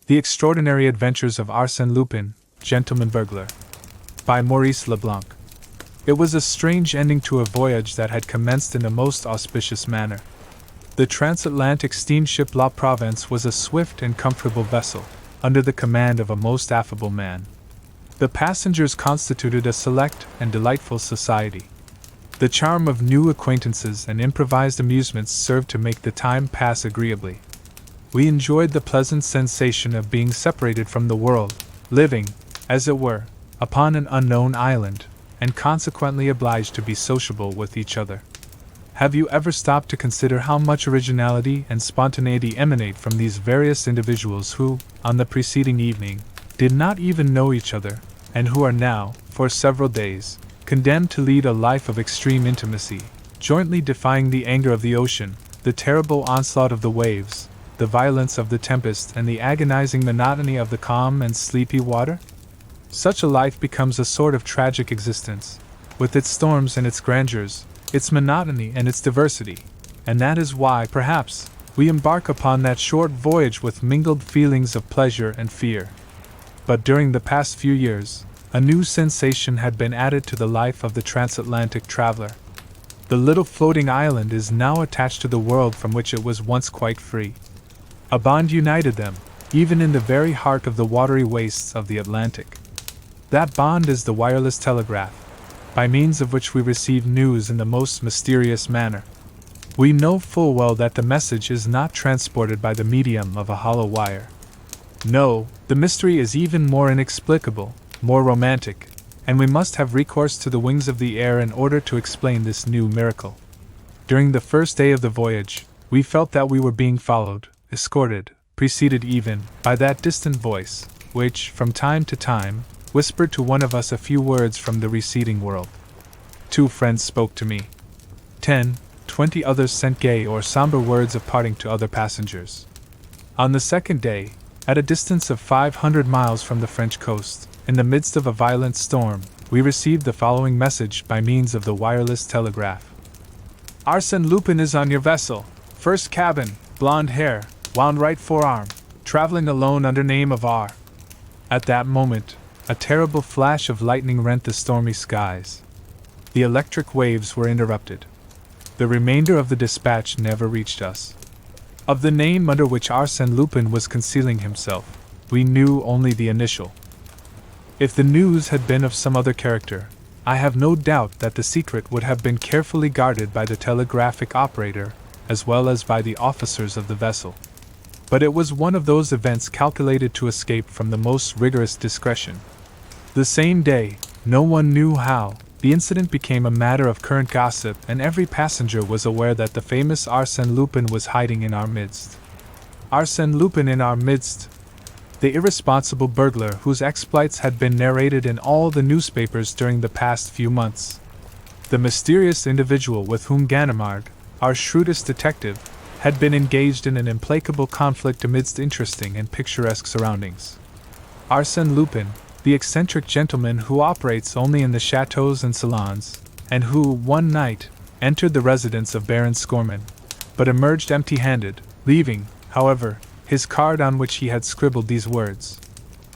The Extraordinary Adventures of Arsène Lupin, Gentleman Burglar, by Maurice Leblanc. It was a strange ending to a voyage that had commenced in a most auspicious manner. The transatlantic steamship La Provence was a swift and comfortable vessel, under the command of a most affable man. The passengers constituted a select and delightful society. The charm of new acquaintances and improvised amusements served to make the time pass agreeably. We enjoyed the pleasant sensation of being separated from the world, living, as it were, upon an unknown island, and consequently obliged to be sociable with each other. Have you ever stopped to consider how much originality and spontaneity emanate from these various individuals who, on the preceding evening, did not even know each other, and who are now, for several days, condemned to lead a life of extreme intimacy, jointly defying the anger of the ocean, the terrible onslaught of the waves, the violence of the tempest, and the agonizing monotony of the calm and sleepy water? Such a life becomes a sort of tragic existence, with its storms and its grandeurs, its monotony and its diversity, and that is why, perhaps, we embark upon that short voyage with mingled feelings of pleasure and fear. But during the past few years, a new sensation had been added to the life of the transatlantic traveler. The little floating island is now attached to the world from which it was once quite free. A bond united them, even in the very heart of the watery wastes of the Atlantic. That bond is the wireless telegraph, by means of which we receive news in the most mysterious manner. We know full well that the message is not transported by the medium of a hollow wire. No, the mystery is even more inexplicable, more romantic, and we must have recourse to the wings of the air in order to explain this new miracle. During the first day of the voyage, we felt that we were being followed, escorted, preceded even, by that distant voice, which, from time to time, whispered to one of us a few words from the receding world. 2 friends spoke to me. 10, 20 others sent gay or somber words of parting to other passengers. On the second day, at a distance of 500 miles from the French coast, in the midst of a violent storm, we received the following message by means of the wireless telegraph. Arsène Lupin is on your vessel, first cabin, blonde hair, wound right forearm, traveling alone under name of R. At that moment, a terrible flash of lightning rent the stormy skies. The electric waves were interrupted. The remainder of the dispatch never reached us. Of the name under which Arsène Lupin was concealing himself, we knew only the initial. If the news had been of some other character, I have no doubt that the secret would have been carefully guarded by the telegraphic operator, as well as by the officers of the vessel. But it was one of those events calculated to escape from the most rigorous discretion. The same day, no one knew how, the incident became a matter of current gossip, and every passenger was aware that the famous Arsène Lupin was hiding in our midst. Arsène Lupin in our midst, the irresponsible burglar whose exploits had been narrated in all the newspapers during the past few months. The mysterious individual with whom Ganimard, our shrewdest detective, had been engaged in an implacable conflict amidst interesting and picturesque surroundings. Arsène Lupin, the eccentric gentleman who operates only in the chateaux and salons, and who, one night, entered the residence of Baron Scorman, but emerged empty-handed, leaving, however, his card on which he had scribbled these words.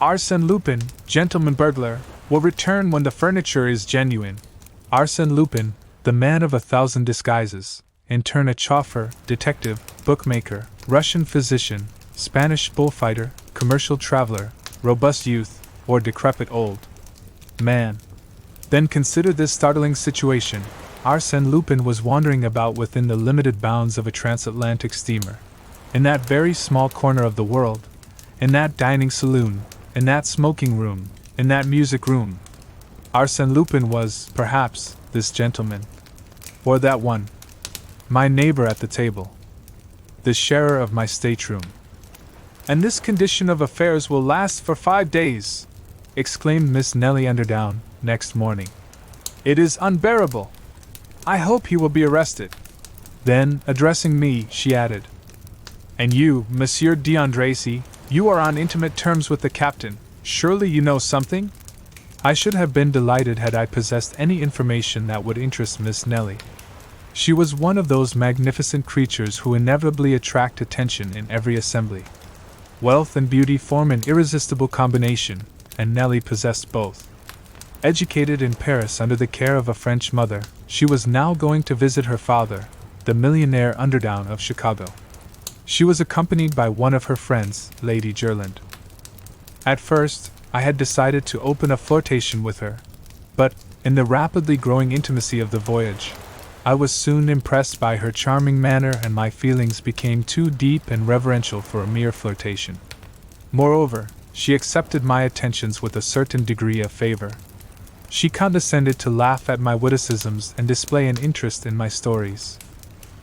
Arsène Lupin, gentleman burglar, will return when the furniture is genuine. Arsène Lupin, the man of 1,000 disguises, in turn a chauffeur, detective, bookmaker, Russian physician, Spanish bullfighter, commercial traveler, robust youth, or decrepit old man. Then consider this startling situation. Arsène Lupin was wandering about within the limited bounds of a transatlantic steamer. In that very small corner of the world, in that dining saloon, in that smoking room, in that music room. Arsène Lupin was, perhaps, this gentleman. Or that one. My neighbor at the table. The sharer of my stateroom. And this condition of affairs will last for 5 days, exclaimed Miss Nellie Underdown, next morning. It is unbearable. I hope he will be arrested. Then, addressing me, she added, And you, Monsieur d'Andrézy, you are on intimate terms with the captain. Surely you know something? I should have been delighted had I possessed any information that would interest Miss Nellie. She was one of those magnificent creatures who inevitably attract attention in every assembly. Wealth and beauty form an irresistible combination, and Nellie possessed both. Educated in Paris under the care of a French mother, she was now going to visit her father, the millionaire underdown of Chicago. She was accompanied by one of her friends, Lady Jerland. At first, I had decided to open a flirtation with her, but, in the rapidly growing intimacy of the voyage, I was soon impressed by her charming manner and my feelings became too deep and reverential for a mere flirtation. Moreover, she accepted my attentions with a certain degree of favor. She condescended to laugh at my witticisms and display an interest in my stories.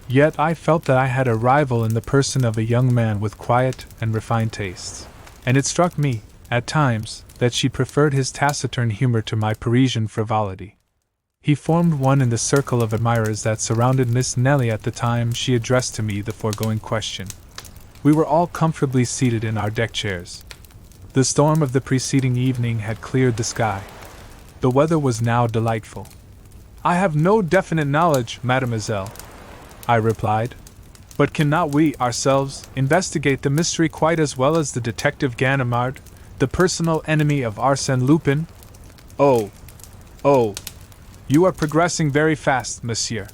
Yet I felt that I had a rival in the person of a young man with quiet and refined tastes, and it struck me, at times, that she preferred his taciturn humor to my Parisian frivolity. He formed one in the circle of admirers that surrounded Miss Nellie at the time she addressed to me the foregoing question. We were all comfortably seated in our deck chairs. The storm of the preceding evening had cleared the sky. The weather was now delightful. "I have no definite knowledge, mademoiselle," I replied. "But cannot we, ourselves, investigate the mystery quite as well as the detective Ganimard, the personal enemy of Arsène Lupin?" Oh, you are progressing very fast, monsieur."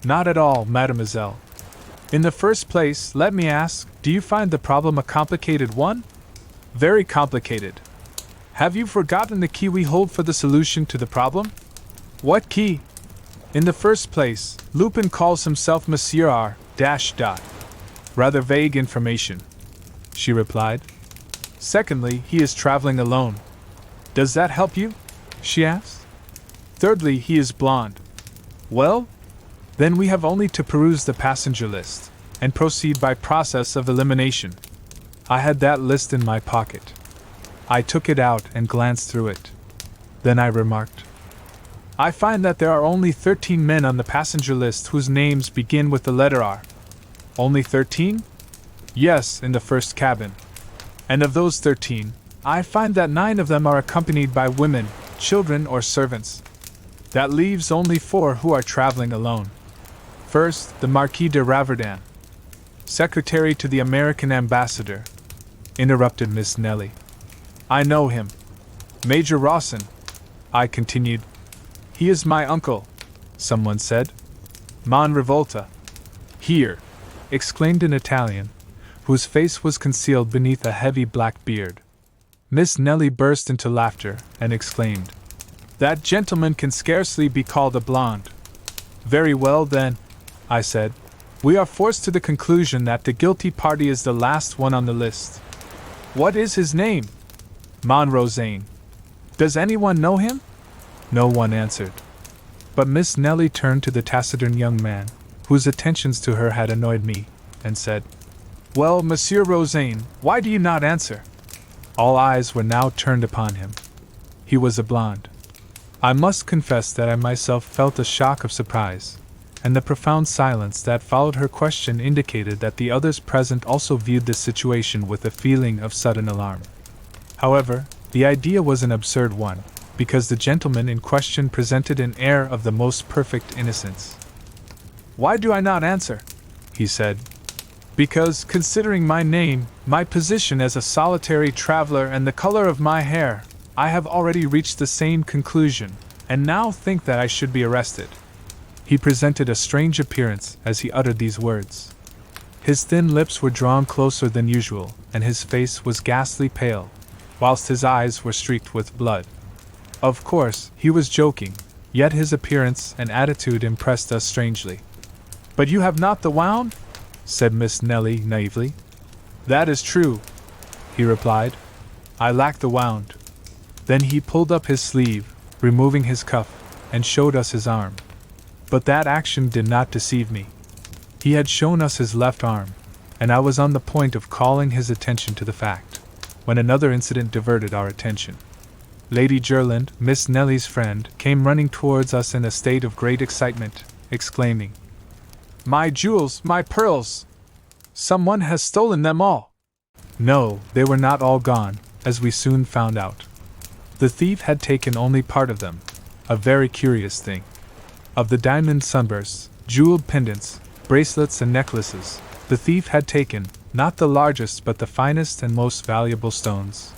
"Not at all, mademoiselle. In the first place, let me ask, do you find the problem a complicated one?" "Very complicated." "Have you forgotten the key we hold for the solution to the problem?" "What key?" "In the first place, Lupin calls himself Monsieur R. Rather vague information," she replied. "Secondly, he is traveling alone." "Does that help you?" she asked. "Thirdly, he is blonde." "Well? Then we have only to peruse the passenger list, and proceed by process of elimination." I had that list in my pocket. I took it out and glanced through it. Then I remarked, "I find that there are only 13 men on the passenger list whose names begin with the letter R." "Only 13? "Yes, in the first cabin. And of those 13, I find that 9 of them are accompanied by women, children, or servants. That leaves only 4 who are traveling alone. First, the Marquis de Raverdan, secretary to the American ambassador," interrupted Miss Nellie. "I know him." "Major Rawson," I continued. "He is my uncle," someone said. "Mon Revolta." "Here!" exclaimed an Italian, whose face was concealed beneath a heavy black beard. Miss Nellie burst into laughter and exclaimed, "That gentleman can scarcely be called a blonde." "Very well, then," I said. "We are forced to the conclusion that the guilty party is the last one on the list." "What is his name?" "Monrosane." "Does anyone know him?" No one answered. But Miss Nellie turned to the taciturn young man, whose attentions to her had annoyed me, and said, "Well, Monsieur Rosane, why do you not answer?" All eyes were now turned upon him. He was a blonde. I must confess that I myself felt a shock of surprise, and the profound silence that followed her question indicated that the others present also viewed this situation with a feeling of sudden alarm. However, the idea was an absurd one, because the gentleman in question presented an air of the most perfect innocence. "Why do I not answer?" he said. "Because, considering my name, my position as a solitary traveler, and the color of my hair, I have already reached the same conclusion, and now think that I should be arrested." He presented a strange appearance as he uttered these words. His thin lips were drawn closer than usual, and his face was ghastly pale, whilst his eyes were streaked with blood. Of course, he was joking, yet his appearance and attitude impressed us strangely. "But you have not the wound?" said Miss Nellie naively. "That is true," he replied. "I lack the wound." Then he pulled up his sleeve, removing his cuff, and showed us his arm. But that action did not deceive me. He had shown us his left arm, and I was on the point of calling his attention to the fact, when another incident diverted our attention. Lady Jerland, Miss Nellie's friend, came running towards us in a state of great excitement, exclaiming, "My jewels, my pearls! Someone has stolen them all!" No, they were not all gone, as we soon found out. The thief had taken only part of them, a very curious thing. Of the diamond sunbursts, jeweled pendants, bracelets and necklaces, the thief had taken, not the largest but the finest and most valuable stones.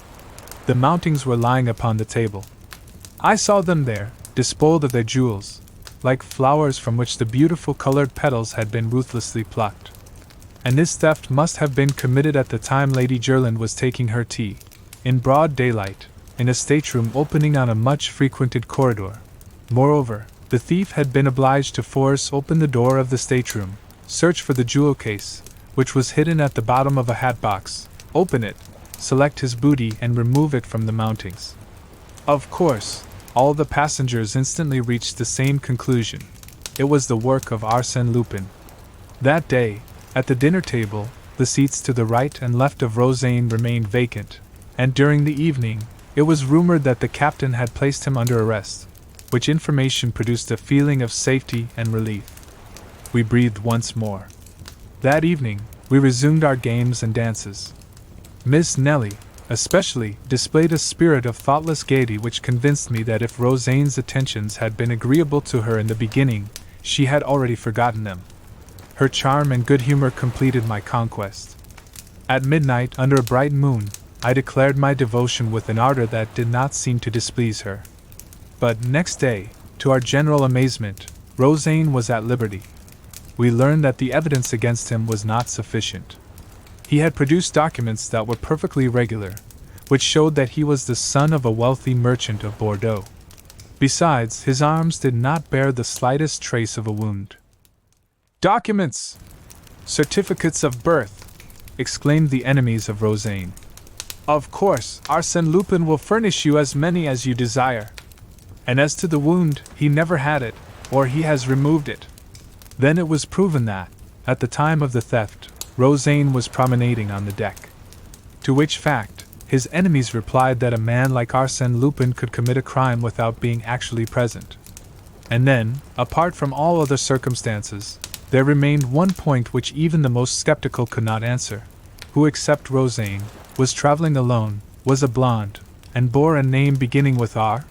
The mountings were lying upon the table. I saw them there, despoiled of their jewels, like flowers from which the beautiful colored petals had been ruthlessly plucked. And this theft must have been committed at the time Lady Jerland was taking her tea, in broad daylight, in a stateroom opening on a much-frequented corridor. Moreover, the thief had been obliged to force open the door of the stateroom, search for the jewel case, which was hidden at the bottom of a hat box, open it, select his booty and remove it from the mountings. Of course, all the passengers instantly reached the same conclusion. It was the work of Arsène Lupin. That day, at the dinner table, the seats to the right and left of Rosaine remained vacant, and during the evening, it was rumored that the captain had placed him under arrest, which information produced a feeling of safety and relief. We breathed once more. That evening, we resumed our games and dances. Miss Nellie, especially, displayed a spirit of thoughtless gaiety which convinced me that if Rosaine's attentions had been agreeable to her in the beginning, she had already forgotten them. Her charm and good humor completed my conquest. At midnight, under a bright moon, I declared my devotion with an ardor that did not seem to displease her. But next day, to our general amazement, Rosaine was at liberty. We learned that the evidence against him was not sufficient. He had produced documents that were perfectly regular, which showed that he was the son of a wealthy merchant of Bordeaux. Besides, his arms did not bear the slightest trace of a wound. "Documents! Certificates of birth!" exclaimed the enemies of Rosaine. "Of course, Arsène Lupin will furnish you as many as you desire. And as to the wound, he never had it, or he has removed it." Then it was proven that, at the time of the theft, Rosaine was promenading on the deck. To which fact, his enemies replied that a man like Arsène Lupin could commit a crime without being actually present. And then, apart from all other circumstances, there remained one point which even the most skeptical could not answer. Who except Rosaine was traveling alone, was a blonde, and bore a name beginning with R?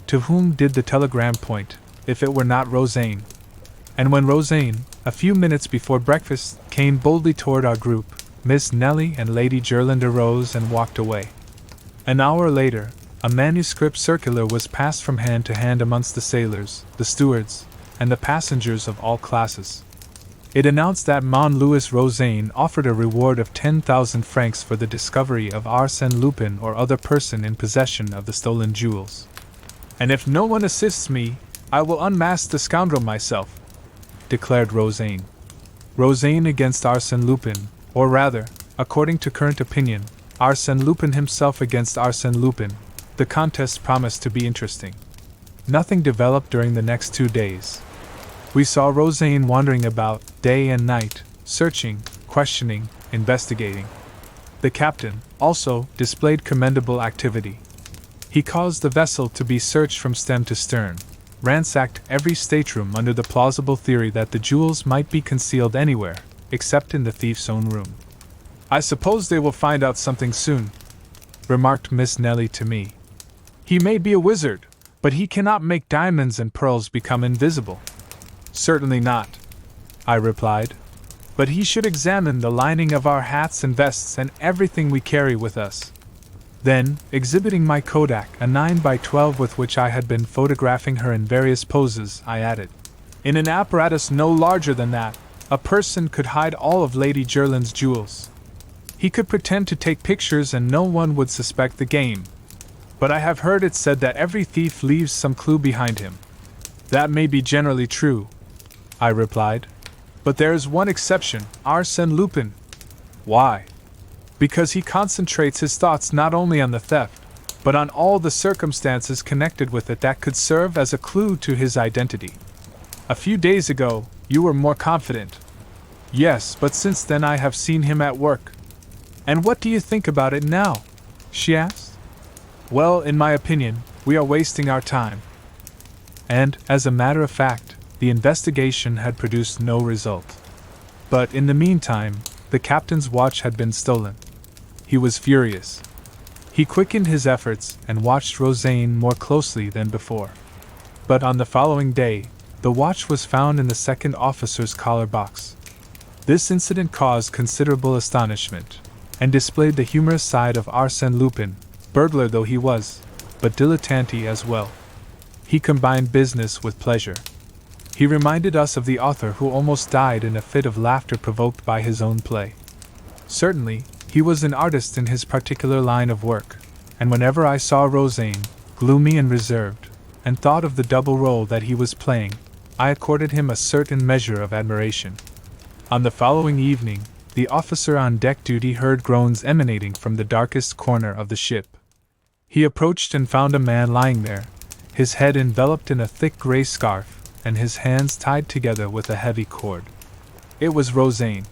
To whom did the telegram point, if it were not Rosaine? And when Rosaine, a few minutes before breakfast, came boldly toward our group, Miss Nellie and Lady Jerland arose and walked away. An hour later, a manuscript circular was passed from hand to hand amongst the sailors, the stewards, and the passengers of all classes. It announced that Mon Louis Rosaine offered a reward of 10,000 francs for the discovery of Arsène Lupin or other person in possession of the stolen jewels. "And if no one assists me, I will unmask the scoundrel myself," declared Rosaine. Rosaine against Arsène Lupin, or rather, according to current opinion, Arsène Lupin himself against Arsène Lupin. The contest promised to be interesting. Nothing developed during the next 2 days. We saw Rosaine wandering about, day and night, searching, questioning, investigating. The captain, also, displayed commendable activity. He caused the vessel to be searched from stem to stern, ransacked every stateroom under the plausible theory that the jewels might be concealed anywhere, except in the thief's own room. "I suppose they will find out something soon," remarked Miss Nellie to me. "He may be a wizard, but he cannot make diamonds and pearls become invisible." "Certainly not," I replied. "But he should examine the lining of our hats and vests and everything we carry with us." Then, exhibiting my Kodak, a 9x12 with which I had been photographing her in various poses, I added, "In an apparatus no larger than that, a person could hide all of Lady Jerland's jewels. He could pretend to take pictures and no one would suspect the game. But I have heard it said that every thief leaves some clue behind him." "That may be generally true," I replied. "But there is one exception, Arsène Lupin." "Why?" "Because he concentrates his thoughts not only on the theft, but on all the circumstances connected with it that could serve as a clue to his identity. A few days ago, you were more confident." "Yes, but since then I have seen him at work." "And what do you think about it now?" she asked. "Well, in my opinion, we are wasting our time." And, as a matter of fact, the investigation had produced no result. But in the meantime, the captain's watch had been stolen. He was furious. He quickened his efforts and watched Rosaine more closely than before. But on the following day, the watch was found in the second officer's collar box. This incident caused considerable astonishment, and displayed the humorous side of Arsène Lupin, burglar though he was, but dilettante as well. He combined business with pleasure. He reminded us of the author who almost died in a fit of laughter provoked by his own play. Certainly, he was an artist in his particular line of work, and whenever I saw Rosaine, gloomy and reserved, and thought of the double role that he was playing, I accorded him a certain measure of admiration. On the following evening, the officer on deck duty heard groans emanating from the darkest corner of the ship. He approached and found a man lying there, his head enveloped in a thick gray scarf, and his hands tied together with a heavy cord. It was Rosaine.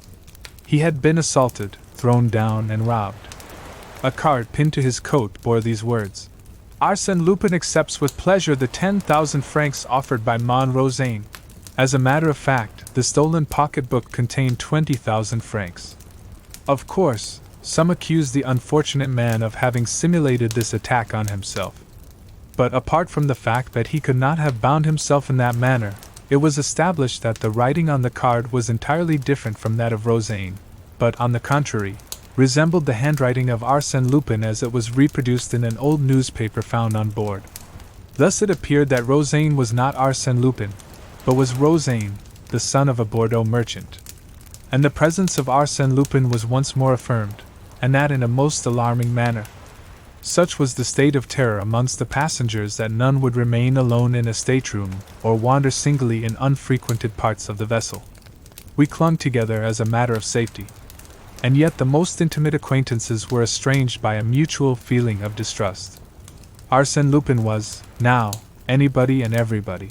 He had been assaulted, thrown down, and robbed. A card pinned to his coat bore these words: Arsène Lupin accepts with pleasure the 10,000 francs offered by Mon Rosaine. As a matter of fact, the stolen pocketbook contained 20,000 francs. Of course, some accused the unfortunate man of having simulated this attack on himself. But apart from the fact that he could not have bound himself in that manner, it was established that the writing on the card was entirely different from that of Rosaine, but, on the contrary, resembled the handwriting of Arsène Lupin as it was reproduced in an old newspaper found on board. Thus it appeared that Rosaine was not Arsène Lupin, but was Rosaine, the son of a Bordeaux merchant. And the presence of Arsène Lupin was once more affirmed, and that in a most alarming manner. Such was the state of terror amongst the passengers that none would remain alone in a stateroom, or wander singly in unfrequented parts of the vessel. We clung together as a matter of safety. And yet the most intimate acquaintances were estranged by a mutual feeling of distrust. Arsène Lupin was, now, anybody and everybody.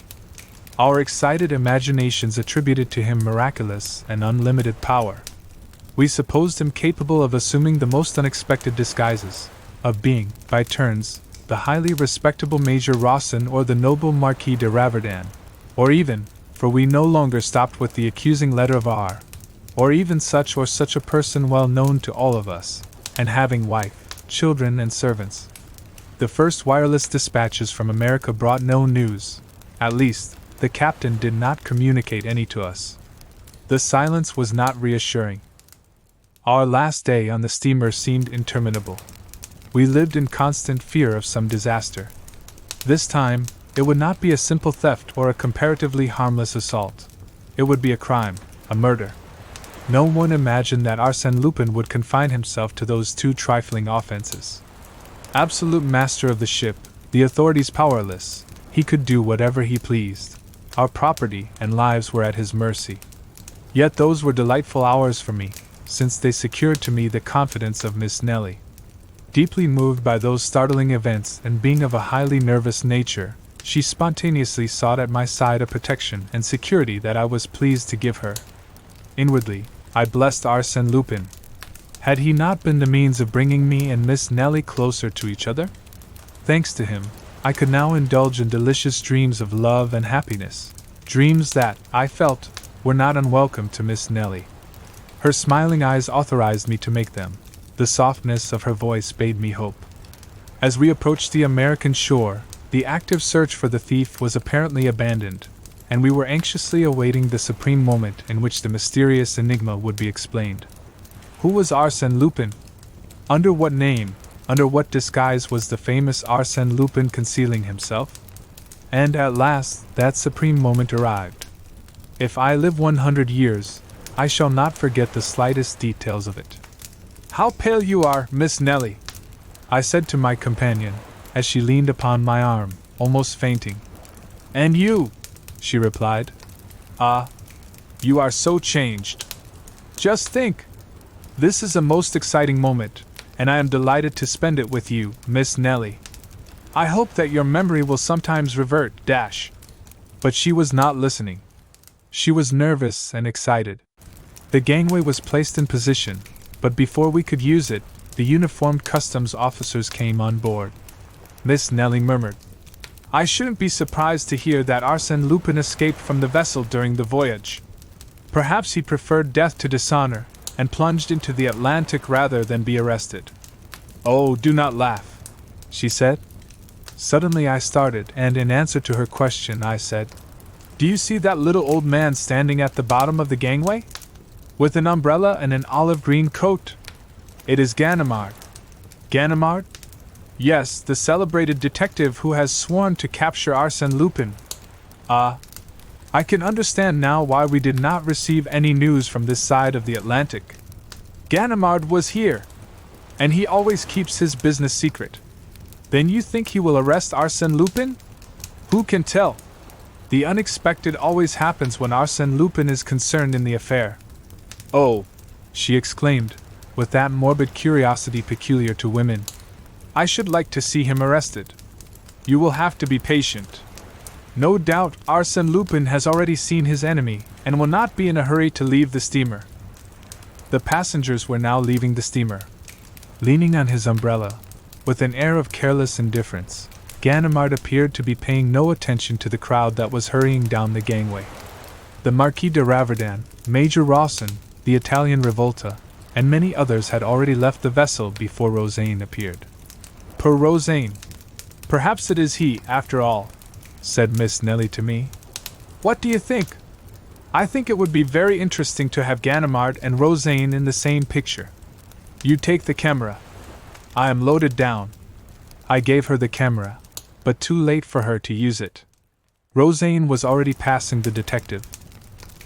Our excited imaginations attributed to him miraculous and unlimited power. We supposed him capable of assuming the most unexpected disguises, of being, by turns, the highly respectable Major Rawson or the noble Marquis de Raverdan, or even, for we no longer stopped with the accusing letter of R, or even such or such a person well known to all of us, and having wife, children and servants. The first wireless dispatches from America brought no news. At least, the captain did not communicate any to us. The silence was not reassuring. Our last day on the steamer seemed interminable. We lived in constant fear of some disaster. This time, it would not be a simple theft or a comparatively harmless assault. It would be a crime, a murder. No one imagined that Arsène Lupin would confine himself to those two trifling offenses. Absolute master of the ship, the authorities powerless, he could do whatever he pleased. Our property and lives were at his mercy. Yet those were delightful hours for me, since they secured to me the confidence of Miss Nellie. Deeply moved by those startling events and being of a highly nervous nature, she spontaneously sought at my side a protection and security that I was pleased to give her. Inwardly, I blessed Arsène Lupin. Had he not been the means of bringing me and Miss Nellie closer to each other? Thanks to him, I could now indulge in delicious dreams of love and happiness, dreams that, I felt, were not unwelcome to Miss Nellie. Her smiling eyes authorized me to make them. The softness of her voice bade me hope. As we approached the American shore, the active search for the thief was apparently abandoned, and we were anxiously awaiting the supreme moment in which the mysterious enigma would be explained. Who was Arsène Lupin? Under what name, under what disguise was the famous Arsène Lupin concealing himself? And at last, that supreme moment arrived. If I live 100 years, I shall not forget the slightest details of it. "How pale you are, Miss Nellie," I said to my companion, as she leaned upon my arm, almost fainting. "And you," she replied. "Ah, you are so changed. Just think! This is a most exciting moment, and I am delighted to spend it with you, Miss Nellie. I hope that your memory will sometimes revert, dash." But she was not listening. She was nervous and excited. The gangway was placed in position, but before we could use it, the uniformed customs officers came on board. Miss Nellie murmured, "I shouldn't be surprised to hear that Arsène Lupin escaped from the vessel during the voyage. Perhaps he preferred death to dishonor, and plunged into the Atlantic rather than be arrested." "Oh, do not laugh," she said. Suddenly I started, and in answer to her question I said, "Do you see that little old man standing at the bottom of the gangway?" with an umbrella and an olive green coat. It is Ganimard. Ganimard? Yes, the celebrated detective who has sworn to capture Arsène Lupin. Ah, I can understand now why we did not receive any news from this side of the Atlantic. Ganimard was here, and he always keeps his business secret. Then you think he will arrest Arsène Lupin? Who can tell? The unexpected always happens when Arsène Lupin is concerned in the affair. Oh, she exclaimed, with that morbid curiosity peculiar to women. I should like to see him arrested. You will have to be patient. No doubt Arsène Lupin has already seen his enemy and will not be in a hurry to leave the steamer. The passengers were now leaving the steamer. Leaning on his umbrella, with an air of careless indifference, Ganimard appeared to be paying no attention to the crowd that was hurrying down the gangway. The Marquis de Raverdan, Major Rawson, the Italian Rivolta, and many others had already left the vessel before Rosaine appeared. Poor Rosaine! Perhaps it is he, after all, said Miss Nelly to me. What do you think? I think it would be very interesting to have Ganimard and Rosaine in the same picture. You take the camera. I am loaded down. I gave her the camera, but too late for her to use it. Rosaine was already passing the detective.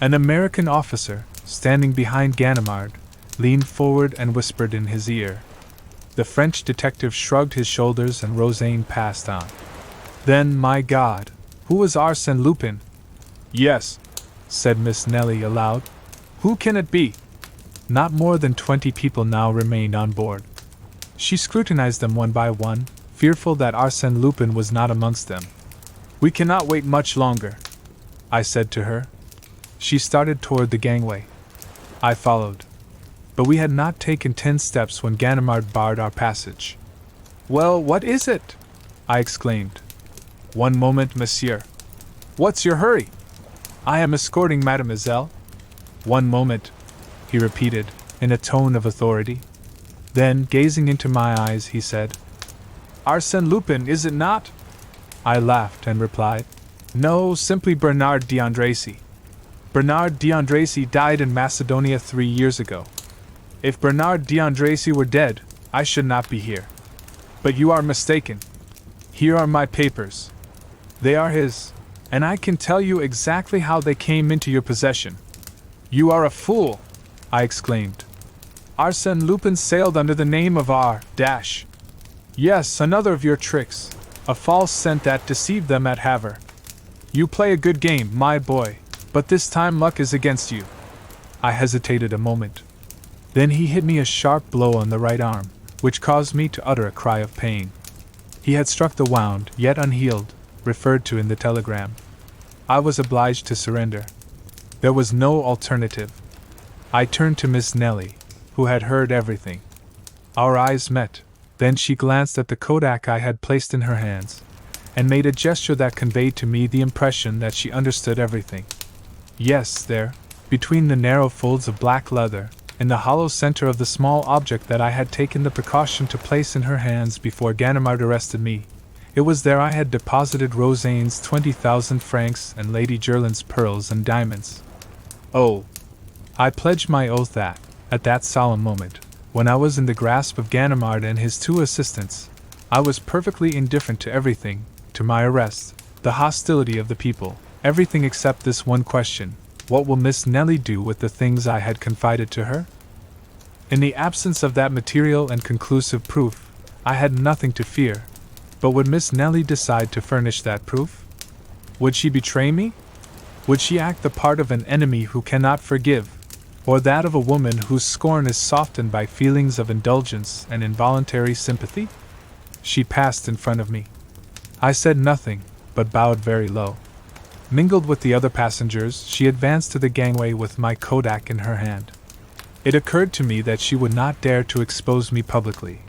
An American officer, standing behind Ganimard, leaned forward and whispered in his ear. The French detective shrugged his shoulders and Rosaine passed on. Then, my God, who was Arsène Lupin? Yes, said Miss Nelly aloud. Who can it be? Not more than 20 people now remained on board. She scrutinized them one by one, fearful that Arsène Lupin was not amongst them. We cannot wait much longer, I said to her. She started toward the gangway. I followed. But we had not taken 10 steps when Ganimard barred our passage. Well, what is it? I exclaimed. One moment, monsieur. What's your hurry? I am escorting mademoiselle. One moment, he repeated, in a tone of authority. Then, gazing into my eyes, he said, Arsène Lupin, is it not? I laughed and replied, No, simply Bernard d'Andrassy. Bernard d'Andrassy died in Macedonia 3 years ago. If Bernard d'Andrassy were dead, I should not be here. But you are mistaken. Here are my papers. They are his, and I can tell you exactly how they came into your possession. You are a fool, I exclaimed. Arsène Lupin sailed under the name of R. Yes, another of your tricks, a false scent that deceived them at Havre. You play a good game, my boy, but this time luck is against you. I hesitated a moment. Then he hit me a sharp blow on the right arm, which caused me to utter a cry of pain. He had struck the wound, yet unhealed, referred to in the telegram. I was obliged to surrender. There was no alternative. I turned to Miss Nelly, who had heard everything. Our eyes met. Then she glanced at the kodak I had placed in her hands, and made a gesture that conveyed to me the impression that she understood everything. Yes, there, between the narrow folds of black leather, in the hollow center of the small object that I had taken the precaution to place in her hands before Ganimard arrested me, it was there I had deposited Rosaine's 20,000 francs and Lady Jerland's pearls and diamonds. Oh! I pledged my oath that, at that solemn moment, when I was in the grasp of Ganimard and his 2 assistants, I was perfectly indifferent to everything, to my arrest, the hostility of the people, everything except this one question: what will Miss Nelly do with the things I had confided to her? In the absence of that material and conclusive proof, I had nothing to fear. But would Miss Nelly decide to furnish that proof? Would she betray me? Would she act the part of an enemy who cannot forgive, or that of a woman whose scorn is softened by feelings of indulgence and involuntary sympathy? She passed in front of me. I said nothing, but bowed very low. Mingled with the other passengers, she advanced to the gangway with my kodak in her hand. It occurred to me that she would not dare to expose me publicly,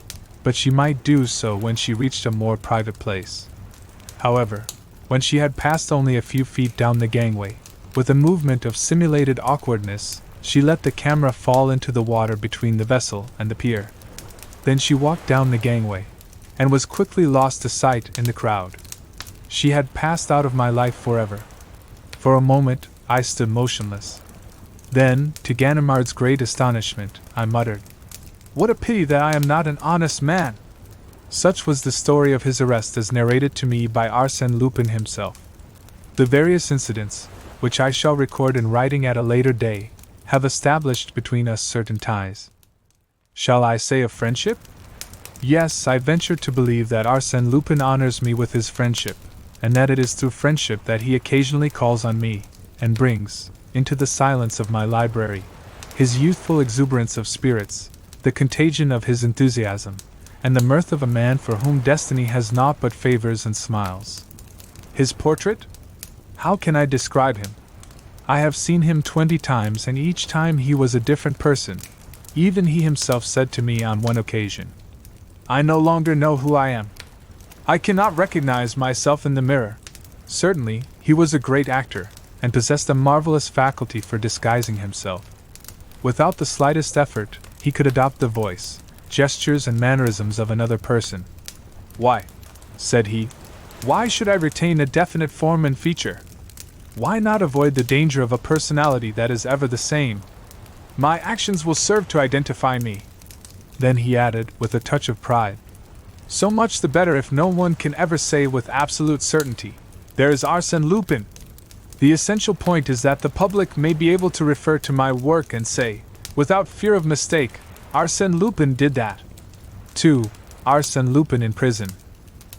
but she might do so when she reached a more private place. However, when she had passed only a few feet down the gangway, with a movement of simulated awkwardness, she let the camera fall into the water between the vessel and the pier. Then she walked down the gangway, and was quickly lost to sight in the crowd. She had passed out of my life forever. For a moment, I stood motionless. Then, to Ganimard's great astonishment, I muttered, "What a pity that I am not an honest man!" Such was the story of his arrest as narrated to me by Arsène Lupin himself. The various incidents, which I shall record in writing at a later day, have established between us certain ties. Shall I say of friendship? Yes, I venture to believe that Arsène Lupin honors me with his friendship, and that it is through friendship that he occasionally calls on me, and brings, into the silence of my library, his youthful exuberance of spirits, the contagion of his enthusiasm, and the mirth of a man for whom destiny has naught but favors and smiles. His portrait? How can I describe him? I have seen him 20 times, and each time he was a different person. Even he himself said to me on one occasion, "I no longer know who I am. I cannot recognize myself in the mirror." Certainly, he was a great actor, and possessed a marvelous faculty for disguising himself. Without the slightest effort, he could adopt the voice, gestures, and mannerisms of another person. "Why," said he, "why should I retain a definite form and feature? Why not avoid the danger of a personality that is ever the same? My actions will serve to identify me." Then he added, with a touch of pride, "So much the better if no one can ever say with absolute certainty, 'There is Arsène Lupin.' The essential point is that the public may be able to refer to my work and say, without fear of mistake, 'Arsène Lupin did that.'" 2. Arsène Lupin in prison.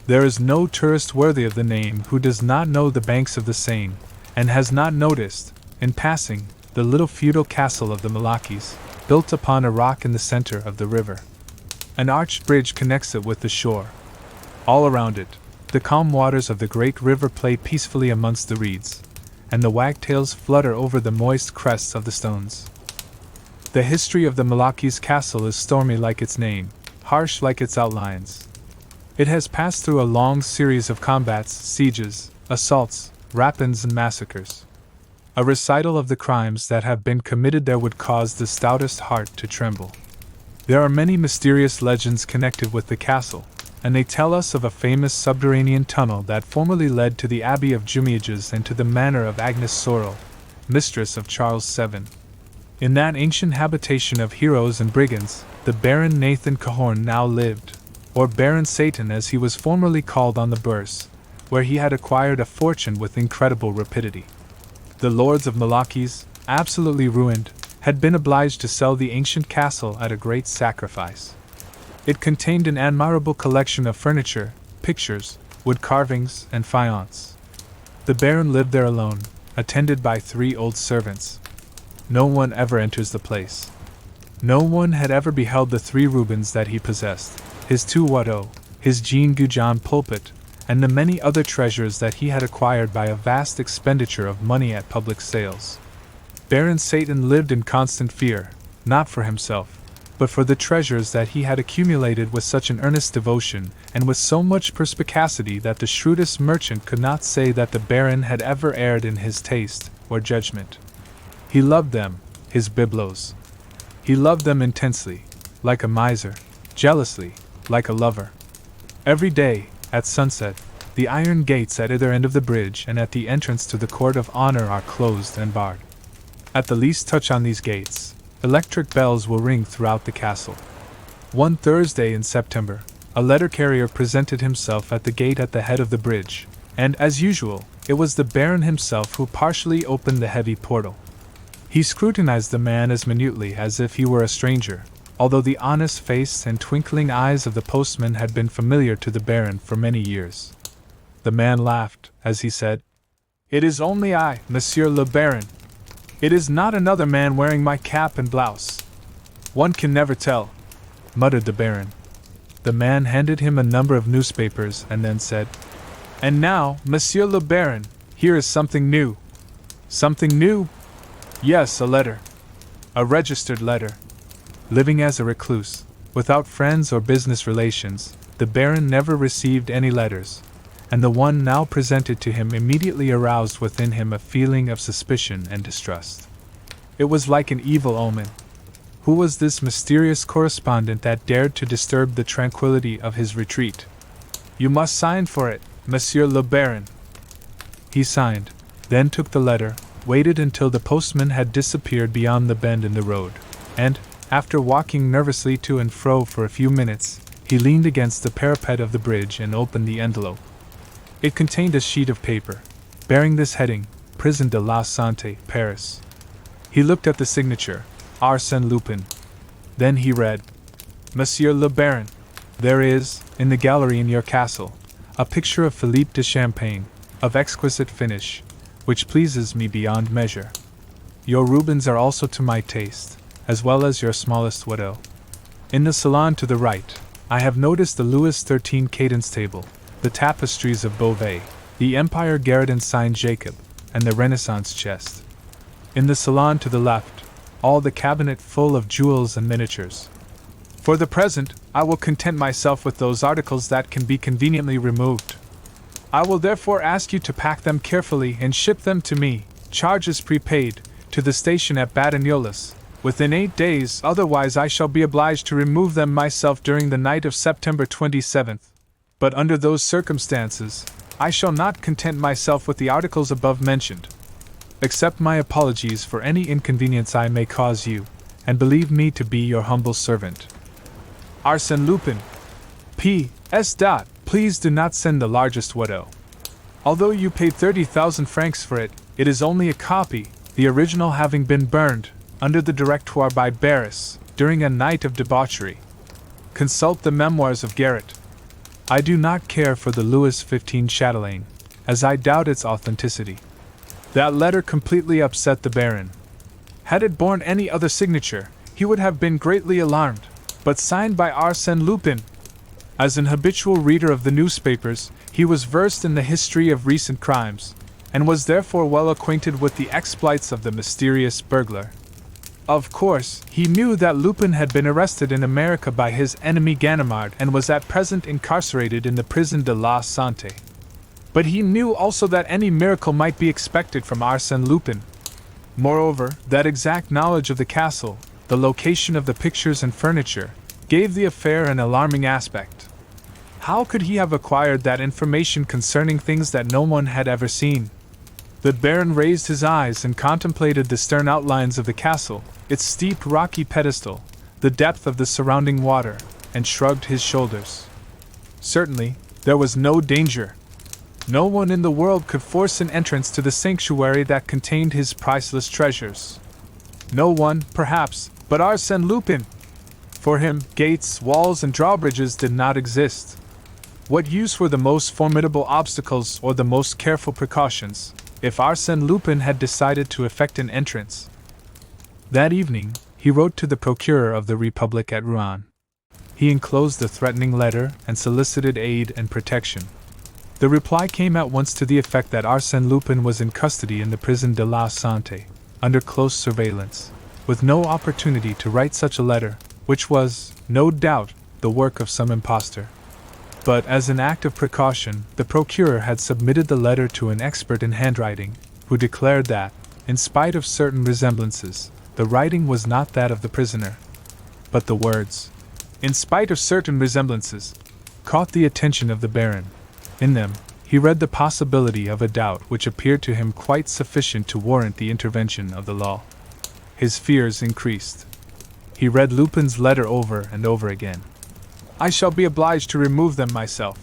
There is no tourist worthy of the name who does not know the banks of the Seine, and has not noticed, in passing, the little feudal castle of the Malakis, built upon a rock in the center of the river. An arched bridge connects it with the shore. All around it, the calm waters of the great river play peacefully amongst the reeds, and the wagtails flutter over the moist crests of the stones. The history of the Malakis castle is stormy like its name, harsh like its outlines. It has passed through a long series of combats, sieges, assaults, rapines, and massacres. A recital of the crimes that have been committed there would cause the stoutest heart to tremble. There are many mysterious legends connected with the castle, and they tell us of a famous subterranean tunnel that formerly led to the Abbey of Jumiages and to the manor of Agnes Sorel, mistress of Charles VII. In that ancient habitation of heroes and brigands, the Baron Nathan Cahorn now lived, or Baron Satan as he was formerly called on the Bourse, where he had acquired a fortune with incredible rapidity. The lords of Malakis, absolutely ruined, had been obliged to sell the ancient castle at a great sacrifice. It contained an admirable collection of furniture, pictures, wood carvings, and faience. The Baron lived there alone, attended by 3 old servants. No one ever enters the place. No one had ever beheld the 3 Rubens that he possessed, his 2 Watteau, his Jean Goujon pulpit, and the many other treasures that he had acquired by a vast expenditure of money at public sales. Baron Satan lived in constant fear, not for himself, but for the treasures that he had accumulated with such an earnest devotion, and with so much perspicacity that the shrewdest merchant could not say that the Baron had ever erred in his taste or judgment. He loved them, his bibelots. He loved them intensely, like a miser, jealously, like a lover. Every day, at sunset, the iron gates at either end of the bridge and at the entrance to the court of honor are closed and barred. At the least touch on these gates, electric bells will ring throughout the castle. One Thursday in September, a letter carrier presented himself at the gate at the head of the bridge, and, as usual, it was the Baron himself who partially opened the heavy portal. He scrutinized the man as minutely as if he were a stranger, although the honest face and twinkling eyes of the postman had been familiar to the Baron for many years. The man laughed, as he said, "It is only I, Monsieur le Baron. It is not another man wearing my cap and blouse." "One can never tell," muttered the Baron. The man handed him a number of newspapers and then said, "And now, Monsieur le Baron, here is something new." "Something new?" "Yes, a letter. A registered letter." Living as a recluse, without friends or business relations, the Baron never received any letters, and the one now presented to him immediately aroused within him a feeling of suspicion and distrust. It was like an evil omen. Who was this mysterious correspondent that dared to disturb the tranquility of his retreat? "You must sign for it, Monsieur le Baron." He signed, then took the letter, waited until the postman had disappeared beyond the bend in the road, and, after walking nervously to and fro for a few minutes, he leaned against the parapet of the bridge and opened the envelope. It contained a sheet of paper, bearing this heading, Prison de la Santé, Paris. He looked at the signature, Arsène Lupin. Then he read, Monsieur le Baron, there is, in the gallery in your castle, a picture of Philippe de Champagne, of exquisite finish, which pleases me beyond measure. Your Rubens are also to my taste, as well as your smallest widow. In the salon to the right, I have noticed the Louis XIII cadence table, the tapestries of Beauvais, the Empire Garret and Saint Jacob, and the Renaissance chest. In the salon to the left, all the cabinet full of jewels and miniatures. For the present, I will content myself with those articles that can be conveniently removed. I will therefore ask you to pack them carefully and ship them to me, charges prepaid, to the station at Batignolles, within 8 days, otherwise I shall be obliged to remove them myself during the night of September 27th. But under those circumstances, I shall not content myself with the articles above mentioned. Accept my apologies for any inconvenience I may cause you, and believe me to be your humble servant. Arsène Lupin. P.S. Please do not send the largest widow. Although you paid 30,000 francs for it, it is only a copy, the original having been burned, under the Directoire by Barras, during a night of debauchery. Consult the memoirs of Garret. I do not care for the Louis XV chatelaine, as I doubt its authenticity. That letter completely upset the Baron. Had it borne any other signature, he would have been greatly alarmed, but signed by Arsène Lupin. As an habitual reader of the newspapers, he was versed in the history of recent crimes, and was therefore well acquainted with the exploits of the mysterious burglar. Of course, he knew that Lupin had been arrested in America by his enemy Ganimard and was at present incarcerated in the Prison de la Santé. But he knew also that any miracle might be expected from Arsène Lupin. Moreover, that exact knowledge of the castle, the location of the pictures and furniture, gave the affair an alarming aspect. How could he have acquired that information concerning things that no one had ever seen? The Baron raised his eyes and contemplated the stern outlines of the castle, its steep rocky pedestal, the depth of the surrounding water, and shrugged his shoulders. Certainly, there was no danger. No one in the world could force an entrance to the sanctuary that contained his priceless treasures. No one, perhaps, but Arsène Lupin. For him, gates, walls, and drawbridges did not exist. What use were the most formidable obstacles or the most careful precautions, if Arsène Lupin had decided to effect an entrance? That evening, he wrote to the Procureur of the Republic at Rouen. He enclosed the threatening letter and solicited aid and protection. The reply came at once to the effect that Arsène Lupin was in custody in the Prison de la Santé, under close surveillance, with no opportunity to write such a letter, which was, no doubt, the work of some impostor. But as an act of precaution, the procureur had submitted the letter to an expert in handwriting, who declared that, in spite of certain resemblances, the writing was not that of the prisoner. But the words, "in spite of certain resemblances," caught the attention of the Baron. In them, he read the possibility of a doubt which appeared to him quite sufficient to warrant the intervention of the law. His fears increased. He read Lupin's letter over and over again. "I shall be obliged to remove them myself."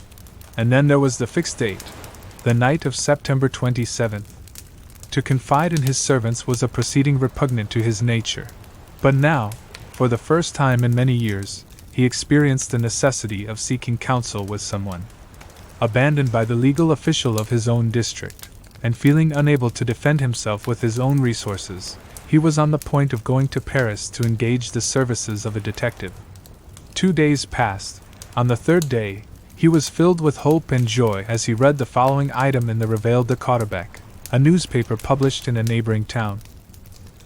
And then there was the fixed date, the night of September 27th. To confide in his servants was a proceeding repugnant to his nature. But now, for the first time in many years, he experienced the necessity of seeking counsel with someone. Abandoned by the legal official of his own district, and feeling unable to defend himself with his own resources, he was on the point of going to Paris to engage the services of a detective. 2 days passed. On the third day, he was filled with hope and joy as he read the following item in the Réveil de Caudebec, a newspaper published in a neighboring town.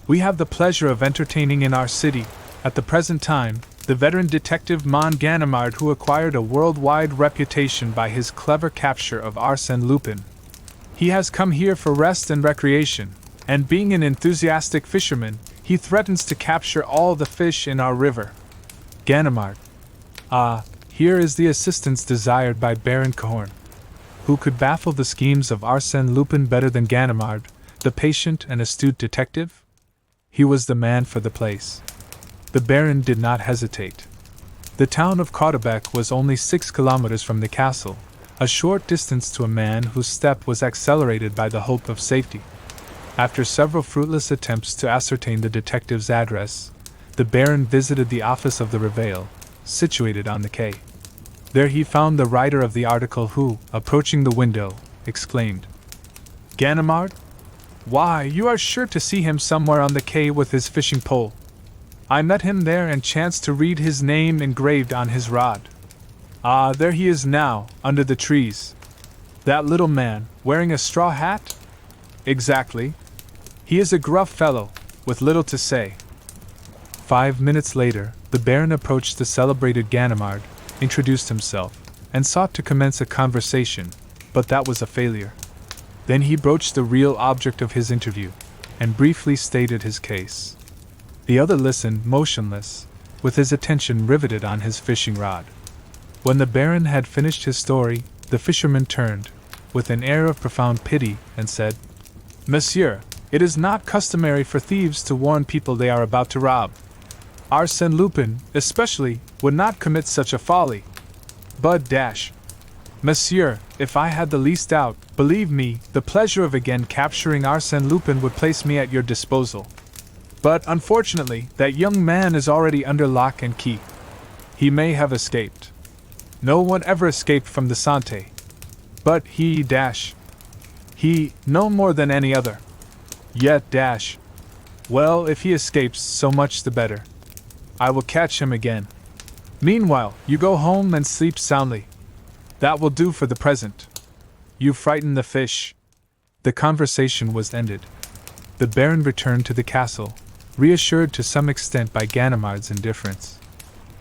"We have the pleasure of entertaining in our city, at the present time, the veteran detective Mon Ganimard, who acquired a worldwide reputation by his clever capture of Arsène Lupin. He has come here for rest and recreation, and being an enthusiastic fisherman, he threatens to capture all the fish in our river. Ganimard. Ah, here is the assistance desired by Baron Cahorn. Who could baffle the schemes of Arsène Lupin better than Ganimard, The patient and astute detective? He was the man for the place. The Baron did not hesitate. The town of Caudebec was only 6 kilometers from the castle, a short distance to a man whose step was accelerated by the hope of safety. After several fruitless attempts to ascertain the detective's address, the Baron visited the office of the Reveil, situated on the quay. There he found the writer of the article who, approaching the window, exclaimed, "Ganimard? Why, you are sure to see him somewhere on the quay with his fishing pole. I met him there and chanced to read his name engraved on his rod. Ah, there he is now, under the trees. That little man, wearing a straw hat? Exactly. He is a gruff fellow, with little to say." 5 minutes later, the Baron approached the celebrated Ganimard, introduced himself, and sought to commence a conversation, but that was a failure. Then he broached the real object of his interview, and briefly stated his case. The other listened motionless, with his attention riveted on his fishing rod. When the Baron had finished his story, the fisherman turned, with an air of profound pity, and said, "Monsieur, it is not customary for thieves to warn people they are about to rob. Arsène Lupin, especially, would not commit such a folly. But Monsieur, if I had the least doubt, believe me, the pleasure of again capturing Arsène Lupin would place me at your disposal. But unfortunately, that young man is already under lock and key. He may have escaped. No one ever escaped from the Santé. But he, no more than any other. Yet, well, if he escapes, so much the better. I will catch him again. Meanwhile, you go home and sleep soundly. That will do for the present. You frighten the fish." The conversation was ended. The Baron returned to the castle, reassured to some extent by Ganimard's indifference.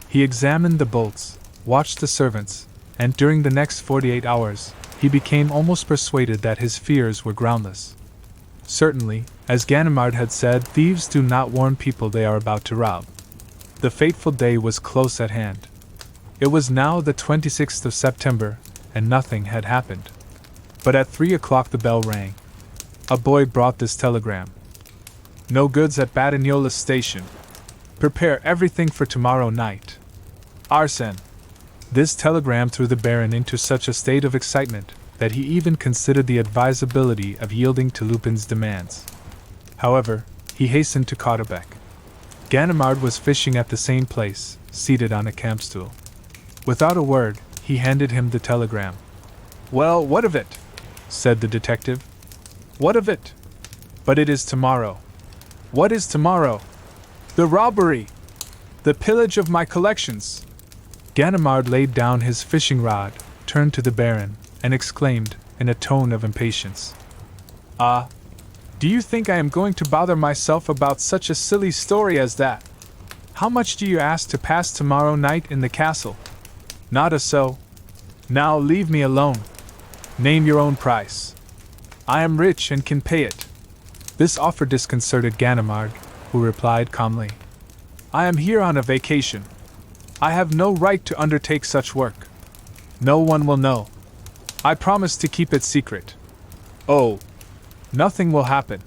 He examined the bolts, watched the servants, and during the next 48 hours, he became almost persuaded that his fears were groundless. Certainly, as Ganimard had said, thieves do not warn people they are about to rob. The fateful day was close at hand. It was now the 26th of September, and nothing had happened. But at 3 o'clock the bell rang. A boy brought this telegram. "No goods at Batignolles station. Prepare everything for tomorrow night. Arsène." This telegram threw the Baron into such a state of excitement that he even considered the advisability of yielding to Lupin's demands. However, he hastened to Caudebec. Ganimard was fishing at the same place, seated on a campstool. Without a word, he handed him the telegram. "Well, what of it?" said the detective. "What of it? But it is tomorrow." "What is tomorrow?" "The robbery! The pillage of my collections!" Ganimard laid down his fishing rod, turned to the Baron, and exclaimed, in a tone of impatience, "Ah! Do you think I am going to bother myself about such a silly story as that? How much do you ask to pass tomorrow night in the castle?" "Not a so. Now leave me alone. Name your own price. I am rich and can pay it." This offer disconcerted Ganimard, who replied calmly, "I am here on a vacation. I have no right to undertake such work. No one will know. I promise to keep it secret." "Oh, nothing will happen.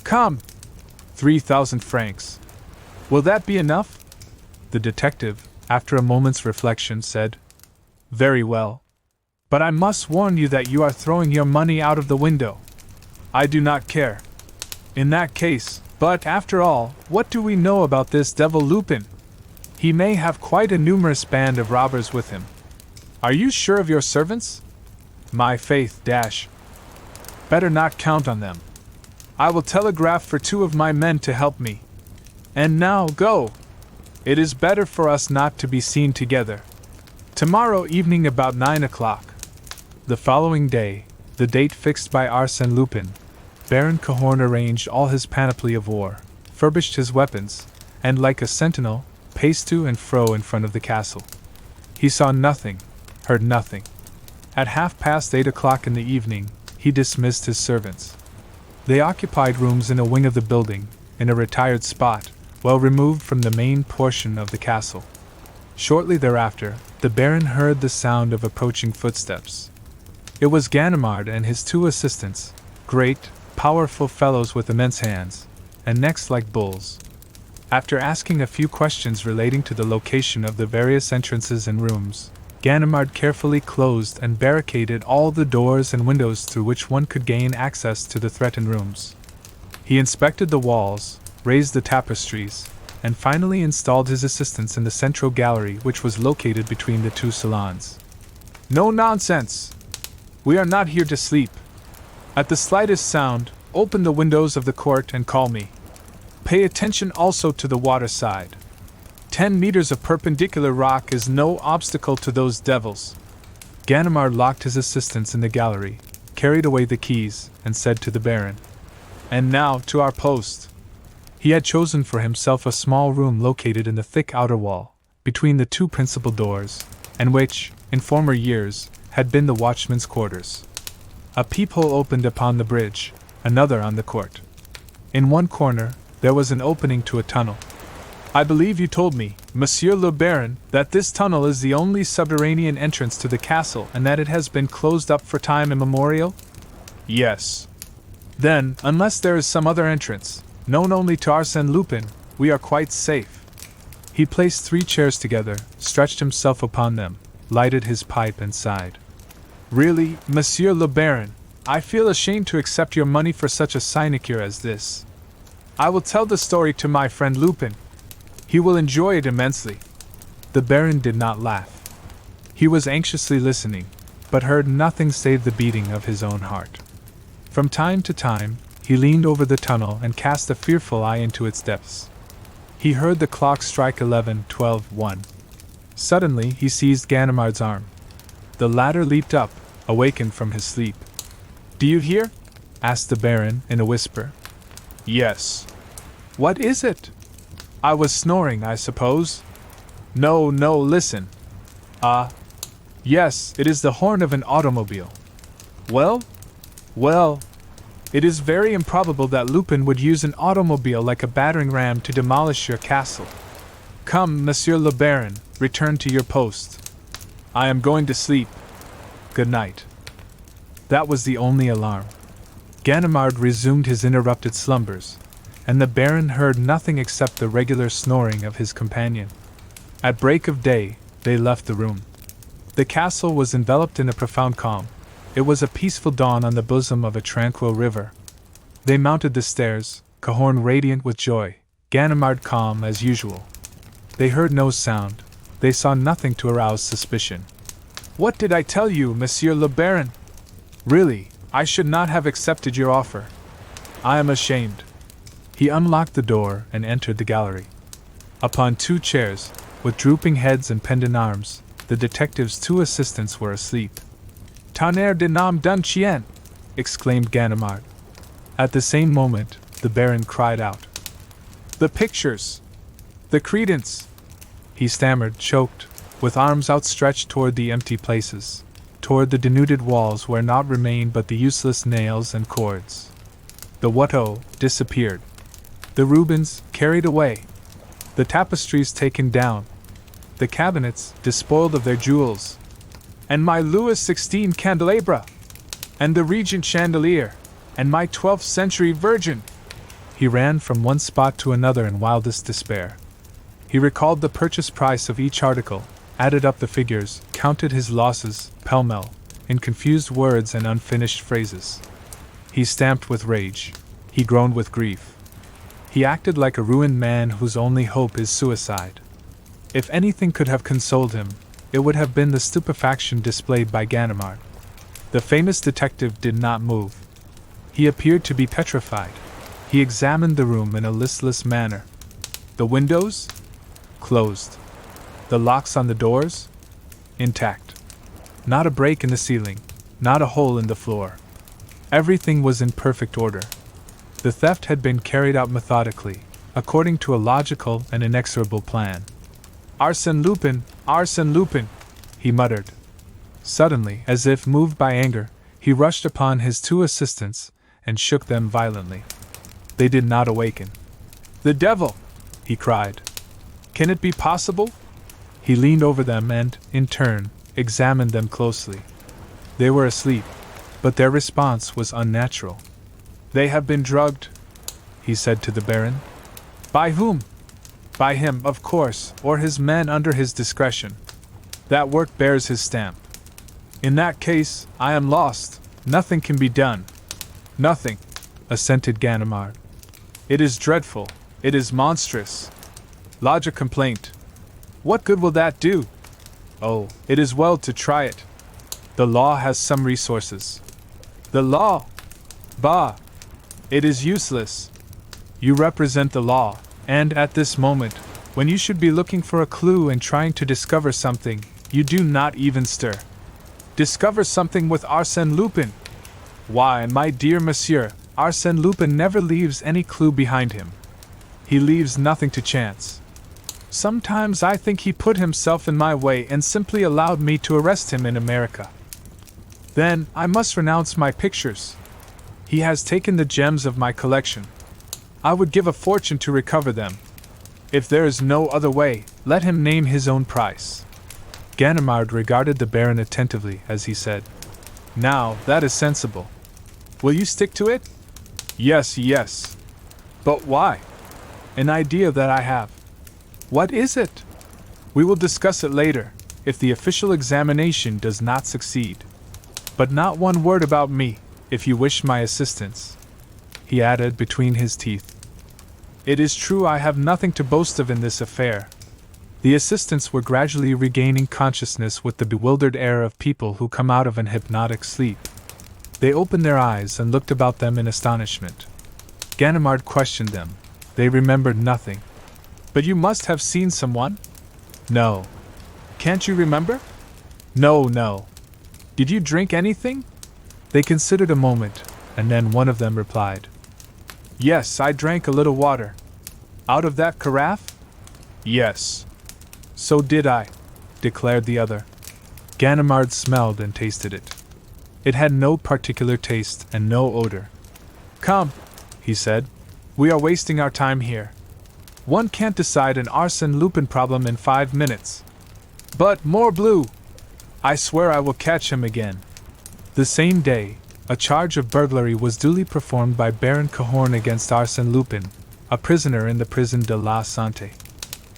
Come. 3,000 francs. Will that be enough?" The detective, after a moment's reflection, said, "Very well. But I must warn you that you are throwing your money out of the window." "I do not care. In that case, but after all, what do we know about this devil Lupin? He may have quite a numerous band of robbers with him. Are you sure of your servants?" "My faith, better not count on them. I will telegraph for 2 of my men to help me. And now, go! It is better for us not to be seen together. Tomorrow evening about 9 o'clock. The following day, the date fixed by Arsène Lupin, Baron Cahorn arranged all his panoply of war, furbished his weapons, and like a sentinel, paced to and fro in front of the castle. He saw nothing, heard nothing. At 8:30 in the evening, he dismissed his servants. They occupied rooms in a wing of the building, in a retired spot, well removed from the main portion of the castle. Shortly thereafter, the Baron heard the sound of approaching footsteps. It was Ganimard and his 2 assistants, great, powerful fellows with immense hands, and necks like bulls. After asking a few questions relating to the location of the various entrances and rooms, Ganimard carefully closed and barricaded all the doors and windows through which one could gain access to the threatened rooms. He inspected the walls, raised the tapestries, and finally installed his assistants in the central gallery, which was located between the two salons. "No nonsense! We are not here to sleep. At the slightest sound, open the windows of the court and call me. Pay attention also to the water side. 10 meters of perpendicular rock is no obstacle to those devils." Ganimard locked his assistants in the gallery, carried away the keys, and said to the Baron, "And now to our post." He had chosen for himself a small room located in the thick outer wall, between the two principal doors, and which, in former years, had been the watchman's quarters. A peephole opened upon the bridge, another on the court. In one corner, there was an opening to a tunnel. "I believe you told me, Monsieur le Baron, that this tunnel is the only subterranean entrance to the castle and that it has been closed up for time immemorial?" "Yes." "Then, unless there is some other entrance, known only to Arsène Lupin, we are quite safe." He placed 3 chairs together, stretched himself upon them, lighted his pipe and sighed. "Really, Monsieur le Baron, I feel ashamed to accept your money for such a sinecure as this. I will tell the story to my friend Lupin. He will enjoy it immensely." The Baron did not laugh. He was anxiously listening, but heard nothing save the beating of his own heart. From time to time, he leaned over the tunnel and cast a fearful eye into its depths. He heard the clock strike 11, 12, 1. Suddenly he seized Ganimard's arm. The latter leaped up, awakened from his sleep. "Do you hear?" asked the Baron in a whisper. "Yes." "What is it?" "I was snoring, I suppose." No, listen." Yes, it is the horn of an automobile." "Well?" "Well, it is very improbable that Lupin would use an automobile like a battering ram to demolish your castle. Come, Monsieur le Baron, return to your post. I am going to sleep. Good night." That was the only alarm. Ganimard resumed his interrupted slumbers, and the Baron heard nothing except the regular snoring of his companion. At break of day, they left the room. The castle was enveloped in a profound calm. It was a peaceful dawn on the bosom of a tranquil river. They mounted the stairs, Cahorn radiant with joy, Ganimard calm as usual. They heard no sound. They saw nothing to arouse suspicion. "What did I tell you, Monsieur le Baron? Really, I should not have accepted your offer. I am ashamed." He unlocked the door and entered the gallery. Upon 2 chairs, with drooping heads and pendant arms, the detective's 2 assistants were asleep. "Tonnerre de nom d'un chien!" exclaimed Ganimard. At the same moment, the Baron cried out, "The pictures! The credence!" He stammered, choked, with arms outstretched toward the empty places, toward the denuded walls where naught remained but the useless nails and cords. The Watteau disappeared. The Rubens carried away. The tapestries taken down. The cabinets despoiled of their jewels. And my Louis XVI candelabra! And the Regent chandelier! And my 12th century Virgin! He ran from one spot to another in wildest despair. He recalled the purchase price of each article, added up the figures, counted his losses, pell-mell, in confused words and unfinished phrases. He stamped with rage. He groaned with grief. He acted like a ruined man whose only hope is suicide. If anything could have consoled him, it would have been the stupefaction displayed by Ganimard. The famous detective did not move. He appeared to be petrified. He examined the room in a listless manner. The windows? Closed. The locks on the doors? Intact. Not a break in the ceiling, not a hole in the floor. Everything was in perfect order. The theft had been carried out methodically, according to a logical and inexorable plan. "Arsène Lupin! Arsène Lupin!" he muttered. Suddenly, as if moved by anger, he rushed upon his 2 assistants and shook them violently. They did not awaken. "The devil!" he cried. "Can it be possible?" He leaned over them and, in turn, examined them closely. They were asleep, but their response was unnatural. They have been drugged, he said to the Baron. By whom? By him, of course, or his men under his discretion. That work bears his stamp. In that case, I am lost. Nothing can be done. Nothing, assented Ganimard. It is dreadful. It is monstrous. Lodge a complaint. What good will that do? Oh, it is well to try it. The law has some resources. The law? Bah! It is useless. You represent the law, and at this moment, when you should be looking for a clue and trying to discover something, you do not even stir. Discover something with Arsène Lupin! Why, my dear monsieur, Arsène Lupin never leaves any clue behind him. He leaves nothing to chance. Sometimes I think he put himself in my way and simply allowed me to arrest him in America. Then I must renounce my pictures. He has taken the gems of my collection. I would give a fortune to recover them. If there is no other way, let him name his own price. Ganimard regarded the Baron attentively as he said, Now, that is sensible. Will you stick to it? Yes, yes. But why? An idea that I have. What is it? We will discuss it later, if the official examination does not succeed. But not one word about me, if you wish my assistance, he added between his teeth. It is true I have nothing to boast of in this affair. The assistants were gradually regaining consciousness with the bewildered air of people who come out of an hypnotic sleep. They opened their eyes and looked about them in astonishment. Ganimard questioned them. They remembered nothing. But you must have seen someone? No. Can't you remember? No. Did you drink anything? They considered a moment, and then one of them replied, Yes, I drank a little water. Out of that carafe? Yes. So did I, declared the other. Ganimard smelled and tasted it. It had no particular taste and no odor. Come, he said, we are wasting our time here. One can't decide an Arsène Lupin problem in 5 minutes. But, morbleu! I swear I will catch him again. The same day, a charge of burglary was duly performed by Baron Cahorn against Arsène Lupin, a prisoner in the prison de la Santé.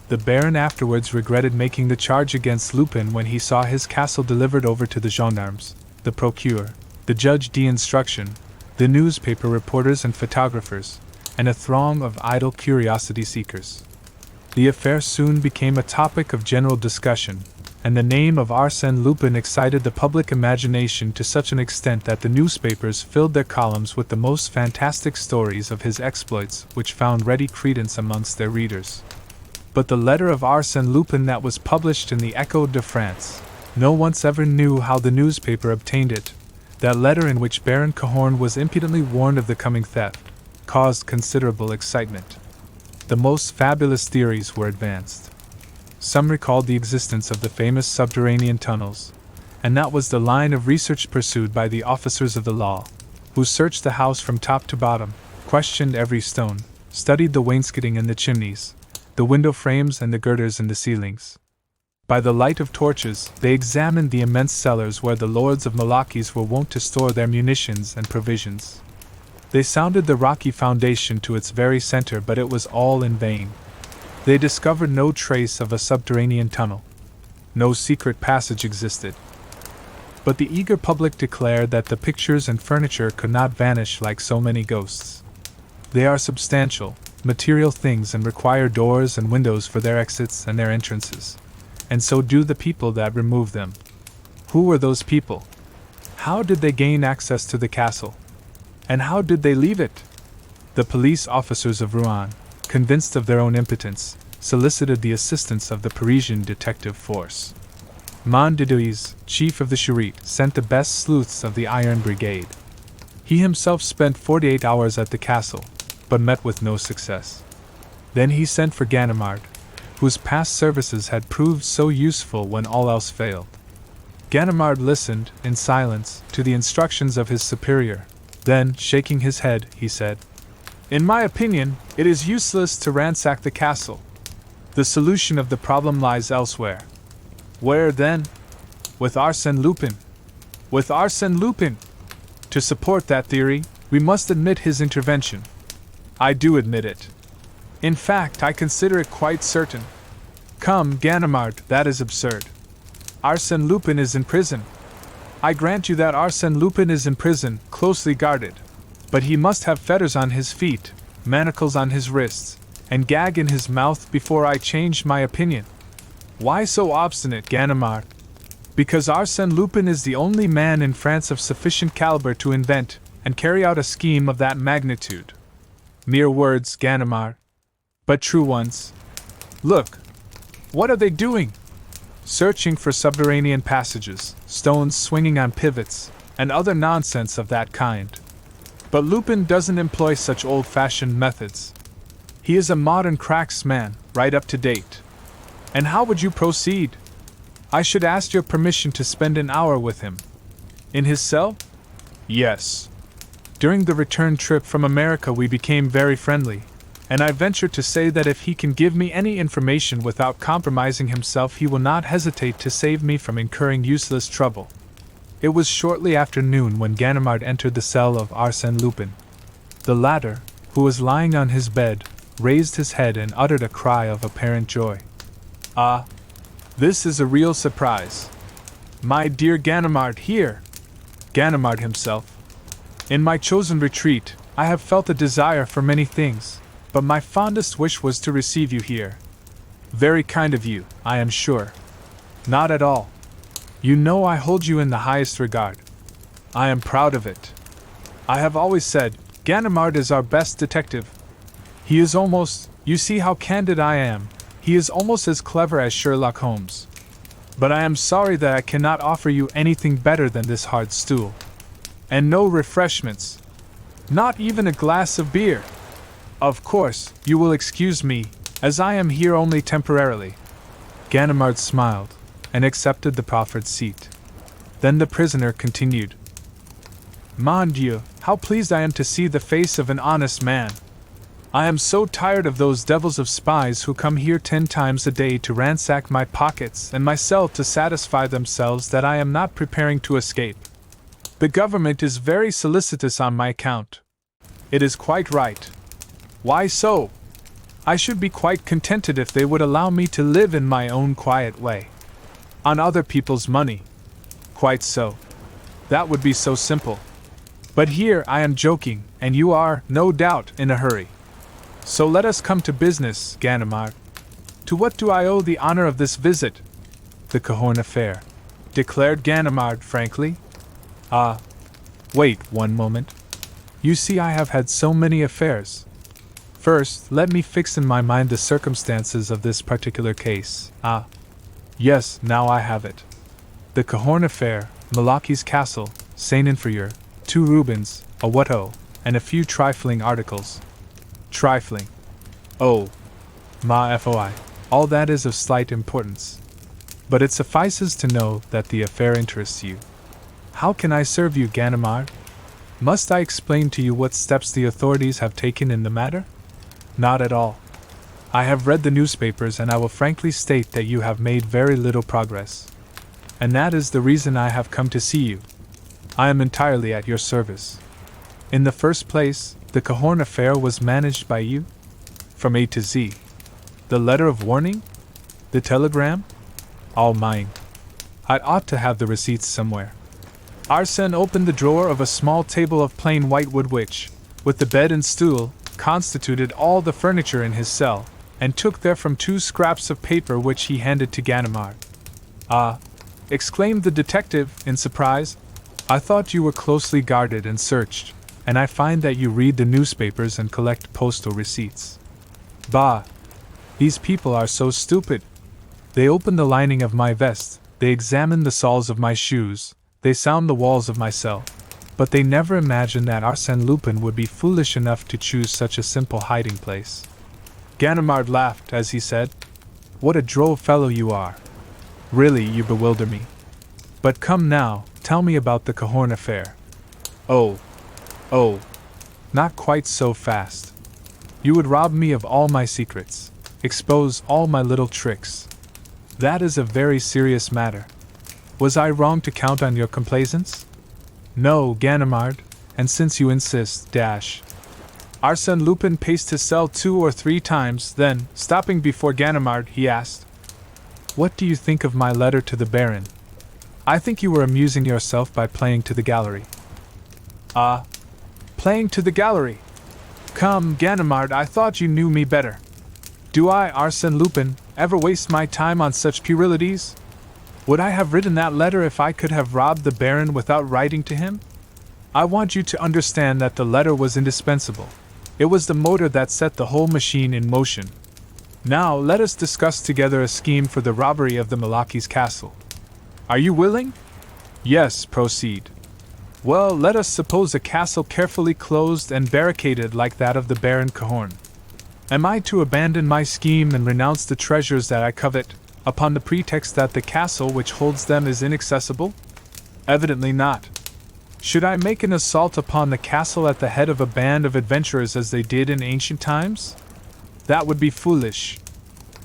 The Baron afterwards regretted making the charge against Lupin when he saw his castle delivered over to the gendarmes, the procureur, the judge d'instruction, the newspaper reporters and photographers, and a throng of idle curiosity seekers. The affair soon became a topic of general discussion, and the name of Arsène Lupin excited the public imagination to such an extent that the newspapers filled their columns with the most fantastic stories of his exploits, which found ready credence amongst their readers. But the letter of Arsène Lupin that was published in the Echo de France, no one ever knew how the newspaper obtained it. That letter in which Baron Cahorn was impudently warned of the coming theft caused considerable excitement. The most fabulous theories were advanced. Some recalled the existence of the famous subterranean tunnels, and that was the line of research pursued by the officers of the law, who searched the house from top to bottom, questioned every stone, studied the wainscoting and the chimneys, the window frames and the girders in the ceilings. By the light of torches, they examined the immense cellars where the lords of Malakis were wont to store their munitions and provisions. They sounded the rocky foundation to its very center, but it was all in vain. They discovered no trace of a subterranean tunnel. No secret passage existed. But the eager public declared that the pictures and furniture could not vanish like so many ghosts. They are substantial, material things and require doors and windows for their exits and their entrances. And so do the people that remove them. Who were those people? How did they gain access to the castle? And how did they leave it? The police officers of Rouen, convinced of their own impotence, solicited the assistance of the Parisian detective force. Mondidouis, chief of the Charite, sent the best sleuths of the Iron Brigade. He himself spent 48 hours at the castle, but met with no success. Then he sent for Ganimard, whose past services had proved so useful when all else failed. Ganimard listened, in silence, to the instructions of his superior. Then, shaking his head, he said, In my opinion, it is useless to ransack the castle. The solution of the problem lies elsewhere. Where, then? With Arsène Lupin. With Arsène Lupin! To support that theory, We must admit his intervention. I do admit it. In fact, I consider it quite certain. Come, Ganimard, that is absurd. Arsène Lupin is in prison. I grant you that Arsène Lupin is in prison, closely guarded. But he must have fetters on his feet, manacles on his wrists, and gag in his mouth before I change my opinion. Why so obstinate, Ganimard? Because Arsène Lupin is the only man in France of sufficient caliber to invent and carry out a scheme of that magnitude. Mere words, Ganimard, but true ones. Look! What are they doing? Searching for subterranean passages, stones swinging on pivots, and other nonsense of that kind. But Lupin doesn't employ such old-fashioned methods. He is a modern cracksman, right up to date. And how would you proceed? I should ask your permission to spend an hour with him. In his cell? Yes. During the return trip from America we became very friendly, and I venture to say that if he can give me any information without compromising himself he will not hesitate to save me from incurring useless trouble. It was shortly after noon when Ganimard entered the cell of Arsène Lupin. The latter, who was lying on his bed, raised his head and uttered a cry of apparent joy. Ah! This is a real surprise. My dear Ganimard, here! Ganimard himself. In my chosen retreat, I have felt a desire for many things, but my fondest wish was to receive you here. Very kind of you, I am sure. Not at all. You know I hold you in the highest regard. I am proud of it. I have always said, Ganimard is our best detective. He is almost, you see how candid I am, he is almost as clever as Sherlock Holmes. But I am sorry that I cannot offer you anything better than this hard stool. And no refreshments. Not even a glass of beer. Of course, you will excuse me, as I am here only temporarily. Ganimard smiled, and accepted the proffered seat. Then the prisoner continued. Mon Dieu, how pleased I am to see the face of an honest man. I am so tired of those devils of spies who come here 10 times a day to ransack my pockets and my cell to satisfy themselves that I am not preparing to escape. The government is very solicitous on my account. It is quite right. Why so? I should be quite contented if they would allow me to live in my own quiet way. On other people's money. Quite so. That would be so simple. But here I am joking, and you are, no doubt, in a hurry. So let us come to business, Ganimard. To what do I owe the honor of this visit? The Cahorn affair, declared Ganimard frankly. Ah, wait one moment. You see I have had so many affairs. First, let me fix in my mind the circumstances of this particular case. Ah, yes, now I have it. The Cahorn affair, Malachi's castle, Saint-Inferieur, 2 Rubens, a Watteau, and a few trifling articles. Trifling. Oh, ma foi, all that is of slight importance. But it suffices to know that the affair interests you. How can I serve you, Ganimard? Must I explain to you what steps the authorities have taken in the matter? Not at all. I have read the newspapers and I will frankly state that you have made very little progress. And that is the reason I have come to see you. I am entirely at your service. In the first place, the Cahorn affair was managed by you? From A to Z. The letter of warning? The telegram? All mine. I ought to have the receipts somewhere. Arsène opened the drawer of a small table of plain whitewood which, with the bed and stool, constituted all the furniture in his cell, and took therefrom 2 scraps of paper which he handed to Ganimard. Ah! Exclaimed the detective, in surprise. I thought you were closely guarded and searched, and I find that you read the newspapers and collect postal receipts. Bah! These people are so stupid. They open the lining of my vest, they examine the soles of my shoes, they sound the walls of my cell, but they never imagine that Arsène Lupin would be foolish enough to choose such a simple hiding place. Ganimard laughed as he said, What a droll fellow you are. Really, you bewilder me. But come now, tell me about the Cahorn affair. Oh, not quite so fast. You would rob me of all my secrets, expose all my little tricks. That is a very serious matter. Was I wrong to count on your complaisance? No, Ganimard, and since you insist, Arsène Lupin paced his cell 2 or 3 times, then, stopping before Ganimard, he asked, "What do you think of my letter to the Baron? I think you were amusing yourself by playing to the gallery." Playing to the gallery? Come, Ganimard, I thought you knew me better. Do I, Arsène Lupin, ever waste my time on such puerilities? Would I have written that letter if I could have robbed the Baron without writing to him? I want you to understand that the letter was indispensable. It was the motor that set the whole machine in motion. Now let us discuss together a scheme for the robbery of the Malaki's castle. Are you willing? Yes, proceed. Well, let us suppose a castle carefully closed and barricaded like that of the Baron Cahorn. Am I to abandon my scheme and renounce the treasures that I covet, upon the pretext that the castle which holds them is inaccessible? Evidently not. Should I make an assault upon the castle at the head of a band of adventurers as they did in ancient times? That would be foolish.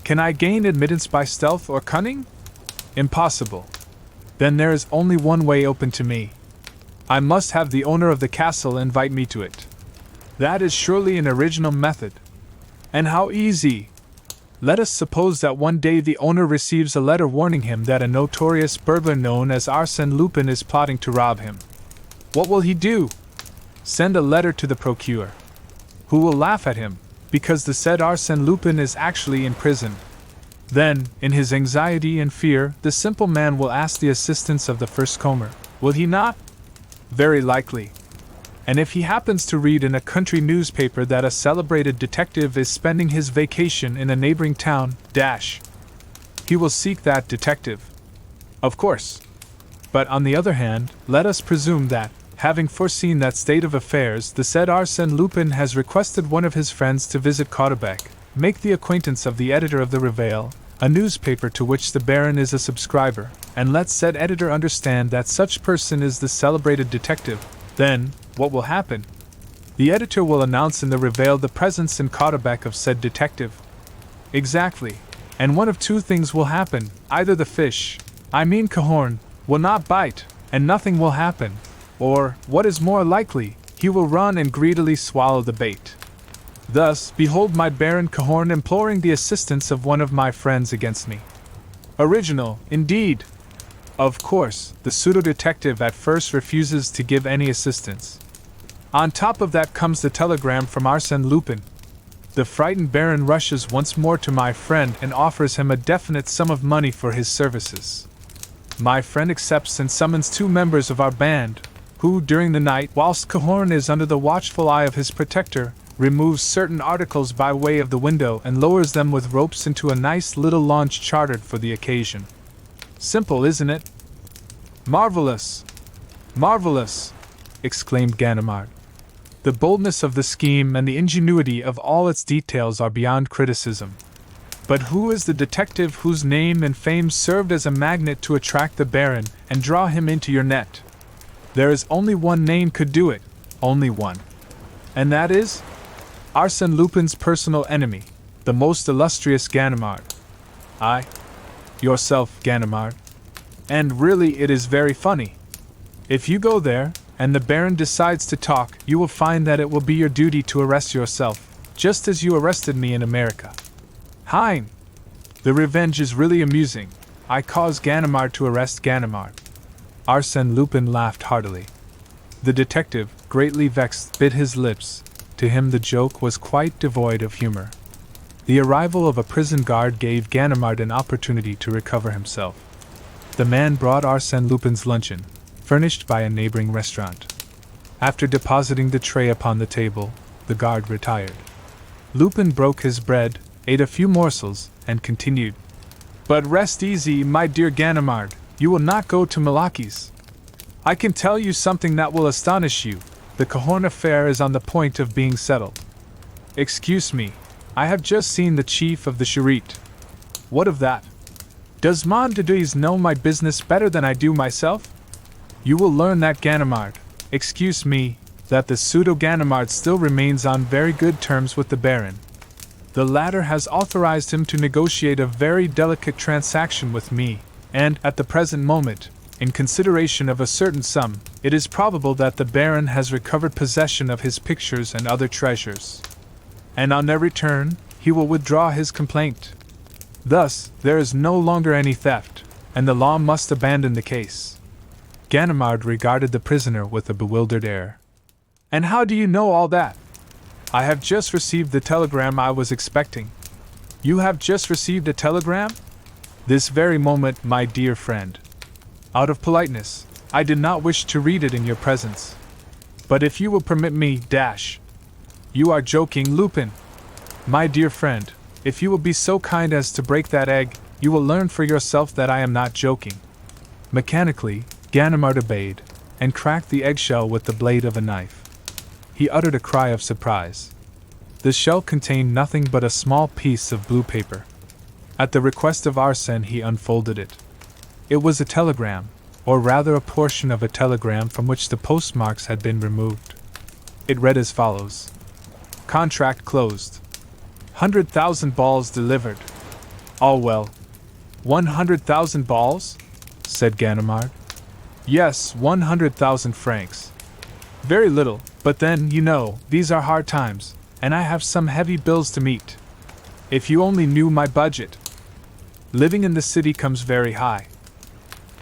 Can I gain admittance by stealth or cunning? Impossible. Then there is only one way open to me. I must have the owner of the castle invite me to it. That is surely an original method. And how easy! Let us suppose that one day the owner receives a letter warning him that a notorious burglar known as Arsène Lupin is plotting to rob him. What will he do? Send a letter to the procureur, who will laugh at him, because the said Arsène Lupin is actually in prison. Then, in his anxiety and fear, the simple man will ask the assistance of the first comer, will he not? Very likely. And if he happens to read in a country newspaper that a celebrated detective is spending his vacation in a neighboring town, he will seek that detective. Of course. But on the other hand, let us presume that, having foreseen that state of affairs, the said Arsène Lupin has requested one of his friends to visit Caudebec, make the acquaintance of the editor of the Réveil, a newspaper to which the Baron is a subscriber, and let said editor understand that such person is the celebrated detective. Then, what will happen? The editor will announce in the Réveil the presence in Caudebec of said detective. Exactly. And one of two things will happen. Either the fish, Cahorn, will not bite, and nothing will happen. Or, what is more likely, he will run and greedily swallow the bait. Thus, behold my Baron Cahorn imploring the assistance of one of my friends against me. Original, indeed! Of course, the pseudo-detective at first refuses to give any assistance. On top of that comes the telegram from Arsène Lupin. The frightened Baron rushes once more to my friend and offers him a definite sum of money for his services. My friend accepts and summons 2 members of our band, who, during the night, whilst Cahorn is under the watchful eye of his protector, removes certain articles by way of the window and lowers them with ropes into a nice little launch chartered for the occasion. Simple, isn't it? Marvelous! Marvelous! Exclaimed Ganimard. The boldness of the scheme and the ingenuity of all its details are beyond criticism. But who is the detective whose name and fame served as a magnet to attract the Baron and draw him into your net? There is only one name could do it, only one. And that is? Arsène Lupin's personal enemy, the most illustrious Ganimard. I? Yourself, Ganimard. And really it is very funny. If you go there, and the Baron decides to talk, you will find that it will be your duty to arrest yourself, just as you arrested me in America. Hein! The revenge is really amusing. I cause Ganimard to arrest Ganimard. Arsène Lupin laughed heartily. The detective, greatly vexed, bit his lips. To him the joke was quite devoid of humor. The arrival of a prison guard gave Ganimard an opportunity to recover himself. The man brought Arsène Lupin's luncheon, furnished by a neighboring restaurant. After depositing the tray upon the table, the guard retired. Lupin broke his bread, ate a few morsels, and continued. But rest easy, my dear Ganimard, you will not go to Malaki's. I can tell you something that will astonish you. The Cahorn affair is on the point of being settled. Excuse me, I have just seen the chief of the Charite. What of that? Does Mont de Duys know my business better than I do myself? You will learn that Ganimard, excuse me, that the pseudo-Ganimard still remains on very good terms with the Baron. The latter has authorized him to negotiate a very delicate transaction with me, and, at the present moment, In consideration of a certain sum, it is probable that the Baron has recovered possession of his pictures and other treasures. And on their return, he will withdraw his complaint. Thus, there is no longer any theft, and the law must abandon the case." Ganimard regarded the prisoner with a bewildered air. "And how do you know all that?" "I have just received the telegram I was expecting." "You have just received a telegram?" "This very moment, my dear friend. Out of politeness, I did not wish to read it in your presence. But if you will permit me, You are joking, Lupin. My dear friend, if you will be so kind as to break that egg, you will learn for yourself that I am not joking." Mechanically, Ganimard obeyed, and cracked the eggshell with the blade of a knife. He uttered a cry of surprise. The shell contained nothing but a small piece of blue paper. At the request of Arsène, he unfolded it. It was a telegram, or rather a portion of a telegram from which the postmarks had been removed. It read as follows: "Contract closed. 100,000 balls delivered. All well." 100,000 balls? Said Ganimard. "Yes, 100,000 francs. Very little, but then, you know, these are hard times, and I have some heavy bills to meet. If you only knew my budget. Living in the city comes very high."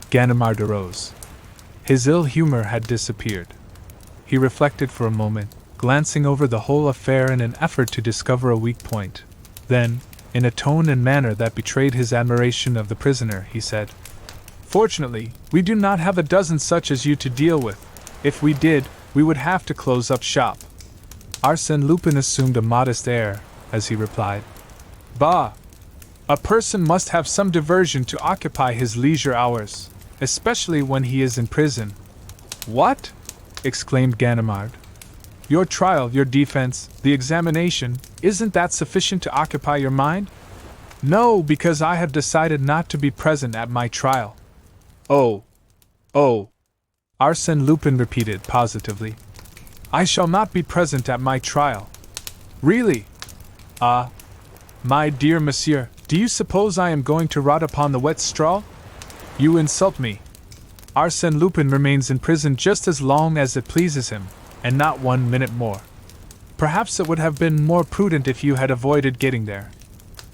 Ganimard arose. His ill humor had disappeared. He reflected for a moment, glancing over the whole affair in an effort to discover a weak point. Then, in a tone and manner that betrayed his admiration of the prisoner, he said, "Fortunately, we do not have a dozen such as you to deal with. If we did, we would have to close up shop." Arsène Lupin assumed a modest air, as he replied, "Bah! A person must have some diversion to occupy his leisure hours, especially when he is in prison." "What?" exclaimed Ganimard. "Your trial, your defense, the examination, isn't that sufficient to occupy your mind?" "No, because I have decided not to be present at my trial." Oh, Arsène Lupin repeated positively. "I shall not be present at my trial." "Really?" "Ah, my dear monsieur, do you suppose I am going to rot upon the wet straw? You insult me. Arsène Lupin remains in prison just as long as it pleases him, and not 1 minute more. Perhaps it would have been more prudent if you had avoided getting there,"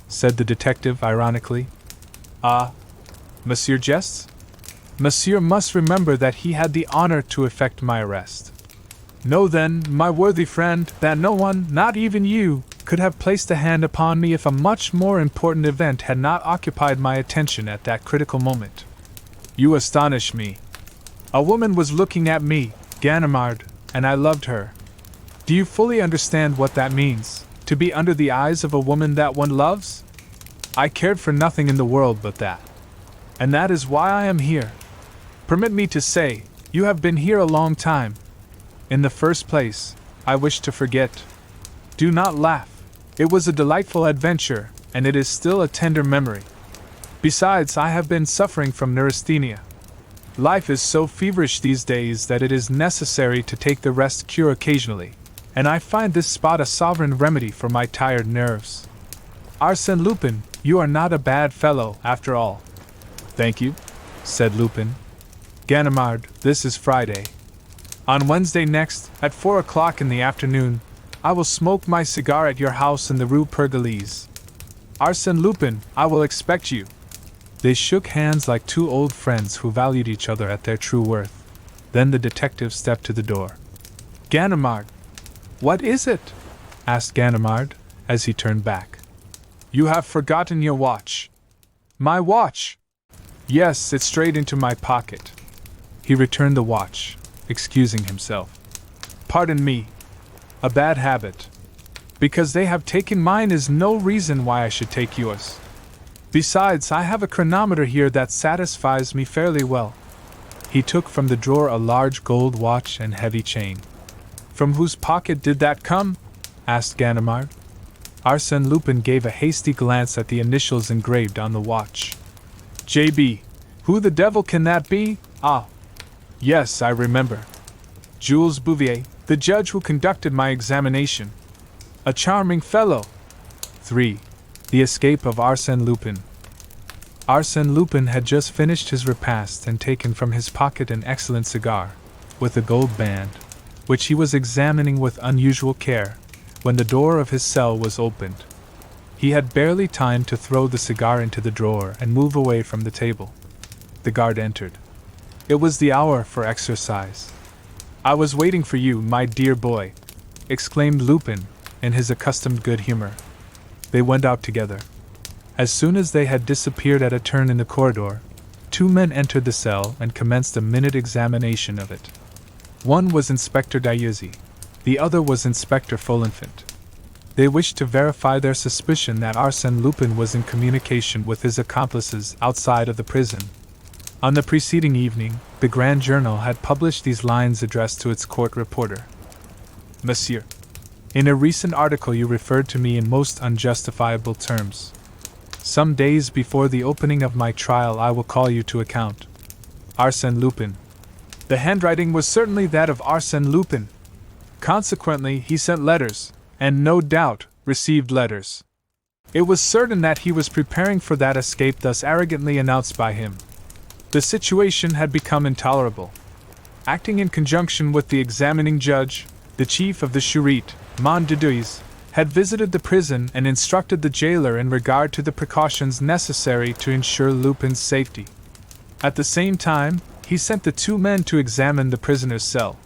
said the detective ironically. "Ah, monsieur jests? Monsieur must remember that he had the honor to effect my arrest. Know then, my worthy friend, that no one, not even you, could have placed a hand upon me if a much more important event had not occupied my attention at that critical moment." "You astonish me." "A woman was looking at me, Ganimard, and I loved her. Do you fully understand what that means, to be under the eyes of a woman that one loves? I cared for nothing in the world but that. And that is why I am here. Permit me to say, you have been here a long time. In the first place, I wish to forget. Do not laugh. It was a delightful adventure, and it is still a tender memory. Besides, I have been suffering from neurasthenia. Life is so feverish these days that it is necessary to take the rest cure occasionally, and I find this spot a sovereign remedy for my tired nerves. Arsène Lupin, you are not a bad fellow, after all." "Thank you," said Lupin. "Ganimard, this is Friday. On Wednesday next, at 4 o'clock in the afternoon, I will smoke my cigar at your house in the Rue Pergolese. Arsène Lupin, I will expect you." They shook hands like two old friends who valued each other at their true worth. Then the detective stepped to the door. "Ganimard!" "What is it?" asked Ganimard, as he turned back. "You have forgotten your watch." "My watch?" "Yes, it strayed into my pocket." He returned the watch, excusing himself. "Pardon me. A bad habit. Because they have taken mine is no reason why I should take yours. Besides, I have a chronometer here that satisfies me fairly well." He took from the drawer a large gold watch and heavy chain. "From whose pocket did that come?" asked Ganimard. Arsène Lupin gave a hasty glance at the initials engraved on the watch. "J.B. Who the devil can that be? Ah! Yes, I remember. Jules Bouvier, the judge who conducted my examination. A charming fellow." 3. The escape of Arsène Lupin. Arsène Lupin had just finished his repast and taken from his pocket an excellent cigar, with a gold band, which he was examining with unusual care, when the door of his cell was opened. He had barely time to throw the cigar into the drawer and move away from the table. The guard entered. It was the hour for exercise. "I was waiting for you, my dear boy," exclaimed Lupin, in his accustomed good humor. They went out together. As soon as they had disappeared at a turn in the corridor, two men entered the cell and commenced a minute examination of it. One was Inspector Dieuzy, the other was Inspector Folenfant. They wished to verify their suspicion that Arsène Lupin was in communication with his accomplices outside of the prison. On the preceding evening, the Grand Journal had published these lines addressed to its court reporter. "Monsieur, in a recent article you referred to me in most unjustifiable terms. Some days before the opening of my trial I will call you to account. Arsène Lupin." The handwriting was certainly that of Arsène Lupin. Consequently, he sent letters, and no doubt received letters. It was certain that he was preparing for that escape thus arrogantly announced by him. The situation had become intolerable. Acting in conjunction with the examining judge, the chief of the Charité, Mondedeuis, had visited the prison and instructed the jailer in regard to the precautions necessary to ensure Lupin's safety. At the same time, he sent the two men to examine the prisoner's cell.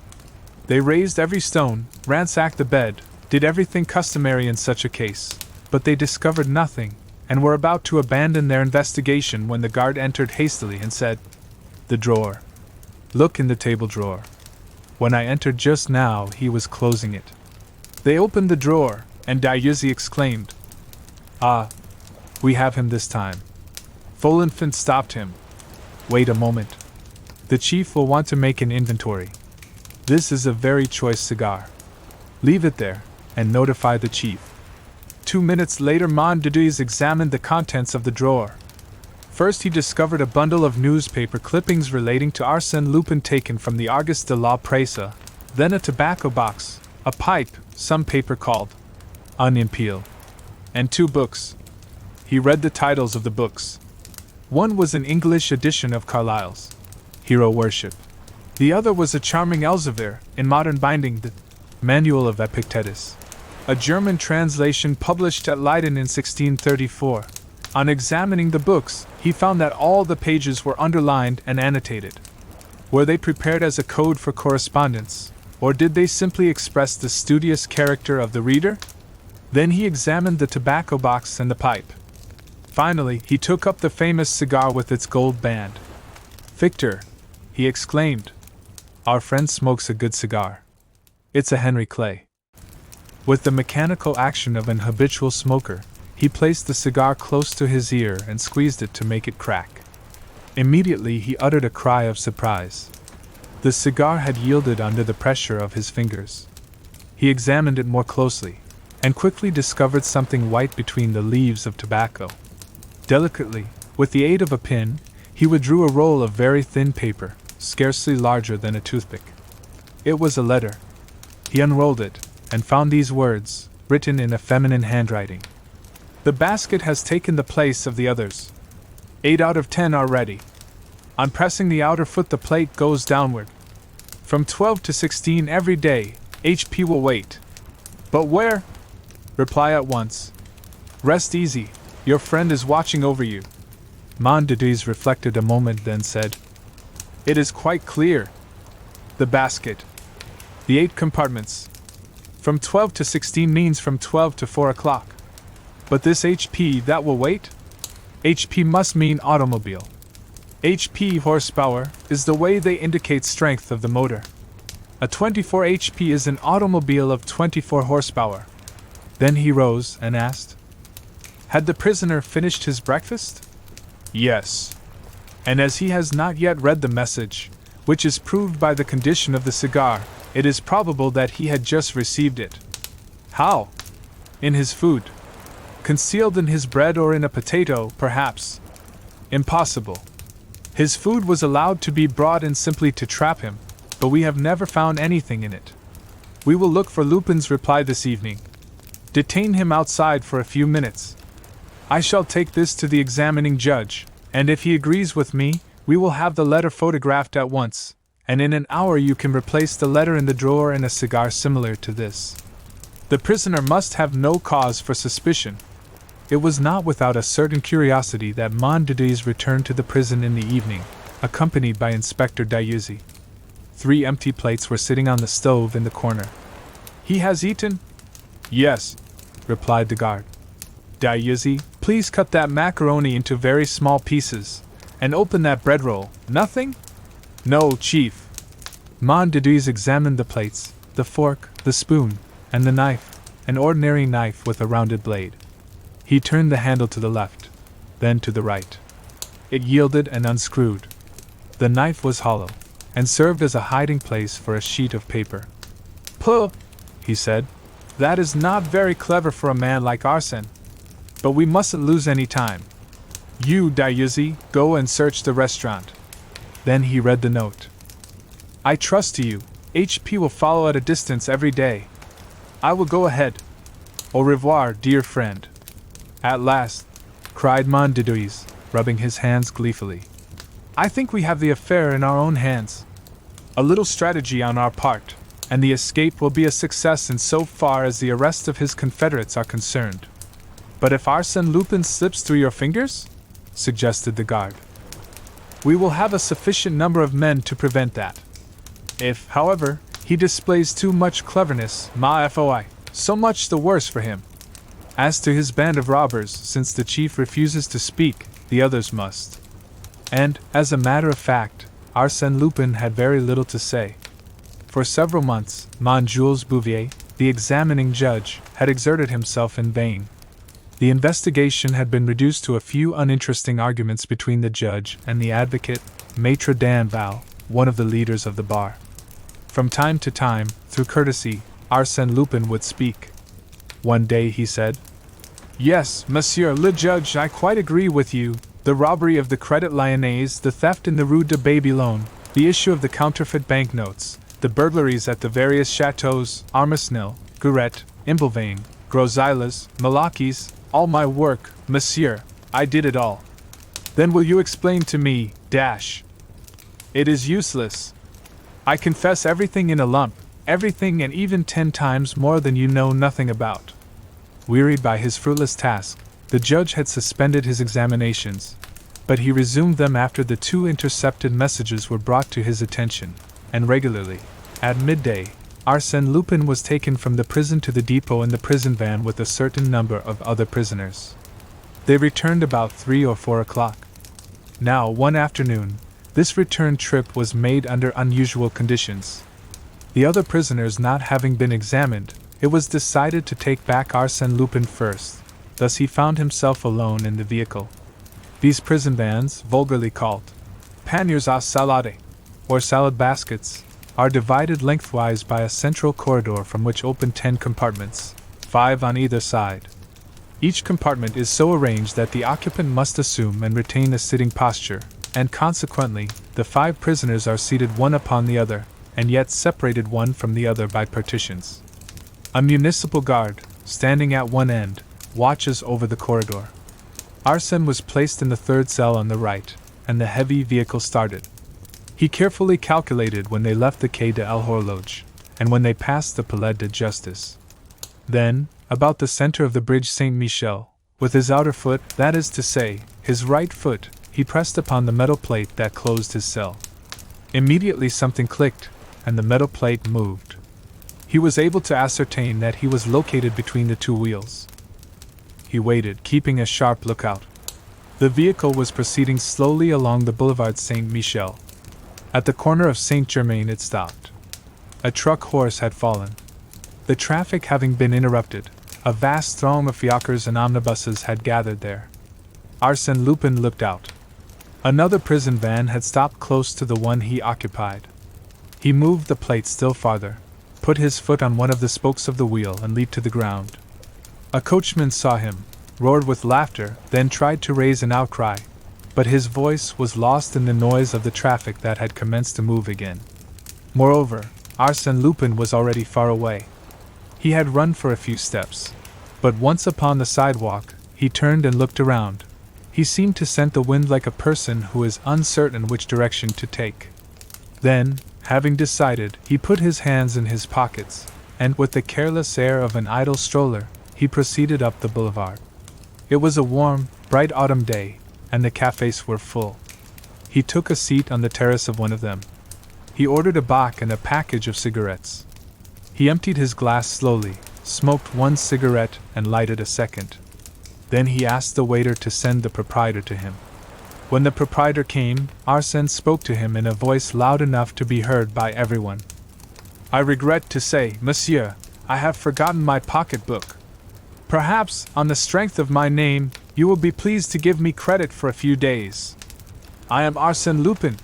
They raised every stone, ransacked the bed, did everything customary in such a case, but they discovered nothing, and were about to abandon their investigation when the guard entered hastily and said, "The drawer. Look in the table drawer." When I entered just now, he was closing it. They opened the drawer, and Dieuzy exclaimed, "Ah, we have him this time." Folenfant stopped him. "Wait a moment. The chief will want to make an inventory. This is a very choice cigar. Leave it there, and notify the chief." 2 minutes later Mondedeuis examined the contents of the drawer. First he discovered a bundle of newspaper clippings relating to Arsène Lupin taken from the Argus de la Presse, then a tobacco box, a pipe, some paper called Un Impeel, and 2 books. He read the titles of the books. One was an English edition of Carlyle's Hero Worship. The other was a charming Elsevier, in modern binding, the Manual of Epictetus, a German translation published at Leiden in 1634. On examining the books, he found that all the pages were underlined and annotated. Were they prepared as a code for correspondence, or did they simply express the studious character of the reader? Then he examined the tobacco box and the pipe. Finally, he took up the famous cigar with its gold band. "Victor," he exclaimed, "our friend smokes a good cigar. It's a Henry Clay." With the mechanical action of an habitual smoker, he placed the cigar close to his ear and squeezed it to make it crack. Immediately he uttered a cry of surprise. The cigar had yielded under the pressure of his fingers. He examined it more closely, and quickly discovered something white between the leaves of tobacco. Delicately, with the aid of a pin, he withdrew a roll of very thin paper, scarcely larger than a toothpick. It was a letter. He unrolled it, and found these words, written in a feminine handwriting. "The basket has taken the place of the others. 8 out of 10 are ready. On pressing the outer foot the plate goes downward. From 12 to 16 every day, HP will wait. But where? Reply at once. Rest easy, your friend is watching over you." Mondedeuis reflected a moment, then said, "It is quite clear. The basket. The 8 compartments. From 12 to 16 means from 12 to 4 o'clock. But this HP that will wait? HP must mean automobile. HP horsepower is the way they indicate strength of the motor. A 24 HP is an automobile of 24 horsepower." Then he rose and asked, "Had the prisoner finished his breakfast?" "Yes. And as he has not yet read the message, which is proved by the condition of the cigar, it is probable that he had just received it." "How?" "In his food. Concealed in his bread or in a potato, perhaps." "Impossible. His food was allowed to be brought in simply to trap him, but we have never found anything in it. We will look for Lupin's reply this evening. Detain him outside for a few minutes. I shall take this to the examining judge, And if he agrees with me, we will have the letter photographed at once, and in an hour you can replace the letter in the drawer in a cigar similar to this. The prisoner must have no cause for suspicion." It was not without a certain curiosity that Mondides returned to the prison in the evening, accompanied by Inspector Diuzzi. 3 empty plates were sitting on the stove in the corner. "He has eaten?" "Yes," replied the guard. "Diuzzi, please cut that macaroni into very small pieces, and open that bread roll." "Nothing?" "No, Chief." Mondides examined the plates, the fork, the spoon, and the knife, an ordinary knife with a rounded blade. He turned the handle to the left, then to the right. It yielded and unscrewed. The knife was hollow, and served as a hiding place for a sheet of paper. "Puh," he said. "That is not very clever for a man like Arsène. But we mustn't lose any time. You, Diuzzi, go and search the restaurant." Then he read the note. "I trust to you. HP will follow at a distance every day. I will go ahead. Au revoir, dear friend." "At last," cried Mondides, rubbing his hands gleefully. "I think we have the affair in our own hands. A little strategy on our part, and the escape will be a success in so far as the arrest of his confederates are concerned." "But if Arsène Lupin slips through your fingers?" suggested the guard. "We will have a sufficient number of men to prevent that. If, however, he displays too much cleverness, ma foi, so much the worse for him. As to his band of robbers, since the chief refuses to speak, the others must." And, as a matter of fact, Arsène Lupin had very little to say. For several months, Jules Bouvier, the examining judge, had exerted himself in vain. The investigation had been reduced to a few uninteresting arguments between the judge and the advocate, Maître Danval, one of the leaders of the bar. From time to time, through courtesy, Arsène Lupin would speak. One day he said, "Yes, Monsieur le Judge, I quite agree with you. The robbery of the Credit Lyonnais, the theft in the Rue de Babylone, the issue of the counterfeit banknotes, the burglaries at the various chateaux, Armesnil, Guret, Imblevain, Gros Isles, Malakis, all my work, monsieur, I did it all." "Then will you explain to me, dash?" "It is useless. I confess everything in a lump, everything and even 10 times more than you know nothing about." Wearied by his fruitless task, the judge had suspended his examinations, but he resumed them after the 2 intercepted messages were brought to his attention, and regularly, at midday, Arsène Lupin was taken from the prison to the depot in the prison van with a certain number of other prisoners. They returned about 3 or 4 o'clock. Now, one afternoon, this return trip was made under unusual conditions. The other prisoners not having been examined, it was decided to take back Arsène Lupin first. Thus he found himself alone in the vehicle. These prison vans, vulgarly called panniers à salade, or salad baskets, are divided lengthwise by a central corridor from which open 10 compartments, 5 on either side. Each compartment is so arranged that the occupant must assume and retain a sitting posture, and consequently, the 5 prisoners are seated one upon the other, and yet separated one from the other by partitions. A municipal guard, standing at one end, watches over the corridor. Arsène was placed in the 3rd cell on the right, and the heavy vehicle started. He carefully calculated when they left the Quai de l'Horloge, and when they passed the Palais de Justice. Then, about the center of the bridge Saint-Michel, with his outer foot, that is to say, his right foot, he pressed upon the metal plate that closed his cell. Immediately something clicked, and the metal plate moved. He was able to ascertain that he was located between the 2 wheels. He waited, keeping a sharp lookout. The vehicle was proceeding slowly along the boulevard Saint-Michel. At the corner of Saint-Germain it stopped. A truck horse had fallen. The traffic having been interrupted, a vast throng of fiacres and omnibuses had gathered there. Arsène Lupin looked out. Another prison van had stopped close to the one he occupied. He moved the plate still farther, put his foot on one of the spokes of the wheel and leaped to the ground. A coachman saw him, roared with laughter, then tried to raise an outcry, but his voice was lost in the noise of the traffic that had commenced to move again. Moreover, Arsène Lupin was already far away. He had run for a few steps, but once upon the sidewalk, he turned and looked around. He seemed to scent the wind like a person who is uncertain which direction to take. Then, having decided, he put his hands in his pockets, and with the careless air of an idle stroller, he proceeded up the boulevard. It was a warm, bright autumn day, and the cafes were full. He took a seat on the terrace of one of them. He ordered a bock and a package of cigarettes. He emptied his glass slowly, smoked one cigarette and lighted a second. Then he asked the waiter to send the proprietor to him. When the proprietor came, Arsène spoke to him in a voice loud enough to be heard by everyone. "I regret to say, monsieur, I have forgotten my pocketbook. Perhaps, on the strength of my name, you will be pleased to give me credit for a few days. I am Arsène Lupin."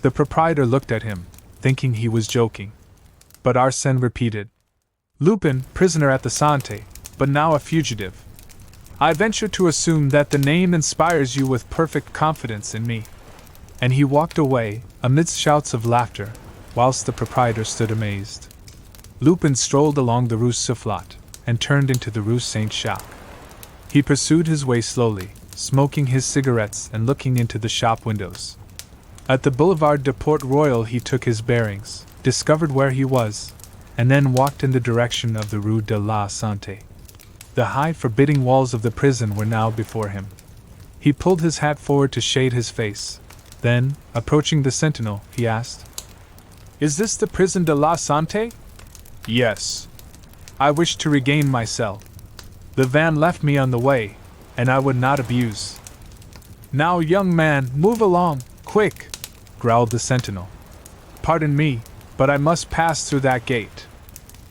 The proprietor looked at him, thinking he was joking. But Arsène repeated, "Lupin, prisoner at the Santé, but now a fugitive. I venture to assume that the name inspires you with perfect confidence in me." And he walked away, amidst shouts of laughter, whilst the proprietor stood amazed. Lupin strolled along the Rue Soufflot, and turned into the Rue Saint-Jacques. He pursued his way slowly, smoking his cigarettes and looking into the shop windows. At the Boulevard de Port Royal he took his bearings, discovered where he was, and then walked in the direction of the Rue de la Santé. The high, forbidding walls of the prison were now before him. He pulled his hat forward to shade his face. Then, approaching the sentinel, he asked, "Is this the prison de la Santé?" "Yes. I wish to regain my cell. The van left me on the way, and I would not abuse." "Now, young man, move along, quick," growled the sentinel. "Pardon me, but I must pass through that gate.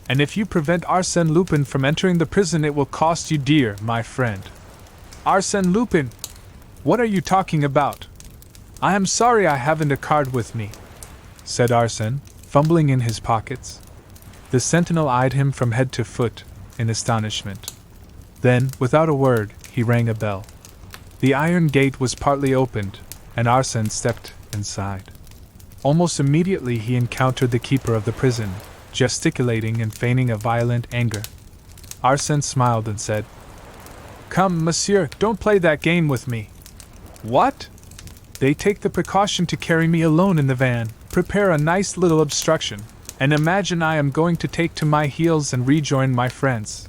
And if you prevent Arsène Lupin from entering the prison, it will cost you dear, my friend." "Arsène Lupin? What are you talking about? I am sorry I haven't a card with me," said Arsène, fumbling in his pockets. The sentinel eyed him from head to foot, in astonishment. Then, without a word, he rang a bell. The iron gate was partly opened, and Arsène stepped inside. Almost immediately he encountered the keeper of the prison, gesticulating and feigning a violent anger. Arsène smiled and said, "Come, monsieur, don't play that game with me." "What? They take the precaution to carry me alone in the van, prepare a nice little obstruction, and imagine I am going to take to my heels and rejoin my friends.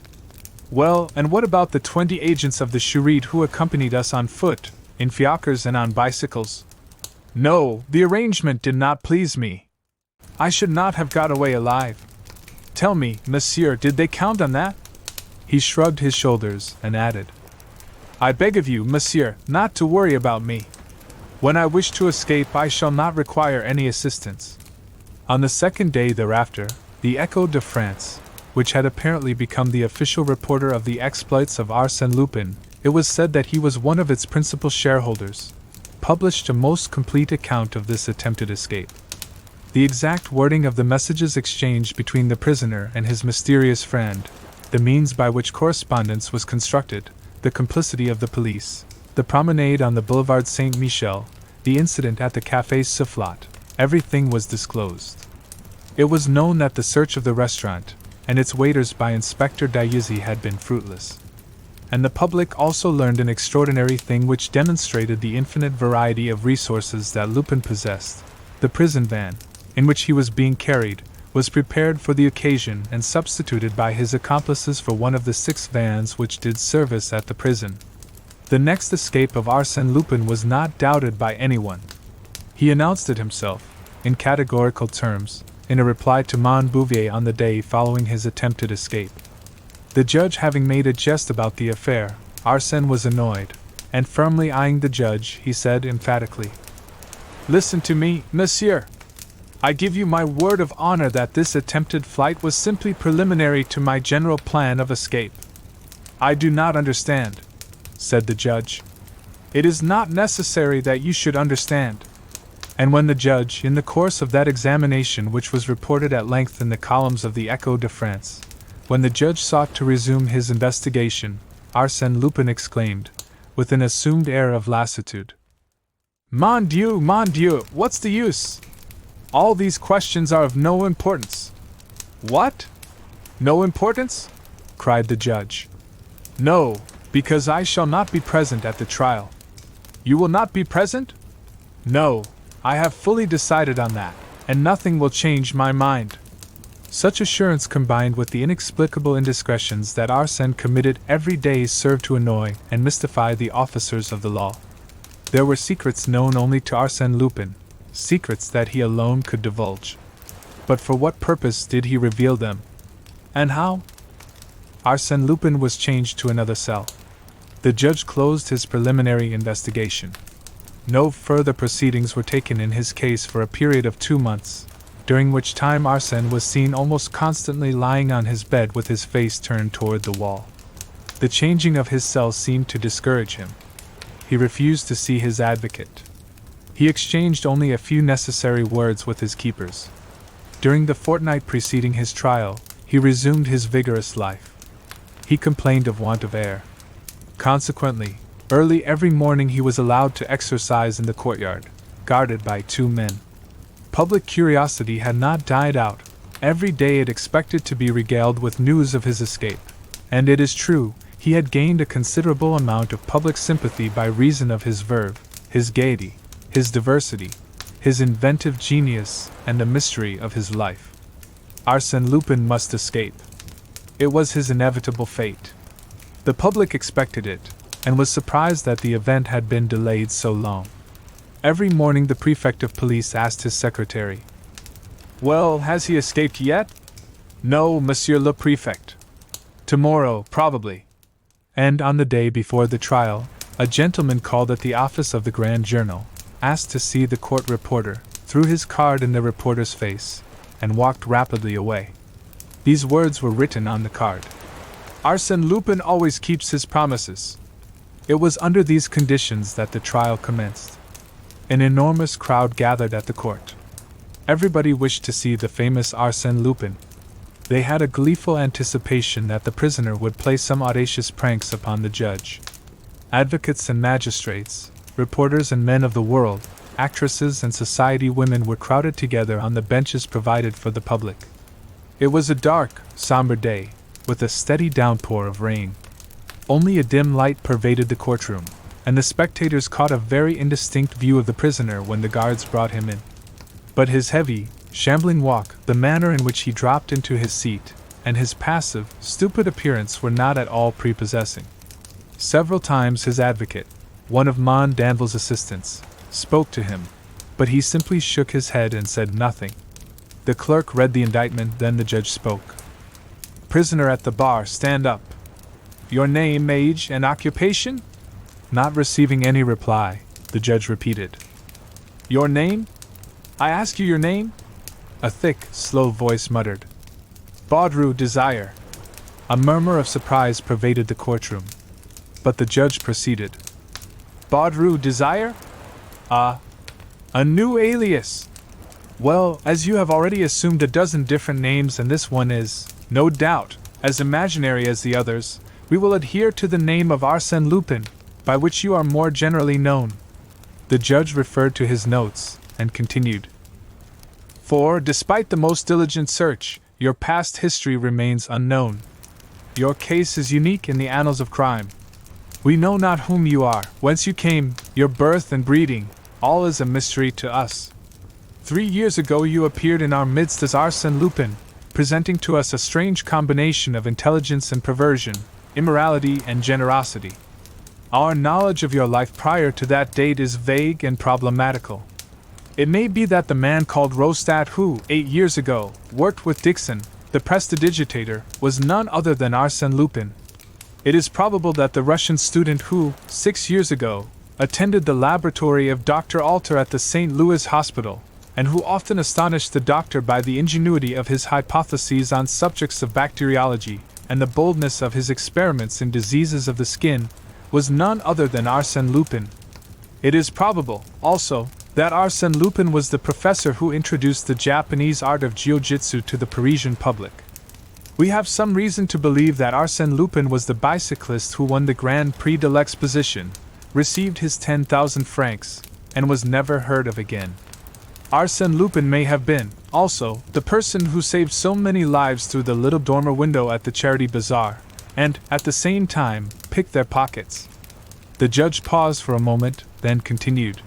Well, and what about the 20 agents of the Charité who accompanied us on foot, in fiacres and on bicycles? No, the arrangement did not please me. I should not have got away alive. Tell me, monsieur, did they count on that?" He shrugged his shoulders and added, "I beg of you, monsieur, not to worry about me. When I wish to escape, I shall not require any assistance." On the second day thereafter, the Echo de France, which had apparently become the official reporter of the exploits of Arsène Lupin, it was said that he was one of its principal shareholders, published a most complete account of this attempted escape. The exact wording of the messages exchanged between the prisoner and his mysterious friend, the means by which correspondence was constructed, the complicity of the police, the promenade on the Boulevard Saint-Michel, the incident at the Café Soufflot, everything was disclosed. It was known that the search of the restaurant and its waiters by Inspector Dieuzy had been fruitless. And the public also learned an extraordinary thing which demonstrated the infinite variety of resources that Lupin possessed. The prison van, in which he was being carried, was prepared for the occasion and substituted by his accomplices for one of the 6 vans which did service at the prison. The next escape of Arsène Lupin was not doubted by anyone. He announced it himself, in categorical terms, in a reply to Mon Bouvier on the day following his attempted escape. The judge having made a jest about the affair, Arsène was annoyed, and firmly eyeing the judge, he said emphatically, "Listen to me, monsieur. I give you my word of honor that this attempted flight was simply preliminary to my general plan of escape." "I do not understand," said the judge. "It is not necessary that you should understand." And when the judge, in the course of that examination which was reported at length in the columns of the Echo de France, when the judge sought to resume his investigation, Arsène Lupin exclaimed, with an assumed air of lassitude, mon Dieu, what's the use? All these questions are of no importance." "What? No importance?" cried the judge. "No, because I shall not be present at the trial. You will not be present? No, I have fully decided on that, and nothing will change my mind. Such assurance combined with the inexplicable indiscretions that Arsène committed every day served to annoy and mystify the officers of the law. There were secrets known only to Arsène Lupin, secrets that he alone could divulge. But for what purpose did he reveal them? And how? Arsène Lupin was changed to another cell. The judge closed his preliminary investigation. No further proceedings were taken in his case for a period of 2 months, during which time Arsène was seen almost constantly lying on his bed with his face turned toward the wall. The changing of his cell seemed to discourage him. He refused to see his advocate. He exchanged only a few necessary words with his keepers. During the fortnight preceding his trial, he resumed his vigorous life. He complained of want of air. Consequently, early every morning he was allowed to exercise in the courtyard, guarded by 2 men. Public curiosity had not died out. Every day it expected to be regaled with news of his escape. And it is true, he had gained a considerable amount of public sympathy by reason of his verve, his gaiety, his diversity, his inventive genius, and the mystery of his life. Arsène Lupin must escape. It was his inevitable fate. The public expected it, and was surprised that the event had been delayed so long. Every morning the prefect of police asked his secretary, "Well, has he escaped yet?" "No, monsieur le préfect. Tomorrow, probably." And on the day before the trial, a gentleman called at the office of the Grand Journal, asked to see the court reporter, threw his card in the reporter's face, and walked rapidly away. These words were written on the card: "Arsène Lupin always keeps his promises." It was under these conditions that the trial commenced. An enormous crowd gathered at the court. Everybody wished to see the famous Arsène Lupin. They had a gleeful anticipation that the prisoner would play some audacious pranks upon the judge. Advocates and magistrates, reporters and men of the world, actresses and society women were crowded together on the benches provided for the public. It was a dark, somber day, with a steady downpour of rain. Only a dim light pervaded the courtroom, and the spectators caught a very indistinct view of the prisoner when the guards brought him in. But his heavy, shambling walk, the manner in which he dropped into his seat, and his passive, stupid appearance were not at all prepossessing. Several times his advocate, one of Mon Danville's assistants, spoke to him, but he simply shook his head and said nothing. The clerk read the indictment, then the judge spoke. "Prisoner at the bar, stand up. Your name, age, and occupation?" Not receiving any reply, the judge repeated, "Your name? I ask you your name?" A thick, slow voice muttered, "Baudru Desire." A murmur of surprise pervaded the courtroom. But the judge proceeded, "Baudru Desire? A new alias. Well, as you have already assumed a dozen different names and this one is, no doubt, as imaginary as the others, we will adhere to the name of Arsène Lupin, by which you are more generally known." The judge referred to his notes, and continued, "For, despite the most diligent search, your past history remains unknown. Your case is unique in the annals of crime. We know not whom you are, whence you came, your birth and breeding, all is a mystery to us. 3 years ago you appeared in our midst as Arsène Lupin, presenting to us a strange combination of intelligence and perversion, immorality and generosity. Our knowledge of your life prior to that date is vague and problematical. It may be that the man called Rostat who, 8 years ago, worked with Dixon, the prestidigitator, was none other than Arsène Lupin. It is probable that the Russian student who, 6 years ago, attended the laboratory of Dr. Alter at the St. Louis Hospital, and who often astonished the doctor by the ingenuity of his hypotheses on subjects of bacteriology, and the boldness of his experiments in diseases of the skin, was none other than Arsène Lupin. It is probable, also, that Arsène Lupin was the professor who introduced the Japanese art of jiu-jitsu to the Parisian public. We have some reason to believe that Arsène Lupin was the bicyclist who won the Grand Prix de l'Exposition, received his 10,000 francs, and was never heard of again. Arsène Lupin may have been, also, the person who saved so many lives through the little dormer window at the Charity Bazaar, and, at the same time, picked their pockets." The judge paused for a moment, then continued.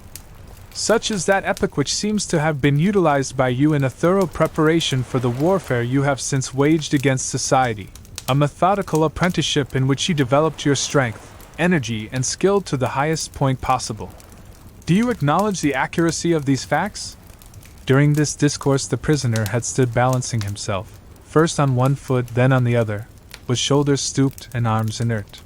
Such is that epoch which seems to have been utilized by you in a thorough preparation for the warfare you have since waged against society, a methodical apprenticeship in which you developed your strength, energy, and skill to the highest point possible. Do you acknowledge the accuracy of these facts? During this discourse the prisoner had stood balancing himself, first on one foot then on the other, with shoulders stooped and arms inert.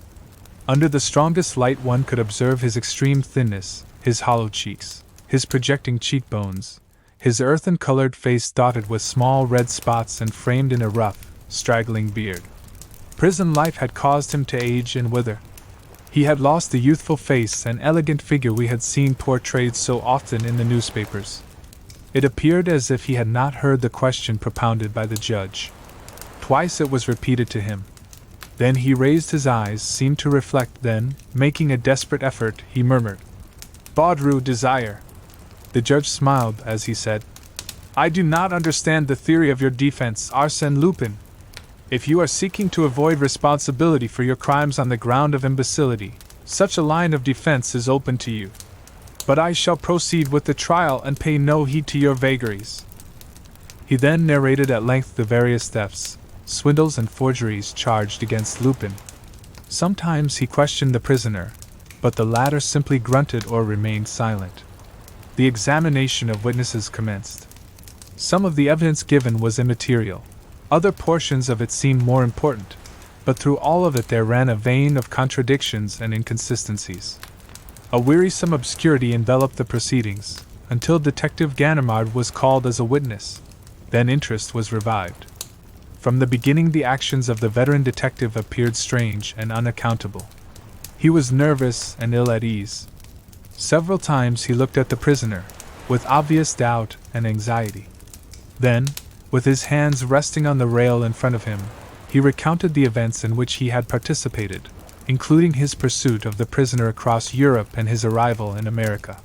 Under the strongest light one could observe his extreme thinness, his hollow cheeks, his projecting cheekbones, his earthen-colored face dotted with small red spots and framed in a rough, straggling beard. Prison life had caused him to age and wither. He had lost the youthful face and elegant figure we had seen portrayed so often in the newspapers. It appeared as if he had not heard the question propounded by the judge. Twice it was repeated to him. Then he raised his eyes, seemed to reflect, then, making a desperate effort, he murmured, "Baudru desire." The judge smiled as he said, "I do not understand the theory of your defense, Arsène Lupin. If you are seeking to avoid responsibility for your crimes on the ground of imbecility, such a line of defense is open to you. But I shall proceed with the trial and pay no heed to your vagaries." He then narrated at length the various thefts, swindles and forgeries charged against Lupin. Sometimes he questioned the prisoner, but the latter simply grunted or remained silent. The examination of witnesses commenced. Some of the evidence given was immaterial, other portions of it seemed more important, but through all of it there ran a vein of contradictions and inconsistencies. A wearisome obscurity enveloped the proceedings, until Detective Ganimard was called as a witness. Then interest was revived. From the beginning the actions of the veteran detective appeared strange and unaccountable. He was nervous and ill at ease. Several times he looked at the prisoner, with obvious doubt and anxiety. Then, with his hands resting on the rail in front of him, he recounted the events in which he had participated, including his pursuit of the prisoner across Europe and his arrival in America.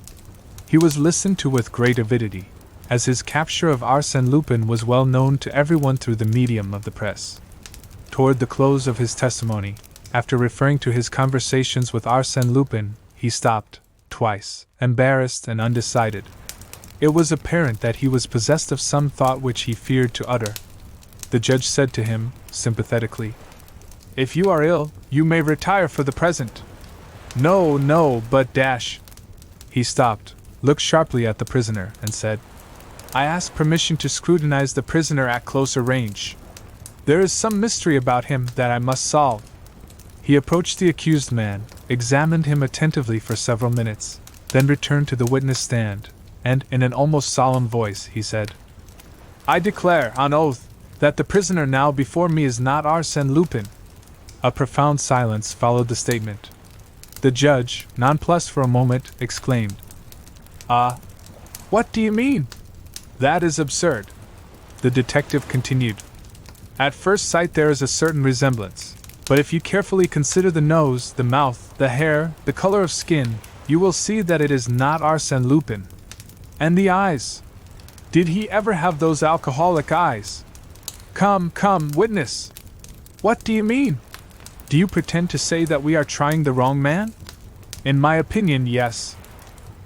He was listened to with great avidity, as his capture of Arsène Lupin was well known to everyone through the medium of the press. Toward the close of his testimony, after referring to his conversations with Arsène Lupin, he stopped, twice, embarrassed and undecided. It was apparent that he was possessed of some thought which he feared to utter. The judge said to him, sympathetically, "If you are ill, you may retire for the present." No, but dash." He stopped, looked sharply at the prisoner, and said, "I ask permission to scrutinize the prisoner at closer range. There is some mystery about him that I must solve." He approached the accused man, examined him attentively for several minutes, then returned to the witness stand, and, in an almost solemn voice, he said, "I declare, on oath, that the prisoner now before me is not Arsène Lupin." A profound silence followed the statement. The judge, nonplussed for a moment, exclaimed, What do you mean? That is absurd." The detective continued, "At first sight there is a certain resemblance, but if you carefully consider the nose, the mouth, the hair, the color of skin, you will see that it is not Arsène Lupin. And the eyes? Did he ever have those alcoholic eyes? Come, witness! What do you mean? Do you pretend to say that we are trying the wrong man? In my opinion, yes.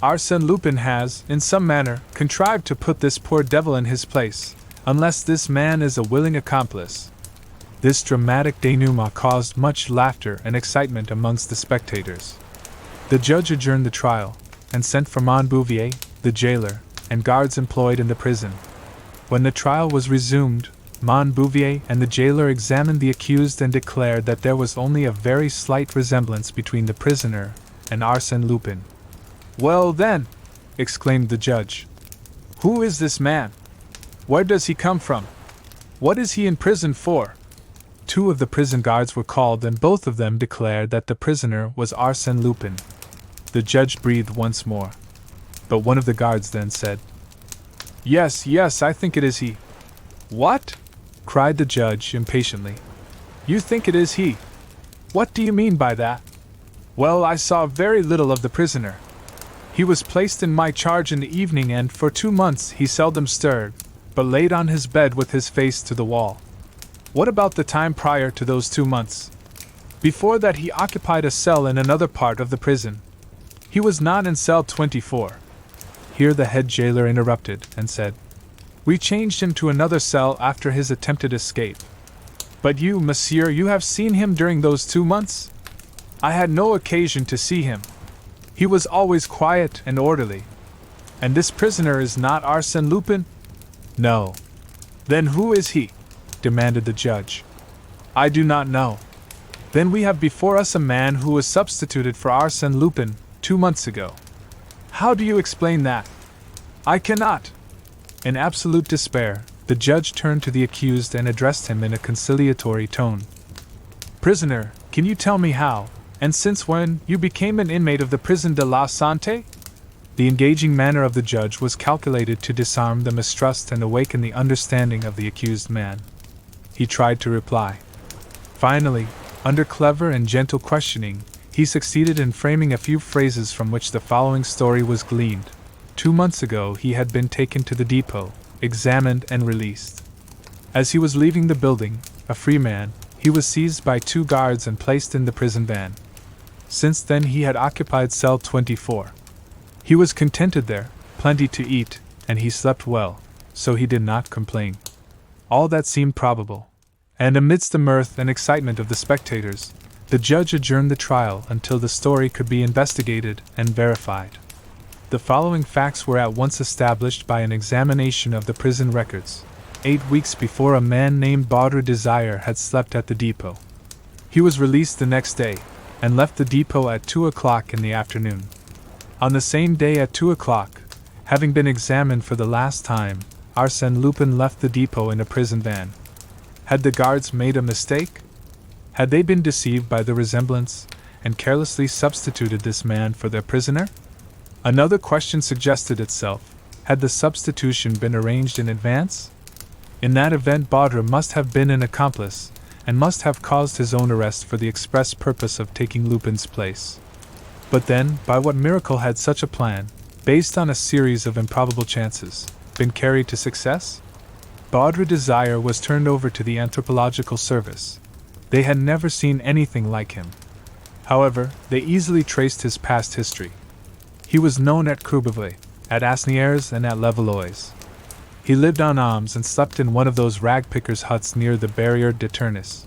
Arsène Lupin has, in some manner, contrived to put this poor devil in his place, unless this man is a willing accomplice." This dramatic denouement caused much laughter and excitement amongst the spectators. The judge adjourned the trial, and sent for Montbouvier, the jailer, and guards employed in the prison. When the trial was resumed, Montbouvier and the jailer examined the accused and declared that there was only a very slight resemblance between the prisoner and Arsène Lupin. "Well then," exclaimed the judge, "who is this man? Where does he come from? What is he in prison for?" Two of the prison guards were called and both of them declared that the prisoner was Arsène Lupin. The judge breathed once more. But one of the guards then said, Yes, I think it is he." "What?" cried the judge impatiently. "You think it is he? What do you mean by that?" "Well, I saw very little of the prisoner. He was placed in my charge in the evening and for 2 months he seldom stirred, but laid on his bed with his face to the wall." "What about the time prior to those 2 months?" "Before that he occupied a cell in another part of the prison. He was not in cell 24. Here the head jailer interrupted and said, "We changed him to another cell after his attempted escape." "But you, monsieur, you have seen him during those 2 months?" "I had no occasion to see him. He was always quiet and orderly." "And this prisoner is not Arsène Lupin?" "No." "Then who is he?" demanded the judge. "I do not know." "Then we have before us a man who was substituted for Arsène Lupin 2 months ago. How do you explain that?" "I cannot." In absolute despair, the judge turned to the accused and addressed him in a conciliatory tone. "Prisoner, can you tell me how, and since when, you became an inmate of the prison de la Santé?" The engaging manner of the judge was calculated to disarm the mistrust and awaken the understanding of the accused man. He tried to reply. Finally, under clever and gentle questioning, he succeeded in framing a few phrases from which the following story was gleaned. 2 months ago he had been taken to the depot, examined and released. As he was leaving the building, a free man, he was seized by 2 guards and placed in the prison van. Since then he had occupied cell 24. He was contented there, plenty to eat, and he slept well, so he did not complain. All that seemed probable. And amidst the mirth and excitement of the spectators, the judge adjourned the trial until the story could be investigated and verified. The following facts were at once established by an examination of the prison records. 8 weeks before, a man named Baudry Desire had slept at the depot. He was released the next day, and left the depot at 2 o'clock in the afternoon. On the same day at 2 o'clock, having been examined for the last time, Arsène Lupin left the depot in a prison van. Had the guards made a mistake? Had they been deceived by the resemblance, and carelessly substituted this man for their prisoner? Another question suggested itself: had the substitution been arranged in advance? In that event, Baudry must have been an accomplice, and must have caused his own arrest for the express purpose of taking Lupin's place. But then, by what miracle had such a plan, based on a series of improbable chances, been carried to success? Baudry Desire was turned over to the anthropological service. They had never seen anything like him. However, they easily traced his past history. He was known at Courbevoie, at Asnières, and at Levallois. He lived on alms and slept in one of those rag-pickers' huts near the Barrière de Tournes.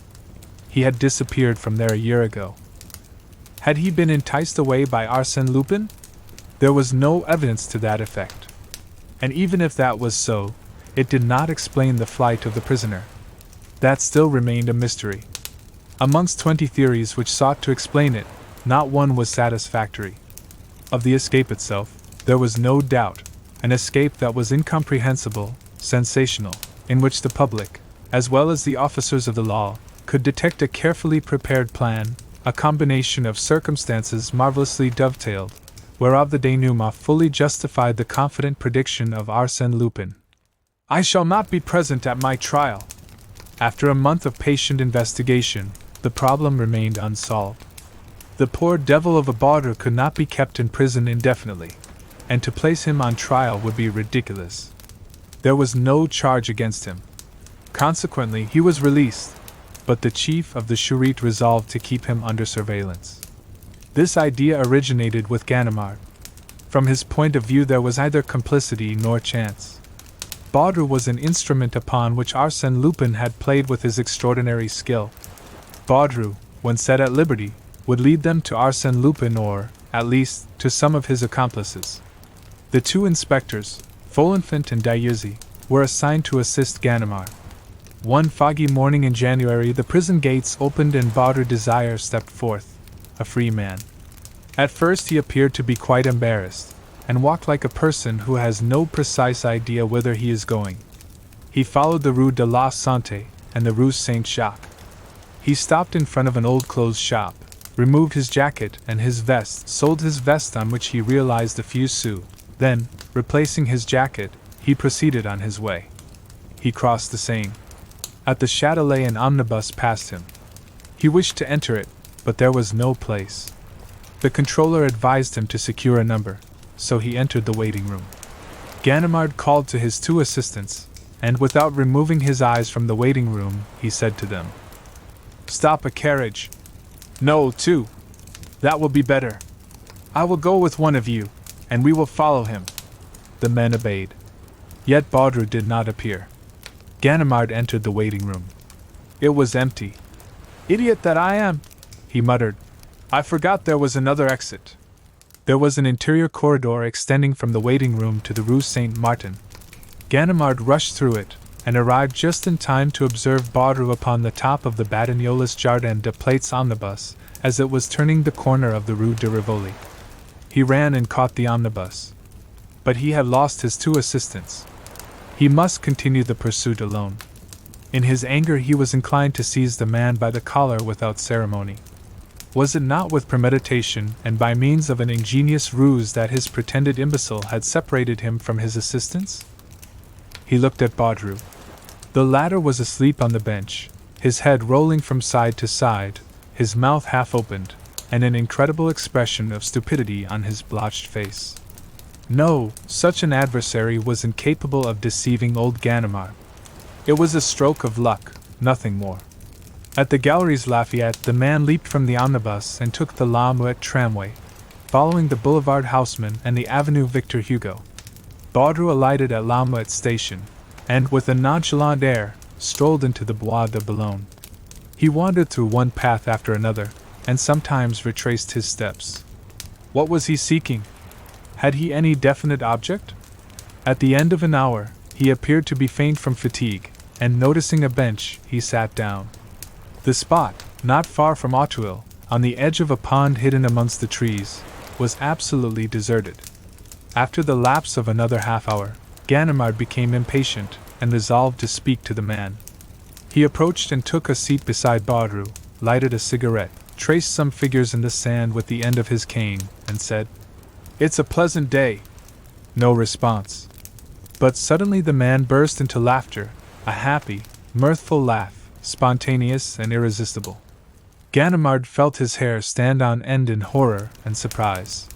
He had disappeared from there a year ago. Had he been enticed away by Arsène Lupin? There was no evidence to that effect. And even if that was so, it did not explain the flight of the prisoner. That still remained a mystery. Amongst 20 theories which sought to explain it, not one was satisfactory. Of the escape itself, there was no doubt, an escape that was incomprehensible, sensational, in which the public, as well as the officers of the law, could detect a carefully prepared plan, a combination of circumstances marvelously dovetailed, whereof the denouement fully justified the confident prediction of Arsène Lupin. "I shall not be present at my trial." After a month of patient investigation, the problem remained unsolved. The poor devil of a Baudry could not be kept in prison indefinitely, and to place him on trial would be ridiculous. There was no charge against him. Consequently, he was released, but the chief of the Charité resolved to keep him under surveillance. This idea originated with Ganimard. From his point of view, there was neither complicity nor chance. Baudry was an instrument upon which Arsène Lupin had played with his extraordinary skill. Baudry, when set at liberty, would lead them to Arsène Lupin or, at least, to some of his accomplices. The 2 inspectors, Folenfant and Dieuzy, were assigned to assist Ganimard. One foggy morning in January, the prison gates opened and Baudry Desire stepped forth, a free man. At first he appeared to be quite embarrassed, and walked like a person who has no precise idea whither he is going. He followed the Rue de la Santé and the Rue Saint-Jacques. He stopped in front of an old clothes shop, removed his jacket and his vest, sold his vest, on which he realized a few sous. Then, replacing his jacket, he proceeded on his way. He crossed the Seine. At the Châtelet an omnibus passed him. He wished to enter it, but there was no place. The controller advised him to secure a number, so he entered the waiting room. Ganimard called to his 2 assistants, and without removing his eyes from the waiting room, he said to them, "Stop a carriage." "No, 2. That will be better." I will go with one of you, and we will follow him." The men obeyed. Yet Baudru did not appear. Ganimard entered the waiting room. It was empty. "Idiot that I am," he muttered. "I forgot there was another exit." There was an interior corridor extending from the waiting room to the Rue Saint-Martin. Ganimard rushed through it, and arrived just in time to observe Baudru upon the top of the Batignolles Jardin des Plates omnibus, as it was turning the corner of the Rue de Rivoli. He ran and caught the omnibus. But he had lost his two assistants. He must continue the pursuit alone. In his anger he was inclined to seize the man by the collar without ceremony. Was it not with premeditation and by means of an ingenious ruse that his pretended imbecile had separated him from his assistants? He looked at Baudru. The latter was asleep on the bench, his head rolling from side to side, his mouth half opened, and an incredible expression of stupidity on his blotched face. No, such an adversary was incapable of deceiving old Ganimard. It was a stroke of luck, nothing more. At the Galeries Lafayette, the man leaped from the omnibus and took the La Muette tramway, following the Boulevard Haussmann and the Avenue Victor Hugo. Baudru alighted at La Muette station, and, with a nonchalant air, strolled into the Bois de Boulogne. He wandered through one path after another, and sometimes retraced his steps. What was he seeking? Had he any definite object? At the end of an hour, he appeared to be faint from fatigue, and noticing a bench, he sat down. The spot, not far from Auteuil, on the edge of a pond hidden amongst the trees, was absolutely deserted. After the lapse of another half-hour, Ganimard became impatient, and resolved to speak to the man. He approached and took a seat beside Baudru, lighted a cigarette, traced some figures in the sand with the end of his cane, and said, "It's a pleasant day." No response. But suddenly the man burst into laughter, a happy, mirthful laugh, spontaneous and irresistible. Ganimard felt his hair stand on end in horror and surprise.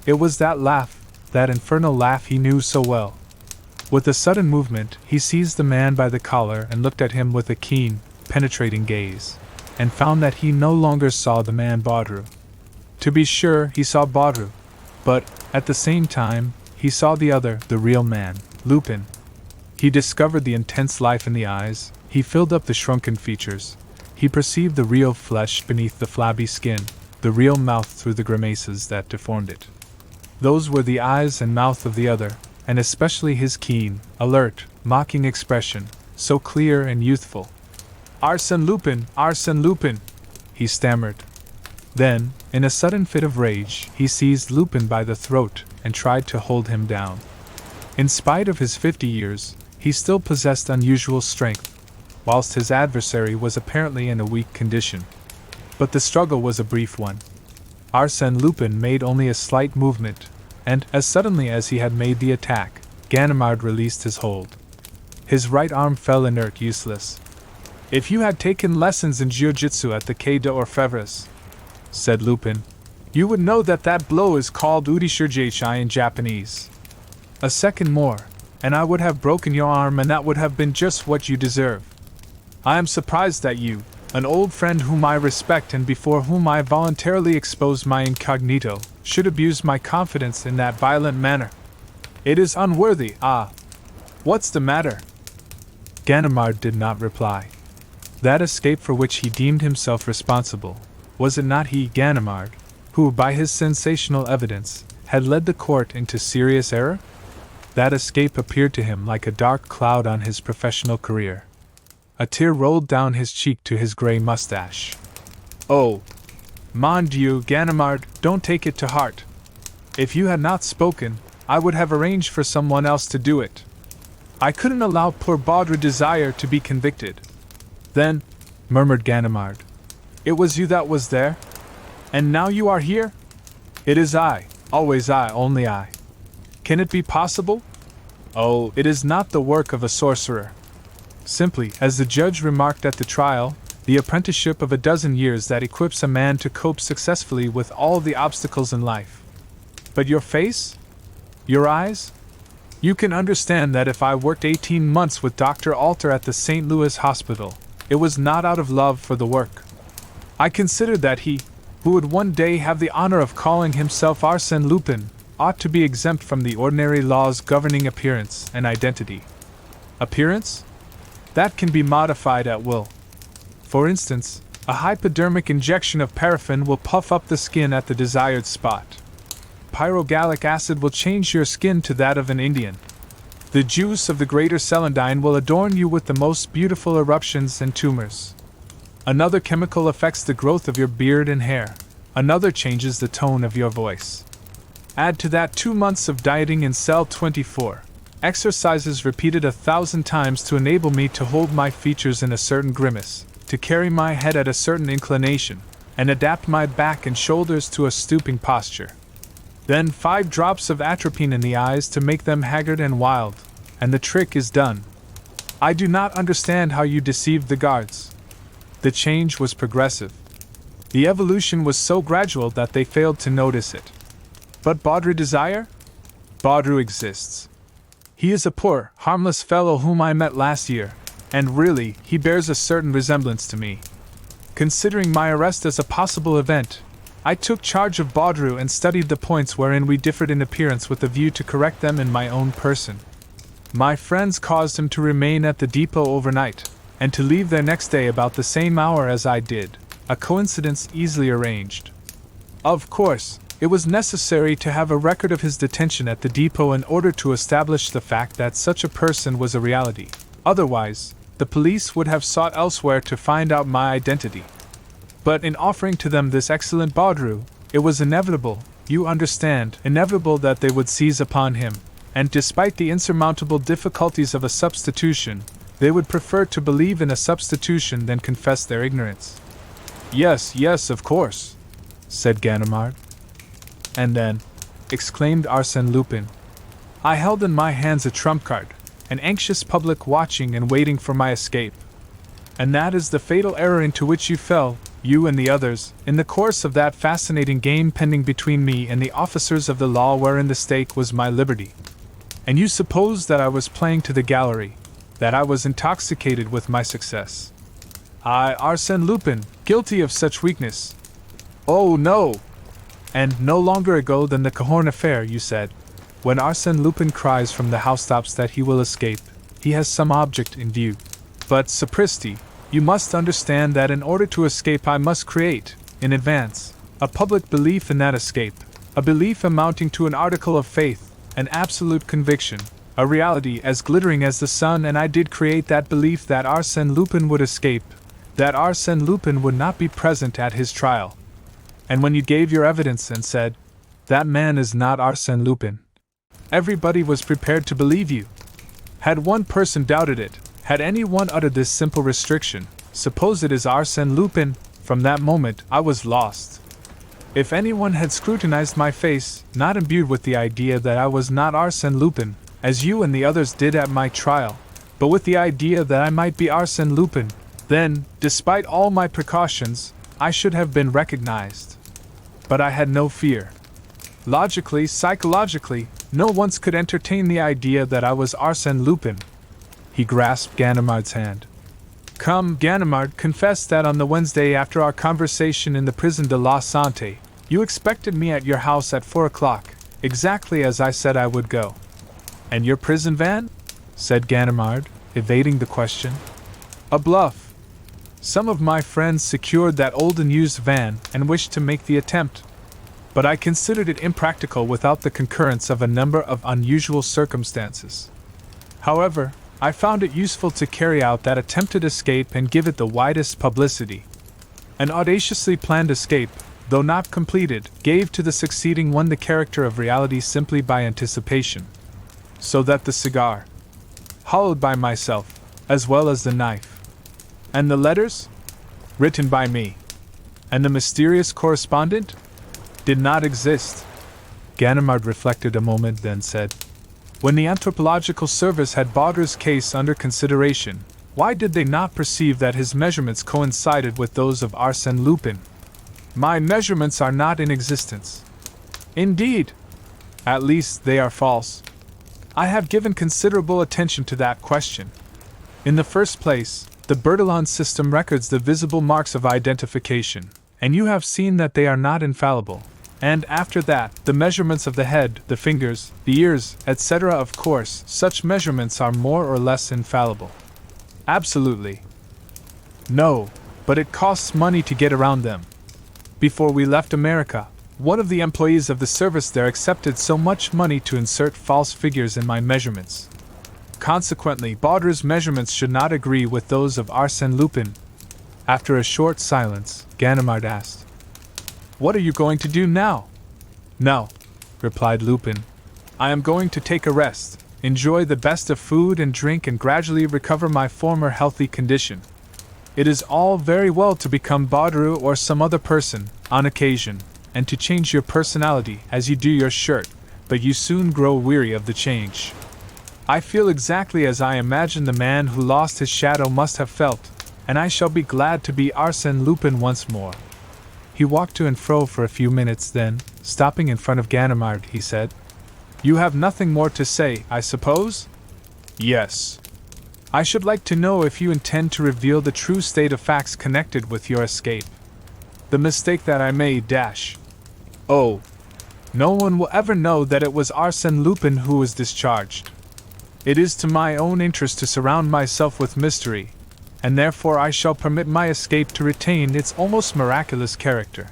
It was that laugh, that infernal laugh he knew so well. With a sudden movement, he seized the man by the collar and looked at him with a keen, penetrating gaze, and found that he no longer saw the man Baudru. To be sure, he saw Baudru, but, at the same time, he saw the other, the real man, Lupin. He discovered the intense life in the eyes, he filled up the shrunken features, he perceived the real flesh beneath the flabby skin, the real mouth through the grimaces that deformed it. Those were the eyes and mouth of the other, and especially his keen, alert, mocking expression, so clear and youthful. "Arsène Lupin! Arsène Lupin!" he stammered. Then, in a sudden fit of rage, he seized Lupin by the throat and tried to hold him down. In spite of his 50 years, he still possessed unusual strength, whilst his adversary was apparently in a weak condition. But the struggle was a brief one. Arsène Lupin made only a slight movement, and, as suddenly as he had made the attack, Ganimard released his hold. His right arm fell inert, useless. "If you had taken lessons in jiu-jitsu at the Quai d'Orfèvres," said Lupin, "you would know that that blow is called urishirjaichi in Japanese. A second more, and I would have broken your arm, and that would have been just what you deserve. I am surprised that you, an old friend whom I respect and before whom I voluntarily exposed my incognito, should abuse my confidence in that violent manner. It is unworthy. Ah! What's the matter?" Ganimard did not reply. That escape for which he deemed himself responsible, was it not he, Ganimard, who, by his sensational evidence, had led the court into serious error? That escape appeared to him like a dark cloud on his professional career. A tear rolled down his cheek to his grey mustache. "Oh, mon Dieu, Ganimard, don't take it to heart. If you had not spoken, I would have arranged for someone else to do it. I couldn't allow poor Baudru Desire to be convicted." "Then," murmured Ganimard, "it was you that was there? And now you are here?" "It is I, always I, only I. Can it be possible? Oh, it is not the work of a sorcerer. Simply, as the judge remarked at the trial, the apprenticeship of a dozen years that equips a man to cope successfully with all the obstacles in life. But your face? Your eyes? You can understand that if I worked 18 months with Dr. Alter at the St. Louis hospital, it was not out of love for the work. I considered that he who would one day have the honor of calling himself Arsène Lupin, ought to be exempt from the ordinary laws governing appearance and identity. Appearance? That can be modified at will. For instance, a hypodermic injection of paraffin will puff up the skin at the desired spot. Pyrogallic acid will change your skin to that of an Indian. The juice of the greater celandine will adorn you with the most beautiful eruptions and tumors. Another chemical affects the growth of your beard and hair. Another changes the tone of your voice. Add to that 2 months of dieting in cell 24, exercises repeated 1,000 times to enable me to hold my features in a certain grimace, to carry my head at a certain inclination, and adapt my back and shoulders to a stooping posture. Then 5 drops of atropine in the eyes to make them haggard and wild, and the trick is done. I do not understand how you deceived the guards. The change was progressive. The evolution was so gradual that they failed to notice it. But Baudru Desire? Baudru exists. He is a poor, harmless fellow whom I met last year, and really, he bears a certain resemblance to me. Considering my arrest as a possible event, I took charge of Baudru and studied the points wherein we differed in appearance with a view to correct them in my own person. My friends caused him to remain at the depot overnight, and to leave there next day about the same hour as I did, a coincidence easily arranged. Of course, it was necessary to have a record of his detention at the depot in order to establish the fact that such a person was a reality. Otherwise, the police would have sought elsewhere to find out my identity. But in offering to them this excellent Baudru, it was inevitable, you understand, inevitable that they would seize upon him, and despite the insurmountable difficulties of a substitution, they would prefer to believe in a substitution than confess their ignorance. Yes, yes, of course, said Ganimard. And then, exclaimed Arsène Lupin, I held in my hands a trump card, an anxious public watching and waiting for my escape. And that is the fatal error into which you fell, you and the others, in the course of that fascinating game pending between me and the officers of the law wherein the stake was my liberty. And you supposed that I was playing to the gallery, that I was intoxicated with my success. I, Arsène Lupin, guilty of such weakness. Oh no! And no longer ago than the Cahorn affair, you said, when Arsène Lupin cries from the housetops that he will escape, he has some object in view. But, sapristi, you must understand that in order to escape I must create, in advance, a public belief in that escape, a belief amounting to an article of faith, an absolute conviction, a reality as glittering as the sun, and I did create that belief that Arsène Lupin would escape, that Arsène Lupin would not be present at his trial. And when you gave your evidence and said, that man is not Arsène Lupin, everybody was prepared to believe you. Had one person doubted it, had anyone uttered this simple restriction, suppose it is Arsène Lupin, from that moment I was lost. If anyone had scrutinized my face, not imbued with the idea that I was not Arsène Lupin, as you and the others did at my trial, but with the idea that I might be Arsène Lupin, then, despite all my precautions, I should have been recognized. But I had no fear. Logically, psychologically, no one could entertain the idea that I was Arsène Lupin. He grasped Ganimard's hand. Come, Ganimard, confess that on the Wednesday after our conversation in the prison de la Santé, you expected me at your house at 4 o'clock, exactly as I said I would go. And your prison van? Said Ganimard, evading the question. A bluff. Some of my friends secured that old and used van and wished to make the attempt. But I considered it impractical without the concurrence of a number of unusual circumstances. However, I found it useful to carry out that attempted escape and give it the widest publicity. An audaciously planned escape, though not completed, gave to the succeeding one the character of reality simply by anticipation. So that the cigar, hollowed by myself, as well as the knife, and the letters, written by me, and the mysterious correspondent, did not exist. Ganimard reflected a moment, then said, when the anthropological service had Baudru's case under consideration, why did they not perceive that his measurements coincided with those of Arsène Lupin? My measurements are not in existence. Indeed. At least they are false. I have given considerable attention to that question. In the first place, the Bertillon system records the visible marks of identification, And you have seen that they are not infallible. And after that, the measurements of the head, the fingers, the ears, etc. Of course, such measurements are more or less infallible. Absolutely. No, but it costs money to get around them. Before we left America, one of the employees of the service there accepted so much money to insert false figures in my measurements. Consequently, Baudru's measurements should not agree with those of Arsène Lupin. After a short silence, Ganimard asked, "What are you going to do now?" "Now," replied Lupin, "I am going to take a rest, enjoy the best of food and drink, and gradually recover my former healthy condition. It is all very well to become Baudru or some other person, on occasion, and to change your personality as you do your shirt, but you soon grow weary of the change. I feel exactly as I imagine the man who lost his shadow must have felt, and I shall be glad to be Arsène Lupin once more." He walked to and fro for a few minutes, then, stopping in front of Ganimard, he said, "You have nothing more to say, I suppose?" "Yes. I should like to know if you intend to reveal the true state of facts connected with your escape. The mistake that I made, Oh, no one will ever know that it was Arsène Lupin who was discharged. It is to my own interest to surround myself with mystery, and therefore I shall permit my escape to retain its almost miraculous character.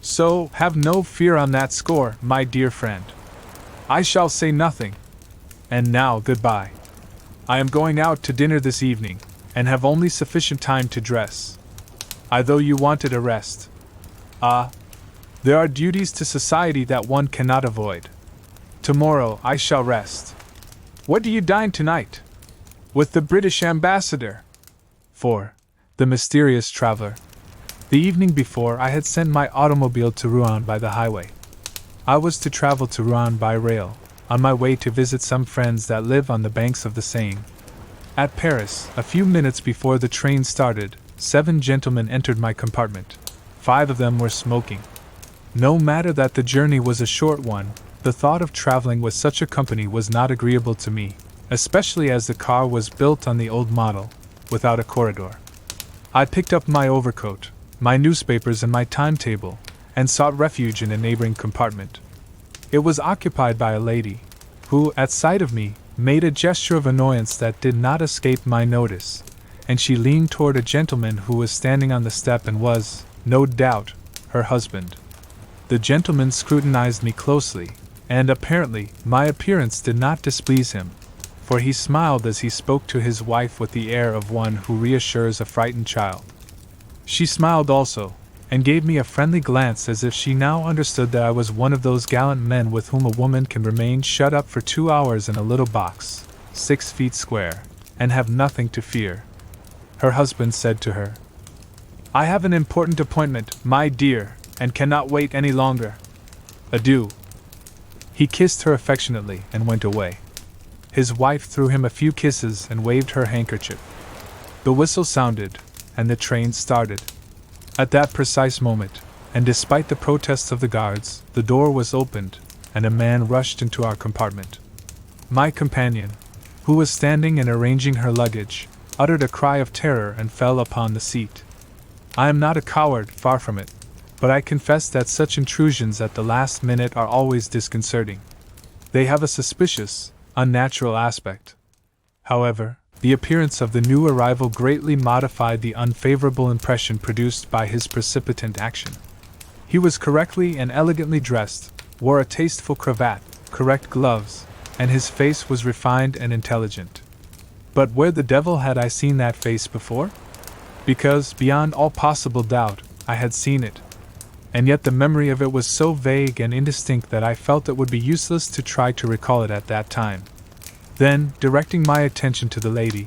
So, have no fear on that score, my dear friend. I shall say nothing. And now, goodbye. I am going out to dinner this evening, and have only sufficient time to dress. I thought you wanted a rest. Ah, there are duties to society that one cannot avoid. Tomorrow I shall rest. Where do you dine tonight?" "With the British ambassador." For the mysterious traveler. The evening before, I had sent my automobile to Rouen by the highway. I was to travel to Rouen by rail, on my way to visit some friends that live on the banks of the Seine. At Paris, a few minutes before the train started, 7 gentlemen entered my compartment. 5 of them were smoking. No matter that the journey was a short one, the thought of traveling with such a company was not agreeable to me, especially as the car was built on the old model, without a corridor. I picked up my overcoat, my newspapers and my timetable, and sought refuge in a neighboring compartment. It was occupied by a lady, who, at sight of me, made a gesture of annoyance that did not escape my notice, and she leaned toward a gentleman who was standing on the step and was, no doubt, her husband. The gentleman scrutinized me closely, and apparently my appearance did not displease him, for he smiled as he spoke to his wife with the air of one who reassures a frightened child. She smiled also, and gave me a friendly glance as if she now understood that I was one of those gallant men with whom a woman can remain shut up for 2 hours in a little box, 6 feet square, and have nothing to fear. Her husband said to her, "I have an important appointment, my dear, and cannot wait any longer. Adieu." He kissed her affectionately and went away. His wife threw him a few kisses and waved her handkerchief. The whistle sounded, and the train started. At that precise moment, and despite the protests of the guards, the door was opened, and a man rushed into our compartment. My companion, who was standing and arranging her luggage, uttered a cry of terror and fell upon the seat. I am not a coward, far from it, but I confess that such intrusions at the last minute are always disconcerting. They have a suspicious, unnatural aspect. However, the appearance of the new arrival greatly modified the unfavorable impression produced by his precipitant action. He was correctly and elegantly dressed, wore a tasteful cravat, correct gloves, and his face was refined and intelligent. But where the devil had I seen that face before? Because, beyond all possible doubt, I had seen it. And yet the memory of it was so vague and indistinct that I felt it would be useless to try to recall it at that time. Then, directing my attention to the lady,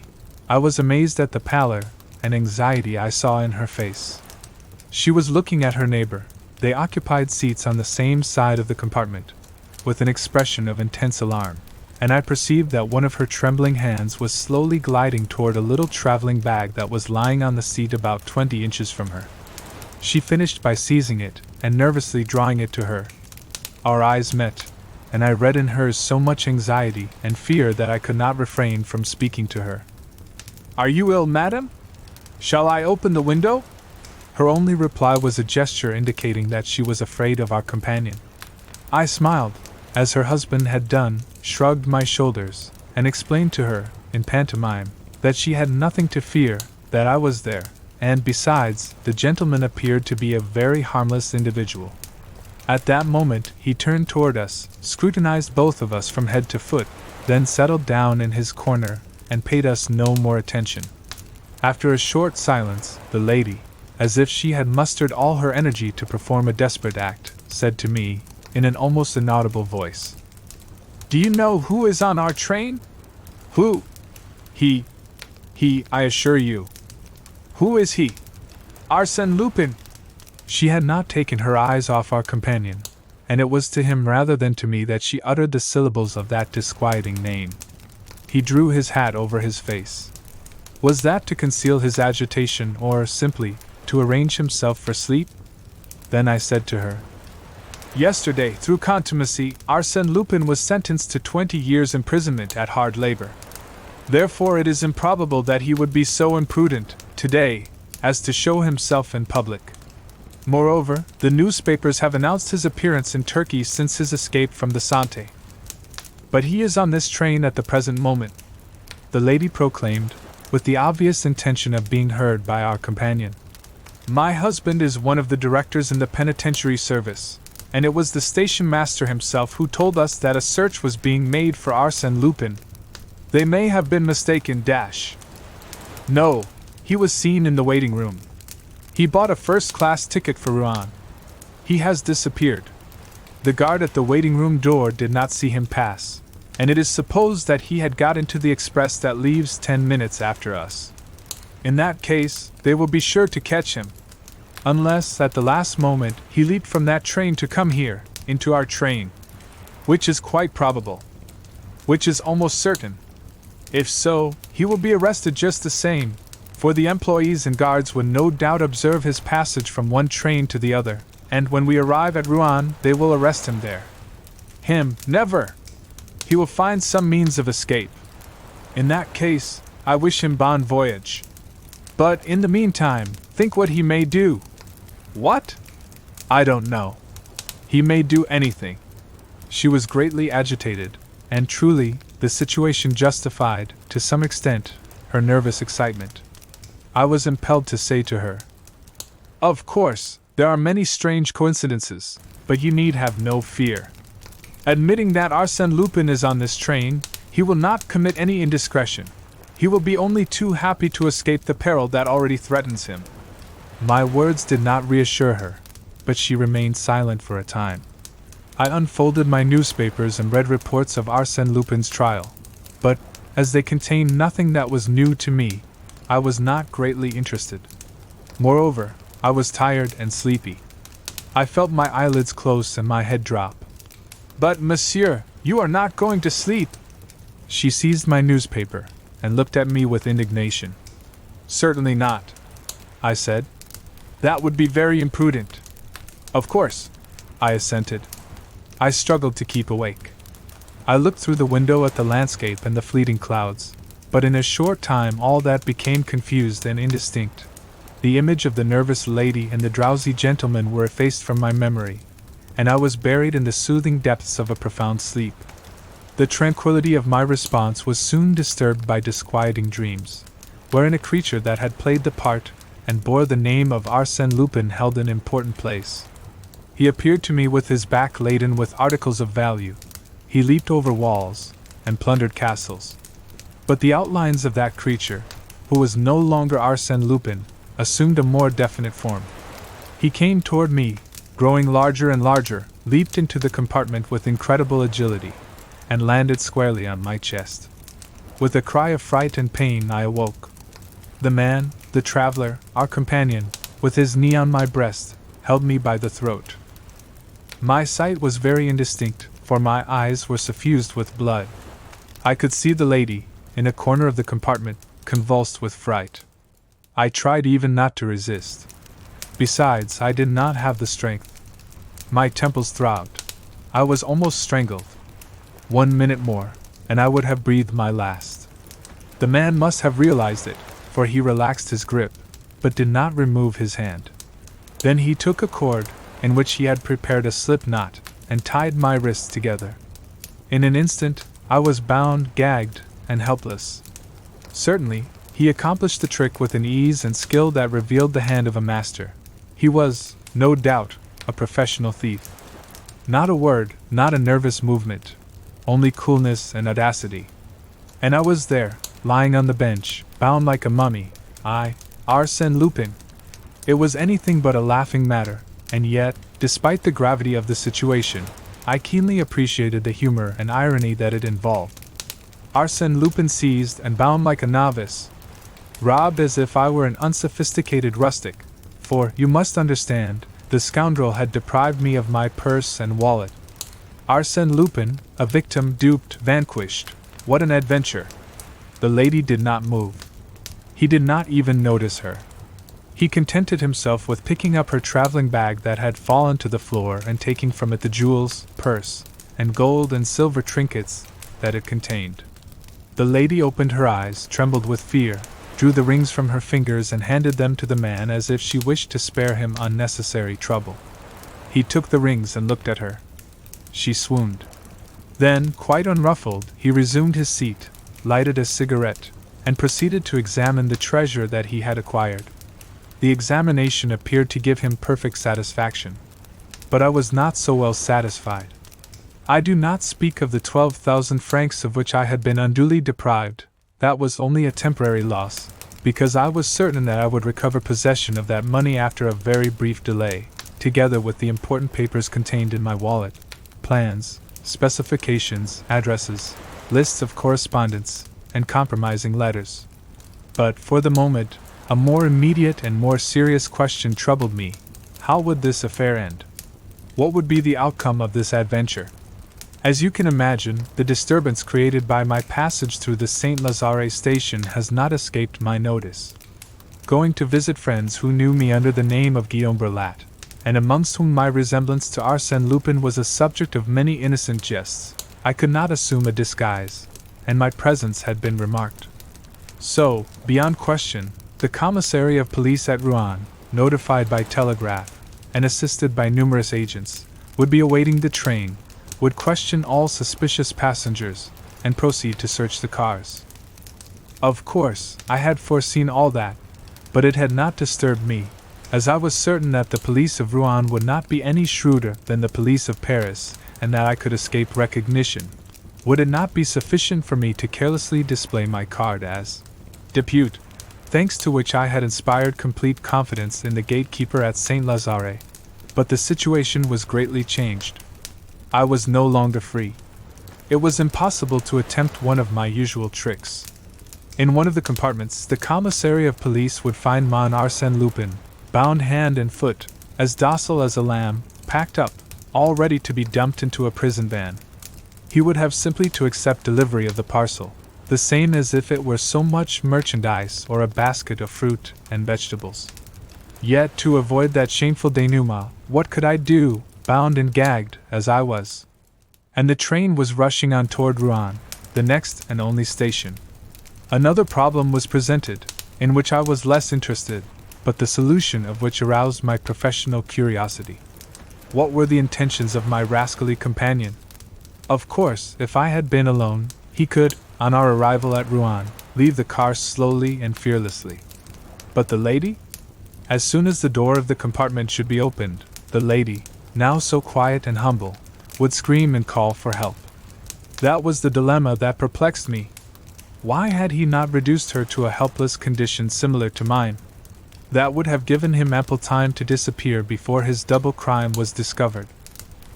I was amazed at the pallor and anxiety I saw in her face. She was looking at her neighbor. They occupied seats on the same side of the compartment, with an expression of intense alarm, and I perceived that one of her trembling hands was slowly gliding toward a little traveling bag that was lying on the seat about 20 inches from her. She finished by seizing it and nervously drawing it to her. Our eyes met, and I read in hers so much anxiety and fear that I could not refrain from speaking to her. "Are you ill, madam? Shall I open the window?" Her only reply was a gesture indicating that she was afraid of our companion. I smiled, as her husband had done, shrugged my shoulders, and explained to her, in pantomime, that she had nothing to fear, that I was there, and besides, the gentleman appeared to be a very harmless individual. At that moment, he turned toward us, scrutinized both of us from head to foot, then settled down in his corner, and paid us no more attention. After a short silence, the lady, as if she had mustered all her energy to perform a desperate act, said to me, in an almost inaudible voice, "Do you know who is on our train?" "Who?" He, I assure you." "Who is he?" "Arsène Lupin." She had not taken her eyes off our companion, and it was to him rather than to me that she uttered the syllables of that disquieting name. He drew his hat over his face. Was that to conceal his agitation or, simply, to arrange himself for sleep? Then I said to her, "Yesterday, through contumacy, Arsène Lupin was sentenced to 20 years' imprisonment at hard labor. Therefore it is improbable that he would be so imprudent, today, as to show himself in public. Moreover, the newspapers have announced his appearance in Turkey since his escape from the Sante. But he is on this train at the present moment," the lady proclaimed, with the obvious intention of being heard by our companion. "My husband is one of the directors in the penitentiary service, and it was the station master himself who told us that a search was being made for Arsène Lupin. They may have been mistaken. No, he was seen in the waiting room. He bought a first-class ticket for Rouen. He has disappeared. The guard at the waiting room door did not see him pass, and it is supposed that he had got into the express that leaves 10 minutes after us. In that case, they will be sure to catch him. Unless, at the last moment, he leaped from that train to come here, into our train. Which is quite probable. Which is almost certain. If so, he will be arrested just the same, for the employees and guards would no doubt observe his passage from one train to the other, and when we arrive at Rouen, they will arrest him there. Him, never! He will find some means of escape. In that case, I wish him bon voyage. But in the meantime, think what he may do." "What?" "I don't know. He may do anything." She was greatly agitated, and truly, the situation justified, to some extent, her nervous excitement. I was impelled to say to her, "Of course, there are many strange coincidences, but you need have no fear. Admitting that Arsène Lupin is on this train, he will not commit any indiscretion. He will be only too happy to escape the peril that already threatens him." My words did not reassure her, but she remained silent for a time. I unfolded my newspapers and read reports of Arsène Lupin's trial, but, as they contained nothing that was new to me, I was not greatly interested. Moreover, I was tired and sleepy. I felt my eyelids close and my head drop. "But, monsieur, you are not going to sleep!" She seized my newspaper and looked at me with indignation. "Certainly not," I said. "That would be very imprudent." "Of course," I assented. I struggled to keep awake. I looked through the window at the landscape and the fleeting clouds, but in a short time all that became confused and indistinct. The image of the nervous lady and the drowsy gentleman were effaced from my memory, and I was buried in the soothing depths of a profound sleep. The tranquility of my response was soon disturbed by disquieting dreams, wherein a creature that had played the part and bore the name of Arsène Lupin held an important place. He appeared to me with his back laden with articles of value. He leaped over walls and plundered castles. But the outlines of that creature, who was no longer Arsène Lupin, assumed a more definite form. He came toward me, growing larger and larger, leaped into the compartment with incredible agility, and landed squarely on my chest. With a cry of fright and pain, I awoke. The man, the traveler, our companion, with his knee on my breast, held me by the throat. My sight was very indistinct, for my eyes were suffused with blood. I could see the lady, in a corner of the compartment, convulsed with fright. I tried even not to resist. Besides, I did not have the strength. My temples throbbed. I was almost strangled. 1 minute more, and I would have breathed my last. The man must have realized it, for he relaxed his grip, but did not remove his hand. Then he took a cord, in which he had prepared a slip knot, and tied my wrists together. In an instant, I was bound, gagged, and helpless. Certainly, he accomplished the trick with an ease and skill that revealed the hand of a master. He was, no doubt, a professional thief. Not a word, not a nervous movement, only coolness and audacity. And I was there, lying on the bench, bound like a mummy, I, Arsène Lupin. It was anything but a laughing matter, and yet, despite the gravity of the situation, I keenly appreciated the humor and irony that it involved. Arsène Lupin seized and bound like a novice, robbed as if I were an unsophisticated rustic, for, you must understand, the scoundrel had deprived me of my purse and wallet. Arsène Lupin, a victim, duped, vanquished. What an adventure! The lady did not move. He did not even notice her. He contented himself with picking up her traveling bag that had fallen to the floor and taking from it the jewels, purse, and gold and silver trinkets that it contained. The lady opened her eyes, trembled with fear, drew the rings from her fingers and handed them to the man as if she wished to spare him unnecessary trouble. He took the rings and looked at her. She swooned. Then, quite unruffled, he resumed his seat, lighted a cigarette, and proceeded to examine the treasure that he had acquired. The examination appeared to give him perfect satisfaction. But I was not so well satisfied. I do not speak of the 12,000 francs of which I had been unduly deprived. That was only a temporary loss, because I was certain that I would recover possession of that money after a very brief delay, together with the important papers contained in my wallet, plans, specifications, addresses, lists of correspondence, and compromising letters. But, for the moment, a more immediate and more serious question troubled me. How would this affair end? What would be the outcome of this adventure? As you can imagine, the disturbance created by my passage through the Saint-Lazare station has not escaped my notice. Going to visit friends who knew me under the name of Guillaume Berlat, and amongst whom my resemblance to Arsène Lupin was a subject of many innocent jests, I could not assume a disguise, and my presence had been remarked. So, beyond question, the commissary of police at Rouen, notified by telegraph, and assisted by numerous agents, would be awaiting the train, would question all suspicious passengers, and proceed to search the cars. Of course, I had foreseen all that, but it had not disturbed me, as I was certain that the police of Rouen would not be any shrewder than the police of Paris, and that I could escape recognition. Would it not be sufficient for me to carelessly display my card as depute, thanks to which I had inspired complete confidence in the gatekeeper at Saint-Lazare? But the situation was greatly changed. I was no longer free. It was impossible to attempt one of my usual tricks. In one of the compartments, the commissary of police would find mon Arsène Lupin, bound hand and foot, as docile as a lamb, packed up, all ready to be dumped into a prison van. He would have simply to accept delivery of the parcel, the same as if it were so much merchandise or a basket of fruit and vegetables. Yet, to avoid that shameful denouement, what could I do, bound and gagged as I was? And the train was rushing on toward Rouen, the next and only station. Another problem was presented, in which I was less interested, but the solution of which aroused my professional curiosity. What were the intentions of my rascally companion? Of course, if I had been alone, he could, on our arrival at Rouen, leave the car slowly and fearlessly. But the lady? As soon as the door of the compartment should be opened, the lady, now so quiet and humble, would scream and call for help. That was the dilemma that perplexed me. Why had he not reduced her to a helpless condition similar to mine? That would have given him ample time to disappear before his double crime was discovered.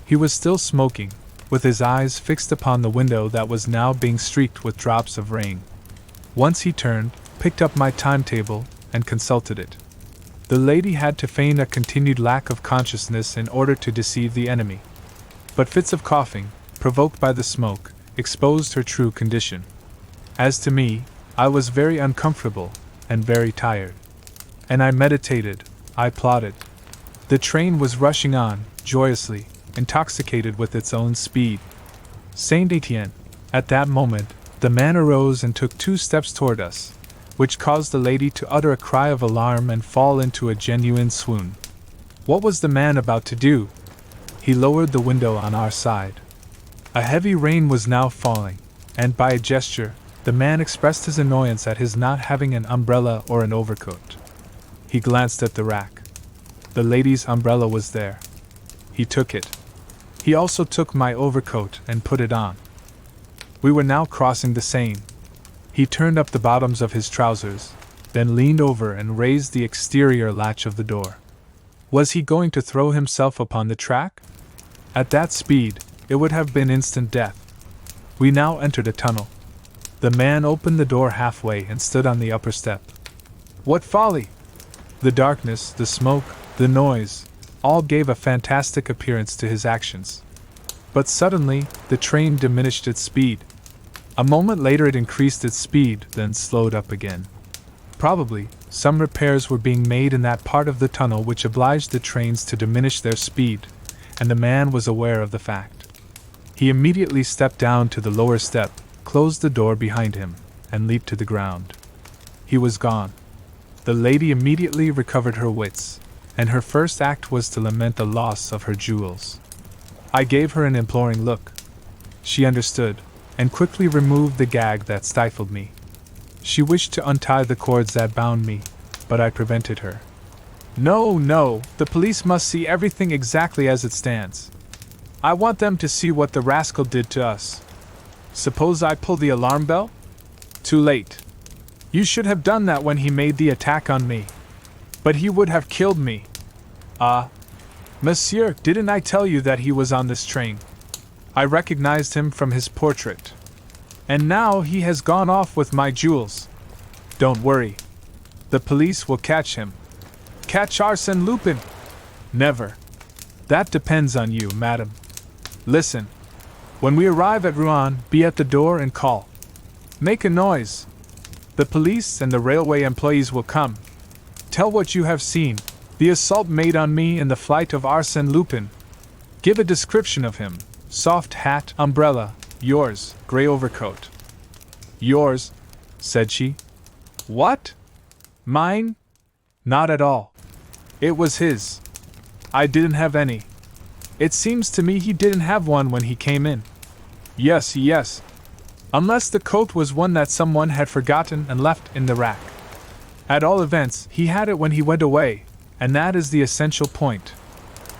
He was still smoking, with his eyes fixed upon the window that was now being streaked with drops of rain. Once he turned, picked up my timetable, and consulted it. The lady had to feign a continued lack of consciousness in order to deceive the enemy. But fits of coughing, provoked by the smoke, exposed her true condition. As to me, I was very uncomfortable, and very tired. And I meditated, I plotted. The train was rushing on, joyously, intoxicated with its own speed. Saint-Étienne. At that moment, the man arose and took 2 steps toward us, which caused the lady to utter a cry of alarm and fall into a genuine swoon. What was the man about to do? He lowered the window on our side. A heavy rain was now falling, and by a gesture, the man expressed his annoyance at his not having an umbrella or an overcoat. He glanced at the rack. The lady's umbrella was there. He took it. He also took my overcoat and put it on. We were now crossing the Seine. He turned up the bottoms of his trousers, then leaned over and raised the exterior latch of the door. Was he going to throw himself upon the track? At that speed, it would have been instant death. We now entered a tunnel. The man opened the door halfway and stood on the upper step. What folly! The darkness, the smoke, the noise, all gave a fantastic appearance to his actions. But suddenly, the train diminished its speed. A moment later it increased its speed, then slowed up again. Probably, some repairs were being made in that part of the tunnel which obliged the trains to diminish their speed, and the man was aware of the fact. He immediately stepped down to the lower step, closed the door behind him, and leaped to the ground. He was gone. The lady immediately recovered her wits, and her first act was to lament the loss of her jewels. I gave her an imploring look. She understood, and quickly removed the gag that stifled me. She wished to untie the cords that bound me, but I prevented her. No, no, the police must see everything exactly as it stands. I want them to see what the rascal did to us. Suppose I pull the alarm bell? Too late. You should have done that when he made the attack on me. But he would have killed me. Monsieur, didn't I tell you that he was on this train? I recognized him from his portrait. And now he has gone off with my jewels. Don't worry. The police will catch him. Catch Arsène Lupin? Never. That depends on you, madam. Listen. When we arrive at Rouen, be at the door and call. Make a noise. The police and the railway employees will come. Tell what you have seen, the assault made on me and the flight of Arsène Lupin. Give a description of him. Soft hat, umbrella, yours, grey overcoat. Yours, said she. What? Mine? Not at all. It was his. I didn't have any. It seems to me he didn't have one when he came in. Yes. Unless the coat was one that someone had forgotten and left in the rack. At all events, he had it when he went away, and that is the essential point.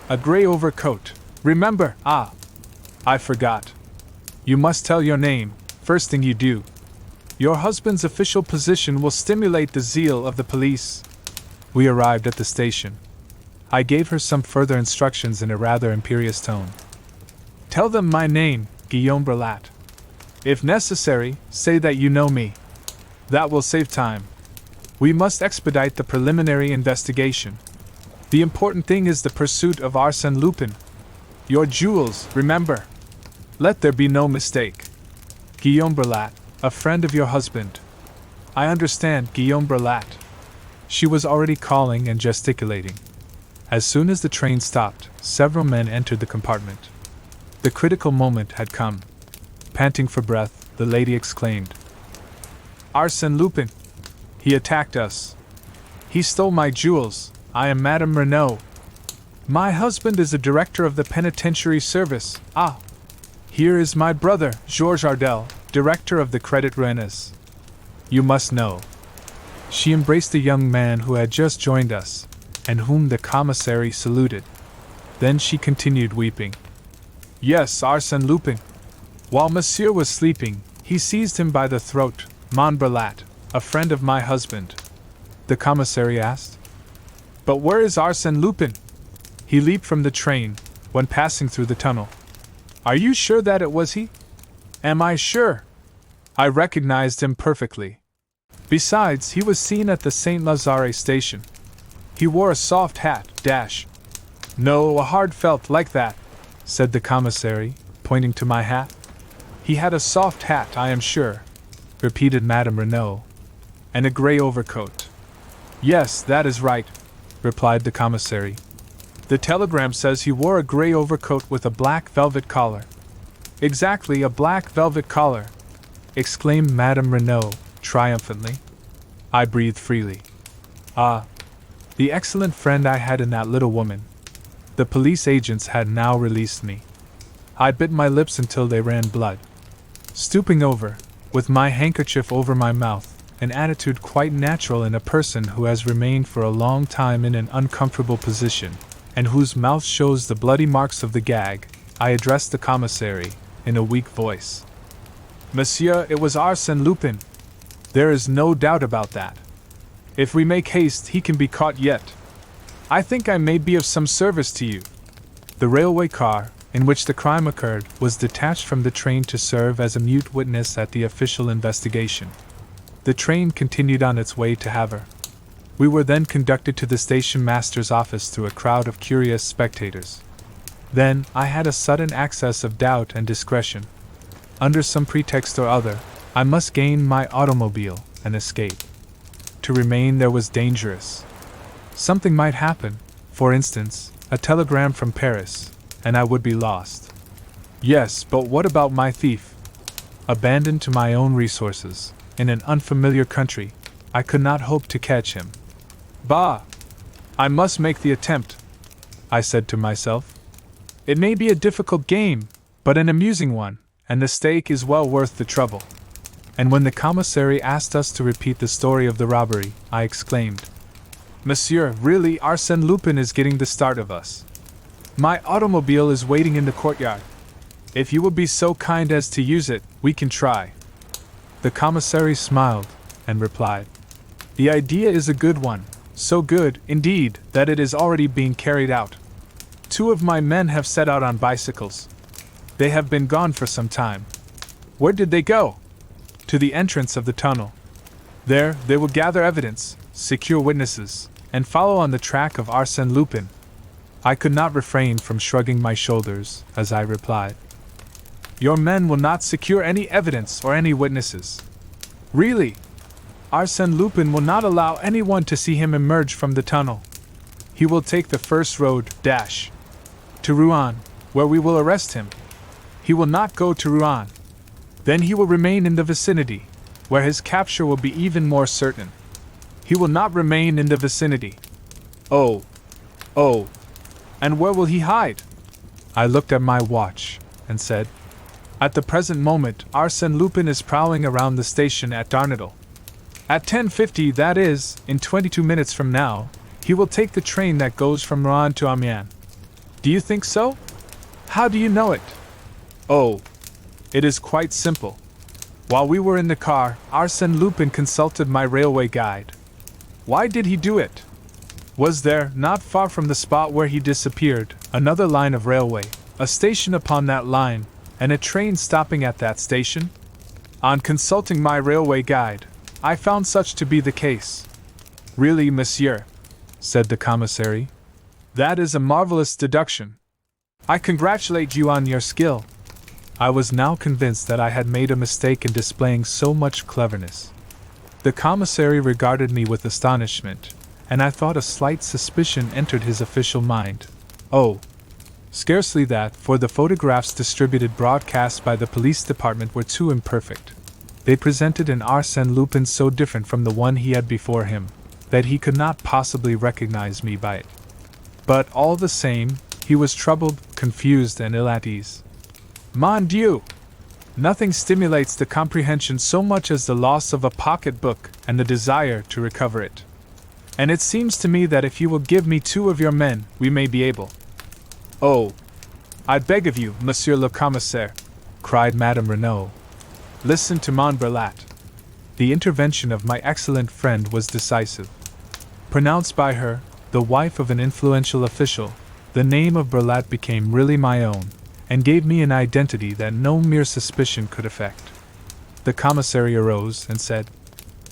A grey overcoat. Remember, I forgot. You must tell your name, first thing you do. Your husband's official position will stimulate the zeal of the police. We arrived at the station. I gave her some further instructions in a rather imperious tone. Tell them my name, Guillaume Brelat. If necessary, say that you know me. That will save time. We must expedite the preliminary investigation. The important thing is the pursuit of Arsène Lupin. Your jewels, remember. Let there be no mistake. Guillaume Brelat, a friend of your husband. I understand, Guillaume Brelat. She was already calling and gesticulating. As soon as the train stopped, several men entered the compartment. The critical moment had come. Panting for breath, the lady exclaimed, Arsène Lupin! He attacked us. He stole my jewels. I am Madame Renaud. My husband is a director of the penitentiary service. Here is my brother, Georges Ardel, director of the Credit Rennes. You must know. She embraced the young man who had just joined us, and whom the commissary saluted. Then she continued weeping. Yes, Arsène Lupin. While Monsieur was sleeping, he seized him by the throat, Mon Brelat, a friend of my husband. The commissary asked. But where is Arsène Lupin? He leaped from the train, when passing through the tunnel. Are you sure that it was he? Am I sure? I recognized him perfectly. Besides, he was seen at the Saint-Lazare station. He wore a soft hat, No, a hard felt like that, said the commissary, pointing to my hat. He had a soft hat, I am sure, repeated Madame Renaud. And a grey overcoat. Yes, that is right, replied the commissary. The telegram says he wore a grey overcoat with a black velvet collar. Exactly, a black velvet collar, exclaimed Madame Renaud, triumphantly. I breathed freely. The excellent friend I had in that little woman, The police agents had now released me. I bit my lips until they ran blood. Stooping over, with my handkerchief over my mouth, an attitude quite natural in a person who has remained for a long time in an uncomfortable position, and whose mouth shows the bloody marks of the gag, I addressed the commissary, in a weak voice. Monsieur, it was Arsène Lupin. There is no doubt about that. If we make haste, he can be caught yet. I think I may be of some service to you. The railway car, in which the crime occurred, was detached from the train to serve as a mute witness at the official investigation. The train continued on its way to Havre. We were then conducted to the station master's office through a crowd of curious spectators. Then I had a sudden access of doubt and discretion. Under some pretext or other, I must gain my automobile and escape. To remain there was dangerous. Something might happen, for instance, a telegram from Paris, and I would be lost. Yes, but what about my thief? Abandoned to my own resources, in an unfamiliar country, I could not hope to catch him. Bah! I must make the attempt, I said to myself. It may be a difficult game, but an amusing one, and the stake is well worth the trouble. And when the commissary asked us to repeat the story of the robbery, I exclaimed, Monsieur, really, Arsène Lupin is getting the start of us. My automobile is waiting in the courtyard. If you will be so kind as to use it, we can try. The commissary smiled, and replied, The idea is a good one, so good, indeed, that it is already being carried out. 2 of my men have set out on bicycles. They have been gone for some time. Where did they go? To the entrance of the tunnel. There, they will gather evidence, secure witnesses, and follow on the track of Arsène Lupin. I could not refrain from shrugging my shoulders, as I replied, Your men will not secure any evidence or any witnesses. Really? Arsène Lupin will not allow anyone to see him emerge from the tunnel. He will take the first road, to Rouen, where we will arrest him. He will not go to Rouen. Then he will remain in the vicinity, where his capture will be even more certain. He will not remain in the vicinity. Oh. And where will he hide? I looked at my watch, and said, At the present moment, Arsène Lupin is prowling around the station at Darnétal. At 10:50, that is, in 22 minutes from now, he will take the train that goes from Rouen to Amiens. Do you think so? How do you know it? Oh, it is quite simple. While we were in the car, Arsène Lupin consulted my railway guide. Why did he do it? Was there, not far from the spot where he disappeared, another line of railway, a station upon that line, and a train stopping at that station? On consulting my railway guide, I found such to be the case. Really, monsieur, said the commissary, that is a marvelous deduction. I congratulate you on your skill. I was now convinced that I had made a mistake in displaying so much cleverness. The commissary regarded me with astonishment, and I thought a slight suspicion entered his official mind. Oh, scarcely that, for the photographs distributed broadcast by the police department were too imperfect. They presented an Arsène Lupin so different from the one he had before him, that he could not possibly recognize me by it. But all the same, he was troubled, confused, and ill at ease. Mon Dieu! Nothing stimulates the comprehension so much as the loss of a pocket-book and the desire to recover it. And it seems to me that if you will give me 2 of your men, we may be able. Oh, I beg of you, Monsieur le Commissaire, cried Madame Renaud. Listen to Montberlat. The intervention of my excellent friend was decisive. Pronounced by her, the wife of an influential official, the name of Berlat became really my own, and gave me an identity that no mere suspicion could affect. The commissary arose and said,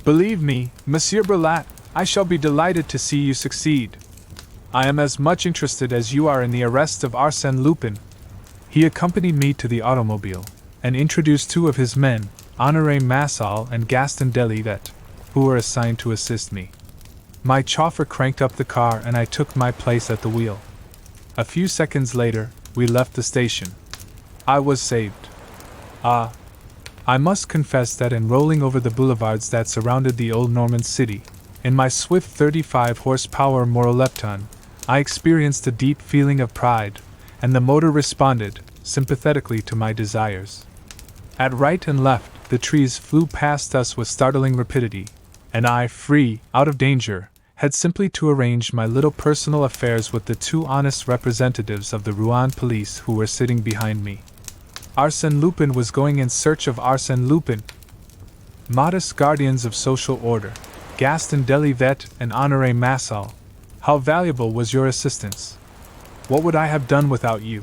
Believe me, Monsieur Berlat, I shall be delighted to see you succeed. I am as much interested as you are in the arrest of Arsène Lupin. He accompanied me to the automobile, and introduced 2 of his men, Honoré Massol and Gaston Delivet, who were assigned to assist me. My chauffeur cranked up the car and I took my place at the wheel. A few seconds later, we left the station. I was saved. Ah! I must confess that in rolling over the boulevards that surrounded the old Norman city, in my swift 35 horsepower Morelepton, I experienced a deep feeling of pride, and the motor responded sympathetically to my desires. At right and left, the trees flew past us with startling rapidity, and I, free, out of danger, had simply to arrange my little personal affairs with the two honest representatives of the Rouen police who were sitting behind me. Arsène Lupin was going in search of Arsène Lupin. Modest guardians of social order, Gaston Delivet and Honoré Massol, how valuable was your assistance! What would I have done without you?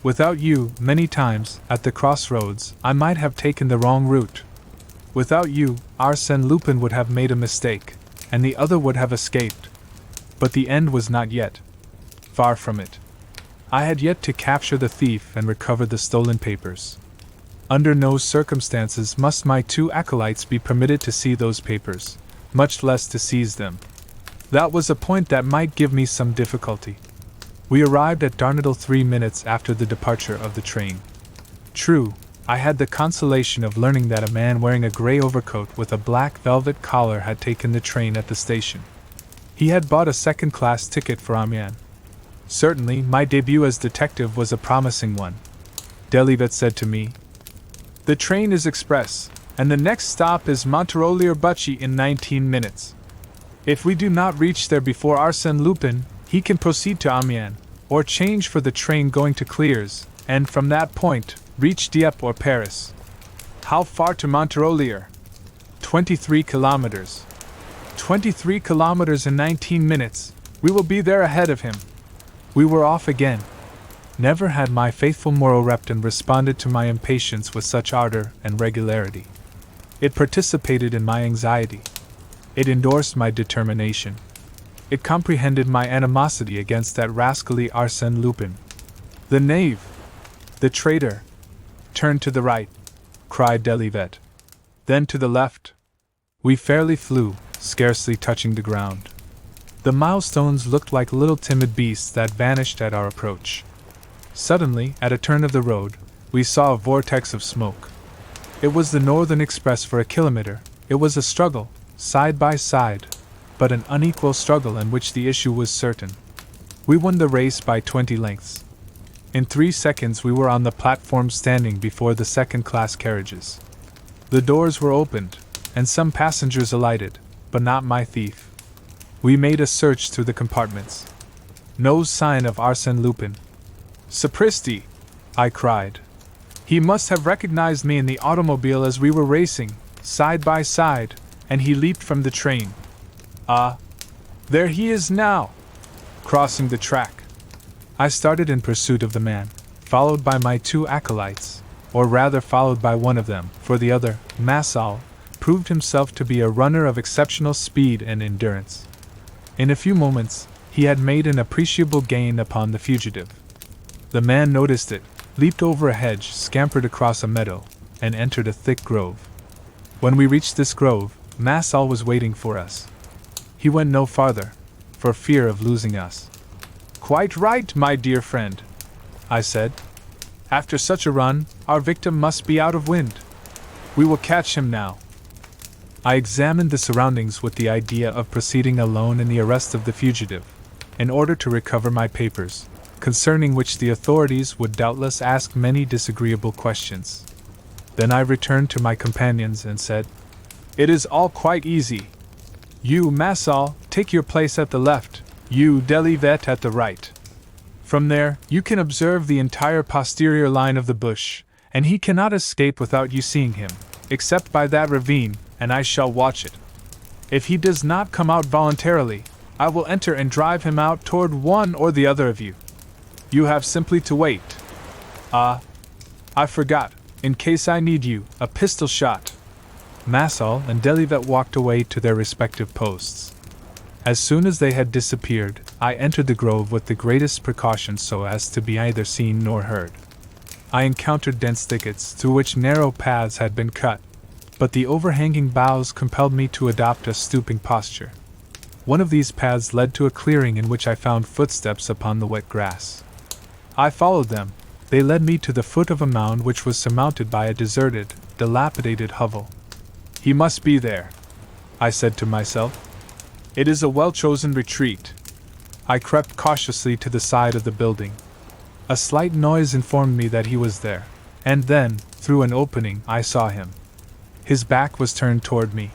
Without you, many times, at the crossroads, I might have taken the wrong route. Without you, Arsène Lupin would have made a mistake, and the other would have escaped. But the end was not yet. Far from it. I had yet to capture the thief and recover the stolen papers. Under no circumstances must my two acolytes be permitted to see those papers, much less to seize them. That was a point that might give me some difficulty. We arrived at Darnedal 3 minutes after the departure of the train. True, I had the consolation of learning that a man wearing a grey overcoat with a black velvet collar had taken the train at the station. He had bought a second-class ticket for Amiens. Certainly, my debut as detective was a promising one. Delivet said to me, "The train is express, and the next stop is Montreuil-Buchy in 19 minutes. If we do not reach there before Arsène Lupin, he can proceed to Amiens, or change for the train going to Clears, and from that point, reach Dieppe or Paris." How far to Montreuil? 23 kilometers. 23 kilometers in 19 minutes. We will be there ahead of him. We were off again. Never had my faithful Mororepton responded to my impatience with such ardor and regularity. It participated in my anxiety. It endorsed my determination. It comprehended my animosity against that rascally Arsène Lupin. The knave! The traitor! "Turn to the right," cried Delivet. Then to the left. We fairly flew, scarcely touching the ground. The milestones looked like little timid beasts that vanished at our approach. Suddenly, at a turn of the road, we saw a vortex of smoke. It was the Northern Express for a kilometer. It was a struggle, side by side, but an unequal struggle in which the issue was certain. We won the race by 20 lengths. In 3 seconds we were on the platform standing before the second-class carriages. The doors were opened, and some passengers alighted, but not my thief. We made a search through the compartments. No sign of Arsène Lupin. "Sapristi!" I cried. "He must have recognized me in the automobile as we were racing, side by side, and he leaped from the train. Ah! There he is now! Crossing the track." I started in pursuit of the man, followed by my two acolytes, or rather followed by one of them, for the other, Massol, proved himself to be a runner of exceptional speed and endurance. In a few moments, he had made an appreciable gain upon the fugitive. The man noticed it, leaped over a hedge, scampered across a meadow, and entered a thick grove. When we reached this grove, Massol was waiting for us. He went no farther, for fear of losing us. "Quite right, my dear friend," I said. "After such a run, our victim must be out of wind. We will catch him now." I examined the surroundings with the idea of proceeding alone in the arrest of the fugitive, in order to recover my papers, concerning which the authorities would doubtless ask many disagreeable questions. Then I returned to my companions and said, "It is all quite easy. You, Massol, take your place at the left, you, Delivet, at the right. From there, you can observe the entire posterior line of the bush, and he cannot escape without you seeing him, except by that ravine, and I shall watch it. If he does not come out voluntarily, I will enter and drive him out toward one or the other of you. You have simply to wait. Ah, I forgot, in case I need you, a pistol shot." Massol and Delivet walked away to their respective posts. As soon as they had disappeared, I entered the grove with the greatest precaution so as to be neither seen nor heard. I encountered dense thickets through which narrow paths had been cut, but the overhanging boughs compelled me to adopt a stooping posture. One of these paths led to a clearing in which I found footsteps upon the wet grass. I followed them. They led me to the foot of a mound which was surmounted by a deserted, dilapidated hovel. "He must be there," I said to myself. "It is a well-chosen retreat." I crept cautiously to the side of the building. A slight noise informed me that he was there, and then, through an opening, I saw him. His back was turned toward me.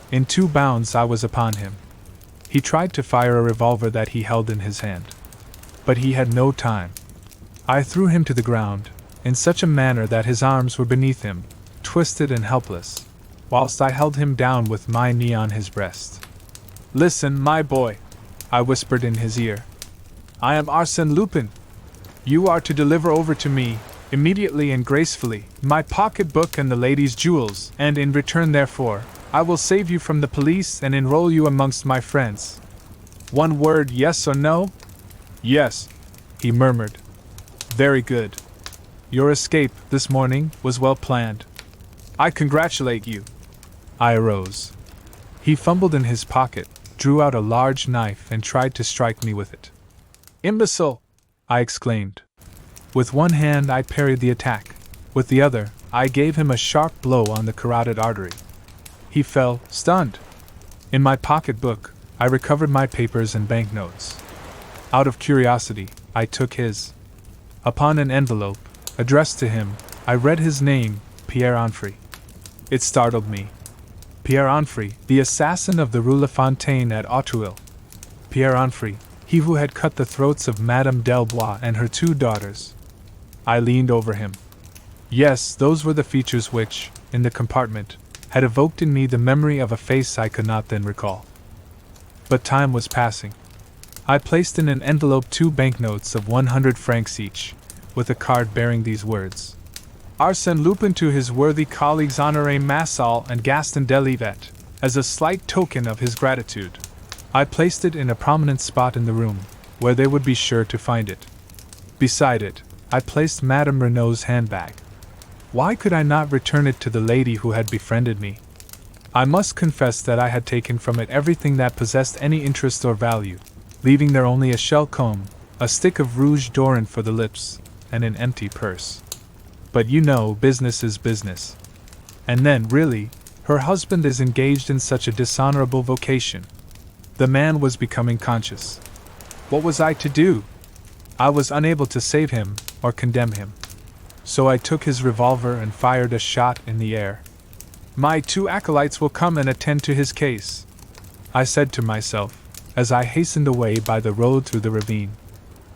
In 2 bounds I was upon him. He tried to fire a revolver that he held in his hand. But he had no time. I threw him to the ground, in such a manner that his arms were beneath him, twisted and helpless, whilst I held him down with my knee on his breast. "Listen, my boy," I whispered in his ear. "I am Arsène Lupin. You are to deliver over to me, immediately and gracefully, my pocketbook and the lady's jewels, and in return therefore, I will save you from the police and enroll you amongst my friends. One word, yes or no?" "Yes," he murmured. "Very good. Your escape, this morning, was well planned. I congratulate you." I arose. He fumbled in his pocket, drew out a large knife and tried to strike me with it. "Imbecile!" I exclaimed. With one hand I parried the attack. With the other, I gave him a sharp blow on the carotid artery. He fell, stunned. In my pocketbook, I recovered my papers and banknotes. Out of curiosity, I took his. Upon an envelope, addressed to him, I read his name, Pierre Onfray. It startled me. Pierre Onfray, the assassin of the Rue La Fontaine at Auteuil. Pierre Onfray, he who had cut the throats of Madame Delbois and her 2 daughters. I leaned over him. Yes, those were the features which, in the compartment, had evoked in me the memory of a face I could not then recall. But time was passing. I placed in an envelope 2 banknotes of 100 francs each, with a card bearing these words: "Arsène Lupin to his worthy colleagues Honoré Massol and Gaston Delivet, as a slight token of his gratitude." I placed it in a prominent spot in the room, where they would be sure to find it. Beside it, I placed Madame Renaud's handbag. Why could I not return it to the lady who had befriended me? I must confess that I had taken from it everything that possessed any interest or value, leaving there only a shell comb, a stick of rouge d'Oran for the lips, and an empty purse. But you know, business is business. And then, really, her husband is engaged in such a dishonorable vocation. The man was becoming conscious. What was I to do? I was unable to save him, or condemn him. So I took his revolver and fired a shot in the air. "My 2 acolytes will come and attend to his case," I said to myself, as I hastened away by the road through the ravine.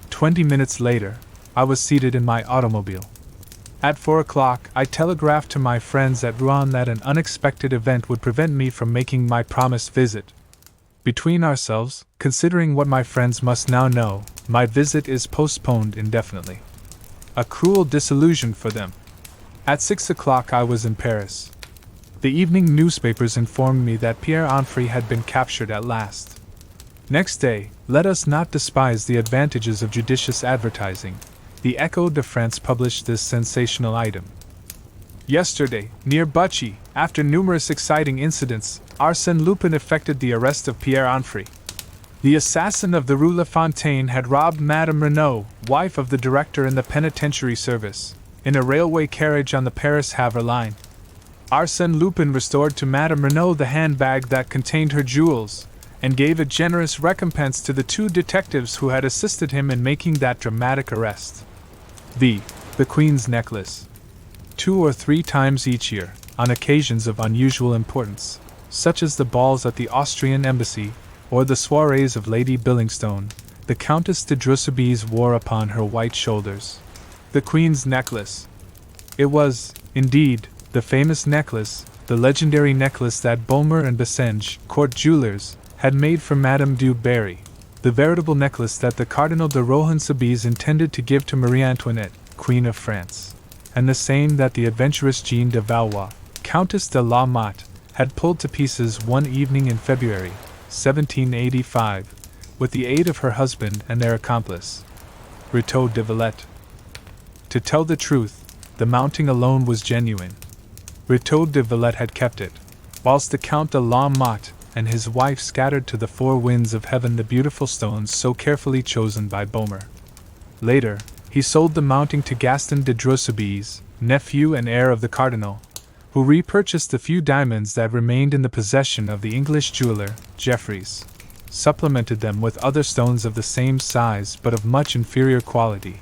20 minutes later, I was seated in my automobile. At 4 o'clock, I telegraphed to my friends at Rouen that an unexpected event would prevent me from making my promised visit. Between ourselves, considering what my friends must now know, my visit is postponed indefinitely. A cruel disillusion for them. At 6 o'clock I was in Paris. The evening newspapers informed me that Pierre Onfray had been captured at last. Next day, let us not despise the advantages of judicious advertising. The Echo de France published this sensational item. "Yesterday, near Buchy, after numerous exciting incidents, Arsène Lupin effected the arrest of Pierre Onfray. The assassin of the Rue La Fontaine had robbed Madame Renaud, wife of the director in the penitentiary service, in a railway carriage on the Paris-Havre line. Arsène Lupin restored to Madame Renaud the handbag that contained her jewels, and gave a generous recompense to the 2 detectives who had assisted him in making that dramatic arrest. The Queen's necklace. 2 or 3 times each year, on occasions of unusual importance, such as the balls at the Austrian embassy, or the soirees of Lady Billingstone, the Countess de Drosebes wore upon her white shoulders the Queen's necklace. It was, indeed, the famous necklace, the legendary necklace that Baumer and Bassenge, court jewelers, had made for Madame du Barry, the veritable necklace that the Cardinal de Rohan-Soubise intended to give to Marie Antoinette, Queen of France, and the same that the adventurous Jeanne de Valois, Countess de la Motte, had pulled to pieces one evening in February, 1785, with the aid of her husband and their accomplice, Rétaux de Villette. To tell the truth, the mounting alone was genuine. Rétaux de Villette had kept it, whilst the Count de la Motte and his wife scattered to the 4 winds of heaven the beautiful stones so carefully chosen by Baumer. Later, he sold the mounting to Gaston de Drosebes, nephew and heir of the Cardinal, who repurchased the few diamonds that remained in the possession of the English jeweler, Jeffreys. supplemented them with other stones of the same size but of much inferior quality,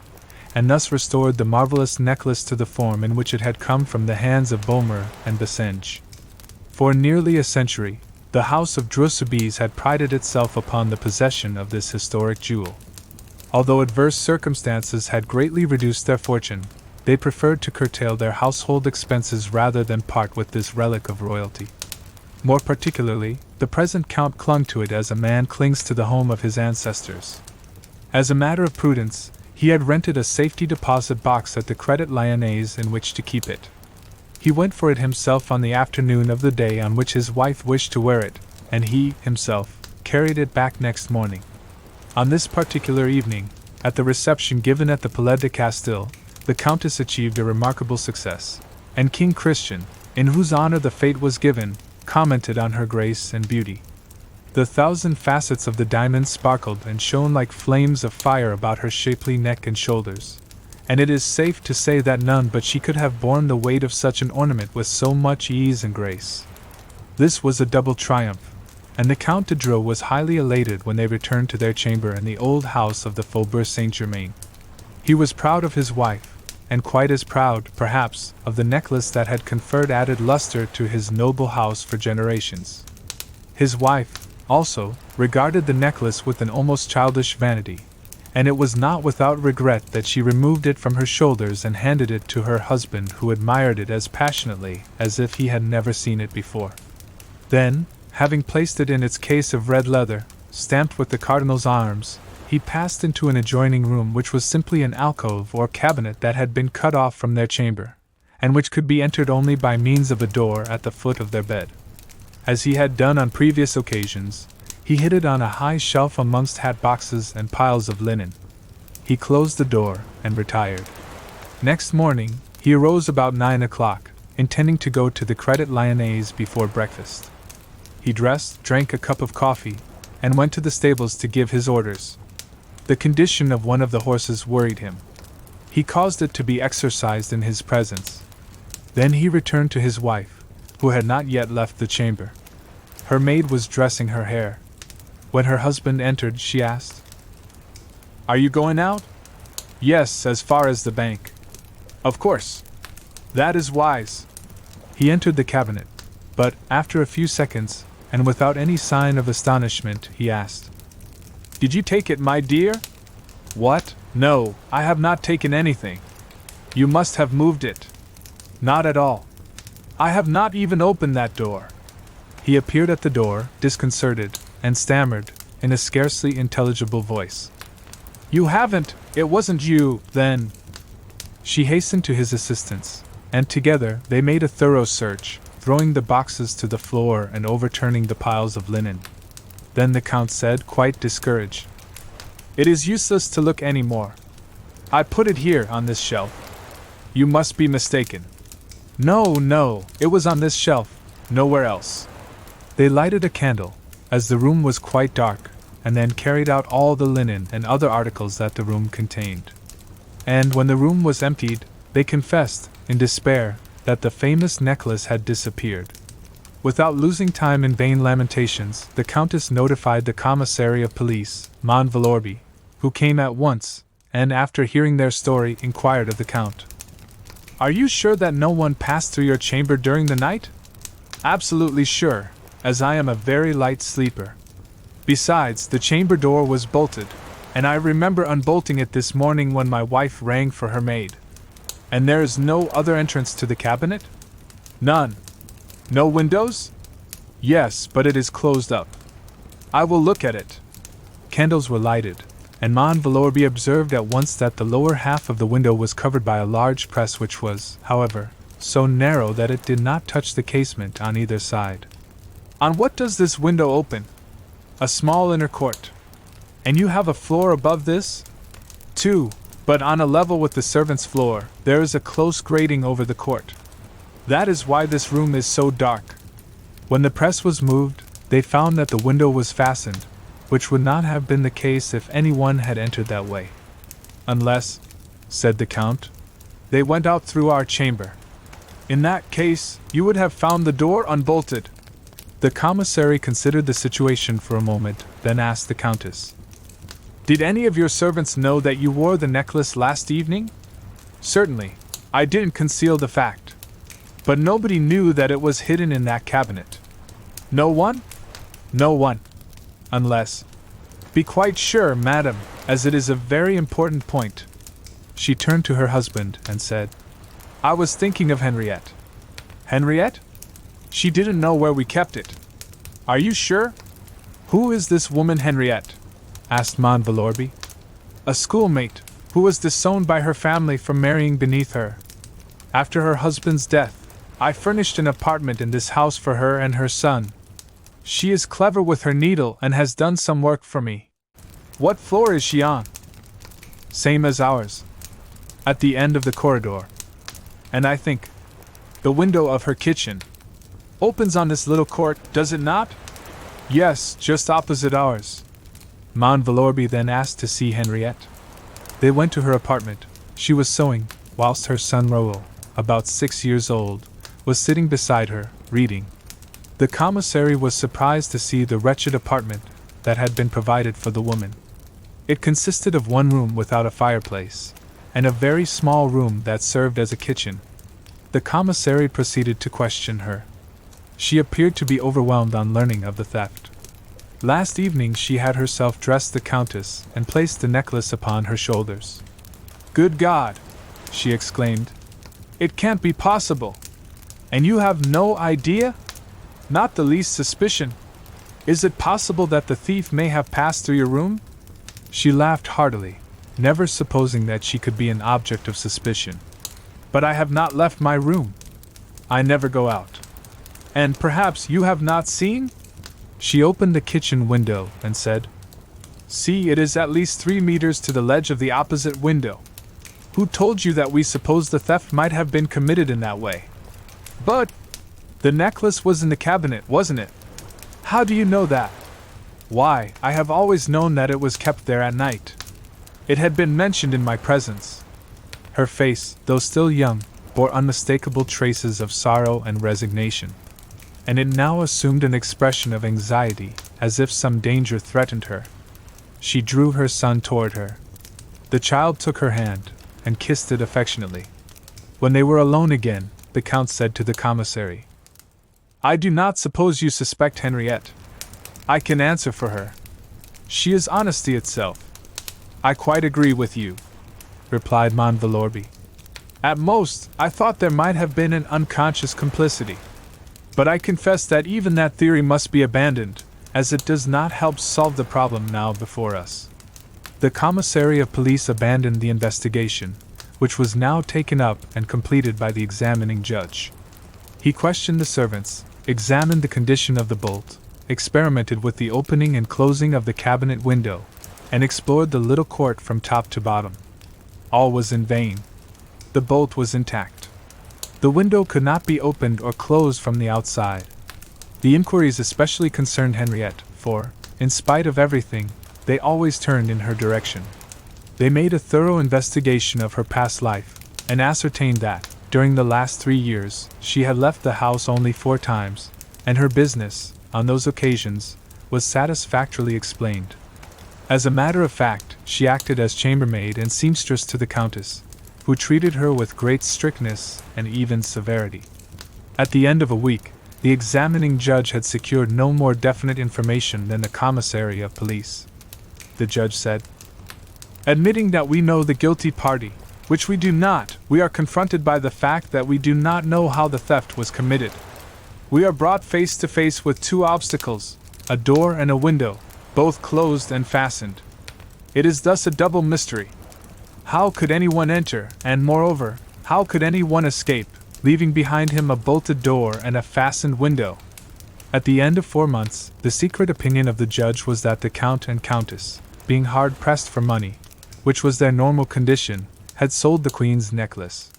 and thus restored the marvelous necklace to the form in which it had come from the hands of Boehmer and Bassenge. For nearly a century, the house of Dreux-Soubise had prided itself upon the possession of this historic jewel. Although adverse circumstances had greatly reduced their fortune, they preferred to curtail their household expenses rather than part with this relic of royalty. More particularly, the present Count clung to it as a man clings to the home of his ancestors. As a matter of prudence, he had rented a safety deposit box at the Crédit Lyonnais in which to keep it. He went for it himself on the afternoon of the day on which his wife wished to wear it, and he, himself, carried it back next morning. On this particular evening, at the reception given at the Palais de Castille, the Countess achieved a remarkable success, and King Christian, in whose honor the fete was given, commented on her grace and beauty. The thousand facets of the diamond sparkled and shone like flames of fire about her shapely neck and shoulders, and it is safe to say that none but she could have borne the weight of such an ornament with so much ease and grace. This was a double triumph, and the Count de Dreux was highly elated when they returned to their chamber in the old house of the Faubourg Saint-Germain. He was proud of his wife, and quite as proud, perhaps, of the necklace that had conferred added luster to his noble house for generations. His wife, also, regarded the necklace with an almost childish vanity, and it was not without regret that she removed it from her shoulders and handed it to her husband, who admired it as passionately as if he had never seen it before. Then, having placed it in its case of red leather, stamped with the cardinal's arms, he passed into an adjoining room which was simply an alcove or cabinet that had been cut off from their chamber, and which could be entered only by means of a door at the foot of their bed. As he had done on previous occasions, he hid it on a high shelf amongst hat boxes and piles of linen. He closed the door and retired. Next morning, he arose about 9 o'clock, intending to go to the Crédit Lyonnais before breakfast. He dressed, drank a cup of coffee, and went to the stables to give his orders. The condition of one of the horses worried him. He caused it to be exercised in his presence. Then he returned to his wife, who had not yet left the chamber. Her maid was dressing her hair. When her husband entered, she asked, "Are you going out?" "Yes, as far as the bank." "Of course. That is wise." He entered the cabinet, but, after a few seconds, and without any sign of astonishment, he asked, "Did you take it, my dear?" "What? No, I have not taken anything." "You must have moved it." "Not at all. I have not even opened that door." He appeared at the door, disconcerted, and stammered, in a scarcely intelligible voice, "You haven't, it wasn't you, then?" She hastened to his assistance, and together they made a thorough search, throwing the boxes to the floor and overturning the piles of linen. Then the Count said, quite discouraged, "It is useless to look any more. I put it here, on this shelf." "You must be mistaken." No, it was on this shelf, nowhere else." They lighted a candle, as the room was quite dark, and then carried out all the linen and other articles that the room contained. And when the room was emptied, they confessed, in despair, that the famous necklace had disappeared. Without losing time in vain lamentations, the Countess notified the commissary of police, Monvillorby, who came at once, and after hearing their story, inquired of the Count, "Are you sure that no one passed through your chamber during the night?" "Absolutely sure, as I am a very light sleeper. Besides, the chamber door was bolted, and I remember unbolting it this morning when my wife rang for her maid." "And there is no other entrance to the cabinet?" "None." "No windows?" "Yes, but it is closed up." "I will look at it." Candles were lighted, and Monvillorby observed at once that the lower half of the window was covered by a large press which was, however, so narrow that it did not touch the casement on either side. "On what does this window open?" "A small inner court." "And you have a floor above this?" "Two, but on a level with the servants' floor. There is a close grating over the court. That is why this room is so dark." When the press was moved, they found that the window was fastened, which would not have been the case if anyone had entered that way. "Unless," said the Count, "they went out through our chamber. In that case, you would have found the door unbolted." The commissary considered the situation for a moment, then asked the Countess. "Did any of your servants know that you wore the necklace last evening?" "Certainly. I didn't conceal the fact. But nobody knew that it was hidden in that cabinet." "No one?" "No one. Unless—" "Be quite sure, madam, as it is a very important point." She turned to her husband and said, "I was thinking of Henriette." "Henriette? She didn't know where we kept it." "Are you sure?" "Who is this woman Henriette?" asked Mon Villorby. "A schoolmate, who was disowned by her family for marrying beneath her. After her husband's death, I furnished an apartment in this house for her and her son. She is clever with her needle and has done some work for me." "What floor is she on?" "Same as ours. At the end of the corridor. And I think the window of her kitchen opens on this little court, does it not?" "Yes, just opposite ours." Mon Villorby then asked to see Henriette. They went to her apartment. She was sewing, whilst her son Raoul, about 6 years old, was sitting beside her, reading. The commissary was surprised to see the wretched apartment that had been provided for the woman. It consisted of one room without a fireplace, and a very small room that served as a kitchen. The commissary proceeded to question her. She appeared to be overwhelmed on learning of the theft. Last evening she had herself dressed the Countess and placed the necklace upon her shoulders. "Good God!" she exclaimed. "It can't be possible! And you have no idea? Not the least suspicion? Is it possible that the thief may have passed through your room?" She laughed heartily, never supposing that she could be an object of suspicion. "But I have not left my room. I never go out. And perhaps you have not seen?" She opened the kitchen window and said, "See, it is at least 3 meters to the ledge of the opposite window. Who told you that we supposed the theft might have been committed in that way?" "But the necklace was in the cabinet, wasn't it?" "How do you know that?" "Why, I have always known that it was kept there at night. It had been mentioned in my presence." Her face, though still young, bore unmistakable traces of sorrow and resignation, and it now assumed an expression of anxiety, as if some danger threatened her. She drew her son toward her. The child took her hand, and kissed it affectionately. When they were alone again, the Count said to the commissary, "I do not suppose you suspect Henriette. I can answer for her. She is honesty itself." "I quite agree with you," replied Mon Villorby. "At most, I thought there might have been an unconscious complicity. But I confess that even that theory must be abandoned, as it does not help solve the problem now before us." The commissary of police abandoned the investigation, which was now taken up and completed by the examining judge. He questioned the servants, examined the condition of the bolt, experimented with the opening and closing of the cabinet window, and explored the little court from top to bottom. All was in vain. The bolt was intact. The window could not be opened or closed from the outside. The inquiries especially concerned Henriette, for, in spite of everything, they always turned in her direction. They made a thorough investigation of her past life, and ascertained that, during the last 3 years, she had left the house only 4 times, and her business, on those occasions, was satisfactorily explained. As a matter of fact, she acted as chambermaid and seamstress to the Countess, who treated her with great strictness and even severity. At the end of a week, the examining judge had secured no more definite information than the commissary of police. The judge said, "Admitting that we know the guilty party, which we do not, we are confronted by the fact that we do not know how the theft was committed. We are brought face to face with 2 obstacles, a door and a window, both closed and fastened. It is thus a double mystery. How could anyone enter, and moreover, how could anyone escape, leaving behind him a bolted door and a fastened window?" At the end of 4 months, the secret opinion of the judge was that the Count and Countess, being hard pressed for money, which was their normal condition, had sold the Queen's necklace.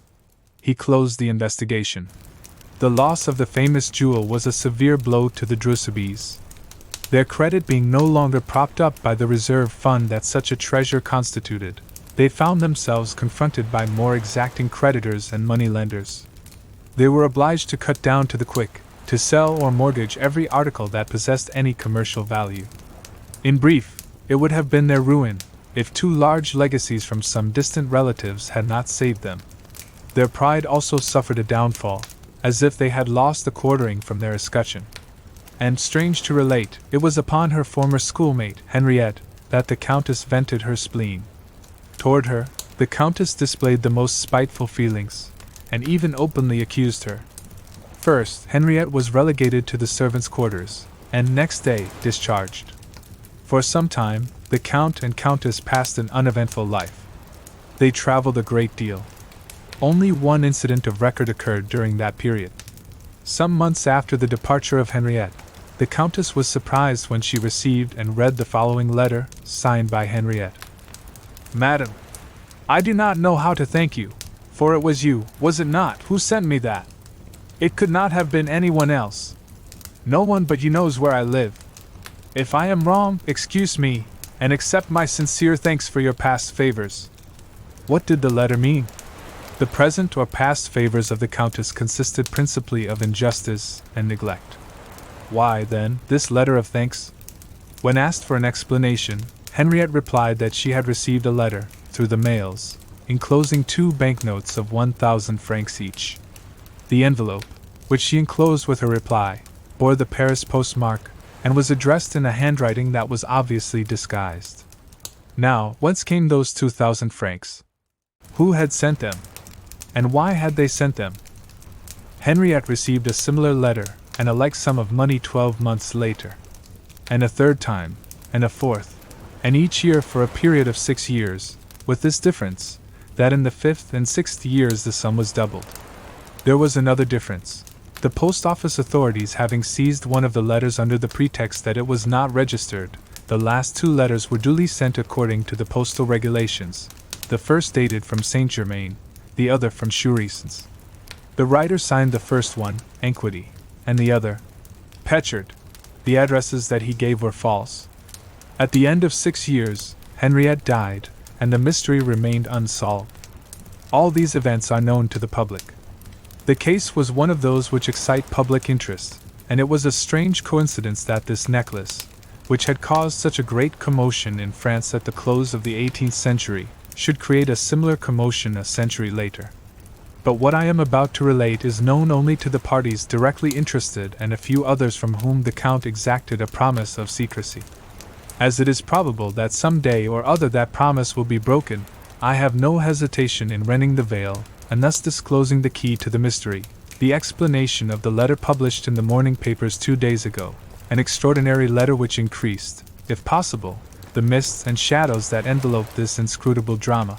He closed the investigation. The loss of the famous jewel was a severe blow to the Drusibys. Their credit being no longer propped up by the reserve fund that such a treasure constituted, they found themselves confronted by more exacting creditors and moneylenders. They were obliged to cut down to the quick, to sell or mortgage every article that possessed any commercial value. In brief, it would have been their ruin, if 2 large legacies from some distant relatives had not saved them. Their pride also suffered a downfall, as if they had lost the quartering from their escutcheon. And strange to relate, it was upon her former schoolmate, Henriette, that the Countess vented her spleen. Toward her, the Countess displayed the most spiteful feelings, and even openly accused her. First, Henriette was relegated to the servants' quarters, and next day discharged. For some time, the Count and Countess passed an uneventful life. They traveled a great deal. Only one incident of record occurred during that period. Some months after the departure of Henriette, the Countess was surprised when she received and read the following letter, signed by Henriette. Madam, I do not know how to thank you, for it was you, was it not, who sent me that? It could not have been anyone else. No one but you knows where I live. If I am wrong, excuse me, and accept my sincere thanks for your past favors. What did the letter mean? The present or past favors of the Countess consisted principally of injustice and neglect. Why, then, this letter of thanks? When asked for an explanation, Henriette replied that she had received a letter, through the mails, enclosing 2 banknotes of 1,000 francs each. The envelope, which she enclosed with her reply, bore the Paris postmark, and was addressed in a handwriting that was obviously disguised. Now, whence came those 2,000 francs? Who had sent them? And why had they sent them? Henriette received a similar letter, and a like sum of money 12 months later. And a third time, and a fourth, and each year for a period of 6 years, with this difference, that in the 5th and 6th years the sum was doubled. There was another difference. The post office authorities having seized one of the letters under the pretext that it was not registered, the last 2 letters were duly sent according to the postal regulations, the first dated from Saint-Germain, the other from Chourisons. The writer signed the first one, Enquity, and the other, Petchard. The addresses that he gave were false. At the end of 6 years, Henriette died, and the mystery remained unsolved. All these events are known to the public. The case was one of those which excite public interest, and it was a strange coincidence that this necklace, which had caused such a great commotion in France at the close of the 18th century, should create a similar commotion a century later. But what I am about to relate is known only to the parties directly interested and a few others from whom the Count exacted a promise of secrecy. As it is probable that some day or other that promise will be broken, I have no hesitation in rending the veil, and thus disclosing the key to the mystery, the explanation of the letter published in the morning papers 2 days ago, an extraordinary letter which increased, if possible, the mists and shadows that enveloped this inscrutable drama.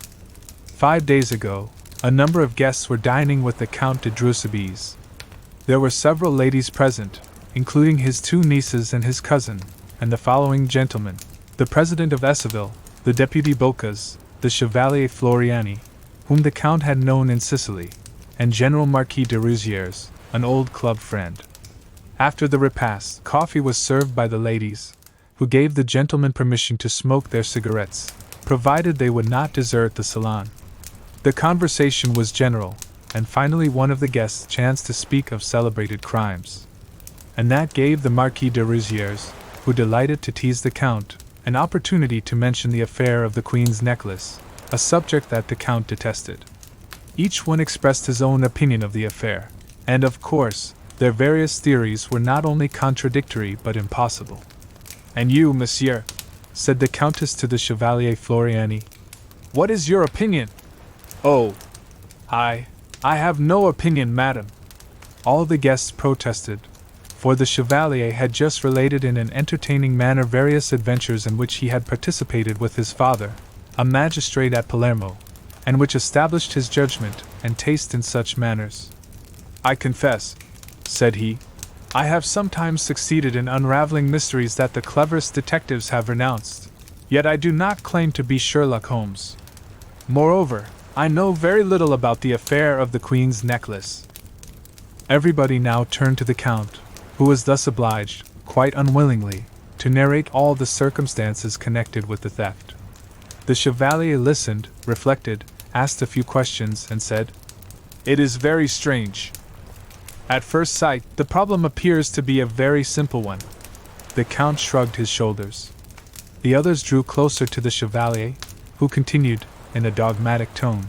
5 days ago, a number of guests were dining with the Count de Drusebis. There were several ladies present, including his 2 nieces and his cousin, and the following gentlemen: the President of Esseville, the Deputy Bocas, the Chevalier Floriani, whom the Count had known in Sicily, and General Marquis de Rouzières, an old club friend. After the repast, coffee was served by the ladies, who gave the gentlemen permission to smoke their cigarettes, provided they would not desert the salon. The conversation was general, and finally one of the guests chanced to speak of celebrated crimes. And that gave the Marquis de Rouzières, who delighted to tease the Count, an opportunity to mention the affair of the Queen's necklace, a subject that the Count detested. Each one expressed his own opinion of the affair, and of course, their various theories were not only contradictory but impossible. And you, monsieur, said the Countess to the Chevalier Floriani, what is your opinion? Oh, I have no opinion, madam. All the guests protested, for the Chevalier had just related in an entertaining manner various adventures in which he had participated with his father, a magistrate at Palermo, and which established his judgment and taste in such matters. I confess, said he, I have sometimes succeeded in unraveling mysteries that the cleverest detectives have renounced, yet I do not claim to be Sherlock Holmes. Moreover, I know very little about the affair of the Queen's necklace. Everybody now turned to the Count, who was thus obliged, quite unwillingly, to narrate all the circumstances connected with the theft. The Chevalier listened, reflected, asked a few questions, and said, "It is very strange." At first sight, the problem appears to be a very simple one. The Count shrugged his shoulders. The others drew closer to the Chevalier, who continued, in a dogmatic tone.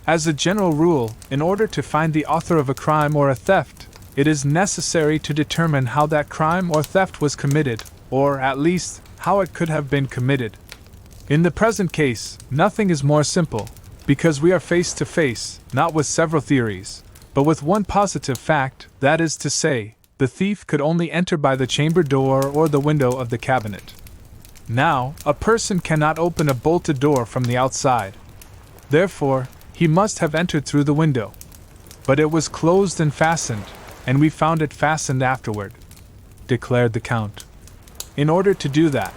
As a general rule, in order to find the author of a crime or a theft, it is necessary to determine how that crime or theft was committed, or, at least, how it could have been committed. In the present case, nothing is more simple, because we are face to face, not with several theories, but with one positive fact, that is to say, the thief could only enter by the chamber door or the window of the cabinet. Now, a person cannot open a bolted door from the outside. Therefore, he must have entered through the window. But it was closed and fastened, and we found it fastened afterward, declared the Count. In order to do that,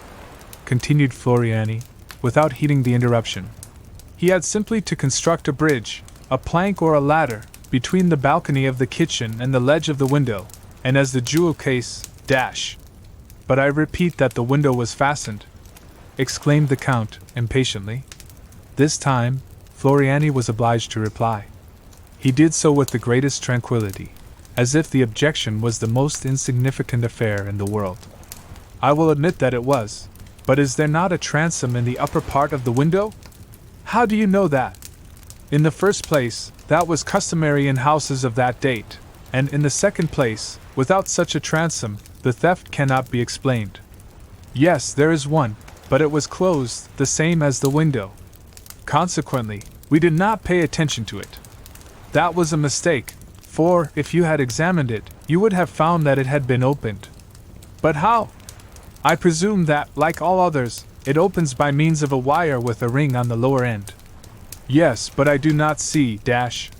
continued Floriani, without heeding the interruption, he had simply to construct a bridge, a plank or a ladder, between the balcony of the kitchen and the ledge of the window, and as the jewel case, dash. But I repeat that the window was fastened, exclaimed the Count, impatiently. This time, Floriani was obliged to reply. He did so with the greatest tranquillity, as if the objection was the most insignificant affair in the world. I will admit that it was, but is there not a transom in the upper part of the window? How do you know that? In the first place, that was customary in houses of that date, and in the second place, without such a transom, the theft cannot be explained. Yes, there is one, but it was closed, the same as the window. Consequently, we did not pay attention to it. That was a mistake, for, if you had examined it, you would have found that it had been opened. But how? I presume that, like all others, it opens by means of a wire with a ring on the lower end. Yes, but I do not see, dash.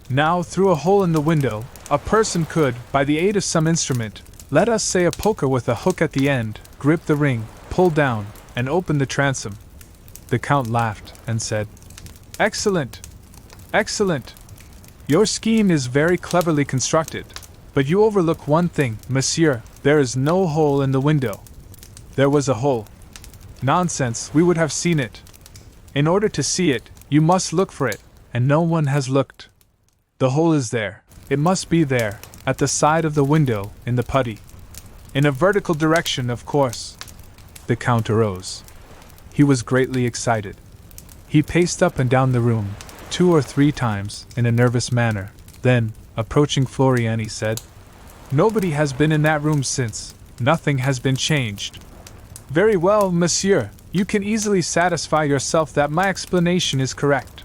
Now, through a hole in the window, a person could, by the aid of some instrument, let us say a poker with a hook at the end, grip the ring, pull down, and open the transom. The Count laughed, and said, Excellent! Excellent! Your scheme is very cleverly constructed, but you overlook one thing, monsieur, there is no hole in the window. There was a hole. Nonsense, we would have seen it. In order to see it, you must look for it, and no one has looked. The hole is there, it must be there, at the side of the window, in the putty. In a vertical direction, of course. The Count arose. He was greatly excited. He paced up and down the room, 2 or 3 times, in a nervous manner, then, approaching Floriani, said, Nobody has been in that room since, nothing has been changed. Very well, monsieur, you can easily satisfy yourself that my explanation is correct.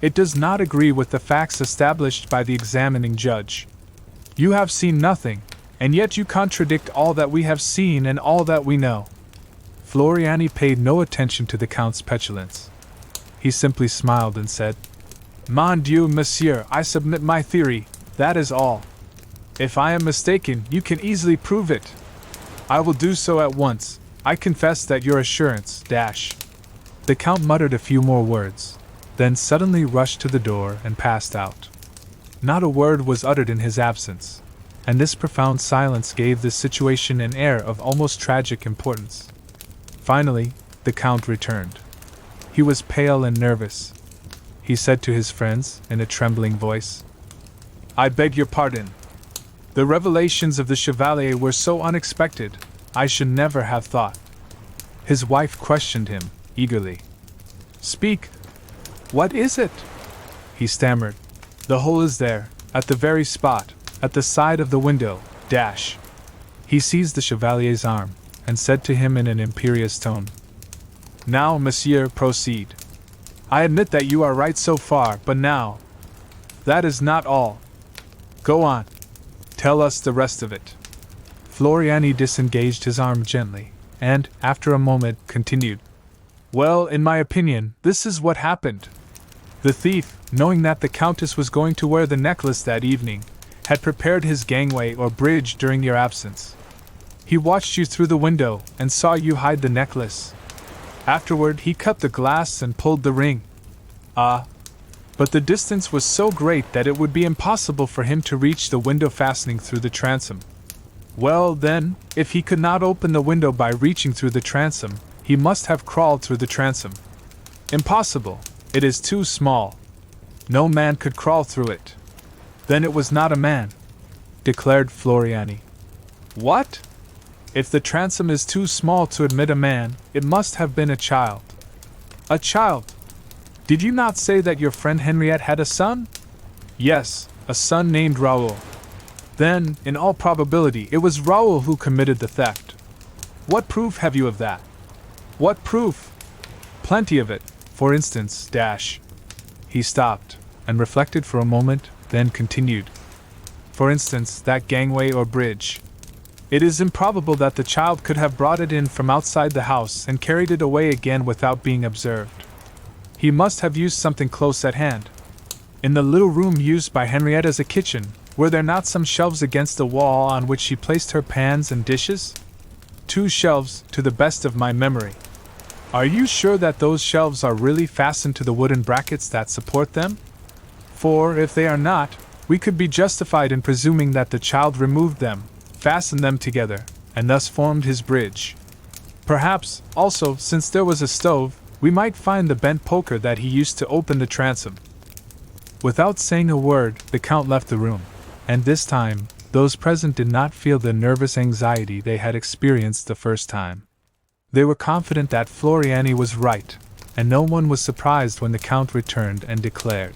It does not agree with the facts established by the examining judge. You have seen nothing, and yet you contradict all that we have seen and all that we know. Floriani paid no attention to the Count's petulance. He simply smiled and said, Mon Dieu, monsieur, I submit my theory, that is all. If I am mistaken, you can easily prove it. I will do so at once. I confess that your assurance, dash. The Count muttered a few more words, then suddenly rushed to the door and passed out. Not a word was uttered in his absence, and this profound silence gave the situation an air of almost tragic importance. Finally, the Count returned. He was pale and nervous. He said to his friends, in a trembling voice, I beg your pardon. The revelations of the Chevalier were so unexpected, I should never have thought. His wife questioned him, eagerly. Speak! What is it? He stammered. The hole is there, at the very spot, at the side of the window, dash. He seized the Chevalier's arm, and said to him in an imperious tone, Now, monsieur, proceed. I admit that you are right so far, but now... That is not all. Go on. Tell us the rest of it. Floriani disengaged his arm gently, and, after a moment, continued. Well, in my opinion, this is what happened. The thief, knowing that the Countess was going to wear the necklace that evening, had prepared his gangway or bridge during your absence. He watched you through the window and saw you hide the necklace. Afterward, he cut the glass and pulled the ring. Ah! But the distance was so great that it would be impossible for him to reach the window fastening through the transom. Well, then, if he could not open the window by reaching through the transom, he must have crawled through the transom. Impossible. It is too small. No man could crawl through it. Then it was not a man, declared Floriani. What? If the transom is too small to admit a man, it must have been a child. A child? Did you not say that your friend Henriette had a son? Yes, a son named Raoul. Then, in all probability, it was Raoul who committed the theft. What proof have you of that? What proof? Plenty of it. For instance, He stopped, and reflected for a moment, then continued. For instance, that gangway or bridge. It is improbable that the child could have brought it in from outside the house and carried it away again without being observed. He must have used something close at hand. In the little room used by Henriette as a kitchen, were there not some shelves against the wall on which she placed her pans and dishes? 2 shelves, to the best of my memory. Are you sure that those shelves are really fastened to the wooden brackets that support them? For, if they are not, we could be justified in presuming that the child removed them, fastened them together, and thus formed his bridge. Perhaps, also, since there was a stove, we might find the bent poker that he used to open the transom. Without saying a word, the Count left the room, and this time, those present did not feel the nervous anxiety they had experienced the first time. They were confident that Floriani was right, and no one was surprised when the Count returned and declared,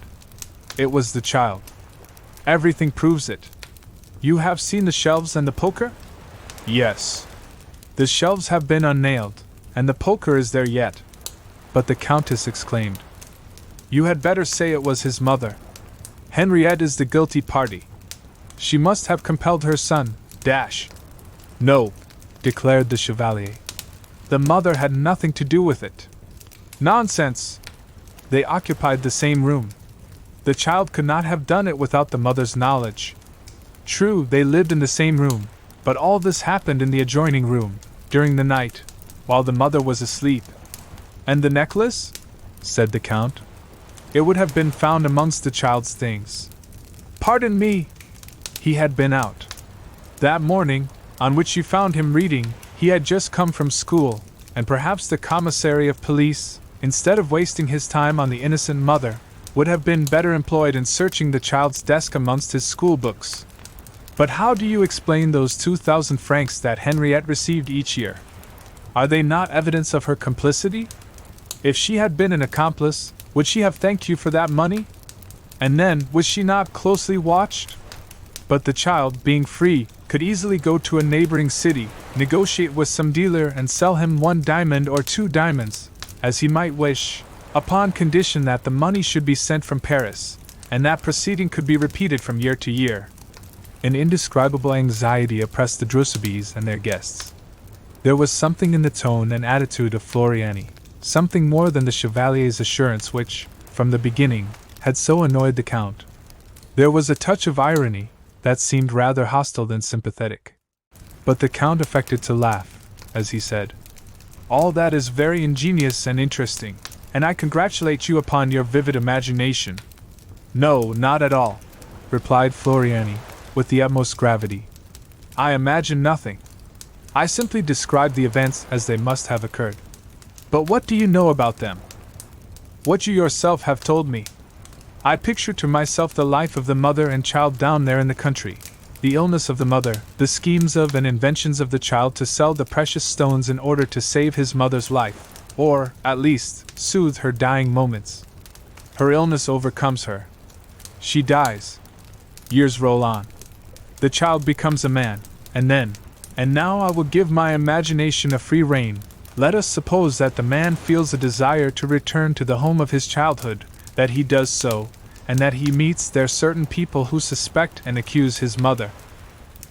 "It was the child. Everything proves it. You have seen the shelves and the poker?" "Yes. The shelves have been unnailed, and the poker is there yet." But the Countess exclaimed, "You had better say it was his mother. Henriette is the guilty party. She must have compelled her son, No, declared the Chevalier. The mother had nothing to do with it. Nonsense! They occupied the same room. The child could not have done it without the mother's knowledge. True, they lived in the same room, but all this happened in the adjoining room, during the night, while the mother was asleep. And the necklace? Said the Count. It would have been found amongst the child's things. Pardon me! He had been out. That morning, on which you found him reading, he had just come from school, and perhaps the commissary of police, instead of wasting his time on the innocent mother, would have been better employed in searching the child's desk amongst his school books. But how do you explain those 2,000 francs that Henriette received each year? Are they not evidence of her complicity? If she had been an accomplice, would she have thanked you for that money? And then, was she not closely watched? But the child, being free, could easily go to a neighboring city, negotiate with some dealer and sell him 1 diamond or 2 diamonds, as he might wish, upon condition that the money should be sent from Paris, and that proceeding could be repeated from year to year. An indescribable anxiety oppressed the Drusibys and their guests. There was something in the tone and attitude of Floriani, something more than the Chevalier's assurance which, from the beginning, had so annoyed the Count. There was a touch of irony that seemed rather hostile than sympathetic. But the Count affected to laugh, as he said, "All that is very ingenious and interesting, and I congratulate you upon your vivid imagination." "No, not at all," replied Floriani, with the utmost gravity. "I imagine nothing. I simply describe the events as they must have occurred." "But what do you know about them?" "What you yourself have told me. I picture to myself the life of the mother and child down there in the country, the illness of the mother, the schemes of and inventions of the child to sell the precious stones in order to save his mother's life, or, at least, soothe her dying moments. Her illness overcomes her. She dies. Years roll on. The child becomes a man, and now I will give my imagination a free rein. Let us suppose that the man feels a desire to return to the home of his childhood, that he does so, and that he meets there certain people who suspect and accuse his mother.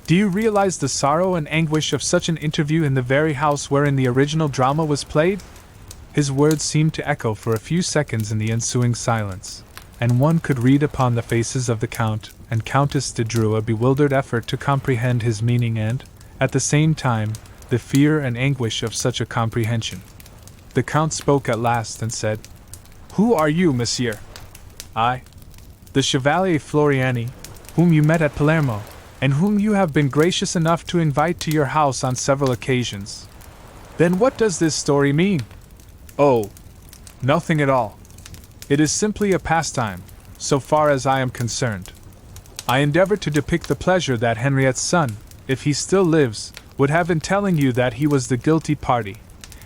Do you realize the sorrow and anguish of such an interview in the very house wherein the original drama was played?" His words seemed to echo for a few seconds in the ensuing silence, and one could read upon the faces of the Count and Countess de Dreux a bewildered effort to comprehend his meaning and, at the same time, the fear and anguish of such a comprehension. The Count spoke at last and said, "Who are you, monsieur?" "I. The Chevalier Floriani, whom you met at Palermo, and whom you have been gracious enough to invite to your house on several occasions." "Then what does this story mean?" "Oh, nothing at all. It is simply a pastime, so far as I am concerned." I endeavor to depict the pleasure that Henriette's son, if he still lives, would have in telling you that he was the guilty party,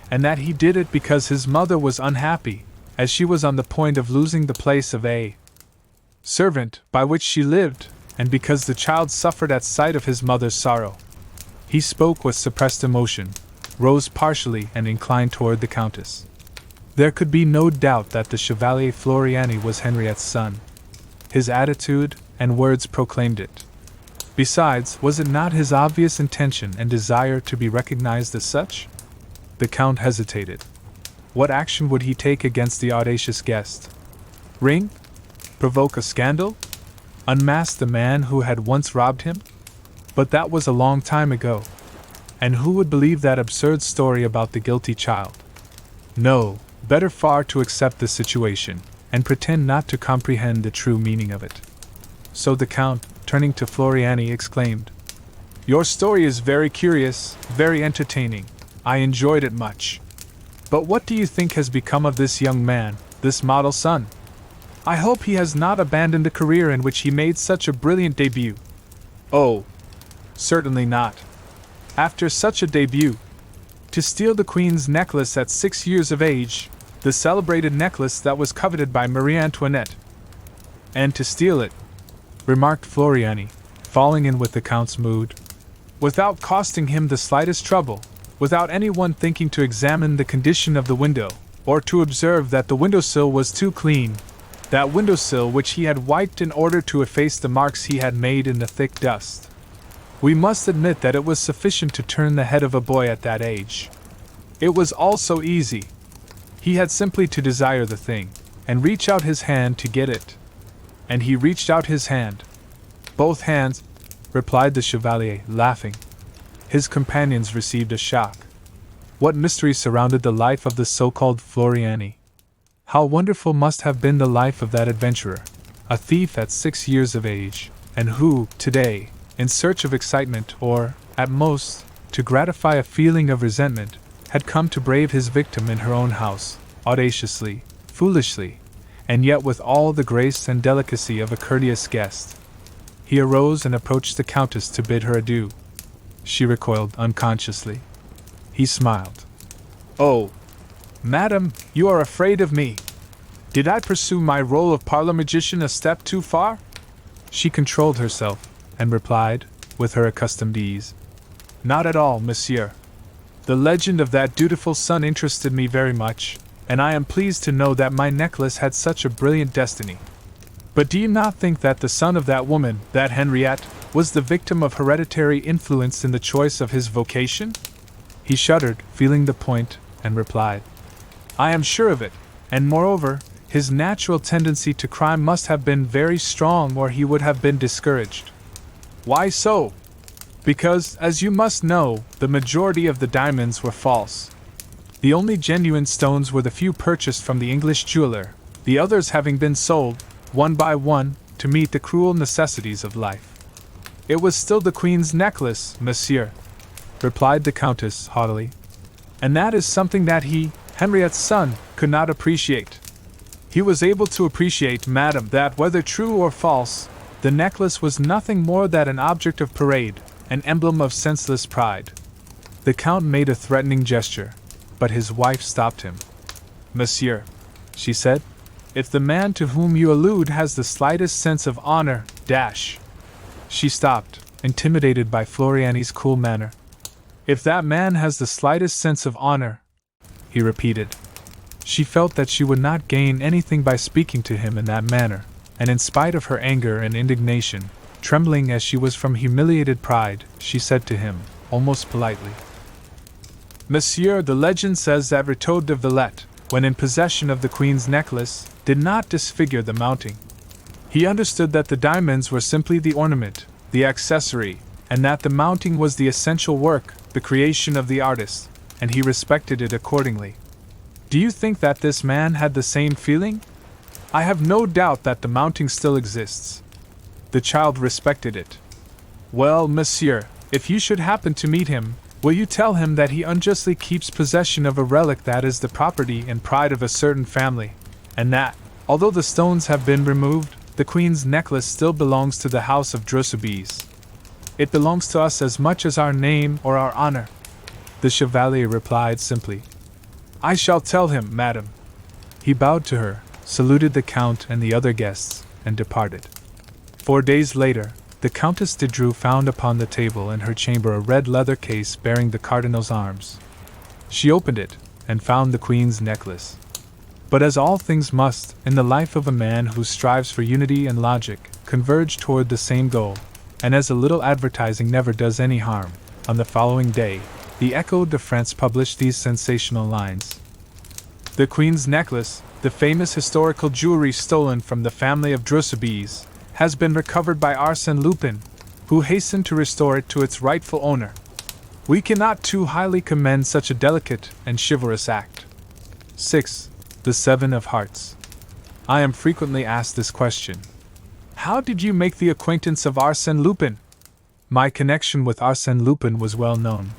and that he did it because his mother was unhappy, as she was on the point of losing the place of a servant by which she lived, and because the child suffered at sight of his mother's sorrow. He spoke with suppressed emotion, rose partially and inclined toward the Countess. There could be no doubt that the Chevalier Floriani was Henriette's son. His attitude and words proclaimed it. Besides, was it not his obvious intention and desire to be recognized as such? The Count hesitated. What action would he take against the audacious guest? Ring? Provoke a scandal? Unmask the man who had once robbed him? But that was a long time ago. And who would believe that absurd story about the guilty child? No, better far to accept the situation, and pretend not to comprehend the true meaning of it. So the Count, turning to Floriani, exclaimed, "Your story is very curious, very entertaining. I enjoyed it much. But what do you think has become of this young man, this model son? I hope he has not abandoned the career in which he made such a brilliant debut." "Oh, certainly not. After such a debut, to steal the Queen's necklace at 6 years of age, the celebrated necklace that was coveted by Marie Antoinette. And to steal it," remarked Floriani, falling in with the Count's mood, "without costing him the slightest trouble, without anyone thinking to examine the condition of the window, or to observe that the windowsill was too clean, that windowsill which he had wiped in order to efface the marks he had made in the thick dust. We must admit that it was sufficient to turn the head of a boy at that age. It was all so easy. He had simply to desire the thing, and reach out his hand to get it. And he reached out his hand." "Both hands," replied the Chevalier, laughing. His companions received a shock. What mystery surrounded the life of the so-called Floriani? How wonderful must have been the life of that adventurer, a thief at 6 years of age, and who, today, in search of excitement or, at most, to gratify a feeling of resentment, had come to brave his victim in her own house, audaciously, foolishly, and yet with all the grace and delicacy of a courteous guest. He arose and approached the Countess to bid her adieu. She recoiled unconsciously. He smiled. "Oh, madam, you are afraid of me. Did I pursue my role of parlor magician a step too far?" She controlled herself, and replied, with her accustomed ease, "Not at all, monsieur. The legend of that dutiful son interested me very much, and I am pleased to know that my necklace had such a brilliant destiny. But do you not think that the son of that woman, that Henriette, was the victim of hereditary influence in the choice of his vocation?" He shuddered, feeling the point, and replied, "I am sure of it, and moreover, his natural tendency to crime must have been very strong or he would have been discouraged." "Why so?" "Because, as you must know, the majority of the diamonds were false. The only genuine stones were the few purchased from the English jeweler, the others having been sold, one by one, to meet the cruel necessities of life." "It was still the Queen's necklace, monsieur," replied the Countess haughtily. "And that is something that he, Henriette's son, could not appreciate. He was able to appreciate, madam, that whether true or false, the necklace was nothing more than an object of parade, an emblem of senseless pride." The Count made a threatening gesture, but his wife stopped him. "Monsieur," she said, "if the man to whom you allude has the slightest sense of honor, dash." She stopped, intimidated by Floriani's cool manner. "If that man has the slightest sense of honor," he repeated. She felt that she would not gain anything by speaking to him in that manner, and in spite of her anger and indignation, trembling as she was from humiliated pride, she said to him, almost politely, "Monsieur, the legend says that Rideau de Villette, when in possession of the Queen's necklace, did not disfigure the mounting. He understood that the diamonds were simply the ornament, the accessory, and that the mounting was the essential work, the creation of the artist, and he respected it accordingly. Do you think that this man had the same feeling? I have no doubt that the mounting still exists. The child respected it. Well, monsieur, if you should happen to meet him, will you tell him that he unjustly keeps possession of a relic that is the property and pride of a certain family, and that, although the stones have been removed, the Queen's necklace still belongs to the House of Drosubis. It belongs to us as much as our name or our honor. The Chevalier replied simply. I shall tell him, madam. He bowed to her, saluted the Count and the other guests, and departed. 4 days later, the Countess de Dreux found upon the table in her chamber a red leather case bearing the Cardinal's arms. She opened it, and found the Queen's necklace. But as all things must, in the life of a man who strives for unity and logic, converge toward the same goal, and as a little advertising never does any harm, on the following day, the Echo de France published these sensational lines. The Queen's necklace, the famous historical jewelry stolen from the family of Drosubis, has been recovered by Arsène Lupin, who hastened to restore it to its rightful owner. We cannot too highly commend such a delicate and chivalrous act. 6. The Seven of Hearts. I am frequently asked this question. How did you make the acquaintance of Arsène Lupin? My connection with Arsène Lupin was well known.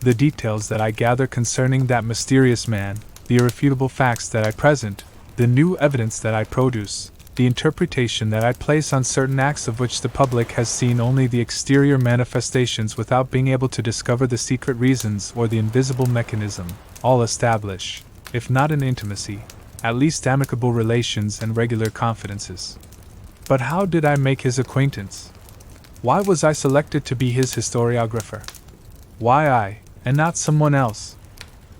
The details that I gather concerning that mysterious man, the irrefutable facts that I present, the new evidence that I produce, the interpretation that I place on certain acts of which the public has seen only the exterior manifestations without being able to discover the secret reasons or the invisible mechanism, all establish, if not an intimacy, at least amicable relations and regular confidences. But how did I make his acquaintance? Why was I selected to be his historiographer? Why I, and not someone else?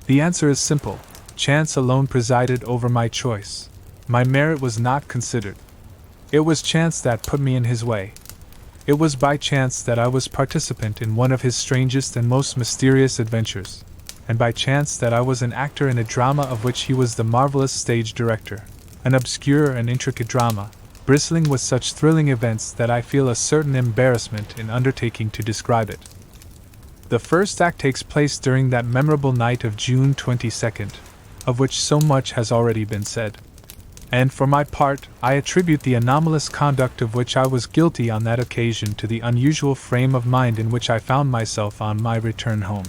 The answer is simple. Chance alone presided over my choice. My merit was not considered. It was chance that put me in his way. It was by chance that I was participant in one of his strangest and most mysterious adventures, and by chance that I was an actor in a drama of which he was the marvelous stage director, an obscure and intricate drama, bristling with such thrilling events that I feel a certain embarrassment in undertaking to describe it. The first act takes place during that memorable night of June 22nd, of which so much has already been said. And for my part, I attribute the anomalous conduct of which I was guilty on that occasion to the unusual frame of mind in which I found myself on my return home.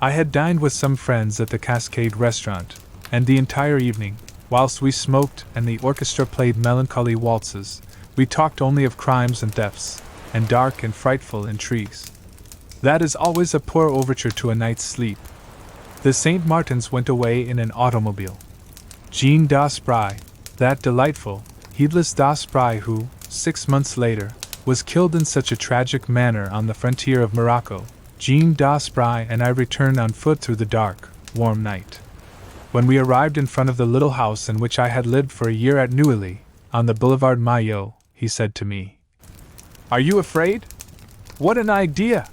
I had dined with some friends at the Cascade restaurant, and the entire evening, whilst we smoked and the orchestra played melancholy waltzes, we talked only of crimes and thefts, and dark and frightful intrigues. That is always a poor overture to a night's sleep. The St. Martins went away in an automobile. Jean d'Aspry, that delightful, heedless d'Aspry who, 6 months later, was killed in such a tragic manner on the frontier of Morocco, Jean d'Aspry and I returned on foot through the dark, warm night. When we arrived in front of the little house in which I had lived for a year at Neuilly, on the Boulevard Maillot, he said to me, "Are you afraid? What an idea!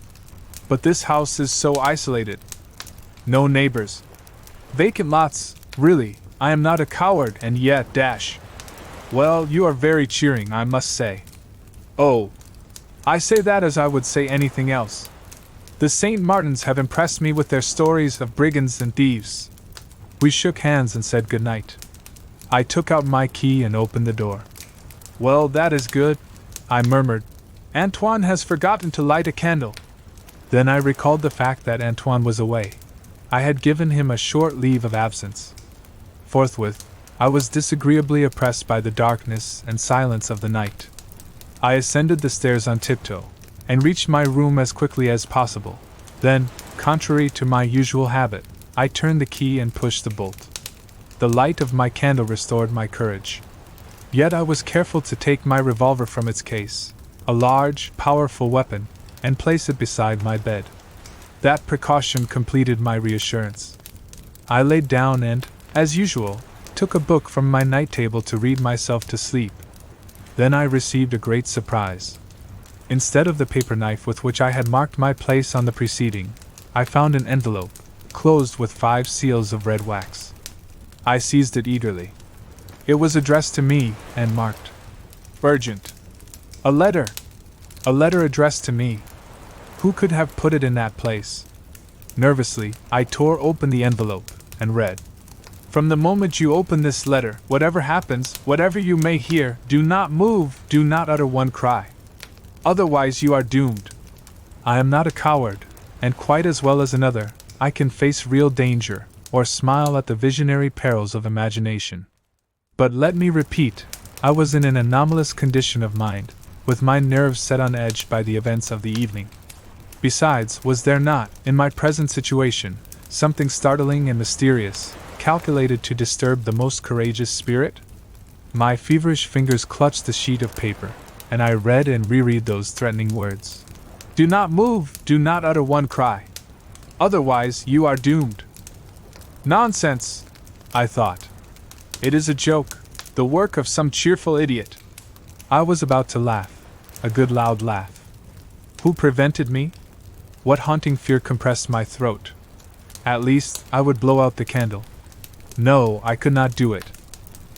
But this house is so isolated. No neighbors. Vacant lots, really. I am not a coward, and yet, dash. Well, you are very cheering, I must say. Oh, I say that as I would say anything else. The St. Martins have impressed me with their stories of brigands and thieves." We shook hands and said good night. I took out my key and opened the door. "Well, that is good," I murmured. "Antoine has forgotten to light a candle." Then I recalled the fact that Antoine was away. I had given him a short leave of absence. Forthwith, I was disagreeably oppressed by the darkness and silence of the night. I ascended the stairs on tiptoe, and reached my room as quickly as possible. Then, contrary to my usual habit, I turned the key and pushed the bolt. The light of my candle restored my courage. Yet I was careful to take my revolver from its case, a large, powerful weapon, and place it beside my bed. That precaution completed my reassurance. I laid down and, as usual, took a book from my night table to read myself to sleep. Then I received a great surprise. Instead of the paper knife with which I had marked my place on the preceding, I found an envelope, closed with 5 seals of red wax. I seized it eagerly. It was addressed to me, and marked "Urgent." A letter! A letter addressed to me. Who could have put it in that place? Nervously, I tore open the envelope, and read, "From the moment you open this letter, whatever happens, whatever you may hear, do not move, do not utter one cry. Otherwise you are doomed. I am not a coward, and quite as well as another, I can face real danger, or smile at the visionary perils of imagination. But let me repeat, I was in an anomalous condition of mind, with my nerves set on edge by the events of the evening. Besides, was there not, in my present situation, something startling and mysterious, calculated to disturb the most courageous spirit? My feverish fingers clutched the sheet of paper, and I read and reread those threatening words. Do not move, do not utter one cry. Otherwise, you are doomed. Nonsense, I thought. It is a joke, the work of some cheerful idiot. I was about to laugh, a good loud laugh. Who prevented me? What haunting fear compressed my throat? At least, I would blow out the candle. No, I could not do it.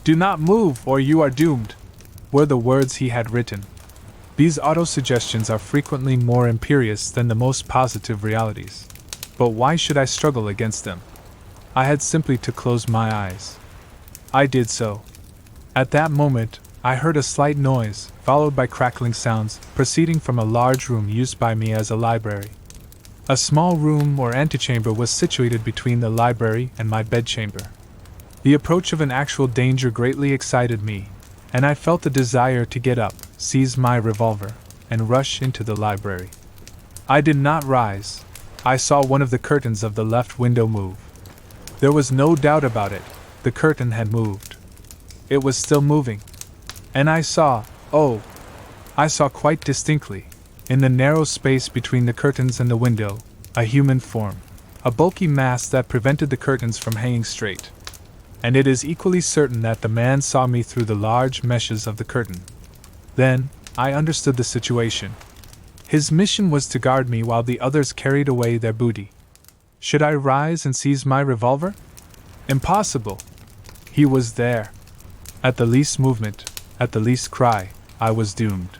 Do not move, or you are doomed, were the words he had written. These autosuggestions are frequently more imperious than the most positive realities. But why should I struggle against them? I had simply to close my eyes. I did so. At that moment, I heard a slight noise, followed by crackling sounds, proceeding from a large room used by me as a library. A small room or antechamber was situated between the library and my bedchamber. The approach of an actual danger greatly excited me, and I felt the desire to get up, seize my revolver, and rush into the library. I did not rise. I saw one of the curtains of the left window move. There was no doubt about it, the curtain had moved. It was still moving. And I saw quite distinctly, in the narrow space between the curtains and the window, a human form, a bulky mass that prevented the curtains from hanging straight. And it is equally certain that the man saw me through the large meshes of the curtain. Then, I understood the situation. His mission was to guard me while the others carried away their booty. Should I rise and seize my revolver? Impossible. He was there. At the least movement, at the least cry, I was doomed.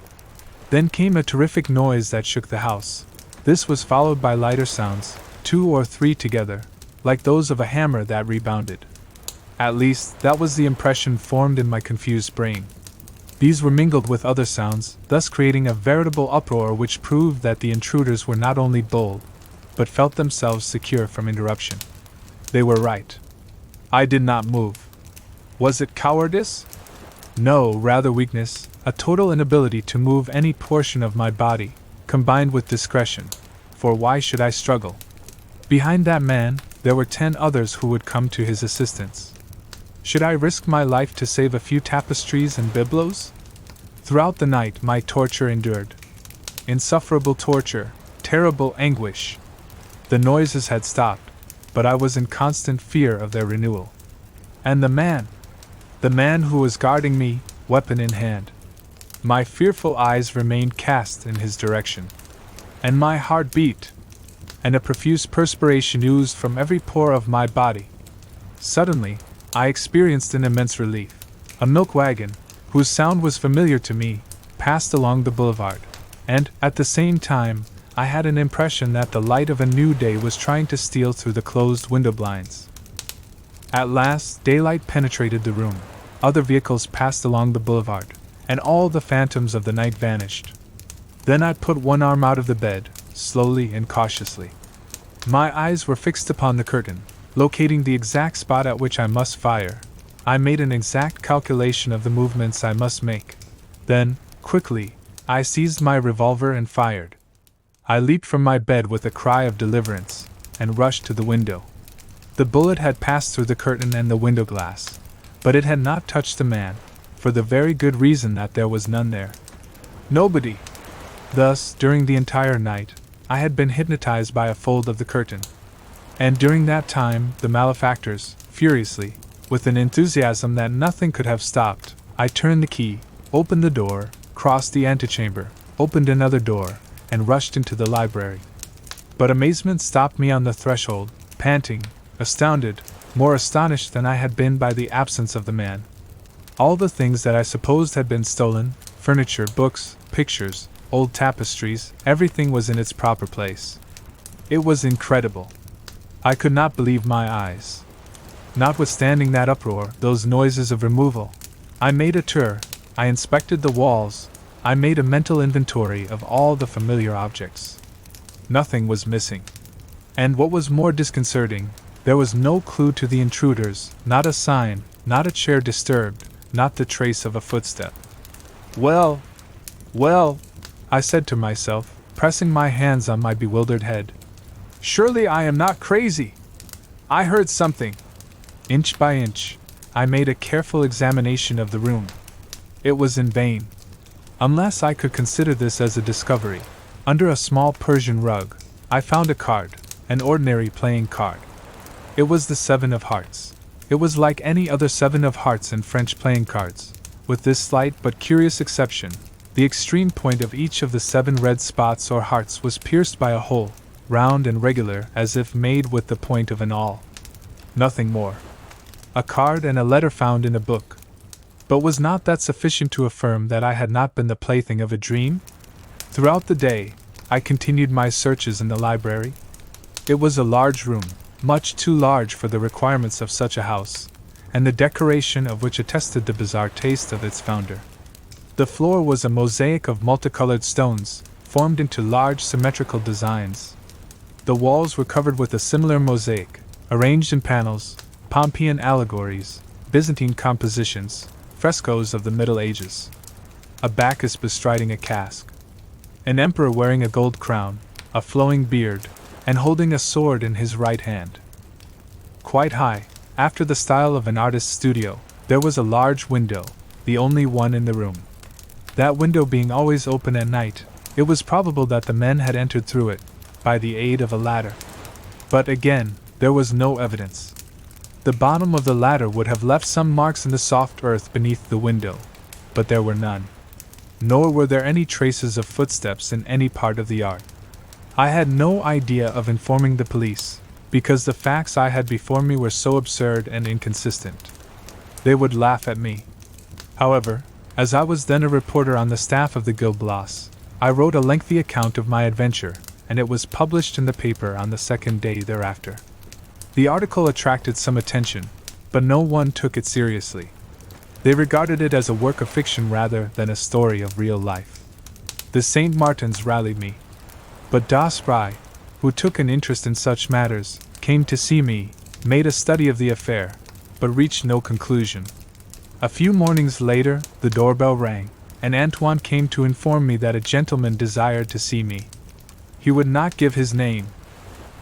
Then came a terrific noise that shook the house. This was followed by lighter sounds, 2 or 3 together, like those of a hammer that rebounded. At least, that was the impression formed in my confused brain. These were mingled with other sounds, thus creating a veritable uproar which proved that the intruders were not only bold, but felt themselves secure from interruption. They were right. I did not move. Was it cowardice? No, rather weakness, a total inability to move any portion of my body, combined with discretion, for why should I struggle? Behind that man, there were 10 others who would come to his assistance. Should I risk my life to save a few tapestries and bibelots? Throughout the night my torture endured. Insufferable torture, terrible anguish. The noises had stopped, but I was in constant fear of their renewal. And the man who was guarding me, weapon in hand. My fearful eyes remained cast in his direction. And my heart beat, and a profuse perspiration oozed from every pore of my body. Suddenly, I experienced an immense relief. A milk wagon, whose sound was familiar to me, passed along the boulevard, and, at the same time, I had an impression that the light of a new day was trying to steal through the closed window blinds. At last, daylight penetrated the room. Other vehicles passed along the boulevard, and all the phantoms of the night vanished. Then I put one arm out of the bed, slowly and cautiously. My eyes were fixed upon the curtain, locating the exact spot at which I must fire. I made an exact calculation of the movements I must make. Then, quickly, I seized my revolver and fired. I leaped from my bed with a cry of deliverance, and rushed to the window. The bullet had passed through the curtain and the window glass, but it had not touched the man, for the very good reason that there was none there. Nobody! Thus, during the entire night, I had been hypnotized by a fold of the curtain. And during that time, the malefactors, furiously, with an enthusiasm that nothing could have stopped, I turned the key, opened the door, crossed the antechamber, opened another door, and rushed into the library. But amazement stopped me on the threshold, panting, astounded, more astonished than I had been by the absence of the man. All the things that I supposed had been stolen, furniture, books, pictures, old tapestries, everything was in its proper place. It was incredible. I could not believe my eyes. Notwithstanding that uproar, those noises of removal, I made a tour, I inspected the walls, I made a mental inventory of all the familiar objects. Nothing was missing. And what was more disconcerting, there was no clue to the intruders, not a sign, not a chair disturbed, not the trace of a footstep. Well, well, I said to myself, pressing my hands on my bewildered head. Surely I am not crazy! I heard something. Inch by inch, I made a careful examination of the room. It was in vain. Unless I could consider this as a discovery, under a small Persian rug, I found a card, an ordinary playing card. It was the 7 of hearts. It was like any other 7 of hearts in French playing cards, with this slight but curious exception. The extreme point of each of the 7 red spots or hearts was pierced by a hole, round and regular as if made with the point of an awl. Nothing more. A card and a letter found in a book. But was not that sufficient to affirm that I had not been the plaything of a dream? Throughout the day, I continued my searches in the library. It was a large room, much too large for the requirements of such a house, and the decoration of which attested the bizarre taste of its founder. The floor was a mosaic of multicolored stones, formed into large symmetrical designs. The walls were covered with a similar mosaic, arranged in panels, Pompeian allegories, Byzantine compositions, frescoes of the Middle Ages. A Bacchus bestriding a cask. An emperor wearing a gold crown, a flowing beard, and holding a sword in his right hand. Quite high, after the style of an artist's studio, there was a large window, the only one in the room. That window being always open at night, it was probable that the men had entered through it, by the aid of a ladder. But again, there was no evidence. The bottom of the ladder would have left some marks in the soft earth beneath the window, but there were none. Nor were there any traces of footsteps in any part of the yard. I had no idea of informing the police, because the facts I had before me were so absurd and inconsistent. They would laugh at me. However, as I was then a reporter on the staff of the Gil Blas, I wrote a lengthy account of my adventure, and it was published in the paper on the 2nd day thereafter. The article attracted some attention, but no one took it seriously. They regarded it as a work of fiction rather than a story of real life. The St. Martins rallied me. But Das Spry, who took an interest in such matters, came to see me, made a study of the affair, but reached no conclusion. A few mornings later, the doorbell rang, and Antoine came to inform me that a gentleman desired to see me. He would not give his name.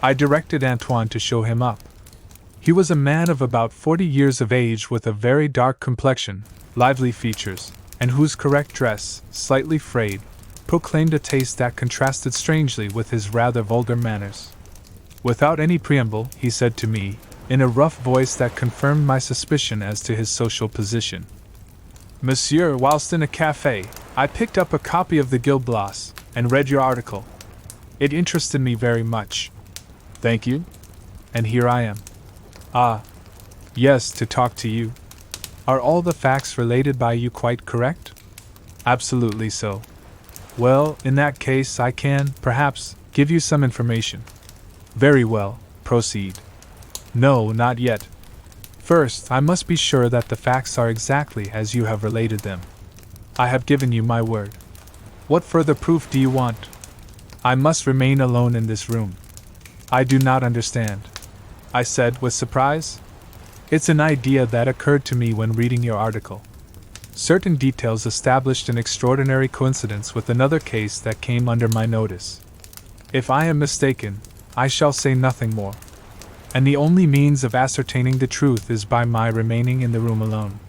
I directed Antoine to show him up. He was a man of about 40 years of age with a very dark complexion, lively features, and whose correct dress, slightly frayed, proclaimed a taste that contrasted strangely with his rather vulgar manners. Without any preamble, he said to me, in a rough voice that confirmed my suspicion as to his social position, "Monsieur, whilst in a café, I picked up a copy of the Gil Blas, and read your article. It interested me very much. Thank you. And here I am. Ah, yes, to talk to you. Are all the facts related by you quite correct?" "Absolutely so." "Well, in that case I can, perhaps, give you some information." "Very well, proceed." "No, not yet. First, I must be sure that the facts are exactly as you have related them. I have given you my word. What further proof do you want?" "I must remain alone in this room." "I do not understand," I said with surprise. "It's an idea that occurred to me when reading your article. Certain details established an extraordinary coincidence with another case that came under my notice. If I am mistaken, I shall say nothing more. And the only means of ascertaining the truth is by my remaining in the room alone."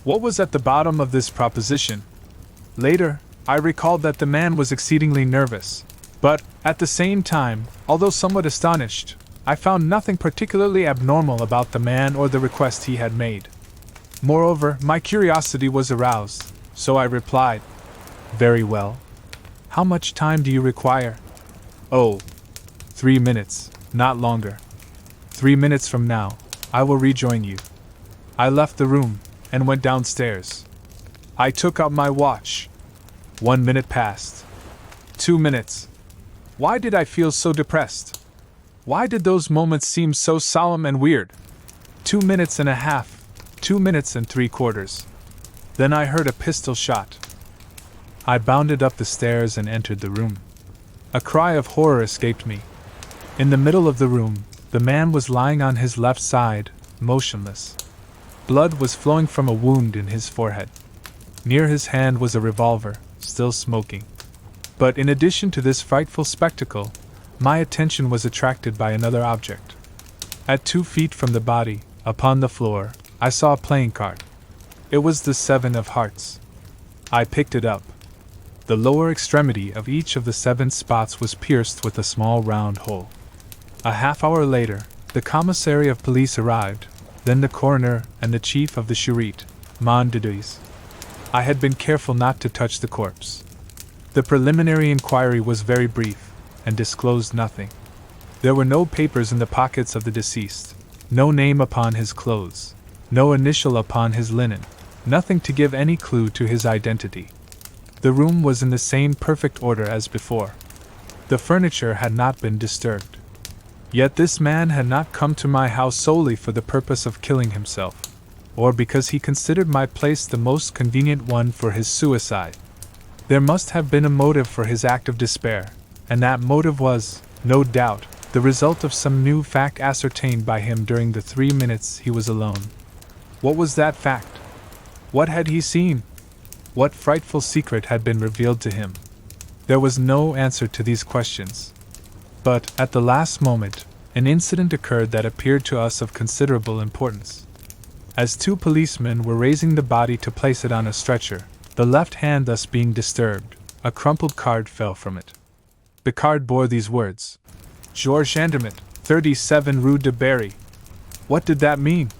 What was at the bottom of this proposition? Later, I recalled that the man was exceedingly nervous, but, at the same time, although somewhat astonished, I found nothing particularly abnormal about the man or the request he had made. Moreover, my curiosity was aroused, so I replied, "Very well. How much time do you require?" "Oh, 3 minutes, not longer. 3 minutes from now, I will rejoin you." I left the room, and went downstairs. I took out my watch. 1 minute passed. 2 minutes. Why did I feel so depressed? Why did those moments seem so solemn and weird? 2 minutes and a half, 2 minutes and 3/4. Then I heard a pistol shot. I bounded up the stairs and entered the room. A cry of horror escaped me. In the middle of the room, the man was lying on his left side, motionless. Blood was flowing from a wound in his forehead. Near his hand was a revolver, still smoking. But in addition to this frightful spectacle, my attention was attracted by another object. At 2 feet from the body, upon the floor, I saw a playing card. It was the 7 of hearts. I picked it up. The lower extremity of each of the 7 spots was pierced with a small round hole. A half-hour later, the commissary of police arrived, then the coroner and the chief of the Charité, Mondides. I had been careful not to touch the corpse. The preliminary inquiry was very brief, and disclosed nothing. There were no papers in the pockets of the deceased, no name upon his clothes, no initial upon his linen, nothing to give any clue to his identity. The room was in the same perfect order as before. The furniture had not been disturbed. Yet this man had not come to my house solely for the purpose of killing himself, or because he considered my place the most convenient one for his suicide. There must have been a motive for his act of despair, and that motive was, no doubt, the result of some new fact ascertained by him during the 3 minutes he was alone. What was that fact? What had he seen? What frightful secret had been revealed to him? There was no answer to these questions. But, at the last moment, an incident occurred that appeared to us of considerable importance. As 2 policemen were raising the body to place it on a stretcher, the left hand thus being disturbed, a crumpled card fell from it. The card bore these words: Georges Andermatt, 37 Rue de Berry. What did that mean?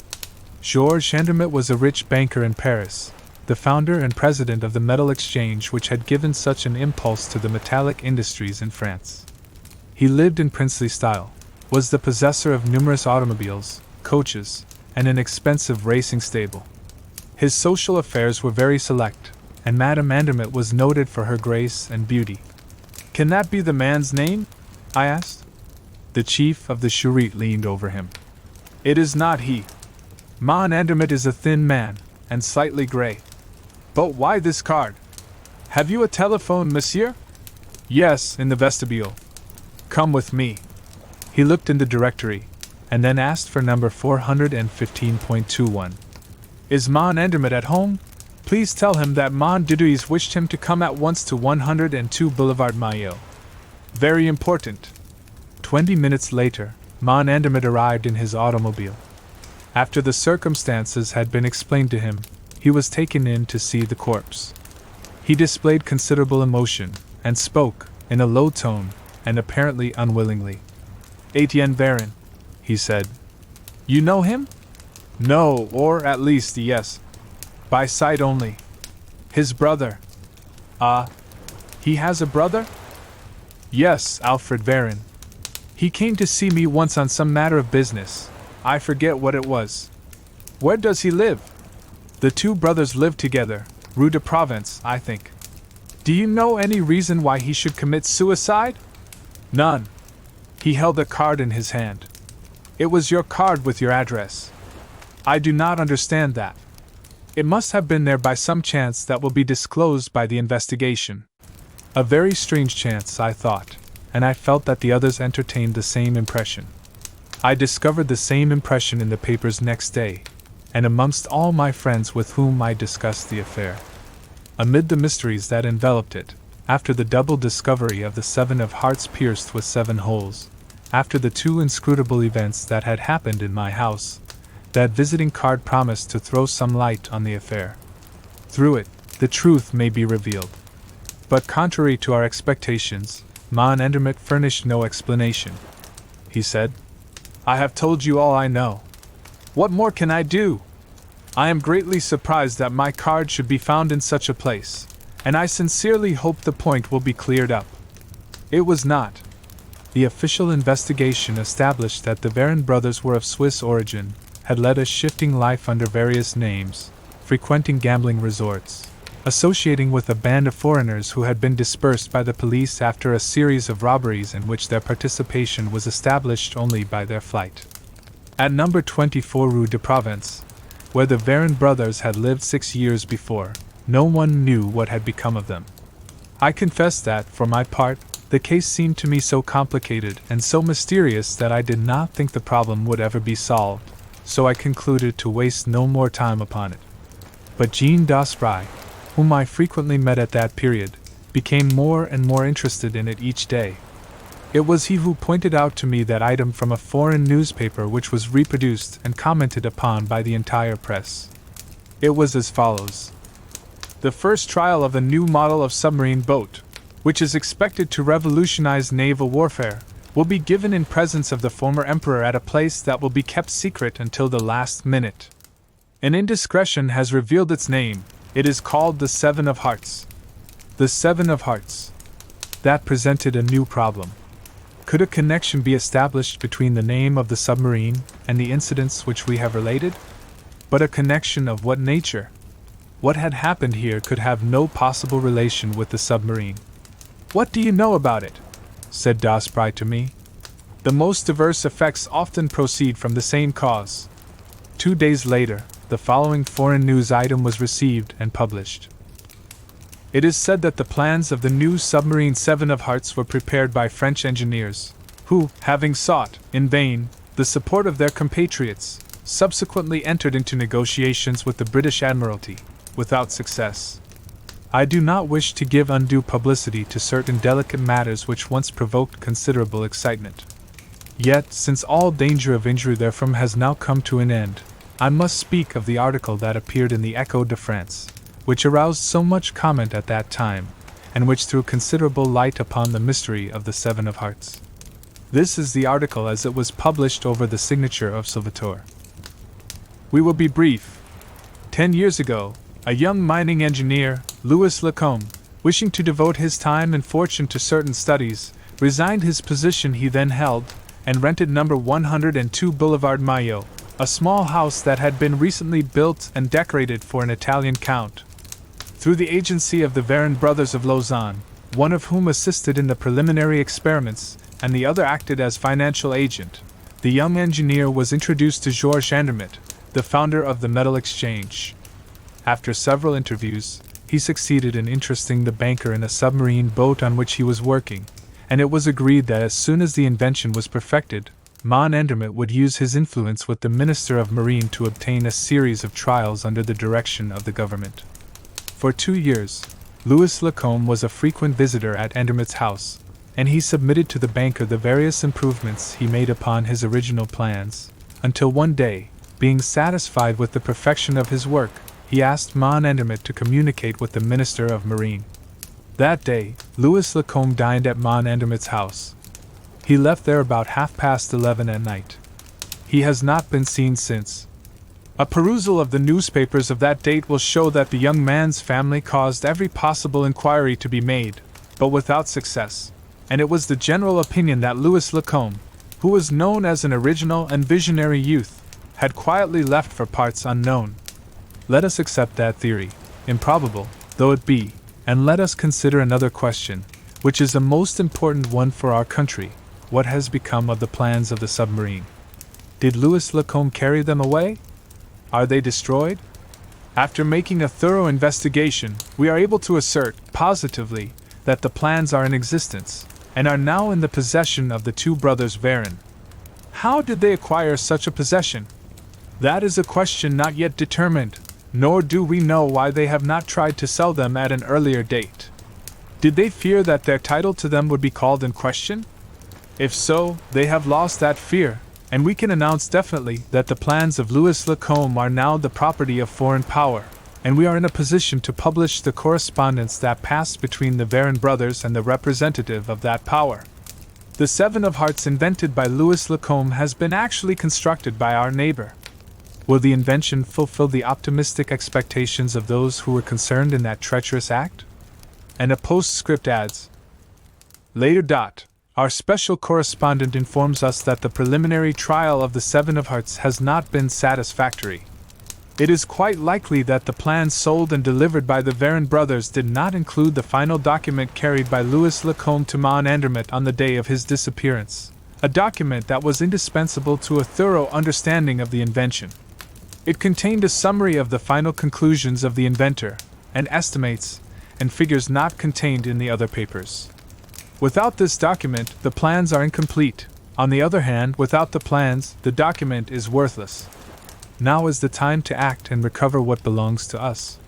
Georges Andermatt was a rich banker in Paris, the founder and president of the metal exchange which had given such an impulse to the metallic industries in France. He lived in princely style, was the possessor of numerous automobiles, coaches, and an expensive racing stable. His social affairs were very select, and Madame Andermatt was noted for her grace and beauty. Can that be the man's name? I asked. The chief of the Charité leaned over him. It is not he. Mon Andermatt is a thin man, and slightly grey. But why this card? Have you a telephone, monsieur? Yes, in the vestibule. Come with me. He looked in the directory, and then asked for number 415.21. Is Mon Andermatt at home? Please tell him that Mon Didouis wished him to come at once to 102 Boulevard Maillot. Very important. 20 minutes later, Mon Andermatt arrived in his automobile. After the circumstances had been explained to him, he was taken in to see the corpse. He displayed considerable emotion, and spoke, in a low tone, and apparently unwillingly. Etienne Vérin, he said. You know him? No, or at least yes. By sight only. His brother. Ah, he has a brother? Yes, Alfred Vérin. He came to see me once on some matter of business. I forget what it was. Where does he live? The 2 brothers live together, Rue de Provence, I think. Do you know any reason why he should commit suicide? None. He held a card in his hand. It was your card with your address. I do not understand that. It must have been there by some chance that will be disclosed by the investigation. A very strange chance, I thought, and I felt that the others entertained the same impression. I discovered the same impression in the papers next day, and amongst all my friends with whom I discussed the affair. Amid the mysteries that enveloped it, after the double discovery of the 7 of hearts pierced with 7 holes, after the 2 inscrutable events that had happened in my house, that visiting card promised to throw some light on the affair. Through it, the truth may be revealed. But contrary to our expectations, Mon Andermatt furnished no explanation. He said, I have told you all I know. What more can I do? I am greatly surprised that my card should be found in such a place, and I sincerely hope the point will be cleared up. It was not. The official investigation established that the Vérin brothers were of Swiss origin, had led a shifting life under various names, frequenting gambling resorts, associating with a band of foreigners who had been dispersed by the police after a series of robberies in which their participation was established only by their flight. At number 24 Rue de Provence, where the Vérin brothers had lived 6 years before, no one knew what had become of them. I confess that, for my part, the case seemed to me so complicated and so mysterious that I did not think the problem would ever be solved. so I concluded to waste no more time upon it. But Jean Daspry, whom I frequently met at that period, became more and more interested in it each day. It was he who pointed out to me that item from a foreign newspaper which was reproduced and commented upon by the entire press. It was as follows. The first trial of a new model of submarine boat, which is expected to revolutionize naval warfare, will be given in presence of the former emperor at a place that will be kept secret until the last minute. An indiscretion has revealed its name. It is called the Seven of Hearts. The Seven of Hearts. That presented a new problem. Could a connection be established between the name of the submarine and the incidents which we have related? But a connection of what nature? What had happened here could have no possible relation with the submarine. "What do you know about it?" said Daspry to me. "The most diverse effects often proceed from the same cause." 2 days later, the following foreign news item was received and published. It is said that the plans of the new submarine Seven of Hearts were prepared by French engineers, who, having sought, in vain, the support of their compatriots, subsequently entered into negotiations with the British Admiralty, without success. I do not wish to give undue publicity to certain delicate matters which once provoked considerable excitement. Yet, since all danger of injury therefrom has now come to an end, I must speak of the article that appeared in the Echo de France, which aroused so much comment at that time, and which threw considerable light upon the mystery of the Seven of Hearts. This is the article as it was published over the signature of Salvatore. We will be brief. 10 years ago, a young mining engineer, Louis Lacombe, wishing to devote his time and fortune to certain studies, resigned his position he then held, and rented number 102 Boulevard Maillot, a small house that had been recently built and decorated for an Italian count. Through the agency of the Varin brothers of Lausanne, one of whom assisted in the preliminary experiments, and the other acted as financial agent, the young engineer was introduced to Georges Andermatt, the founder of the Metal Exchange. After several interviews, he succeeded in interesting the banker in a submarine boat on which he was working, and it was agreed that as soon as the invention was perfected, Mon Andermatt would use his influence with the Minister of Marine to obtain a series of trials under the direction of the government. For 2 years, Louis Lacombe was a frequent visitor at Andermatt's house, and he submitted to the banker the various improvements he made upon his original plans, until one day, being satisfied with the perfection of his work, he asked Mon Andermatt to communicate with the Minister of Marine. That day, Louis Lacombe dined at Mon Andermatt's house. He left there about 11:30 at night. He has not been seen since. A perusal of the newspapers of that date will show that the young man's family caused every possible inquiry to be made, but without success, and it was the general opinion that Louis Lacombe, who was known as an original and visionary youth, had quietly left for parts unknown. Let us accept that theory, improbable though it be, and let us consider another question, which is a most important one for our country. What has become of the plans of the submarine? Did Louis Lacombe carry them away? Are they destroyed? After making a thorough investigation, we are able to assert, positively, that the plans are in existence, and are now in the possession of the two brothers Varin. How did they acquire such a possession? That is a question not yet determined, nor do we know why they have not tried to sell them at an earlier date. Did they fear that their title to them would be called in question? If so, they have lost that fear, and we can announce definitely that the plans of Louis Lacombe are now the property of foreign power, and we are in a position to publish the correspondence that passed between the Varin brothers and the representative of that power. The Seven of Hearts invented by Louis Lacombe has been actually constructed by our neighbor. Will the invention fulfill the optimistic expectations of those who were concerned in that treacherous act? And a postscript adds, later. Our special correspondent informs us that the preliminary trial of the Seven of Hearts has not been satisfactory. It is quite likely that the plans sold and delivered by the Varin brothers did not include the final document carried by Louis Lacombe to Mon Andermatt on the day of his disappearance, a document that was indispensable to a thorough understanding of the invention. It contained a summary of the final conclusions of the inventor, and estimates, and figures not contained in the other papers. Without this document, the plans are incomplete. On the other hand, without the plans, the document is worthless. Now is the time to act and recover what belongs to us.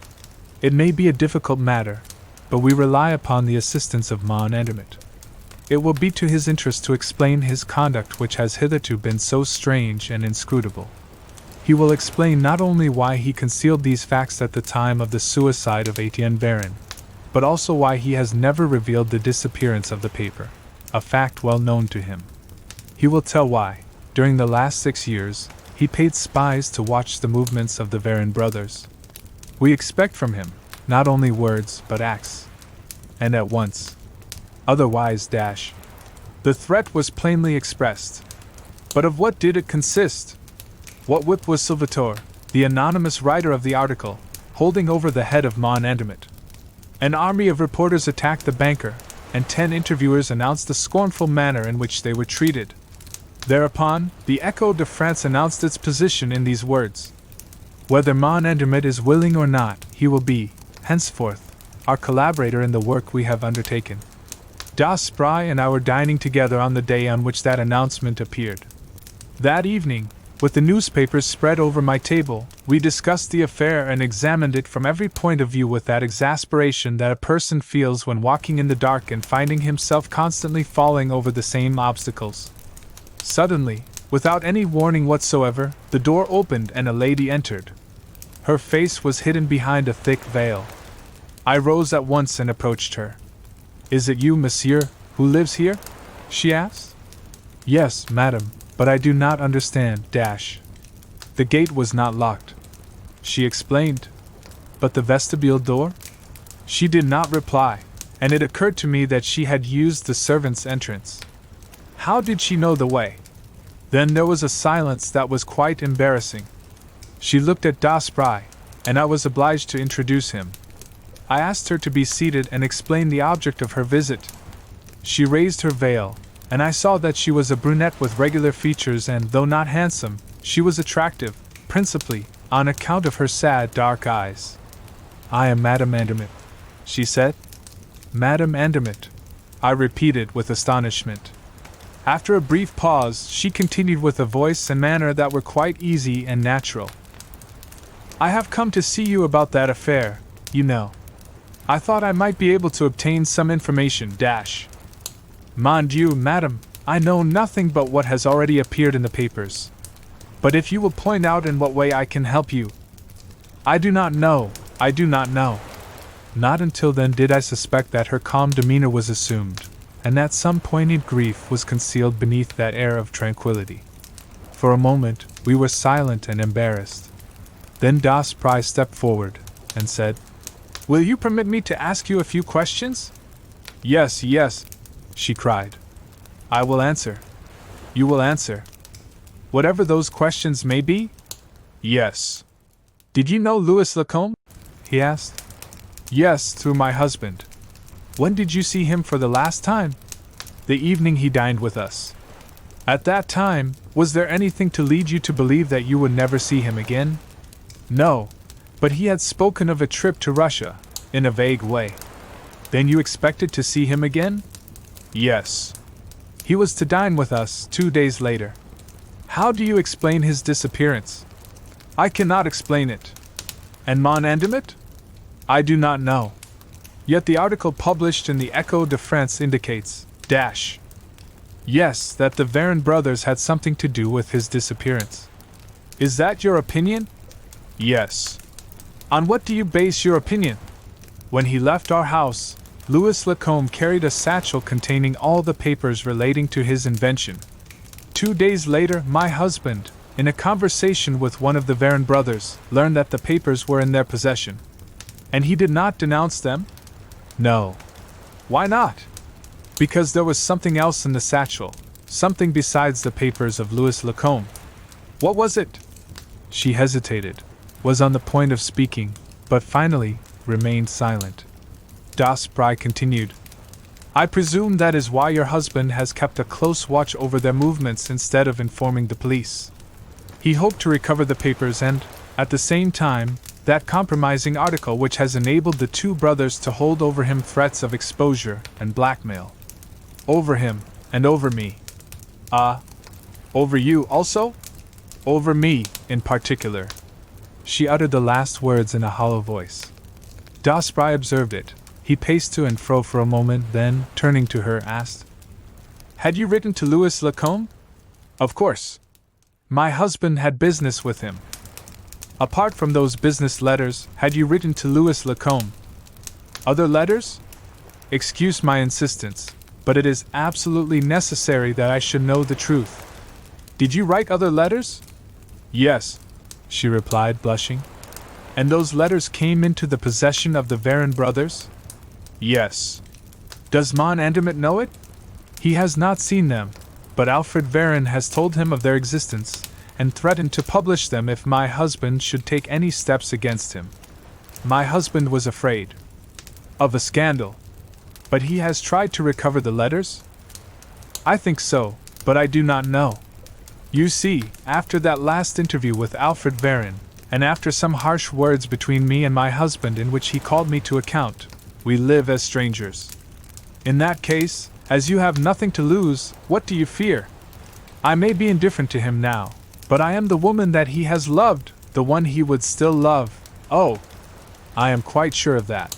It may be a difficult matter, but we rely upon the assistance of Mon Endermit. It will be to his interest to explain his conduct, which has hitherto been so strange and inscrutable. He will explain not only why he concealed these facts at the time of the suicide of Etienne Baron, but also why he has never revealed the disappearance of the paper, a fact well known to him. He will tell why, during the last 6 years, he paid spies to watch the movements of the Varin brothers. We expect from him not only words but acts. And at once. Otherwise, The threat was plainly expressed. But of what did it consist? What whip was Salvatore, the anonymous writer of the article, holding over the head of Mon Endermit? An army of reporters attacked the banker, and 10 interviewers announced the scornful manner in which they were treated. Thereupon, the Echo de France announced its position in these words: "Whether Mon Endermit is willing or not, he will be, henceforth, our collaborator in the work we have undertaken." Das Spry and I were dining together on the day on which that announcement appeared. That evening, with the newspapers spread over my table, we discussed the affair and examined it from every point of view with that exasperation that a person feels when walking in the dark and finding himself constantly falling over the same obstacles. Suddenly, without any warning whatsoever, the door opened and a lady entered. Her face was hidden behind a thick veil. I rose at once and approached her. "Is it you, monsieur, who lives here?" she asked. "Yes, madam, but I do not understand, The gate was not locked," she explained. "But the vestibule door?" She did not reply, and it occurred to me that she had used the servant's entrance. How did she know the way? Then there was a silence that was quite embarrassing. She looked at Das Spry, and I was obliged to introduce him. I asked her to be seated and explain the object of her visit. She raised her veil, and I saw that she was a brunette with regular features, and though not handsome, she was attractive, principally on account of her sad dark eyes. "I am Madame Andermit," she said. "Madame Andermit," I repeated with astonishment. After a brief pause, she continued with a voice and manner that were quite easy and natural. "I have come to see you about that affair, you know. I thought I might be able to obtain some information, Mon Dieu, madam, I know nothing but what has already appeared in the papers. But if you will point out in what way I can help you—" I do not know. Not until then did I suspect that her calm demeanor was assumed, and that some poignant grief was concealed beneath that air of tranquility. For a moment, we were silent and embarrassed. Then Das Spry stepped forward, and said, "Will you permit me to ask you a few questions?" Yes, she cried. "I will answer." "You will answer?" "Whatever those questions may be?" "Yes." "Did you know Louis Lacombe?" he asked. "Yes, through my husband." "When did you see him for the last time?" "The evening he dined with us." "At that time, was there anything to lead you to believe that you would never see him again?" "No, but he had spoken of a trip to Russia, in a vague way." "Then you expected to see him again?" "Yes." "He was to dine with us 2 days later. How do you explain his disappearance?" "I cannot explain it." "And Mon Endermit?" "I do not know. Yet the article published in the Echo de France indicates, Yes, that the Varin brothers had something to do with his disappearance." "Is that your opinion?" "Yes." "On what do you base your opinion?" "When he left our house, Louis Lacombe carried a satchel containing all the papers relating to his invention. 2 days later, my husband, in a conversation with one of the Varin brothers, learned that the papers were in their possession." "And he did not denounce them?" "No." "Why not?" "Because there was something else in the satchel, something besides the papers of Louis Lacombe." "What was it?" She hesitated, was on the point of speaking, but finally remained silent. Das Spry continued, "I presume that is why your husband has kept a close watch over their movements instead of informing the police. He hoped to recover the papers and, at the same time, that compromising article which has enabled the 2 brothers to hold over him threats of exposure and blackmail. Over him, and over me." "Ah, over you also?" Over me, in particular. She uttered the last words in a hollow voice. Das Spry observed it. He paced to and fro for a moment, then, turning to her, asked, "Had you written to Louis Lacombe?" "Of course. My husband had business with him." "Apart from those business letters, had you written to Louis Lacombe?" "Other letters?" "Excuse my insistence, but it is absolutely necessary that I should know the truth. Did you write other letters?" "Yes," she replied, blushing. "And those letters came into the possession of the Varin brothers?" "Yes." "Does Mon Andermatt know it?" "He has not seen them, but Alfred Varin has told him of their existence, and threatened to publish them if my husband should take any steps against him. My husband was afraid of a scandal. But he has tried to recover the letters?" "I think so, but I do not know. You see, after that last interview with Alfred Varin, and after some harsh words between me and my husband in which he called me to account, we live as strangers. In that case, as you have nothing to lose, what do you fear? I may be indifferent to him now, but I am the woman that he has loved, the one he would still love. Oh, I am quite sure of that,"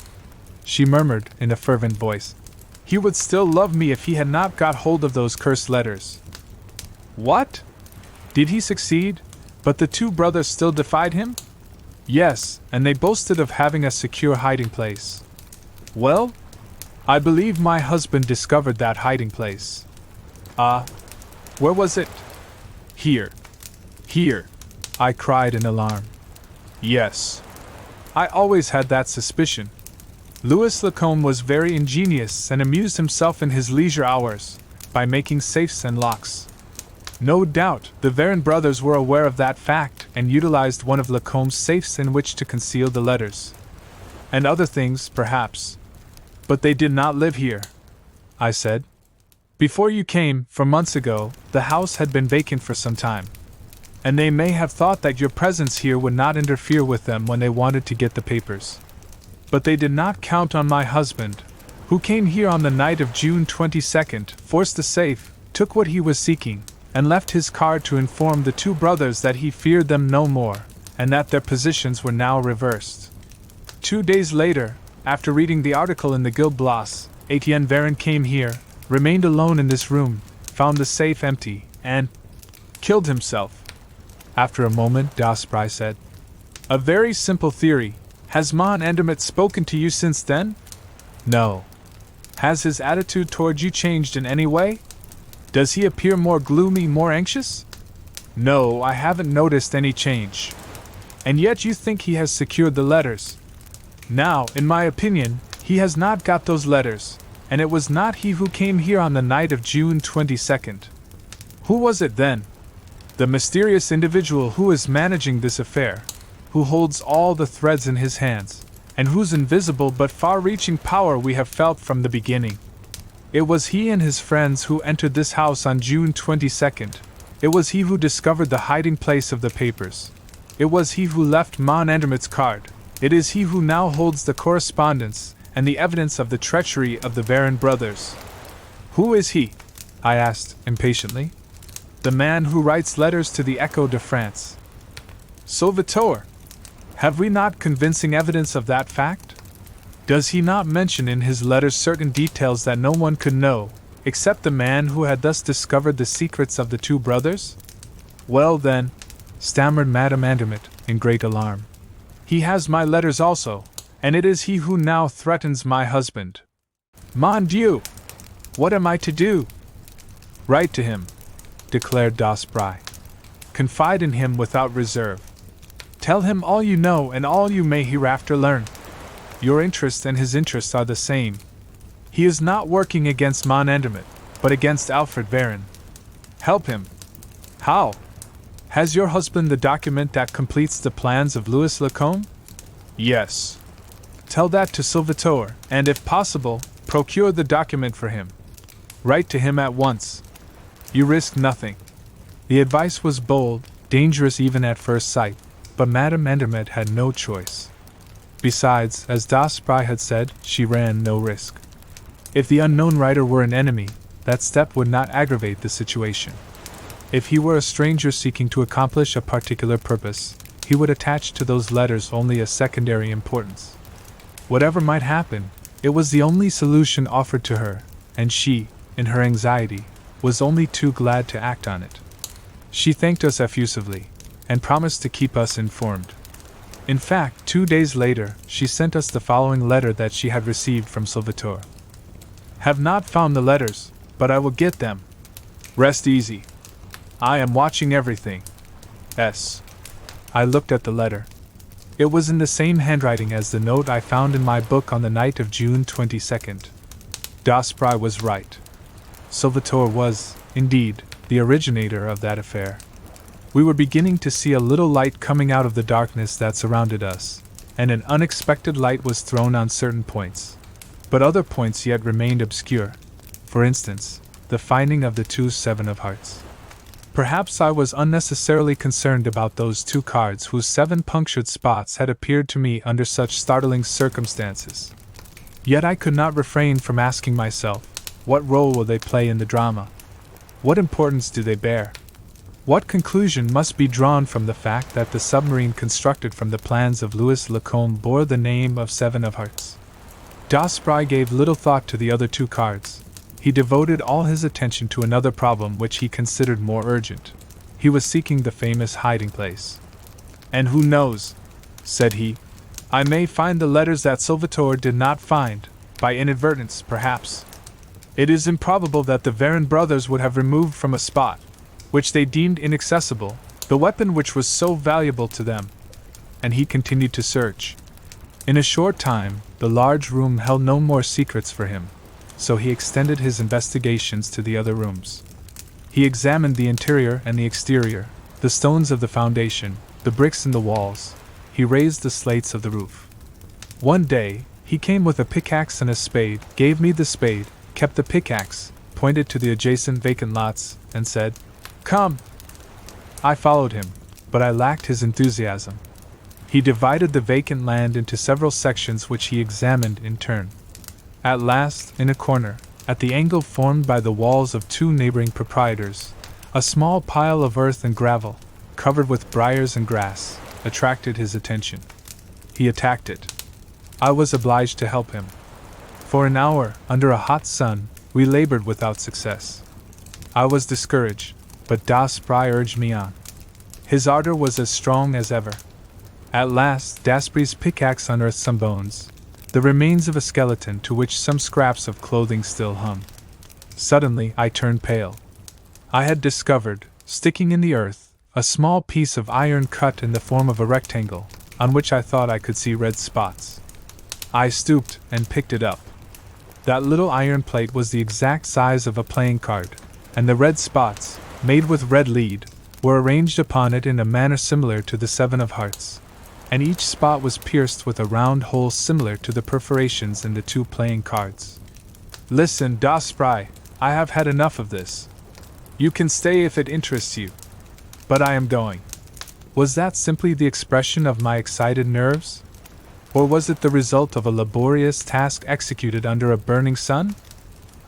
she murmured in a fervent voice. "He would still love me if he had not got hold of those cursed letters." "What? Did he succeed, but the two brothers still defied him?" "Yes, and they boasted of having a secure hiding place." "Well, I believe my husband discovered that hiding place." "Ah, where was it?" "Here." "Here?" I cried in alarm. "Yes. I always had that suspicion. Louis Lacombe was very ingenious and amused himself in his leisure hours by making safes and locks. No doubt the Varin brothers were aware of that fact and utilized one of Lacombe's safes in which to conceal the letters. And other things, perhaps. But they did not live here," I said. "Before you came, 4 months ago, the house had been vacant for some time. And they may have thought that your presence here would not interfere with them when they wanted to get the papers. But they did not count on my husband, who came here on the night of June 22nd, forced the safe, took what he was seeking, and left his card to inform the two brothers that he feared them no more, and that their positions were now reversed. 2 days later, after reading the article in the Gil Blas, Etienne Varin came here, remained alone in this room, found the safe empty, and killed himself." After a moment, Das Spry said, "A very simple theory. Has Mon Andermatt spoken to you since then?" "No." "Has his attitude toward you changed in any way? Does he appear more gloomy, more anxious?" "No, I haven't noticed any change." "And yet you think he has secured the letters?" "Now, in my opinion, he has not got those letters, and it was not he who came here on the night of June 22nd. Who was it then? The mysterious individual who is managing this affair, who holds all the threads in his hands, and whose invisible but far-reaching power we have felt from the beginning. It was he and his friends who entered this house on June 22nd. It was he who discovered the hiding place of the papers. It was he who left Mon Andermatt's card. It is he who now holds the correspondence and the evidence of the treachery of the Varin brothers." "Who is he?" I asked, impatiently. "The man who writes letters to the Echo de France." "Sauveteur! Have we not convincing evidence of that fact? Does he not mention in his letters certain details that no one could know, except the man who had thus discovered the secrets of the two brothers?" "Well then," stammered Madame Andermatt, in great alarm, "he has my letters also, and it is he who now threatens my husband. Mon Dieu! What am I to do?" "Write to him," declared Das Spry. "Confide in him without reserve. Tell him all you know and all you may hereafter learn. Your interest and his interests are the same. He is not working against Mon Andermatt, but against Alfred Varin. Help him." "How? Has your husband the document that completes the plans of Louis Lacombe?" "Yes." "Tell that to Sauveteur, and if possible, procure the document for him. Write to him at once. You risk nothing." The advice was bold, dangerous even at first sight, but Madame Andermatt had no choice. Besides, as Das Spry had said, she ran no risk. If the unknown writer were an enemy, that step would not aggravate the situation. If he were a stranger seeking to accomplish a particular purpose, he would attach to those letters only a secondary importance. Whatever might happen, it was the only solution offered to her, and she, in her anxiety, was only too glad to act on it. She thanked us effusively, and promised to keep us informed. In fact, 2 days later, she sent us the following letter that she had received from Salvatore. Have not found the letters, but I will get them. Rest easy. I am watching everything. S. I looked at the letter. It was in the same handwriting as the note I found in my book on the night of June 22nd. Daspry was right. Salvatore was, indeed, the originator of that affair. We were beginning to see a little light coming out of the darkness that surrounded us, and an unexpected light was thrown on certain points. But other points yet remained obscure. For instance, the finding of the 2 7 of hearts. Perhaps I was unnecessarily concerned about those 2 cards whose 7 punctured spots had appeared to me under such startling circumstances. Yet I could not refrain from asking myself, what role will they play in the drama? What importance do they bear? What conclusion must be drawn from the fact that the submarine constructed from the plans of Louis Lacombe bore the name of 7 of hearts? Daspry gave little thought to the other 2 cards. He devoted all his attention to another problem which he considered more urgent. He was seeking the famous hiding place. And who knows, said he, I may find the letters that Salvatore did not find, by inadvertence, perhaps. It is improbable that the Varin brothers would have removed from a spot, which they deemed inaccessible, the weapon which was so valuable to them. And he continued to search. In a short time, the large room held no more secrets for him, so he extended his investigations to the other rooms. He examined the interior and the exterior, the stones of the foundation, the bricks in the walls. He raised the slates of the roof. One day, he came with a pickaxe and a spade, gave me the spade, kept the pickaxe, pointed to the adjacent vacant lots, and said, Come! I followed him, but I lacked his enthusiasm. He divided the vacant land into several sections which he examined in turn. At last, in a corner, at the angle formed by the walls of 2 neighboring proprietors, a small pile of earth and gravel, covered with briars and grass, attracted his attention. He attacked it. I was obliged to help him. For an hour, under a hot sun, we labored without success. I was discouraged, but Daspry urged me on. His ardor was as strong as ever. At last, Daspry's pickaxe unearthed some bones, the remains of a skeleton to which some scraps of clothing still hung. Suddenly, I turned pale. I had discovered, sticking in the earth, a small piece of iron cut in the form of a rectangle, on which I thought I could see red spots. I stooped and picked it up. That little iron plate was the exact size of a playing card, and the red spots, made with red lead, were arranged upon it in a manner similar to the 7 of hearts, and each spot was pierced with a round hole similar to the perforations in the 2 playing cards. Listen, Daspry, I have had enough of this. You can stay if it interests you. But I am going. Was that simply the expression of my excited nerves? Or was it the result of a laborious task executed under a burning sun?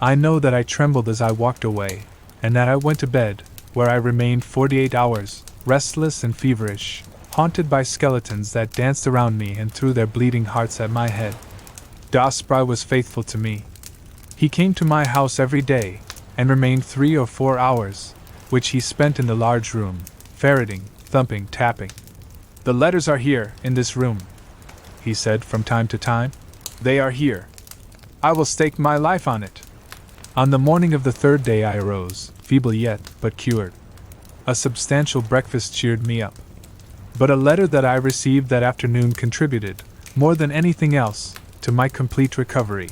I know that I trembled as I walked away, and that I went to bed, where I remained 48 hours, restless and feverish, haunted by skeletons that danced around me and threw their bleeding hearts at my head. Daspry was faithful to me. He came to my house every day, and remained 3 or 4 hours, which he spent in the large room, ferreting, thumping, tapping. The letters are here, in this room, he said from time to time. They are here. I will stake my life on it. On the morning of the 3rd day I arose, feeble yet, but cured. A substantial breakfast cheered me up. But a letter that I received that afternoon contributed, more than anything else, to my complete recovery,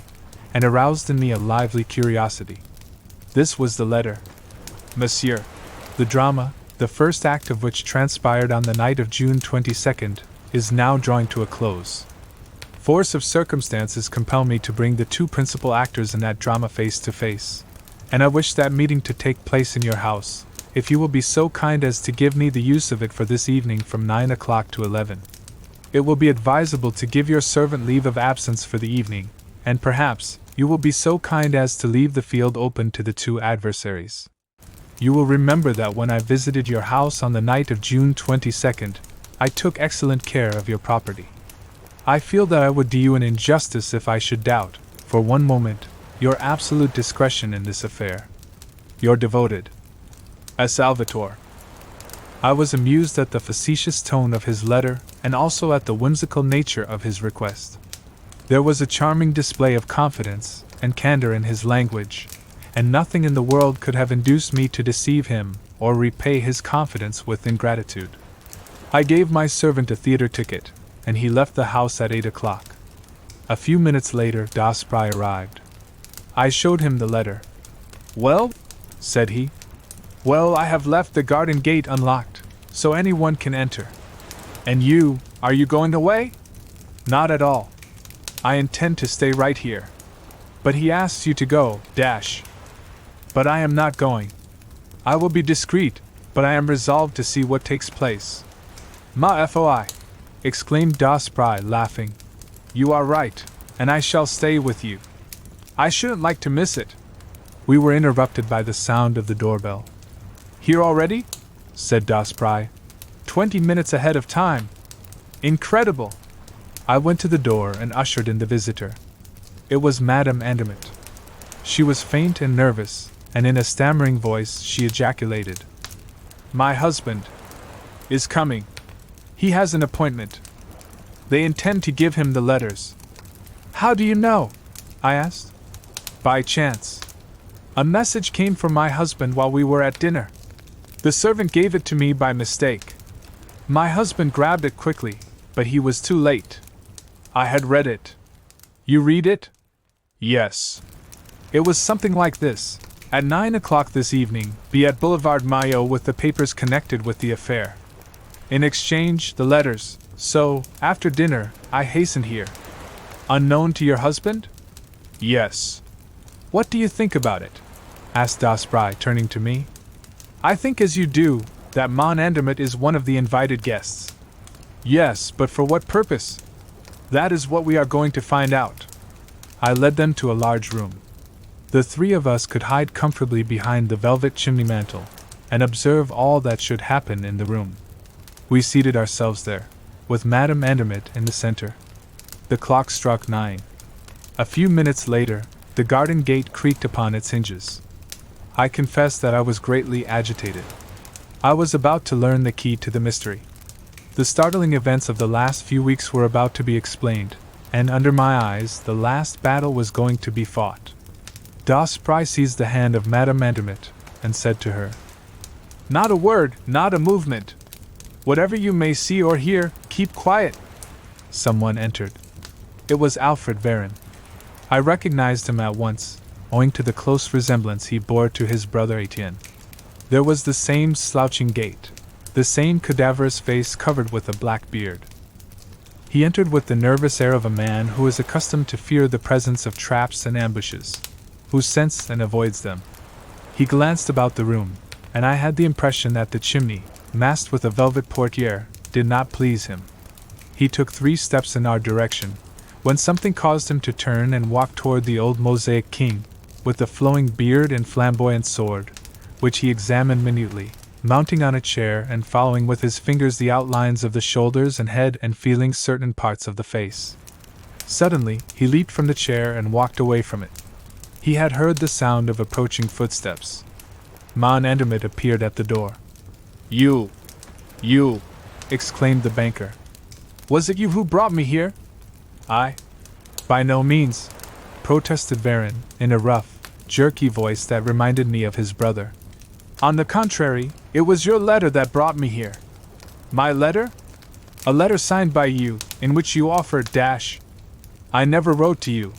and aroused in me a lively curiosity. This was the letter. Monsieur, the drama, the first act of which transpired on the night of June 22nd, is now drawing to a close. Force of circumstances compel me to bring the 2 principal actors in that drama face to face, and I wish that meeting to take place in your house, if you will be so kind as to give me the use of it for this evening from 9 o'clock to 11. It will be advisable to give your servant leave of absence for the evening, and perhaps you will be so kind as to leave the field open to the 2 adversaries. You will remember that when I visited your house on the night of June 22nd, I took excellent care of your property. I feel that I would do you an injustice if I should doubt, for one moment, your absolute discretion in this affair. Your devoted A. Salvatore. I was amused at the facetious tone of his letter and also at the whimsical nature of his request. There was a charming display of confidence and candor in his language, and nothing in the world could have induced me to deceive him or repay his confidence with ingratitude. I gave my servant a theater ticket, and he left the house at 8 o'clock. A few minutes later, Das Spry arrived. I showed him the letter. "Well," said he. "Well, I have left the garden gate unlocked, so anyone can enter." "And you, are you going away?" "Not at all. I intend to stay right here." "But he asks you to go, dash." "But I am not going. I will be discreet, but I am resolved to see what takes place." "Ma foi!" exclaimed Das Spry, laughing. "You are right, and I shall stay with you. I shouldn't like to miss it." We were interrupted by the sound of the doorbell. "Here already?" said Das Spry. 20 minutes ahead of time. Incredible! I went to the door and ushered in the visitor. It was Madame Andermatt. She was faint and nervous, and in a stammering voice she ejaculated, "My husband is coming. He has an appointment. They intend to give him the letters." "How do you know?" I asked. "By chance. A message came from my husband while we were at dinner. The servant gave it to me by mistake. My husband grabbed it quickly, but he was too late. I had read it." "You read it?" "Yes. It was something like this. At 9 o'clock this evening, be at Boulevard Maillot with the papers connected with the affair. In exchange, the letters, so, after dinner, I hastened here." "Unknown to your husband?" "Yes." "What do you think about it?" asked Das Spry, turning to me. "I think as you do, that Mon Andermatt is one of the invited guests." "Yes, but for what purpose?" "That is what we are going to find out." I led them to a large room. The three of us could hide comfortably behind the velvet chimney mantel, and observe all that should happen in the room. We seated ourselves there, with Madame Andermatt in the center. The clock struck 9. A few minutes later, the garden gate creaked upon its hinges. I confess that I was greatly agitated. I was about to learn the key to the mystery. The startling events of the last few weeks were about to be explained, and under my eyes the last battle was going to be fought. Das Spry seized the hand of Madame Andermatt, and said to her, "Not a word, not a movement. Whatever you may see or hear, keep quiet." Someone entered. It was Alfred Varin. I recognized him at once, owing to the close resemblance he bore to his brother Etienne. There was the same slouching gait, the same cadaverous face covered with a black beard. He entered with the nervous air of a man who is accustomed to fear the presence of traps and ambushes, who scents and avoids them. He glanced about the room, and I had the impression that the chimney, masked with a velvet portiere, did not please him. He took 3 steps in our direction, when something caused him to turn and walk toward the old mosaic king, with the flowing beard and flamboyant sword, which he examined minutely, mounting on a chair and following with his fingers the outlines of the shoulders and head and feeling certain parts of the face. Suddenly, he leaped from the chair and walked away from it. He had heard the sound of approaching footsteps. Mon Andermatt appeared at the door. You! Exclaimed the banker. "Was it you who brought me here?" "I?" "By no means," protested Varin, in a rough, jerky voice that reminded me of his brother. "On the contrary, it was your letter that brought me here." "My letter?" "A letter signed by you, in which you offered dash." "I never wrote to you,"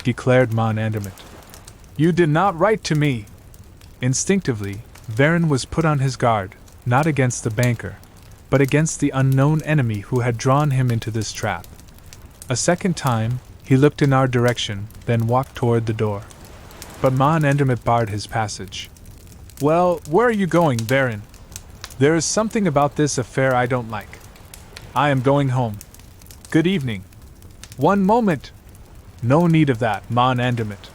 declared Mon Andermatt. "You did not write to me." Instinctively, Varin was put on his guard, not against the banker, but against the unknown enemy who had drawn him into this trap. A second time, he looked in our direction, then walked toward the door. But Mon Andermatt barred his passage. "Well, where are you going, Varin? There is something about this affair I don't like. I am going home. Good evening." "One moment." "No need of that, Mon Andermatt.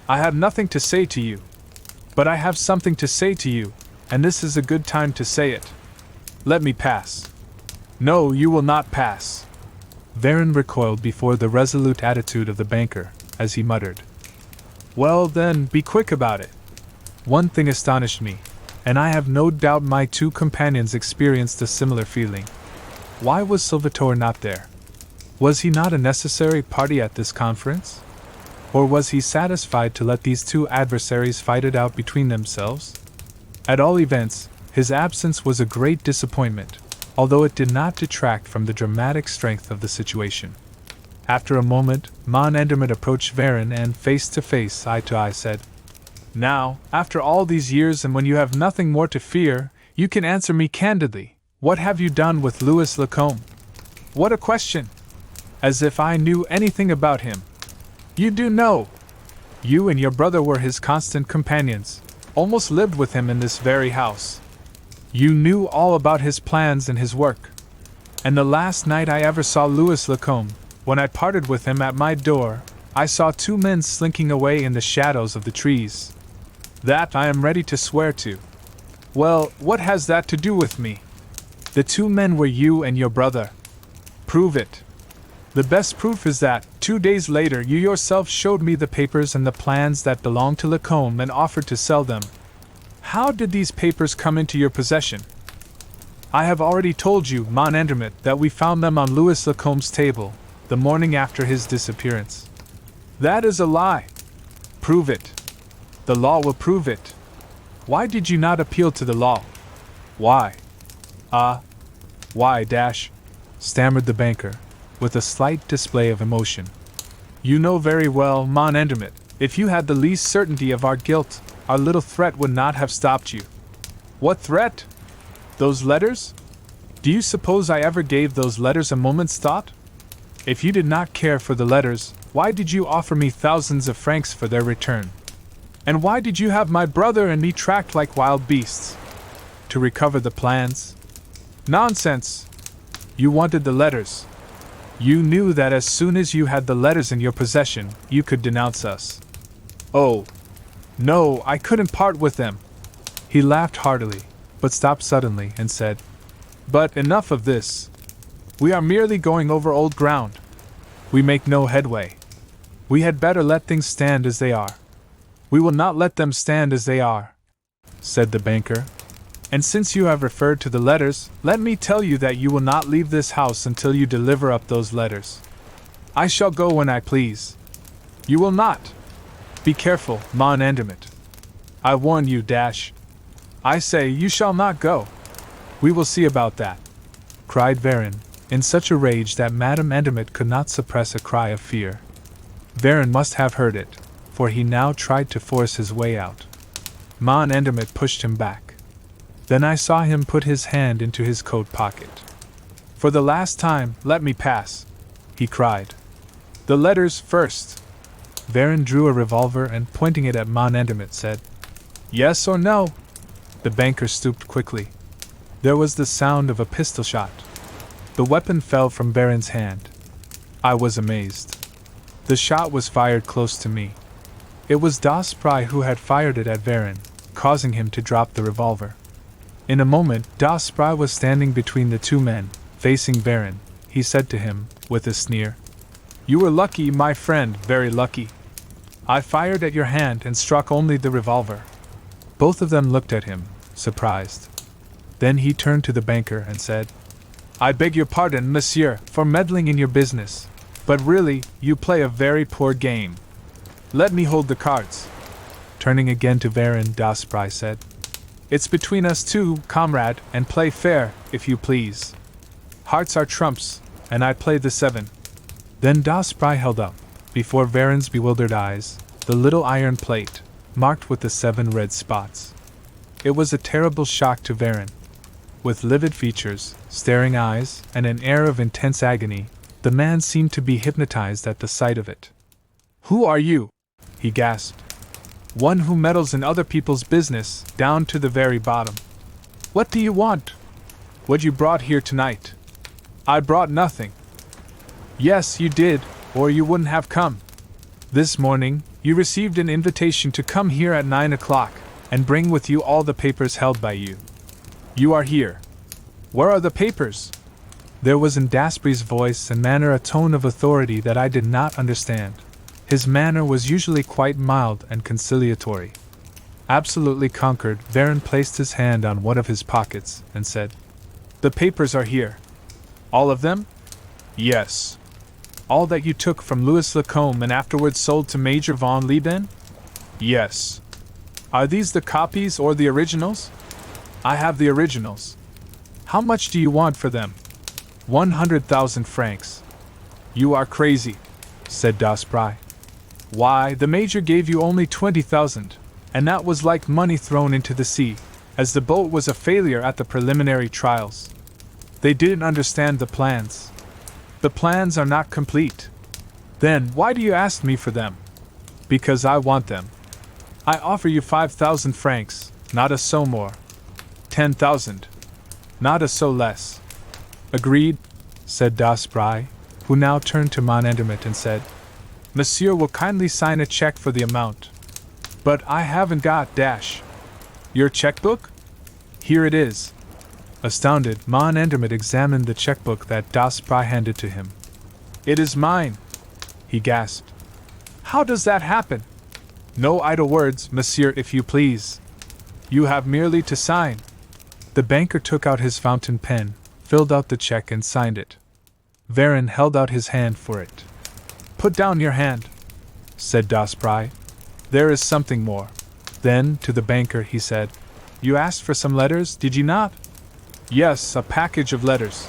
I have nothing to say to you." But I have something to say to you, and this is a good time to say it. Let me pass. No, you will not pass. Varen recoiled before the resolute attitude of the banker, as he muttered. Well then, be quick about it. One thing astonished me, and I have no doubt my two companions experienced a similar feeling. Why was Salvatore not there? Was he not a necessary party at this conference? Or was he satisfied to let these two adversaries fight it out between themselves? At all events, his absence was a great disappointment, although it did not detract from the dramatic strength of the situation. After a moment, Mon Endermit approached Varen and, face to face, eye to eye, said, Now, after all these years and when you have nothing more to fear, you can answer me candidly. What have you done with Louis Lacombe? What a question! As if I knew anything about him. You do know. You and your brother were his constant companions, almost lived with him in this very house. You knew all about his plans and his work. And the last night I ever saw Louis Lacombe, when I parted with him at my door, I saw two men slinking away in the shadows of the trees. That I am ready to swear to. Well, what has that to do with me? The two men were you and your brother. Prove it. The best proof is that, 2 days later, you yourself showed me the papers and the plans that belonged to Lacombe and offered to sell them. How did these papers come into your possession? I have already told you, Mon Endermit, that we found them on Louis Lacombe's table, the morning after his disappearance. That is a lie. Prove it. The law will prove it. Why did you not appeal to the law? Why? Why, stammered the banker, with a slight display of emotion. You know very well, Mon Endermit, if you had the least certainty of our guilt, our little threat would not have stopped you. What threat? Those letters? Do you suppose I ever gave those letters a moment's thought? If you did not care for the letters, why did you offer me thousands of francs for their return? And why did you have my brother and me tracked like wild beasts? To recover the plans? Nonsense! You wanted the letters. You knew that as soon as you had the letters in your possession, you could denounce us. Oh, no, I couldn't part with them. He laughed heartily, but stopped suddenly and said, But enough of this. We are merely going over old ground. We make no headway. We had better let things stand as they are. We will not let them stand as they are, said the banker. And since you have referred to the letters, let me tell you that you will not leave this house until you deliver up those letters. I shall go when I please. You will not. Be careful, Mon Endermit. I warn you, I say you shall not go. We will see about that, cried Varen, in such a rage that Madame Endermit could not suppress a cry of fear. Varen must have heard it, for he now tried to force his way out. Mon Endermit pushed him back. Then I saw him put his hand into his coat pocket. For the last time, let me pass, he cried. The letters first. Varen drew a revolver and, pointing it at Mon Endermit, said, Yes or no? The banker stooped quickly. There was the sound of a pistol shot. The weapon fell from Varen's hand. I was amazed. The shot was fired close to me. It was Daspry who had fired it at Varen, causing him to drop the revolver. In a moment, Daspry was standing between the two men, facing Varen. He said to him, with a sneer, You were lucky, my friend, very lucky. I fired at your hand and struck only the revolver. Both of them looked at him, surprised. Then he turned to the banker and said, I beg your pardon, monsieur, for meddling in your business, but really, you play a very poor game. Let me hold the cards. Turning again to Varen, Daspry said, It's between us two, comrade, and play fair, if you please. Hearts are trumps, and I play the 7. Then Daspry held up, before Varen's bewildered eyes, the little iron plate, marked with the 7 red spots. It was a terrible shock to Varen. With livid features, staring eyes, and an air of intense agony, the man seemed to be hypnotized at the sight of it. Who are you? He gasped. One who meddles in other people's business, down to the very bottom. What do you want? What you brought here tonight? I brought nothing. Yes, you did, or you wouldn't have come. This morning, you received an invitation to come here at 9 o'clock, and bring with you all the papers held by you. You are here. Where are the papers? There was in Dasbury's voice and manner a tone of authority that I did not understand. His manner was usually quite mild and conciliatory. Absolutely conquered, Varon placed his hand on one of his pockets and said, "The papers are here." "All of them?" "Yes." "All that you took from Louis Lacombe and afterwards sold to Major von Lieben?" "Yes." "Are these the copies or the originals?" "I have the originals." "How much do you want for them?" 100,000 francs. "You are crazy," said Dasbry. "Why, the Major gave you only 20,000, and that was like money thrown into the sea, as the boat was a failure at the preliminary trials. They didn't understand the plans. The plans are not complete." "Then why do you ask me for them?" "Because I want them. I offer you 5,000 francs, not a sou more." 10,000. "Not a sou less." "Agreed," said Dasbry, who now turned to Mon Andermatt and said, "Monsieur will kindly sign a check for the amount." "But I haven't got dash." "Your checkbook?" "Here it is." Astounded, Mon Andermatt examined the checkbook that Dasbry handed to him. "It is mine," he gasped. "How does that happen?" "No idle words, monsieur, if you please. You have merely to sign." The banker took out his fountain pen, filled out the check and signed it. Varon held out his hand for it. "Put down your hand," said Dasbry. "There is something more." Then, to the banker, he said, "You asked for some letters, did you not?" "Yes, a package of letters."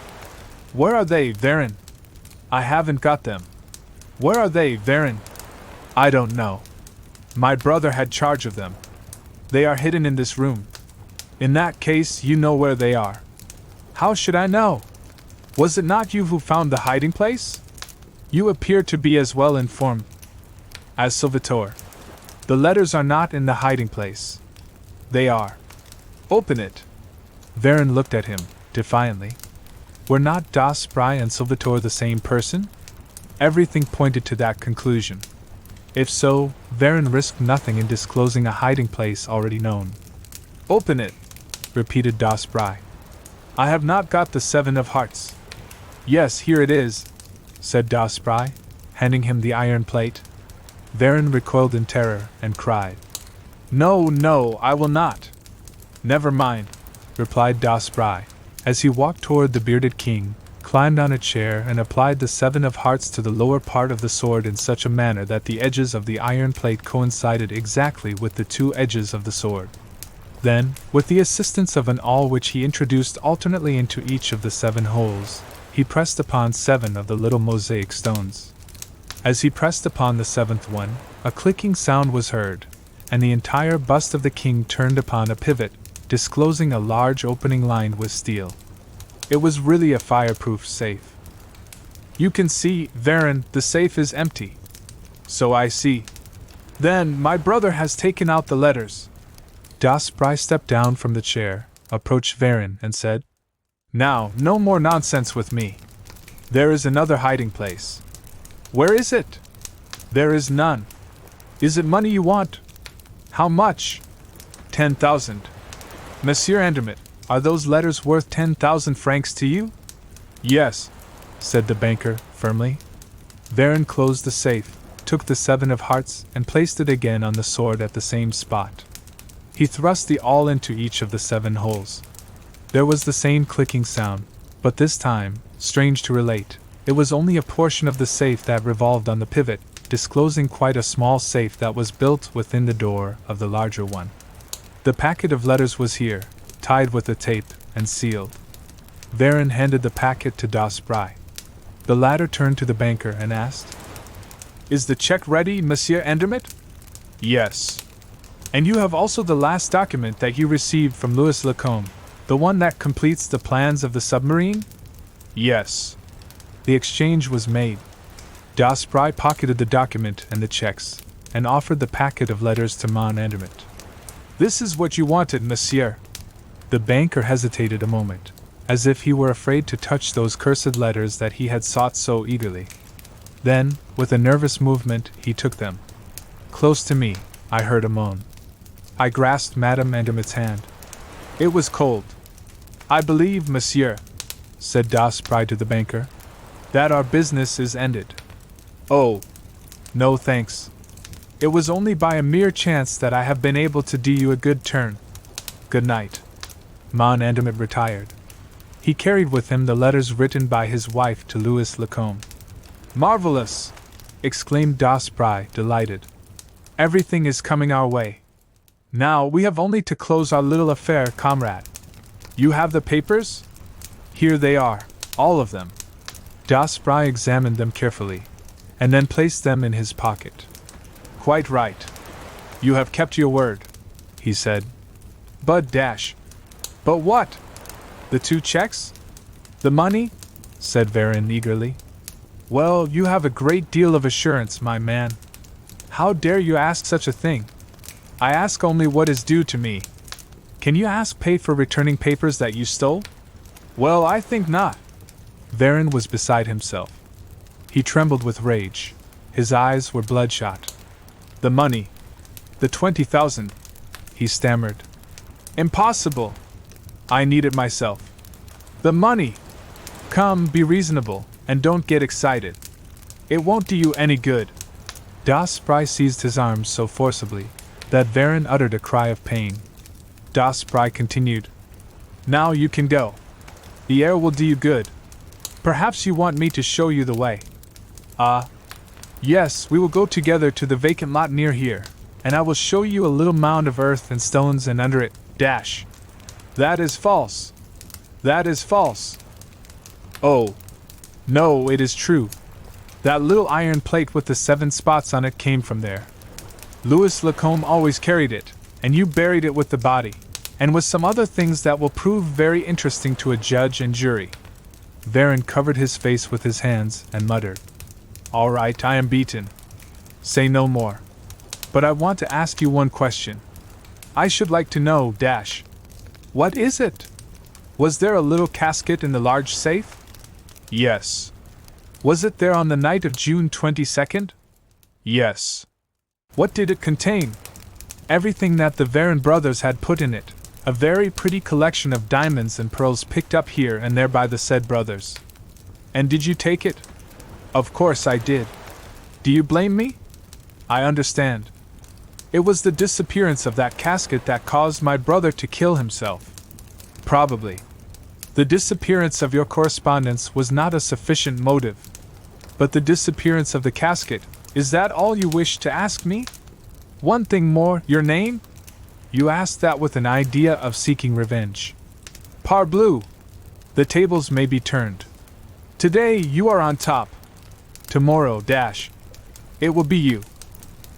"Where are they, Varon?" "I haven't got them." "Where are they, Varon?" "I don't know. My brother had charge of them. They are hidden in this room." "In that case, you know where they are." "How should I know? Was it not you who found the hiding place?" "You appear to be as well informed as Salvatore. The letters are not in the hiding place." "They are." "Open it." Varon looked at him, defiantly. Were not Dasbry and Salvatore the same person? Everything pointed to that conclusion. If so, Varon risked nothing in disclosing a hiding place already known. "Open it," repeated Dasbry. "I have not got the 7 of hearts." "Yes, here it is," said Dasbry, handing him the iron plate. Varon recoiled in terror and cried, "No, no, I will not." "Never mind," replied Dasbry, as he walked toward the bearded king, climbed on a chair and applied the 7 of hearts to the lower part of the sword in such a manner that the edges of the iron plate coincided exactly with the 2 edges of the sword. Then, with the assistance of an awl which he introduced alternately into each of the 7 holes, he pressed upon 7 of the little mosaic stones. As he pressed upon the 7th one, a clicking sound was heard, and the entire bust of the king turned upon a pivot, disclosing a large opening lined with steel. It was really a fireproof safe. "You can see, Varon, the safe is empty." "So I see." "Then my brother has taken out the letters." Dasbry stepped down from the chair, approached Varon, and said, "Now, no more nonsense with me. There is another hiding place." "Where is it?" "There is none." "Is it money you want?" "How much?" 10,000. "Monsieur Andermatt, are those letters worth 10,000 francs to you?" "Yes," said the banker, firmly. Varon closed the safe, took the 7 of hearts, and placed it again on the sword at the same spot. He thrust the awl into each of the 7 holes. There was the same clicking sound, but this time, strange to relate, it was only a portion of the safe that revolved on the pivot, disclosing quite a small safe that was built within the door of the larger one. The packet of letters was here, tied with a tape, and sealed. Varon handed the packet to Dasbry. The latter turned to the banker and asked, "Is the check ready, Monsieur Andermatt?" "Yes." "And you have also the last document that you received from Louis Lacombe, the one that completes the plans of the submarine?" "Yes." The exchange was made. Dasbry pocketed the document and the checks, and offered the packet of letters to Mon Andermatt. "This is what you wanted, monsieur." The banker hesitated a moment, as if he were afraid to touch those cursed letters that he had sought so eagerly. Then, with a nervous movement, he took them. Close to me, I heard a moan. I grasped Madame Andermatt's hand. It was cold. I believe, monsieur, said Das Pry to the banker, that our business is ended. Oh, no thanks. It was only by a mere chance that I have been able to do you a good turn. Good night. Mon Andermatt retired. He carried with him the letters written by his wife to Louis Lacombe. Marvelous! Exclaimed Das Pry, delighted. Everything is coming our way. Now we have only to close our little affair, comrade. You have the papers? Here they are, all of them. Das Pry examined them carefully, and then placed them in his pocket. Quite right. You have kept your word, he said. But what? The 2 checks? The money? Said Varin eagerly. Well, you have a great deal of assurance, my man. How dare you ask such a thing? I ask only what is due to me. Can you ask pay for returning papers that you stole? Well, I think not. Varin was beside himself. He trembled with rage. His eyes were bloodshot. The money. The 20,000. He stammered. Impossible. I need it myself. The money. Come, be reasonable, and don't get excited. It won't do you any good. Das Pry seized his arms so forcibly that Varin uttered a cry of pain. Das Pry continued. Now you can go. The air will do you good. Perhaps you want me to show you the way. Yes, we will go together to the vacant lot near here, and I will show you a little mound of earth and stones, and under it, dash. That is false. That is false. Oh, no, it is true. That little iron plate with the 7 spots on it came from there. Louis Lacombe always carried it, and you buried it with the body, and with some other things that will prove very interesting to a judge and jury. Varin covered his face with his hands and muttered, All right, I am beaten. Say no more. But I want to ask you one question. I should like to know, dash. What is it? Was there a little casket in the large safe? Yes. Was it there on the night of June 22nd? Yes. What did it contain? Everything that the Varin brothers had put in it, a very pretty collection of diamonds and pearls picked up here and there by the said brothers. And did you take it? Of course I did. Do you blame me? I understand. It was the disappearance of that casket that caused my brother to kill himself. Probably. The disappearance of your correspondence was not a sufficient motive. But the disappearance of the casket, is that all you wish to ask me? One thing more, your name? You asked that with an idea of seeking revenge. Parbleu! The tables may be turned. Today you are on top. Tomorrow, dash. It will be you.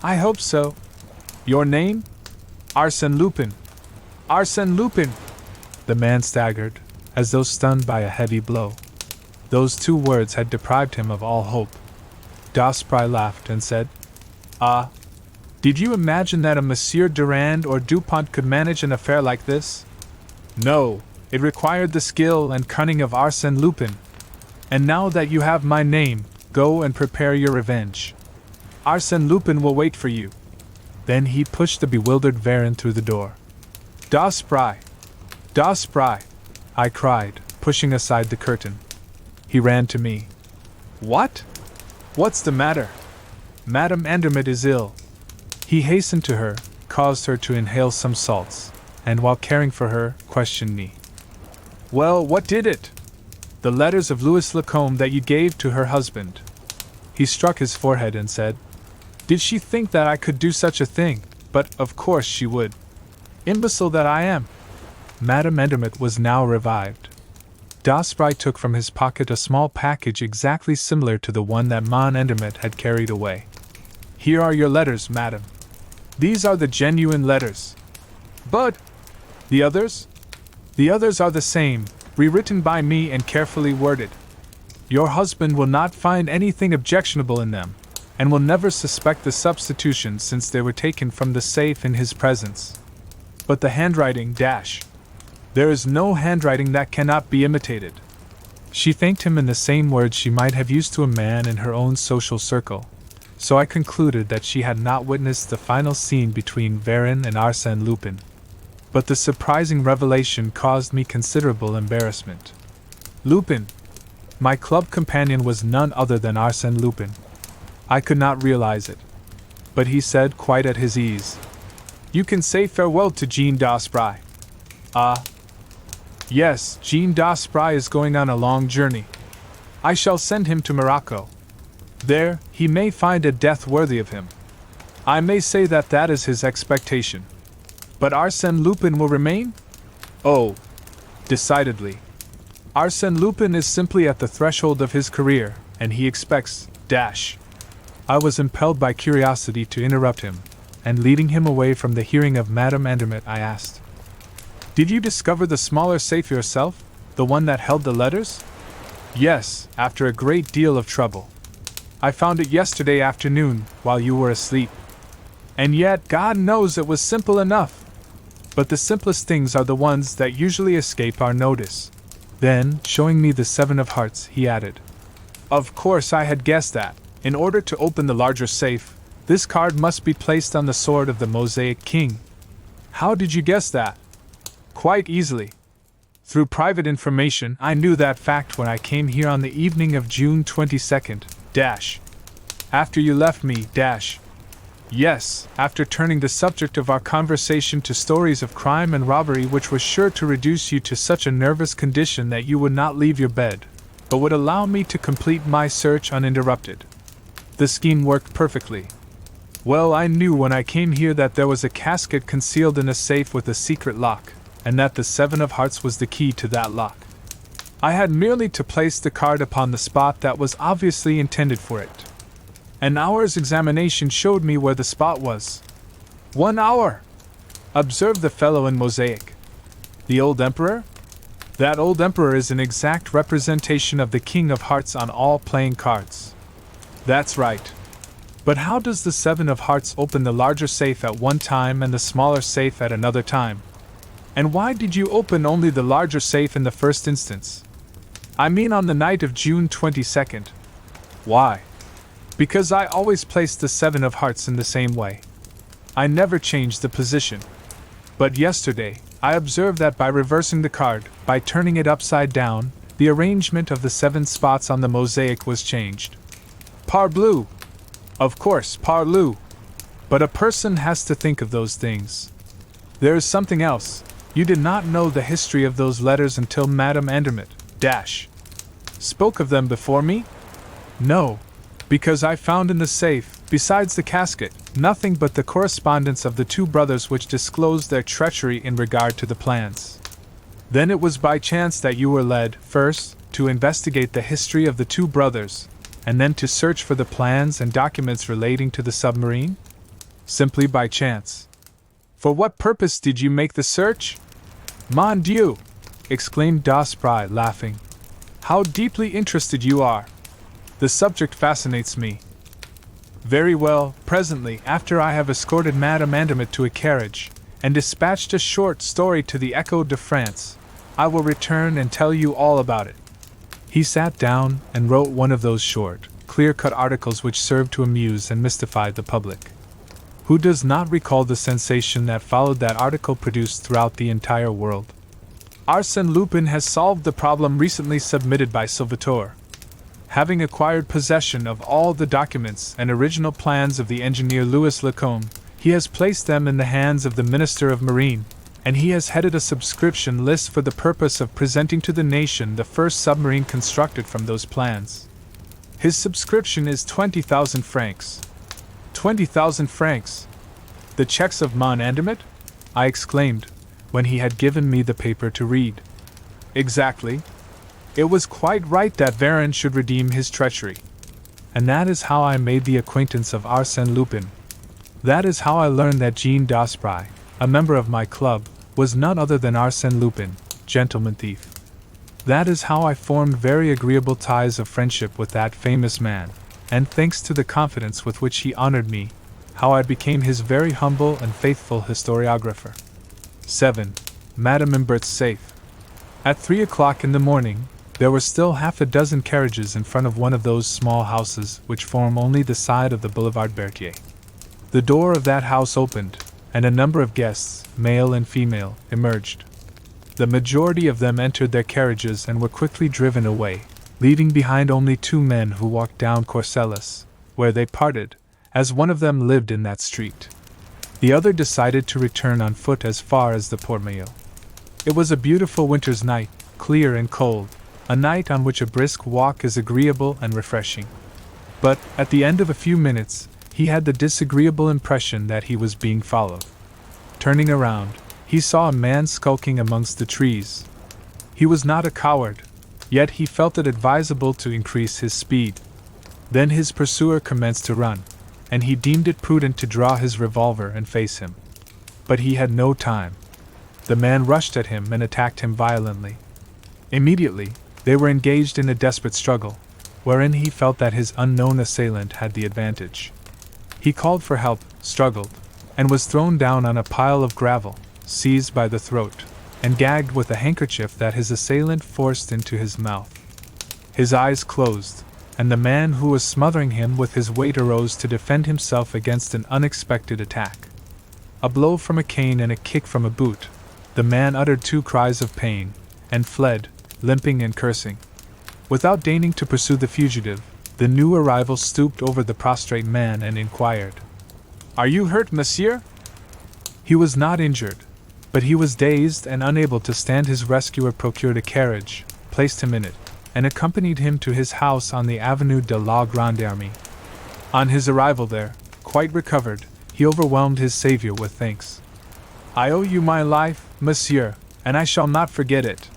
I hope so. Your name? Arsène Lupin. Arsène Lupin! The man staggered, as though stunned by a heavy blow. Those 2 words had deprived him of all hope. Das Pry laughed and said, Did you imagine that a Monsieur Durand or Dupont could manage an affair like this? No, it required the skill and cunning of Arsène Lupin. And now that you have my name, go and prepare your revenge. Arsène Lupin will wait for you. Then he pushed the bewildered Varin through the door. Das Pry! Das Pry! I cried, pushing aside the curtain. He ran to me. What? What's the matter? Madame Andermatt is ill. He hastened to her, caused her to inhale some salts, and while caring for her, questioned me. Well, what did it? The letters of Louis Lacombe that you gave to her husband. He struck his forehead and said, Did she think that I could do such a thing? But, of course she would. Imbecile that I am! Madame Andermatt was now revived. Das Pry took from his pocket a small package exactly similar to the one that Mon Andermatt had carried away. Here are your letters, madam. These are the genuine letters. But the others? The others are the same, rewritten by me and carefully worded. Your husband will not find anything objectionable in them, and will never suspect the substitution since they were taken from the safe in his presence. But the handwriting, dash. There is no handwriting that cannot be imitated. She thanked him in the same words she might have used to a man in her own social circle, so I concluded that she had not witnessed the final scene between Varun and Arsène Lupin. But the surprising revelation caused me considerable embarrassment. Lupin! My club companion was none other than Arsène Lupin. I could not realize it. But he said, quite at his ease, "You can say farewell to Jean d'Aspry." "Ah. Yes, Jean d'Aspry is going on a long journey. I shall send him to Morocco. There, he may find a death worthy of him. I may say that that is his expectation. But Arsène Lupin will remain? Oh, decidedly. Arsène Lupin is simply at the threshold of his career, and he expects dash." I was impelled by curiosity to interrupt him, and leading him away from the hearing of Madame Andermatt, I asked, "Did you discover the smaller safe yourself, the one that held the letters?" "Yes, after a great deal of trouble. I found it yesterday afternoon, while you were asleep. And yet, God knows it was simple enough. But the simplest things are the ones that usually escape our notice." Then, showing me the 7 of hearts, he added, "Of course I had guessed that, in order to open the larger safe, this card must be placed on the sword of the Mosaic King." "How did you guess that?" "Quite easily. Through private information, I knew that fact when I came here on the evening of June 22nd, dash. After you left me, dash. Yes, after turning the subject of our conversation to stories of crime and robbery which were sure to reduce you to such a nervous condition that you would not leave your bed, but would allow me to complete my search uninterrupted. The scheme worked perfectly. Well, I knew when I came here that there was a casket concealed in a safe with a secret lock, and that the 7 of hearts was the key to that lock. I had merely to place the card upon the spot that was obviously intended for it. An hour's examination showed me where the spot was." "1 hour!" observed the fellow in mosaic. "The old emperor?" "That old emperor is an exact representation of the King of Hearts on all playing cards." "That's right. But how does the 7 of hearts open the larger safe at one time and the smaller safe at another time? And why did you open only the larger safe in the first instance? I mean on the night of June 22nd. "Why?" "Because I always place the 7 of hearts in the same way. I never change the position. But yesterday, I observed that by reversing the card, by turning it upside down, the arrangement of the 7 spots on the mosaic was changed." "Parbleu! Of course, parbleu! But a person has to think of those things. There is something else. You did not know the history of those letters until Madame Andermatt, dash, spoke of them before me?" "No, because I found in the safe, besides the casket, nothing but the correspondence of the 2 brothers which disclosed their treachery in regard to the plans." "Then it was by chance that you were led, first, to investigate the history of the 2 brothers, and then to search for the plans and documents relating to the submarine?" "Simply by chance." "For what purpose did you make the search?" "Mon Dieu!" exclaimed d'Aspry, laughing. "How deeply interested you are! The subject fascinates me." "Very well, presently, after I have escorted Madame Andermatt to a carriage, and dispatched a short story to the Echo de France, I will return and tell you all about it." He sat down and wrote one of those short, clear-cut articles which serve to amuse and mystify the public. Who does not recall the sensation that followed that article produced throughout the entire world? "Arsène Lupin has solved the problem recently submitted by Salvatore. Having acquired possession of all the documents and original plans of the engineer Louis Lacombe, he has placed them in the hands of the Minister of Marine, and he has headed a subscription list for the purpose of presenting to the nation the first submarine constructed from those plans. His subscription is 20,000 francs. 20,000 francs! The checks of Mon Andermatt?" I exclaimed, when he had given me the paper to read. "Exactly. It was quite right that Varun should redeem his treachery. And that is how I made the acquaintance of Arsène Lupin. That is how I learned that Jean d'Aspry, a member of my club, was none other than Arsène Lupin, gentleman thief. That is how I formed very agreeable ties of friendship with that famous man, and thanks to the confidence with which he honored me, how I became his very humble and faithful historiographer." 7. Madame Imbert's safe. At 3 o'clock in the morning, There were still half a dozen carriages in front of one of those small houses which form only the side of the Boulevard Berthier. The door of that house opened, and a number of guests, male and female, emerged. The majority of them entered their carriages and were quickly driven away, leaving behind only two men who walked down Courcelles, where they parted, as one of them lived in that street. The other decided to return on foot as far as the Port-Maillot. It was a beautiful winter's night, clear and cold, a night on which a brisk walk is agreeable and refreshing. But, at the end of a few minutes, he had the disagreeable impression that he was being followed. Turning around, he saw a man skulking amongst the trees. He was not a coward, yet he felt it advisable to increase his speed. Then his pursuer commenced to run, and he deemed it prudent to draw his revolver and face him. But he had no time. The man rushed at him and attacked him violently. Immediately, they were engaged in a desperate struggle, wherein he felt that his unknown assailant had the advantage. He called for help, struggled, and was thrown down on a pile of gravel, seized by the throat, and gagged with a handkerchief that his assailant forced into his mouth. His eyes closed, and the man who was smothering him with his weight arose to defend himself against an unexpected attack. A blow from a cane and a kick from a boot, the man uttered two cries of pain, and fled, limping and cursing. Without deigning to pursue the fugitive, the new arrival stooped over the prostrate man and inquired, "Are you hurt, monsieur?" He was not injured, but he was dazed and unable to stand. His rescuer procured a carriage, placed him in it, and accompanied him to his house on the Avenue de la Grande Armée. On his arrival there, quite recovered, he overwhelmed his savior with thanks. "I owe you my life, monsieur, and I shall not forget it.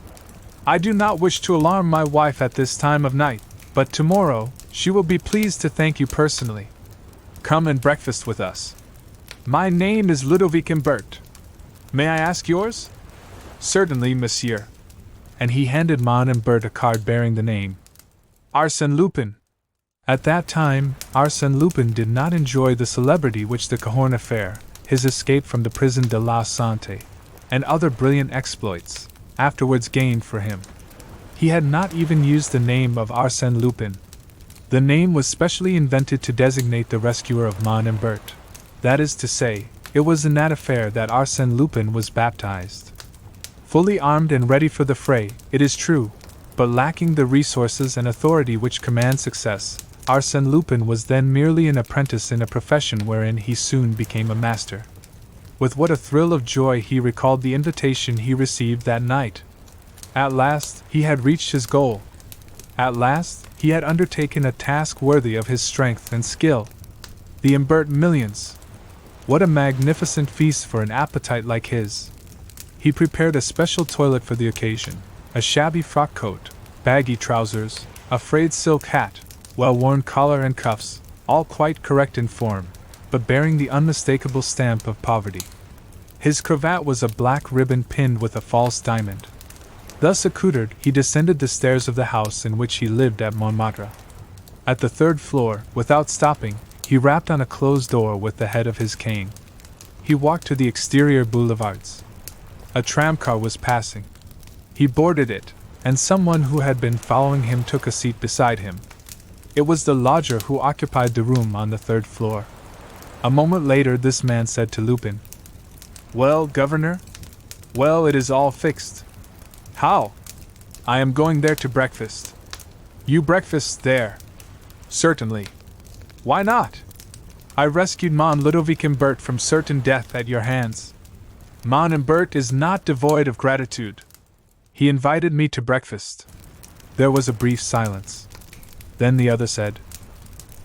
I do not wish to alarm my wife at this time of night, but tomorrow she will be pleased to thank you personally. Come and breakfast with us. My name is Ludovic Imbert. May I ask yours?" "Certainly, monsieur." And he handed Mon Imbert a card bearing the name Arsène Lupin. At that time, Arsène Lupin did not enjoy the celebrity which the Cahorn affair, his escape from the prison de la Santé, and other brilliant exploits, afterwards gained for him. He had not even used the name of Arsène Lupin. The name was specially invented to designate the rescuer of Mon Imbert. That is to say, it was in that affair that Arsène Lupin was baptized. Fully armed and ready for the fray, it is true, but lacking the resources and authority which command success, Arsène Lupin was then merely an apprentice in a profession wherein he soon became a master. With what a thrill of joy he recalled the invitation he received that night! At last, he had reached his goal. At last, he had undertaken a task worthy of his strength and skill. The Imbert millions! What a magnificent feast for an appetite like his! He prepared a special toilet for the occasion, a shabby frock coat, baggy trousers, a frayed silk hat, well-worn collar and cuffs, all quite correct in form, but bearing the unmistakable stamp of poverty. His cravat was a black ribbon pinned with a false diamond. Thus accoutred, he descended the stairs of the house in which he lived at Montmartre. At the third floor, without stopping, he rapped on a closed door with the head of his cane. He walked to the exterior boulevards. A tramcar was passing. He boarded it, and someone who had been following him took a seat beside him. It was the lodger who occupied the room on the third floor. A moment later this man said to Lupin, "Well, governor? Well, it is all fixed." "How?" "I am going there to breakfast." "You breakfast there?" "Certainly." "Why not?" "I rescued Mon Ludovic Imbert from certain death at your hands." "Mon Imbert is not devoid of gratitude. He invited me to breakfast." There was a brief silence. Then the other said,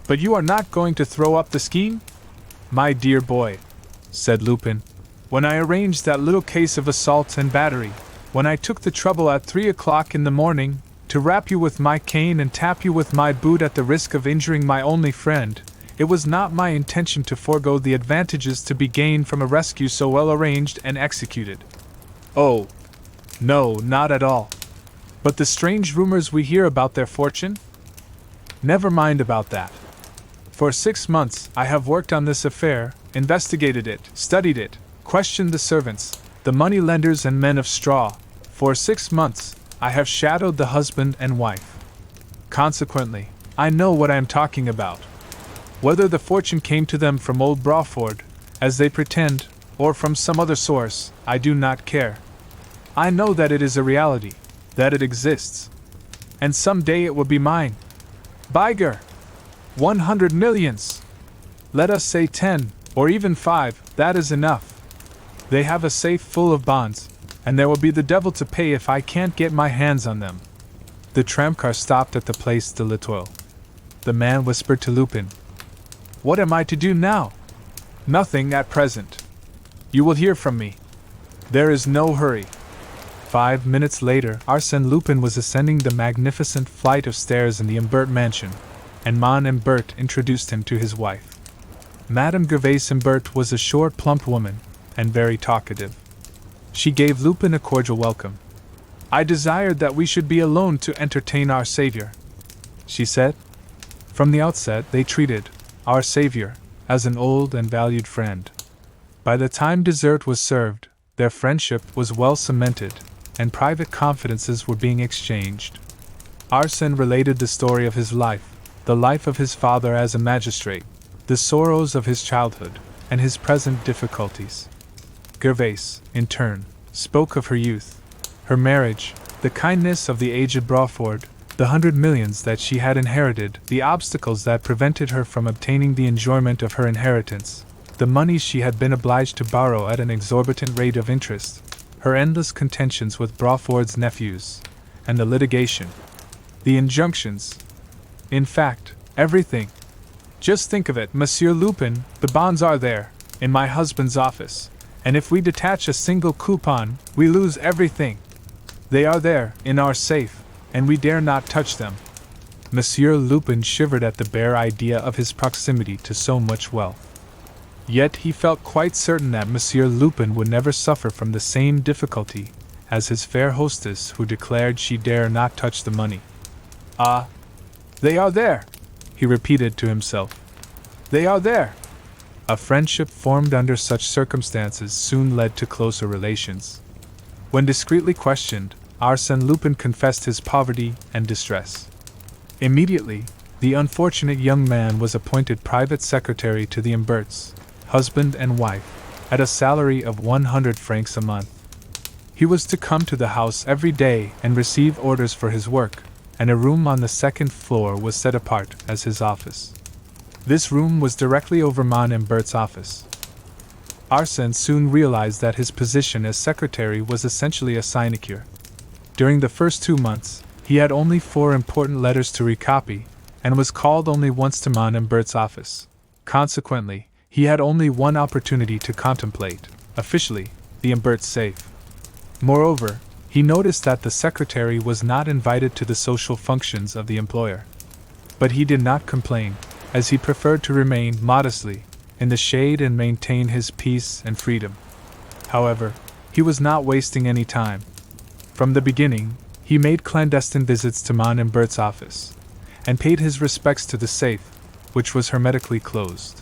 "But you are not going to throw up the scheme?" "My dear boy," said Lupin, "when I arranged that little case of assault and battery, when I took the trouble at 3 o'clock in the morning to rap you with my cane and tap you with my boot at the risk of injuring my only friend, it was not my intention to forego the advantages to be gained from a rescue so well arranged and executed. Oh, no, not at all. But the strange rumors we hear about their fortune? Never mind about that. For 6 months I have worked on this affair, investigated it, studied it, questioned the servants, the money lenders and men of straw. For 6 months I have shadowed the husband and wife. Consequently, I know what I am talking about. Whether the fortune came to them from old Brawford, as they pretend, or from some other source, I do not care. I know that it is a reality, that it exists. And some day it will be mine. Bygger! 100 millions! Let us say 10, or even 5, that is enough. They have a safe full of bonds, and there will be the devil to pay if I can't get my hands on them. The tramcar stopped at the Place de l'Etoile. The man whispered to Lupin. What am I to do now? Nothing at present. You will hear from me. There is no hurry. 5 minutes later, Arsène Lupin was ascending the magnificent flight of stairs in the Imbert mansion, and Mon Imbert introduced him to his wife. Madame Gervais Imbert was a short, plump woman, and very talkative. She gave Lupin a cordial welcome. I desired that we should be alone to entertain our savior, she said. From the outset, they treated our savior as an old and valued friend. By the time dessert was served, their friendship was well cemented, and private confidences were being exchanged. Arsène related the story of his life, the life of his father as a magistrate, the sorrows of his childhood, and his present difficulties. Gervais, in turn, spoke of her youth, her marriage, the kindness of the aged Brawford, the 100 millions that she had inherited, the obstacles that prevented her from obtaining the enjoyment of her inheritance, the money she had been obliged to borrow at an exorbitant rate of interest, her endless contentions with Brawford's nephews, and the litigation, the injunctions. In fact, everything. Just think of it, Monsieur Lupin, the bonds are there, in my husband's office, and if we detach a single coupon, we lose everything. They are there, in our safe, and we dare not touch them. Monsieur Lupin shivered at the bare idea of his proximity to so much wealth. Yet he felt quite certain that Monsieur Lupin would never suffer from the same difficulty as his fair hostess, who declared she dare not touch the money. Ah, they are there, he repeated to himself. They are there. A friendship formed under such circumstances soon led to closer relations. When discreetly questioned, Arsène Lupin confessed his poverty and distress. Immediately, the unfortunate young man was appointed private secretary to the Imberts, husband and wife, at a salary of 100 francs a month. He was to come to the house every day and receive orders for his work, and a room on the second floor was set apart as his office. This room was directly over Mon Imbert's office. Arsène soon realized that his position as secretary was essentially a sinecure. During the first 2 months, he had only 4 important letters to recopy, and was called only once to Mon Imbert's office. Consequently, he had only one opportunity to contemplate, officially, the Imbert's safe. Moreover, he noticed that the secretary was not invited to the social functions of the employer. But he did not complain, as he preferred to remain modestly in the shade and maintain his peace and freedom. However, he was not wasting any time. From the beginning, he made clandestine visits to Mon Imbert's office, and paid his respects to the safe, which was hermetically closed.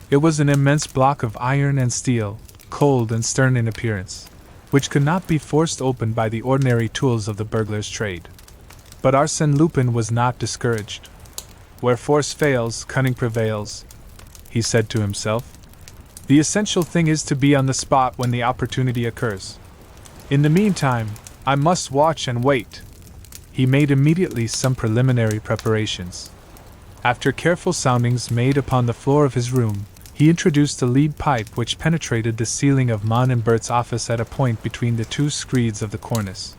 It was an immense block of iron and steel, cold and stern in appearance, which could not be forced open by the ordinary tools of the burglar's trade. But Arsène Lupin was not discouraged. Where force fails, cunning prevails, he said to himself. The essential thing is to be on the spot when the opportunity occurs. In the meantime, I must watch and wait. He made immediately some preliminary preparations. After careful soundings made upon the floor of his room, he introduced a lead pipe which penetrated the ceiling of Mon Imbert's office at a point between the 2 screeds of the cornice.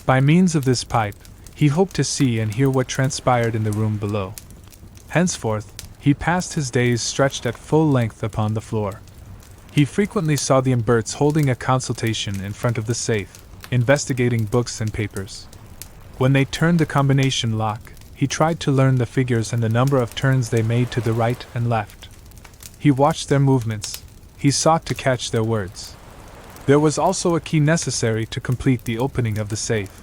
By means of this pipe, he hoped to see and hear what transpired in the room below. Henceforth, he passed his days stretched at full length upon the floor. He frequently saw the Imberts holding a consultation in front of the safe, investigating books and papers. When they turned the combination lock, he tried to learn the figures and the number of turns they made to the right and left. He watched their movements, he sought to catch their words. There was also a key necessary to complete the opening of the safe.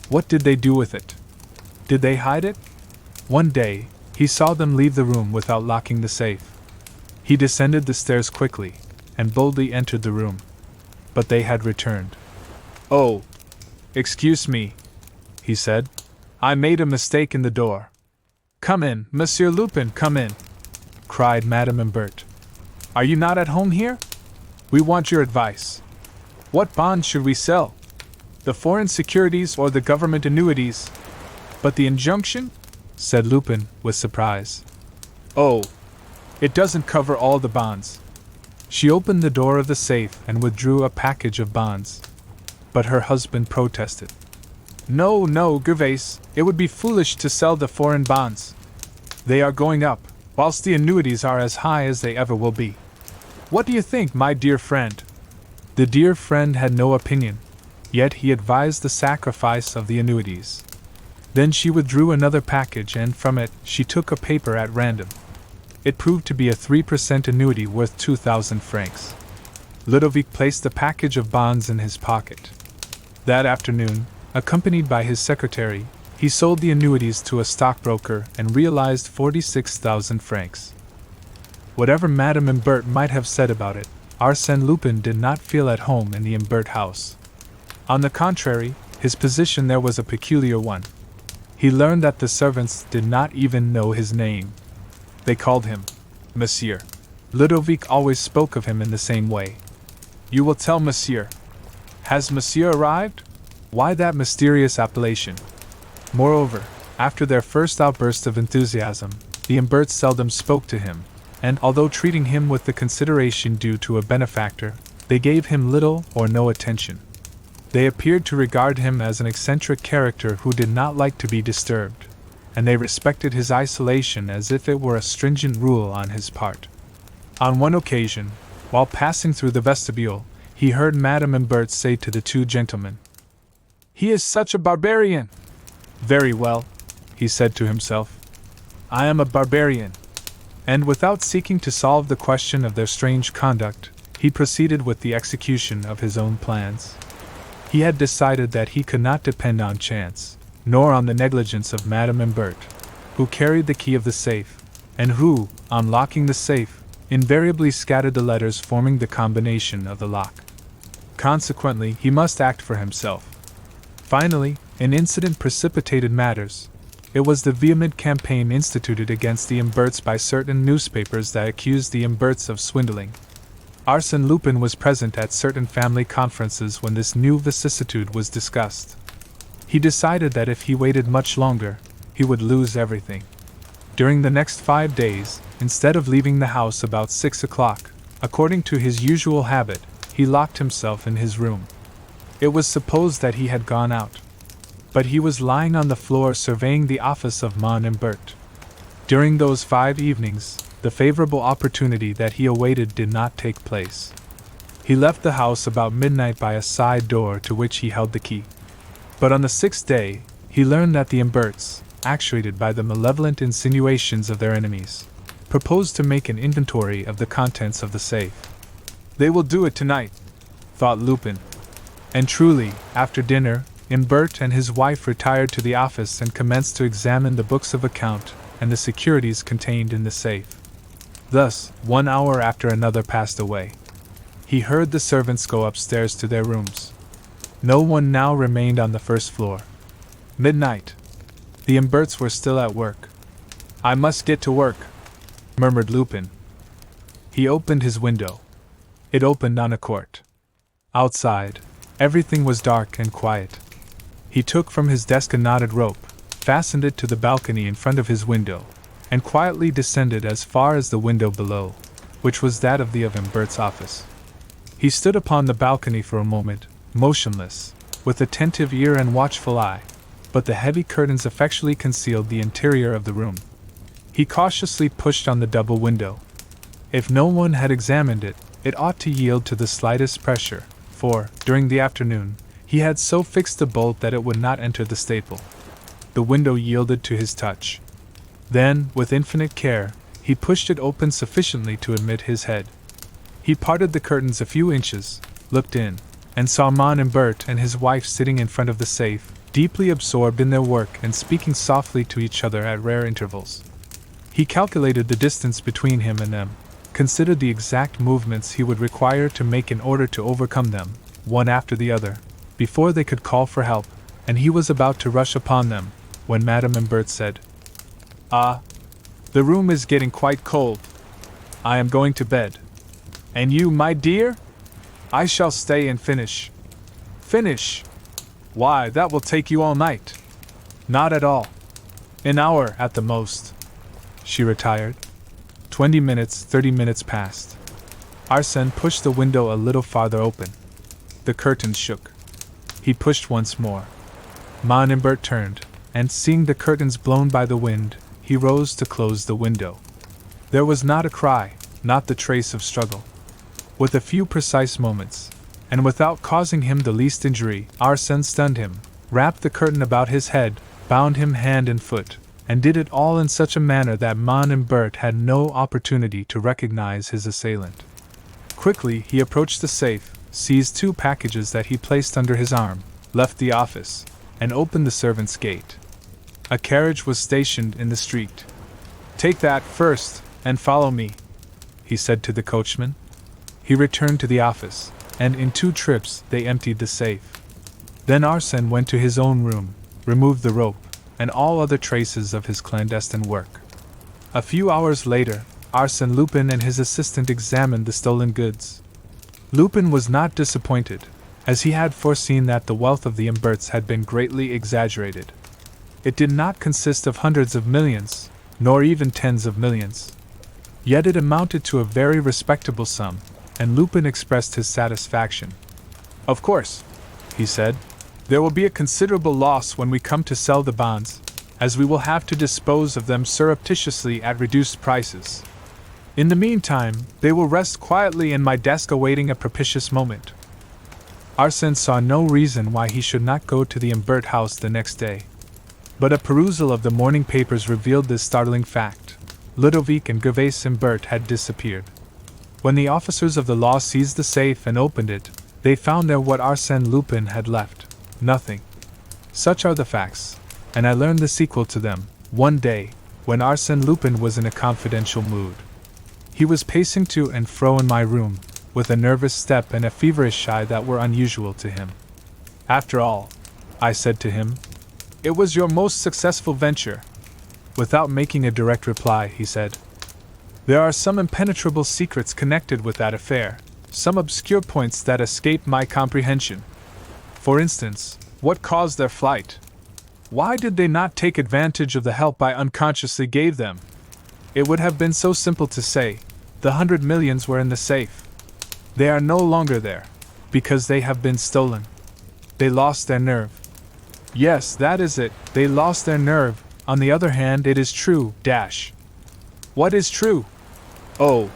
What did they do with it? Did they hide it? One day, he saw them leave the room without locking the safe. He descended the stairs quickly, and boldly entered the room. But they had returned. "Oh, excuse me," he said. "I made a mistake in the door." "Come in, Monsieur Lupin, come in," cried Madame Imbert. "Are you not at home here? We want your advice. What bonds should we sell? The foreign securities or the government annuities?" "But the injunction?" said Lupin, with surprise. "Oh, it doesn't cover all the bonds." She opened the door of the safe and withdrew a package of bonds. But her husband protested. "No, no, Gervais, it would be foolish to sell the foreign bonds. They are going up, whilst the annuities are as high as they ever will be. What do you think, my dear friend?" The dear friend had no opinion, yet he advised the sacrifice of the annuities. Then she withdrew another package, and from it she took a paper at random. It proved to be a 3% annuity worth 2,000 francs. Ludovic placed the package of bonds in his pocket. That afternoon, accompanied by his secretary, he sold the annuities to a stockbroker and realized 46,000 francs. Whatever Madame Imbert might have said about it, Arsène Lupin did not feel at home in the Imbert house. On the contrary, his position there was a peculiar one. He learned that the servants did not even know his name. They called him Monsieur. Ludovic always spoke of him in the same way. "You will tell Monsieur. Has Monsieur arrived?" Why that mysterious appellation? Moreover, after their first outburst of enthusiasm, the Imberts seldom spoke to him, and although treating him with the consideration due to a benefactor, they gave him little or no attention. They appeared to regard him as an eccentric character who did not like to be disturbed, and they respected his isolation as if it were a stringent rule on his part. On one occasion, while passing through the vestibule, he heard Madame Imbert say to the two gentlemen, "He is such a barbarian!" "Very well," he said to himself. "I am a barbarian." And without seeking to solve the question of their strange conduct, he proceeded with the execution of his own plans. He had decided that he could not depend on chance, nor on the negligence of Madame Imbert, who carried the key of the safe, and who, on locking the safe, invariably scattered the letters forming the combination of the lock. Consequently, he must act for himself. Finally, an incident precipitated matters. It was the vehement campaign instituted against the Imberts by certain newspapers that accused the Imberts of swindling. Arsène Lupin was present at certain family conferences when this new vicissitude was discussed. He decided that if he waited much longer, he would lose everything. During the next 5 days, instead of leaving the house about 6 o'clock, according to his usual habit, he locked himself in his room. It was supposed that he had gone out, but he was lying on the floor surveying the office of Madame Imbert. During those 5 evenings, the favorable opportunity that he awaited did not take place. He left the house about midnight by a side door to which he held the key. But on the 6th day, he learned that the Imberts, actuated by the malevolent insinuations of their enemies, proposed to make an inventory of the contents of the safe. "They will do it tonight," thought Lupin. And truly, after dinner, Imbert and his wife retired to the office and commenced to examine the books of account and the securities contained in the safe. Thus, 1 hour after another passed away. He heard the servants go upstairs to their rooms. No one now remained on the first floor. Midnight. The Imberts were still at work. "I must get to work," murmured Lupin. He opened his window. It opened on a court. Outside, everything was dark and quiet. He took from his desk a knotted rope, fastened it to the balcony in front of his window, and quietly descended as far as the window below, which was that of the Imbert's office. He stood upon the balcony for a moment, motionless, with attentive ear and watchful eye, but the heavy curtains effectually concealed the interior of the room. He cautiously pushed on the double window. If no one had examined it, it ought to yield to the slightest pressure, for, during the afternoon, he had so fixed the bolt that it would not enter the staple. The window yielded to his touch. Then, with infinite care, he pushed it open sufficiently to admit his head. He parted the curtains a few inches, looked in, and saw Madame Imbert and his wife sitting in front of the safe, deeply absorbed in their work and speaking softly to each other at rare intervals. He calculated the distance between him and them, considered the exact movements he would require to make in order to overcome them, one after the other, before they could call for help, and he was about to rush upon them, when Madame Imbert said, "Ah, the room is getting quite cold. I am going to bed. And you, my dear? I shall stay and finish." "Finish? Why, that will take you all night." "Not at all. An hour at the most." She retired. 20 minutes, 30 minutes passed. Arsène pushed the window a little farther open. The curtains shook. He pushed once more. Madame Imbert turned, and seeing the curtains blown by the wind, he rose to close the window. There was not a cry, not the trace of struggle. With a few precise moments, and without causing him the least injury, Arsène stunned him, wrapped the curtain about his head, bound him hand and foot, and did it all in such a manner that Madame Imbert had no opportunity to recognize his assailant. Quickly he approached the safe, seized 2 packages that he placed under his arm, left the office, and opened the servants' gate. A carriage was stationed in the street. "Take that first, and follow me," he said to the coachman. He returned to the office, and in 2 trips they emptied the safe. Then Arsène went to his own room, removed the rope, and all other traces of his clandestine work. A few hours later, Arsène Lupin and his assistant examined the stolen goods. Lupin was not disappointed, as he had foreseen that the wealth of the Imberts had been greatly exaggerated. It did not consist of hundreds of millions, nor even tens of millions. Yet it amounted to a very respectable sum, and Lupin expressed his satisfaction. "Of course," he said, "there will be a considerable loss when we come to sell the bonds, as we will have to dispose of them surreptitiously at reduced prices. In the meantime, they will rest quietly in my desk awaiting a propitious moment." Arsène saw no reason why he should not go to the Imbert house the next day. But a perusal of the morning papers revealed this startling fact. Ludovic and Gervais Imbert had disappeared. When the officers of the law seized the safe and opened it, they found there what Arsène Lupin had left: nothing. Such are the facts, and I learned the sequel to them, one day, when Arsène Lupin was in a confidential mood. He was pacing to and fro in my room, with a nervous step and a feverish eye that were unusual to him. "After all," I said to him, "it was your most successful venture." Without making a direct reply, he said, "There are some impenetrable secrets connected with that affair, some obscure points that escape my comprehension. For instance, what caused their flight? Why did they not take advantage of the help I unconsciously gave them? It would have been so simple to say, the 100 millions were in the safe. They are no longer there, because they have been stolen. They lost their nerve. Yes, that is it, they lost their nerve. On the other hand, it is true, dash. What is true? Oh,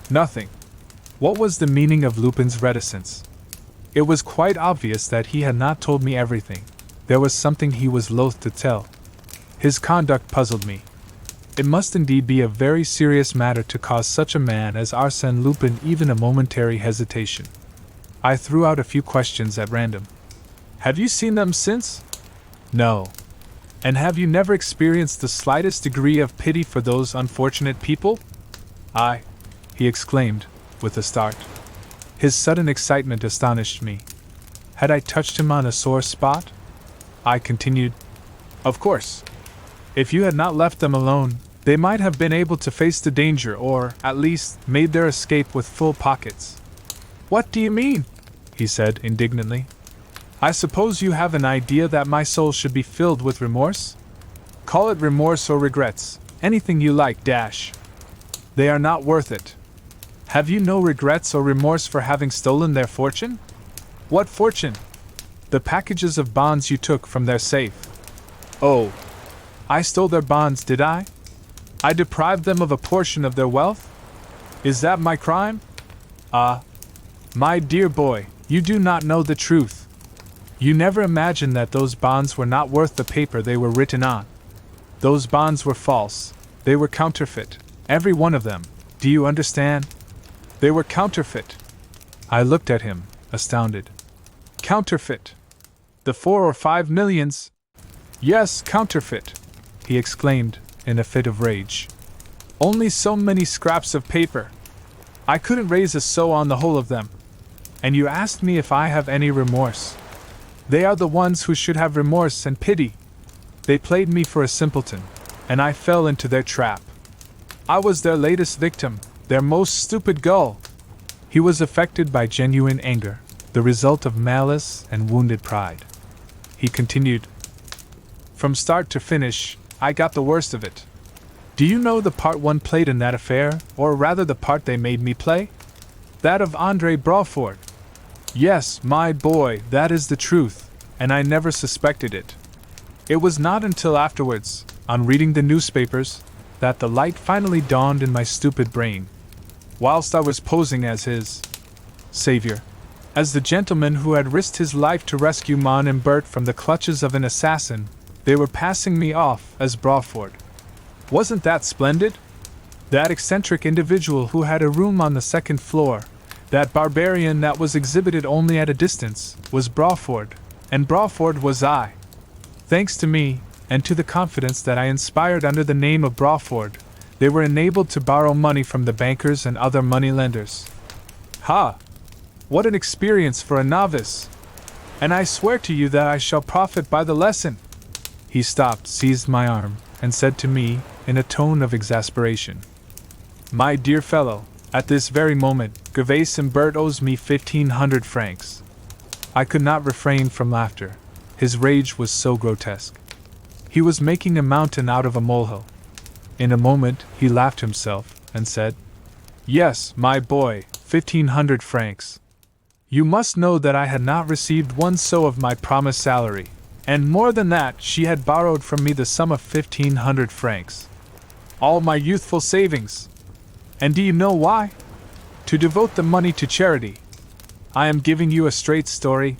nothing." What was the meaning of Lupin's reticence? It was quite obvious that he had not told me everything. There was something he was loath to tell. His conduct puzzled me. It must indeed be a very serious matter to cause such a man as Arsène Lupin even a momentary hesitation. I threw out a few questions at random. "Have you seen them since?" "No." "And have you never experienced the slightest degree of pity for those unfortunate people?" "I," he exclaimed, with a start. His sudden excitement astonished me. Had I touched him on a sore spot? I continued, "Of course. If you had not left them alone, they might have been able to face the danger or, at least, made their escape with full pockets." "What do you mean?" he said indignantly. "I suppose you have an idea that my soul should be filled with remorse? Call it remorse or regrets, anything you like, dash. They are not worth it. Have you no regrets or remorse for having stolen their fortune?" "What fortune?" "The packages of bonds you took from their safe." "Oh, I stole their bonds, did I? I deprived them of a portion of their wealth? Is that my crime? Ah, my dear boy, you do not know the truth. You never imagined that those bonds were not worth the paper they were written on. Those bonds were false, they were counterfeit, every one of them, do you understand? They were counterfeit." I looked at him, astounded. "Counterfeit? The 4 or 5 millions? Yes, counterfeit," he exclaimed, in a fit of rage. "Only so many scraps of paper. I couldn't raise a sou on the whole of them. And you asked me if I have any remorse. They are the ones who should have remorse and pity. They played me for a simpleton, and I fell into their trap. I was their latest victim, their most stupid gull." He was affected by genuine anger, the result of malice and wounded pride. He continued, "From start to finish, I got the worst of it. Do you know the part one played in that affair, or rather the part they made me play? That of Andre Brawford. Yes, my boy, that is the truth, and I never suspected it. It was not until afterwards, on reading the newspapers, that the light finally dawned in my stupid brain. Whilst I was posing as his savior, as the gentleman who had risked his life to rescue Mon and Bert from the clutches of an assassin, they were passing me off as Brawford. Wasn't that splendid? That eccentric individual who had a room on the second floor, that barbarian that was exhibited only at a distance, was Brawford, and Brawford was I. Thanks to me, and to the confidence that I inspired under the name of Brawford, they were enabled to borrow money from the bankers and other money-lenders. Ha! What an experience for a novice! And I swear to you that I shall profit by the lesson." He stopped, seized my arm, and said to me, in a tone of exasperation, "My dear fellow, at this very moment, Gervais and Bert owes me 1,500 francs. I could not refrain from laughter. His rage was so grotesque. He was making a mountain out of a molehill. In a moment, he laughed himself, and said, "Yes, my boy, 1,500 francs. You must know that I had not received one sou of my promised salary, and more than that, she had borrowed from me the sum of 1,500 francs. All my youthful savings. And do you know why? To devote the money to charity. I am giving you a straight story.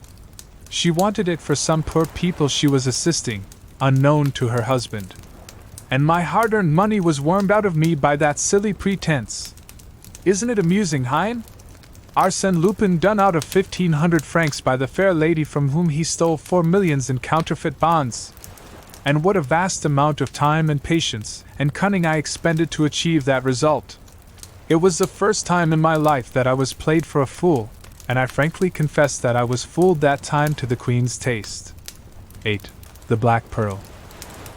She wanted it for some poor people she was assisting, unknown to her husband. And my hard-earned money was wormed out of me by that silly pretense. Isn't it amusing, Hein? Arsène Lupin done out of 1,500 francs by the fair lady from whom he stole 4 millions in counterfeit bonds. And what a vast amount of time and patience and cunning I expended to achieve that result. It was the first time in my life that I was played for a fool, and I frankly confess that I was fooled that time to the Queen's taste." 8. The Black Pearl.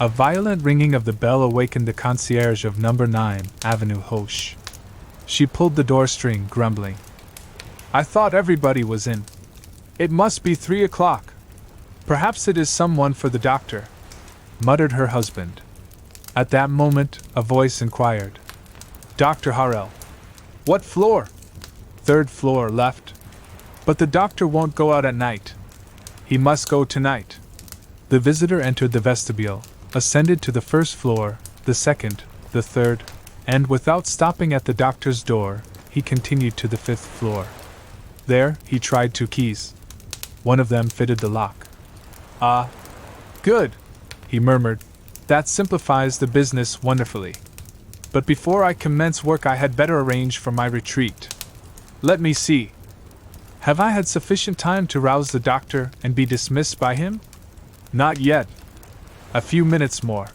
A violent ringing of the bell awakened the concierge of number 9, Avenue Hoche. She pulled the door string, grumbling. "I thought everybody was in. It must be 3 o'clock. Perhaps it is someone for the doctor," muttered her husband. At that moment, a voice inquired, "Dr. Harrel. What floor?" "3rd floor, left. But the doctor won't go out at night. He must go tonight." The visitor entered the vestibule, ascended to the 1st floor, the 2nd, the 3rd, and without stopping at the doctor's door, he continued to the 5th floor. There, he tried 2 keys. One of them fitted the lock. "Ah, good," he murmured. "That simplifies the business wonderfully. But before I commence work I had better arrange for my retreat. Let me see. Have I had sufficient time to rouse the doctor and be dismissed by him? Not yet. A few minutes more."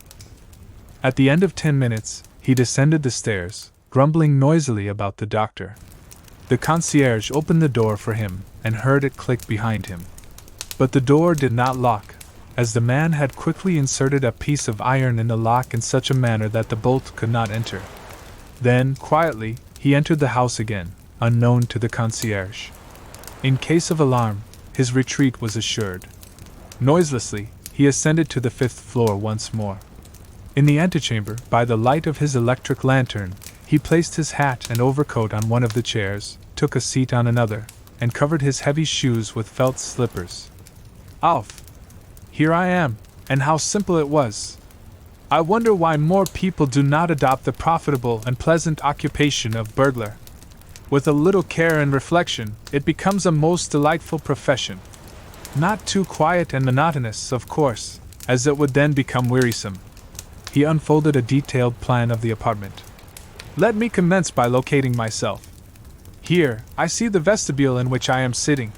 At the end of 10 minutes, he descended the stairs, grumbling noisily about the doctor. The concierge opened the door for him and heard it click behind him. But the door did not lock, as the man had quickly inserted a piece of iron in the lock in such a manner that the bolt could not enter. Then, quietly, he entered the house again, unknown to the concierge. In case of alarm, his retreat was assured. Noiselessly, he ascended to the 5th floor once more. In the antechamber, by the light of his electric lantern, he placed his hat and overcoat on one of the chairs, took a seat on another, and covered his heavy shoes with felt slippers. "Alf! Here I am, and how simple it was! I wonder why more people do not adopt the profitable and pleasant occupation of burglar. With a little care and reflection, it becomes a most delightful profession. Not too quiet and monotonous, of course, as it would then become wearisome." He unfolded a detailed plan of the apartment. "Let me commence by locating myself. Here, I see the vestibule in which I am sitting.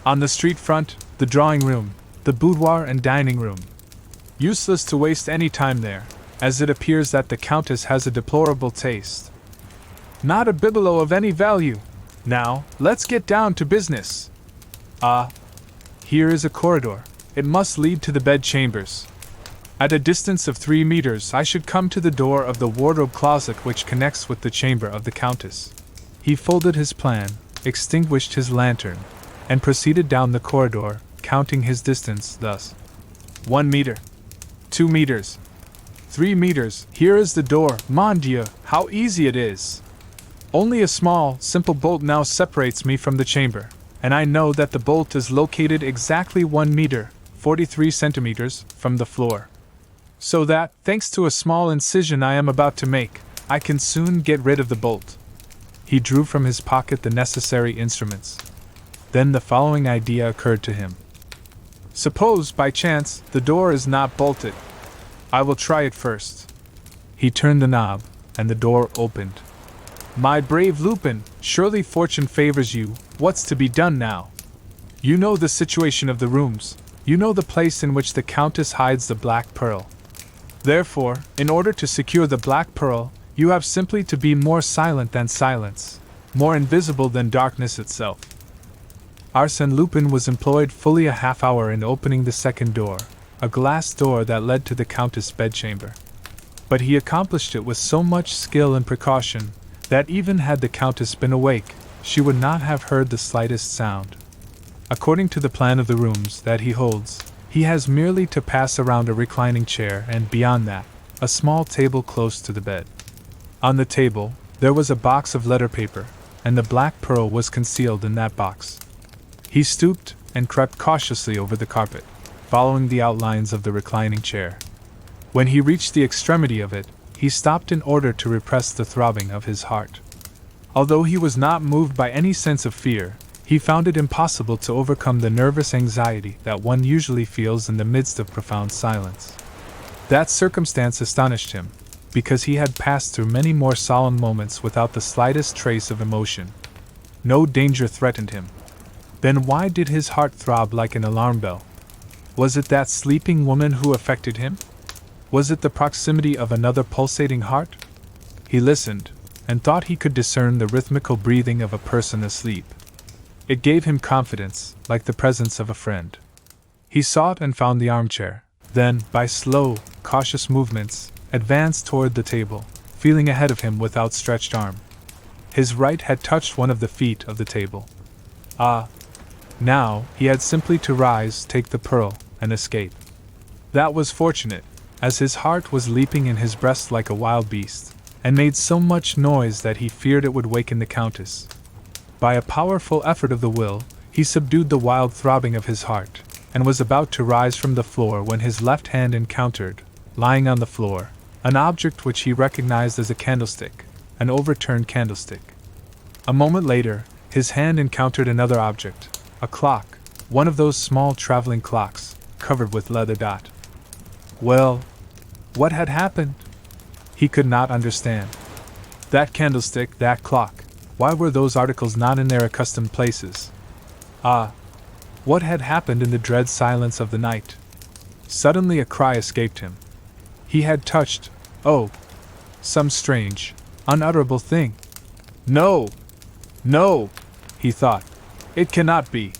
On the street front, the drawing room, the boudoir and dining room. Useless to waste any time there, as it appears that the Countess has a deplorable taste. Not a bibelot of any value. Now, let's get down to business. Ah, Here is a corridor. It must lead to the bedchambers. At a distance of 3 meters, I should come to the door of the wardrobe closet which connects with the chamber of the Countess. He folded his plan, extinguished his lantern, and proceeded down the corridor, counting his distance thus: 1 meter, 2 meters, 3 meters. Here is the door. Mon Dieu, how easy it is! Only a small, simple bolt now separates me from the chamber, and I know that the bolt is located exactly 1 meter, 43 centimeters, from the floor. So that, thanks to a small incision I am about to make, I can soon get rid of the bolt. He drew from his pocket the necessary instruments. Then the following idea occurred to him. Suppose, by chance, the door is not bolted. I will try it first. He turned the knob, and the door opened. My brave Lupin, surely fortune favors you. What's to be done now? You know the situation of the rooms. You know the place in which the Countess hides the black pearl. Therefore, in order to secure the black pearl, you have simply to be more silent than silence, more invisible than darkness itself. Arsène Lupin was employed fully a half-hour in opening the second door, a glass door that led to the Countess' bedchamber. But he accomplished it with so much skill and precaution that even had the Countess been awake, she would not have heard the slightest sound. According to the plan of the rooms that he holds, he has merely to pass around a reclining chair and, beyond that, a small table close to the bed. On the table, there was a box of letter paper, and the black pearl was concealed in that box. He stooped and crept cautiously over the carpet, following the outlines of the reclining chair. When he reached the extremity of it, he stopped in order to repress the throbbing of his heart. Although he was not moved by any sense of fear, he found it impossible to overcome the nervous anxiety that one usually feels in the midst of profound silence. That circumstance astonished him, because he had passed through many more solemn moments without the slightest trace of emotion. No danger threatened him. Then why did his heart throb like an alarm bell? Was it that sleeping woman who affected him? Was it the proximity of another pulsating heart? He listened, and thought he could discern the rhythmical breathing of a person asleep. It gave him confidence, like the presence of a friend. He sought and found the armchair, then, by slow, cautious movements, advanced toward the table, feeling ahead of him with outstretched arm. His right had touched one of the feet of the table. Ah! Now, he had simply to rise, take the pearl, and escape. That was fortunate, as his heart was leaping in his breast like a wild beast, and made so much noise that he feared it would waken the Countess. By a powerful effort of the will, he subdued the wild throbbing of his heart, and was about to rise from the floor when his left hand encountered, lying on the floor, an object which he recognized as a candlestick, an overturned candlestick. A moment later, his hand encountered another object, a clock, one of those small traveling clocks, covered with leather dot. Well, what had happened? He could not understand. That candlestick, that clock, why were those articles not in their accustomed places? Ah! What had happened in the dread silence of the night? Suddenly a cry escaped him. He had touched, oh! some strange, unutterable thing. No! No! He thought. It cannot be.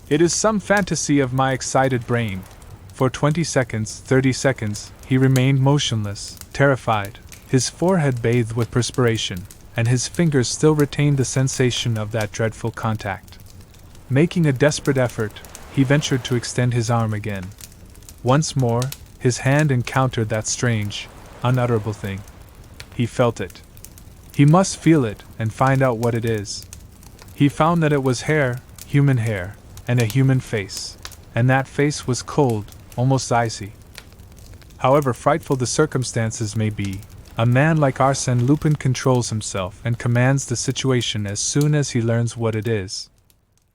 It is some fantasy of my excited brain. For 20 seconds, 30 seconds, he remained motionless, terrified, his forehead bathed with perspiration, and his fingers still retained the sensation of that dreadful contact. Making a desperate effort, he ventured to extend his arm again. Once more, his hand encountered that strange, unutterable thing. He felt it. He must feel it and find out what it is. He found that it was hair, human hair, and a human face, and that face was cold, almost icy. However frightful the circumstances may be, a man like Arsène Lupin controls himself and commands the situation as soon as he learns what it is.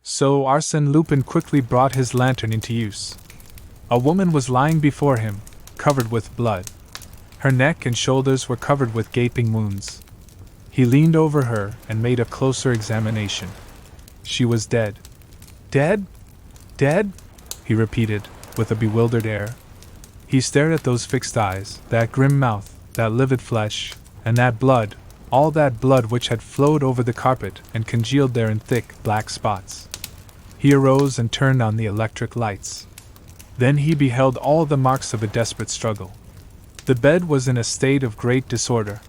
So Arsène Lupin quickly brought his lantern into use. A woman was lying before him, covered with blood. Her neck and shoulders were covered with gaping wounds. He leaned over her and made a closer examination. She was dead. Dead? Dead? He repeated, with a bewildered air. He stared at those fixed eyes, that grim mouth, that livid flesh, and that blood, all that blood which had flowed over the carpet and congealed there in thick, black spots. He arose and turned on the electric lights. Then he beheld all the marks of a desperate struggle. The bed was in a state of great disorder.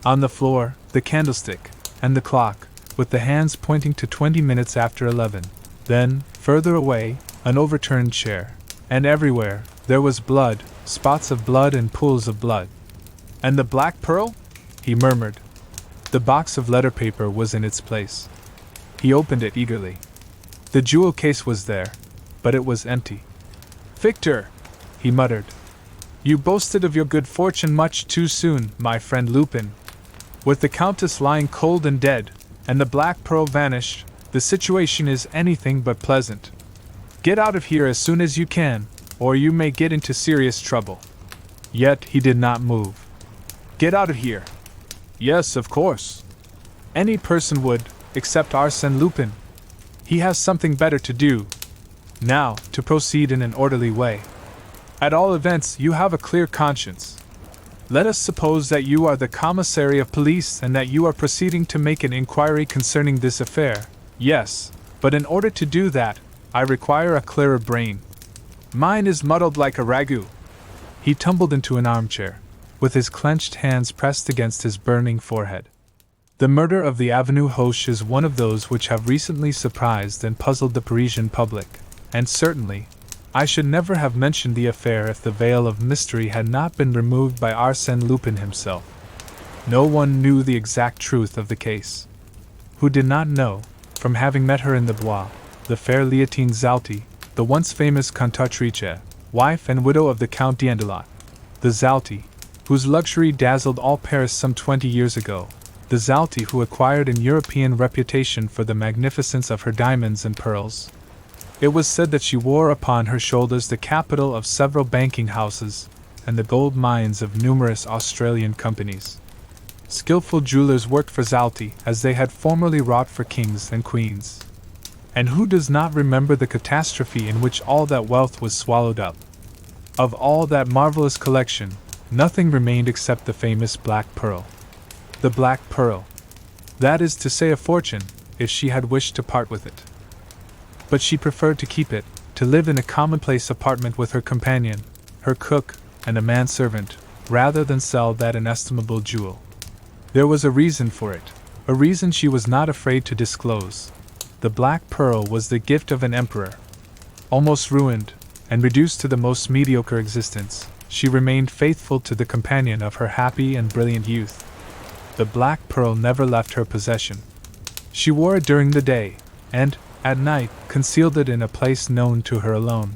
On the floor, the candlestick, and the clock, with the hands pointing to 20 minutes after 11. Then, further away, an overturned chair. And everywhere, there was blood, spots of blood and pools of blood. "And the black pearl?" he murmured. The box of letter paper was in its place. He opened it eagerly. The jewel case was there, but it was empty. "Victor," he muttered, "you boasted of your good fortune much too soon, my friend Lupin. With the Countess lying cold and dead, and the black pearl vanished, the situation is anything but pleasant. Get out of here as soon as you can, or you may get into serious trouble." Yet he did not move. "Get out of here." "Yes, of course. Any person would, except Arsène Lupin. He has something better to do. Now, to proceed in an orderly way. At all events, you have a clear conscience. Let us suppose that you are the commissary of police and that you are proceeding to make an inquiry concerning this affair. Yes, but in order to do that, I require a clearer brain. Mine is muddled like a ragout." He tumbled into an armchair, with his clenched hands pressed against his burning forehead. The murder of the Avenue Hoche is one of those which have recently surprised and puzzled the Parisian public, and certainly, I should never have mentioned the affair if the veil of mystery had not been removed by Arsène Lupin himself. No one knew the exact truth of the case. Who did not know, from having met her in the Bois, the fair Léontine Zalti, the once famous cantatrice, wife and widow of the Count d'Andelot. The Zalti, whose luxury dazzled all Paris some 20 years ago. The Zalti who acquired an European reputation for the magnificence of her diamonds and pearls. It was said that she wore upon her shoulders the capital of several banking houses, and the gold mines of numerous Australian companies. Skillful jewelers worked for Zalti as they had formerly wrought for kings and queens. And who does not remember the catastrophe in which all that wealth was swallowed up? Of all that marvelous collection, nothing remained except the famous black pearl. The black pearl. That is to say, a fortune, if she had wished to part with it. But she preferred to keep it, to live in a commonplace apartment with her companion, her cook, and a manservant, rather than sell that inestimable jewel. There was a reason for it, a reason she was not afraid to disclose. The black pearl was the gift of an emperor. Almost ruined, and reduced to the most mediocre existence, she remained faithful to the companion of her happy and brilliant youth. The black pearl never left her possession. She wore it during the day, and, at night, concealed it in a place known to her alone.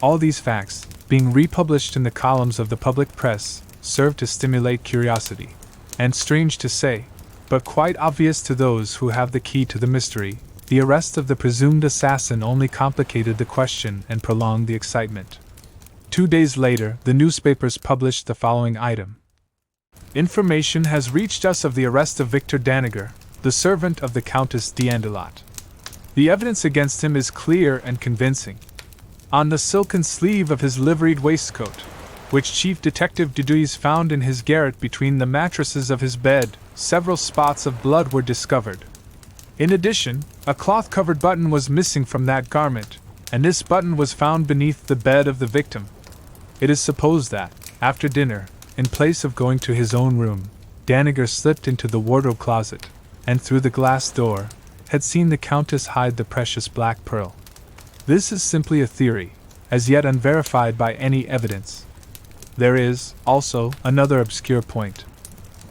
All these facts, being republished in the columns of the public press, served to stimulate curiosity. And strange to say, but quite obvious to those who have the key to the mystery, the arrest of the presumed assassin only complicated the question and prolonged the excitement. 2 days later, the newspapers published the following item. Information has reached us of the arrest of Victor Danager, the servant of the Countess d'Andelot. The evidence against him is clear and convincing. On the silken sleeve of his liveried waistcoat, which Chief Detective Duduis found in his garret between the mattresses of his bed, several spots of blood were discovered. In addition, a cloth-covered button was missing from that garment, and this button was found beneath the bed of the victim. It is supposed that, after dinner, in place of going to his own room, Danager slipped into the wardrobe closet, and through the glass door, had seen the Countess hide the precious black pearl. This is simply a theory, as yet unverified by any evidence. There is, also, another obscure point.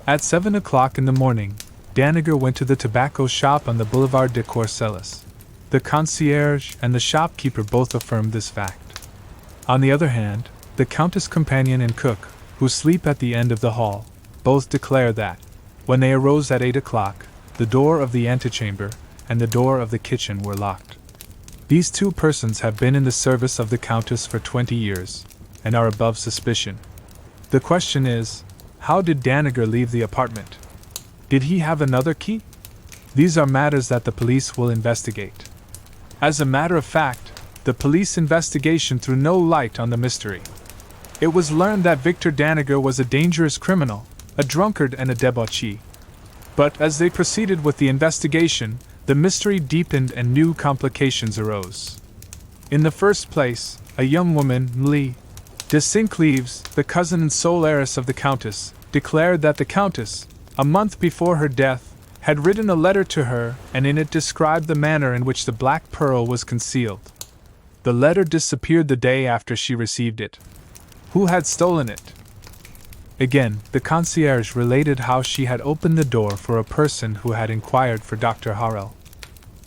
At 7 o'clock in the morning, Danager went to the tobacco shop on the Boulevard de Courcelles. The concierge and the shopkeeper both affirmed this fact. On the other hand, the Countess' companion and cook, who sleep at the end of the hall, both declare that, when they arose at 8 o'clock, the door of the antechamber and the door of the kitchen were locked. These two persons have been in the service of the Countess for 20 years, and are above suspicion. The question is, how did Danager leave the apartment? Did he have another key? These are matters that the police will investigate. As a matter of fact, the police investigation threw no light on the mystery. It was learned that Victor Danager was a dangerous criminal, a drunkard and a debauchee. But as they proceeded with the investigation, The mystery deepened and new complications arose. In the first place, a young woman, Lee de Sincleves, the cousin and sole heiress of the Countess, declared that the Countess, a month before her death, had written a letter to her and in it described the manner in which the black pearl was concealed. The letter disappeared the day after she received it. Who had stolen it? Again, the concierge related how she had opened the door for a person who had inquired for Dr. Harrell.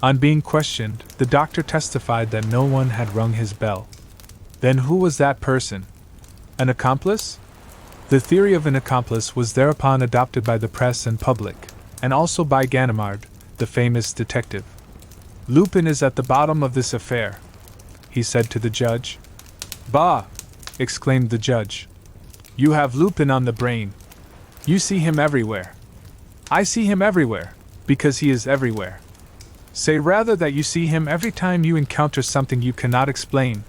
On being questioned, the doctor testified that no one had rung his bell. Then who was that person? An accomplice? The theory of an accomplice was thereupon adopted by the press and public, and also by Ganimard, the famous detective. Lupin is at the bottom of this affair, he said to the judge. Bah! Exclaimed the judge. You have Lupin on the brain. You see him everywhere. I see him everywhere, because he is everywhere. Say rather that you see him every time you encounter something you cannot explain.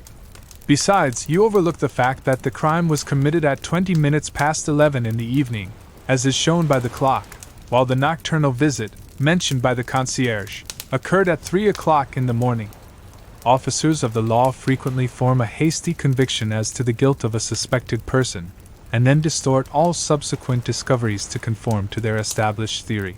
Besides, you overlook the fact that the crime was committed at 20 minutes past 11 in the evening, as is shown by the clock, while the nocturnal visit, mentioned by the concierge, occurred at 3 o'clock in the morning. Officers of the law frequently form a hasty conviction as to the guilt of a suspected person, and then distort all subsequent discoveries to conform to their established theory.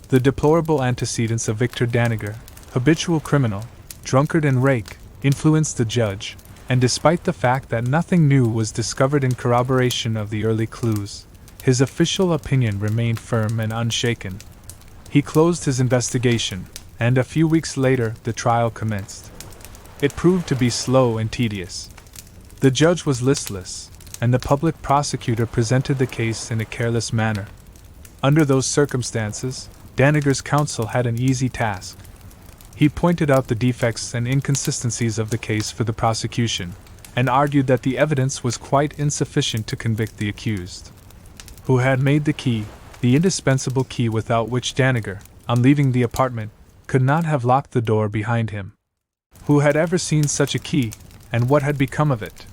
The deplorable antecedents of Victor Daniger, habitual criminal, drunkard and rake, influenced the judge, and despite the fact that nothing new was discovered in corroboration of the early clues, his official opinion remained firm and unshaken. He closed his investigation, and a few weeks later the trial commenced. It proved to be slow and tedious. The judge was listless, and the public prosecutor presented the case in a careless manner. Under those circumstances, Daniger's counsel had an easy task. He pointed out the defects and inconsistencies of the case for the prosecution, and argued that the evidence was quite insufficient to convict the accused. Who had made the key, the indispensable key without which Daniger, on leaving the apartment, could not have locked the door behind him? Who had ever seen such a key, and what had become of it?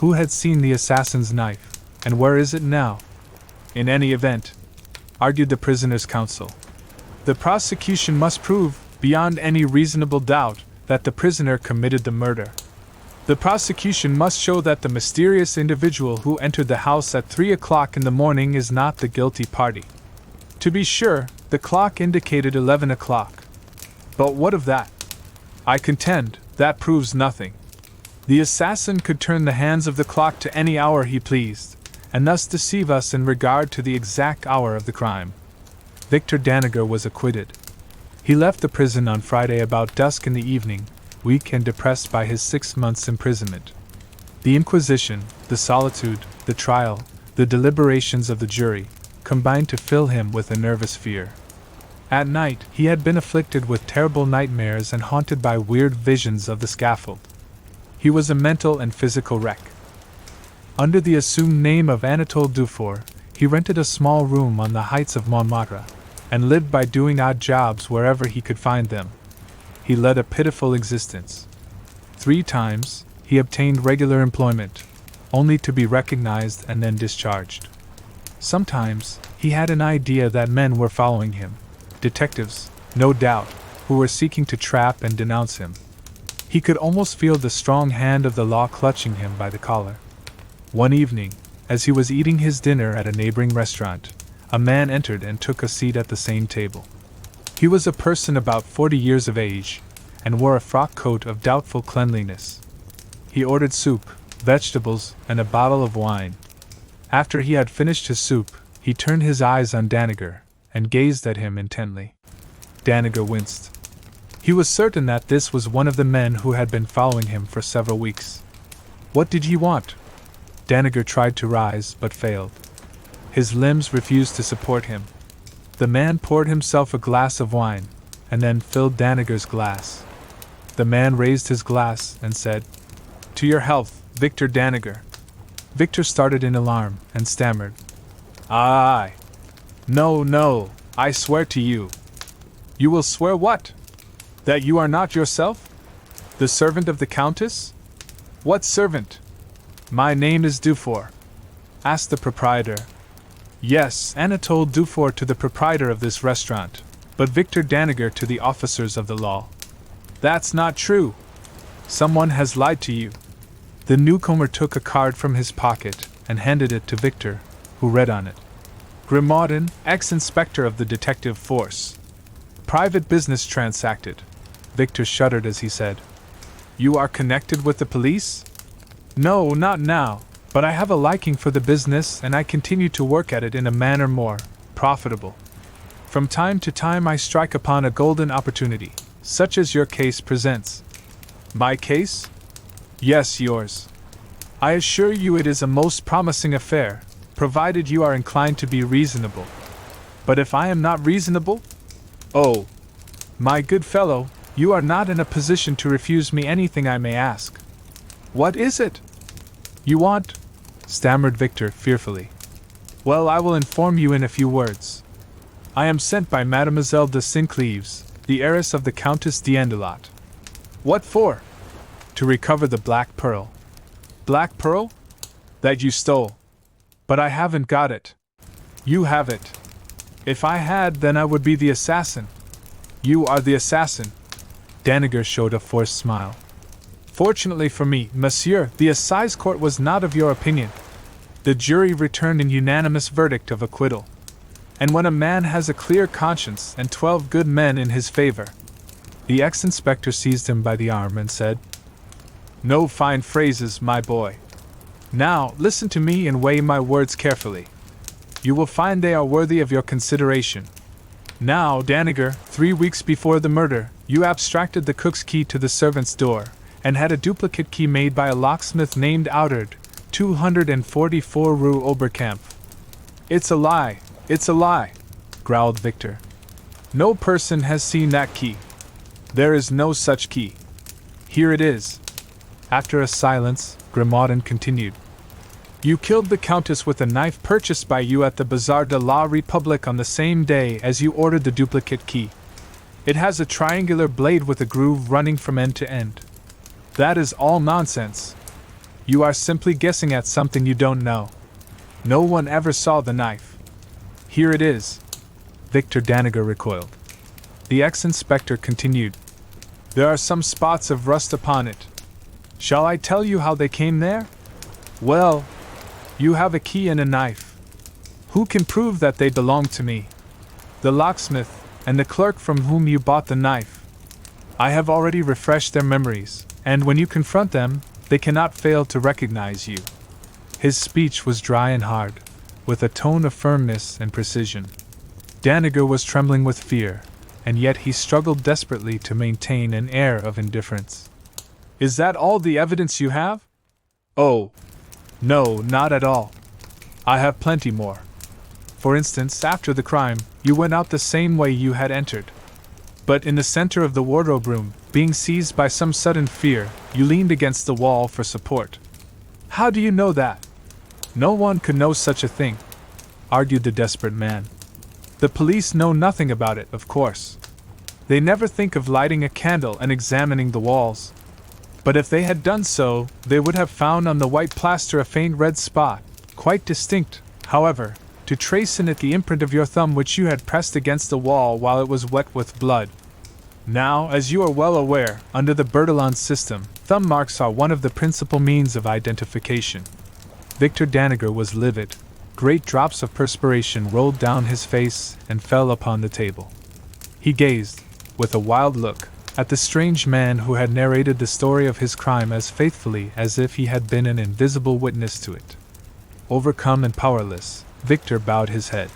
Who had seen the assassin's knife, and where is it now? In any event, argued the prisoner's counsel, the prosecution must prove, beyond any reasonable doubt, that the prisoner committed the murder. The prosecution must show that the mysterious individual who entered the house at 3 o'clock in the morning is not the guilty party. To be sure, the clock indicated 11 o'clock. But what of that? I contend, that proves nothing. The assassin could turn the hands of the clock to any hour he pleased, and thus deceive us in regard to the exact hour of the crime. Victor Daniger was acquitted. He left the prison on Friday about dusk in the evening, weak and depressed by his 6 months' imprisonment. The inquisition, the solitude, the trial, the deliberations of the jury, combined to fill him with a nervous fear. At night, he had been afflicted with terrible nightmares and haunted by weird visions of the scaffold. He was a mental and physical wreck. Under the assumed name of Anatole Dufour, he rented a small room on the heights of Montmartre, and lived by doing odd jobs wherever he could find them. He led a pitiful existence. 3 times, he obtained regular employment, only to be recognized and then discharged. Sometimes, he had an idea that men were following him, detectives, no doubt, who were seeking to trap and denounce him. He could almost feel the strong hand of the law clutching him by the collar. One evening, as he was eating his dinner at a neighboring restaurant, a man entered and took a seat at the same table. He was a person about 40 years of age, and wore a frock coat of doubtful cleanliness. He ordered soup, vegetables, and a bottle of wine. After he had finished his soup, he turned his eyes on Daniger, and gazed at him intently. Daniger winced. He was certain that this was one of the men who had been following him for several weeks. What did he want? Daniger tried to rise, but failed. His limbs refused to support him. The man poured himself a glass of wine, and then filled Daniger's glass. The man raised his glass and said, "To your health, Victor Daniger." Victor started in alarm, and stammered, "Aye. No, I swear to you." "You will swear what? That you are not yourself? The servant of the Countess?" "What servant?" "My name is Dufour," asked the proprietor. "Yes, Anatole Dufour, to the proprietor of this restaurant. But Victor Daniger to the officers of the law. That's not true. Someone has lied to you. The newcomer took a card from his pocket and handed it to Victor, who read on it. Grimaudin, ex-inspector of the detective force. Private business transacted. Victor shuddered as he said, You are connected with the police? No, not now, but I have a liking for the business and I continue to work at it in a manner more profitable. From time to time I strike upon a golden opportunity, such as your case presents. My case? Yes, yours. I assure you it is a most promising affair, provided you are inclined to be reasonable. But if I am not reasonable? Oh, my good fellow, you are not in a position to refuse me anything I may ask. What is it? You want? Stammered Victor fearfully. Well, I will inform you in a few words. I am sent by Mademoiselle de Sincleves, the heiress of the Countess d'Andelot. What for? To recover the black pearl. Black pearl? That you stole. But I haven't got it. You have it. If I had, then I would be the assassin. You are the assassin. Daniger showed a forced smile. Fortunately for me, monsieur, the assize court was not of your opinion. The jury returned an unanimous verdict of acquittal. And when a man has a clear conscience and 12 good men in his favor. The ex-inspector seized him by the arm and said, No fine phrases, my boy. Now, listen to me and weigh my words carefully. You will find they are worthy of your consideration. Now, Daniger, 3 weeks before the murder, you abstracted the cook's key to the servant's door, and had a duplicate key made by a locksmith named Outard, 244 Rue Oberkampf. It's a lie, it's a lie, growled Victor. No person has seen that key. There is no such key. Here it is. After a silence, Grimaudin continued. You killed the Countess with a knife purchased by you at the Bazaar de la République on the same day as you ordered the duplicate key. It has a triangular blade with a groove running from end to end. That is all nonsense. You are simply guessing at something you don't know. No one ever saw the knife. Here it is. Victor Daniger recoiled. The ex-inspector continued. There are some spots of rust upon it. Shall I tell you how they came there? Well, you have a key and a knife. Who can prove that they belong to me? The locksmith, and the clerk from whom you bought the knife. I have already refreshed their memories, and when you confront them, they cannot fail to recognize you. His speech was dry and hard, with a tone of firmness and precision. Daniger was trembling with fear, and yet he struggled desperately to maintain an air of indifference. Is that all the evidence you have? Oh, no, not at all. I have plenty more. For instance, after the crime, you went out the same way you had entered. But in the center of the wardrobe room, being seized by some sudden fear, you leaned against the wall for support. How do you know that? No one could know such a thing, argued the desperate man. The police know nothing about it, of course. They never think of lighting a candle and examining the walls. But if they had done so, they would have found on the white plaster a faint red spot, quite distinct, however, to trace in it the imprint of your thumb which you had pressed against the wall while it was wet with blood. Now, as you are well aware, under the Bertillon system, thumb marks are one of the principal means of identification. Victor Daniger was livid. Great drops of perspiration rolled down his face and fell upon the table. He gazed, with a wild look, at the strange man who had narrated the story of his crime as faithfully as if he had been an invisible witness to it. Overcome and powerless, Victor bowed his head.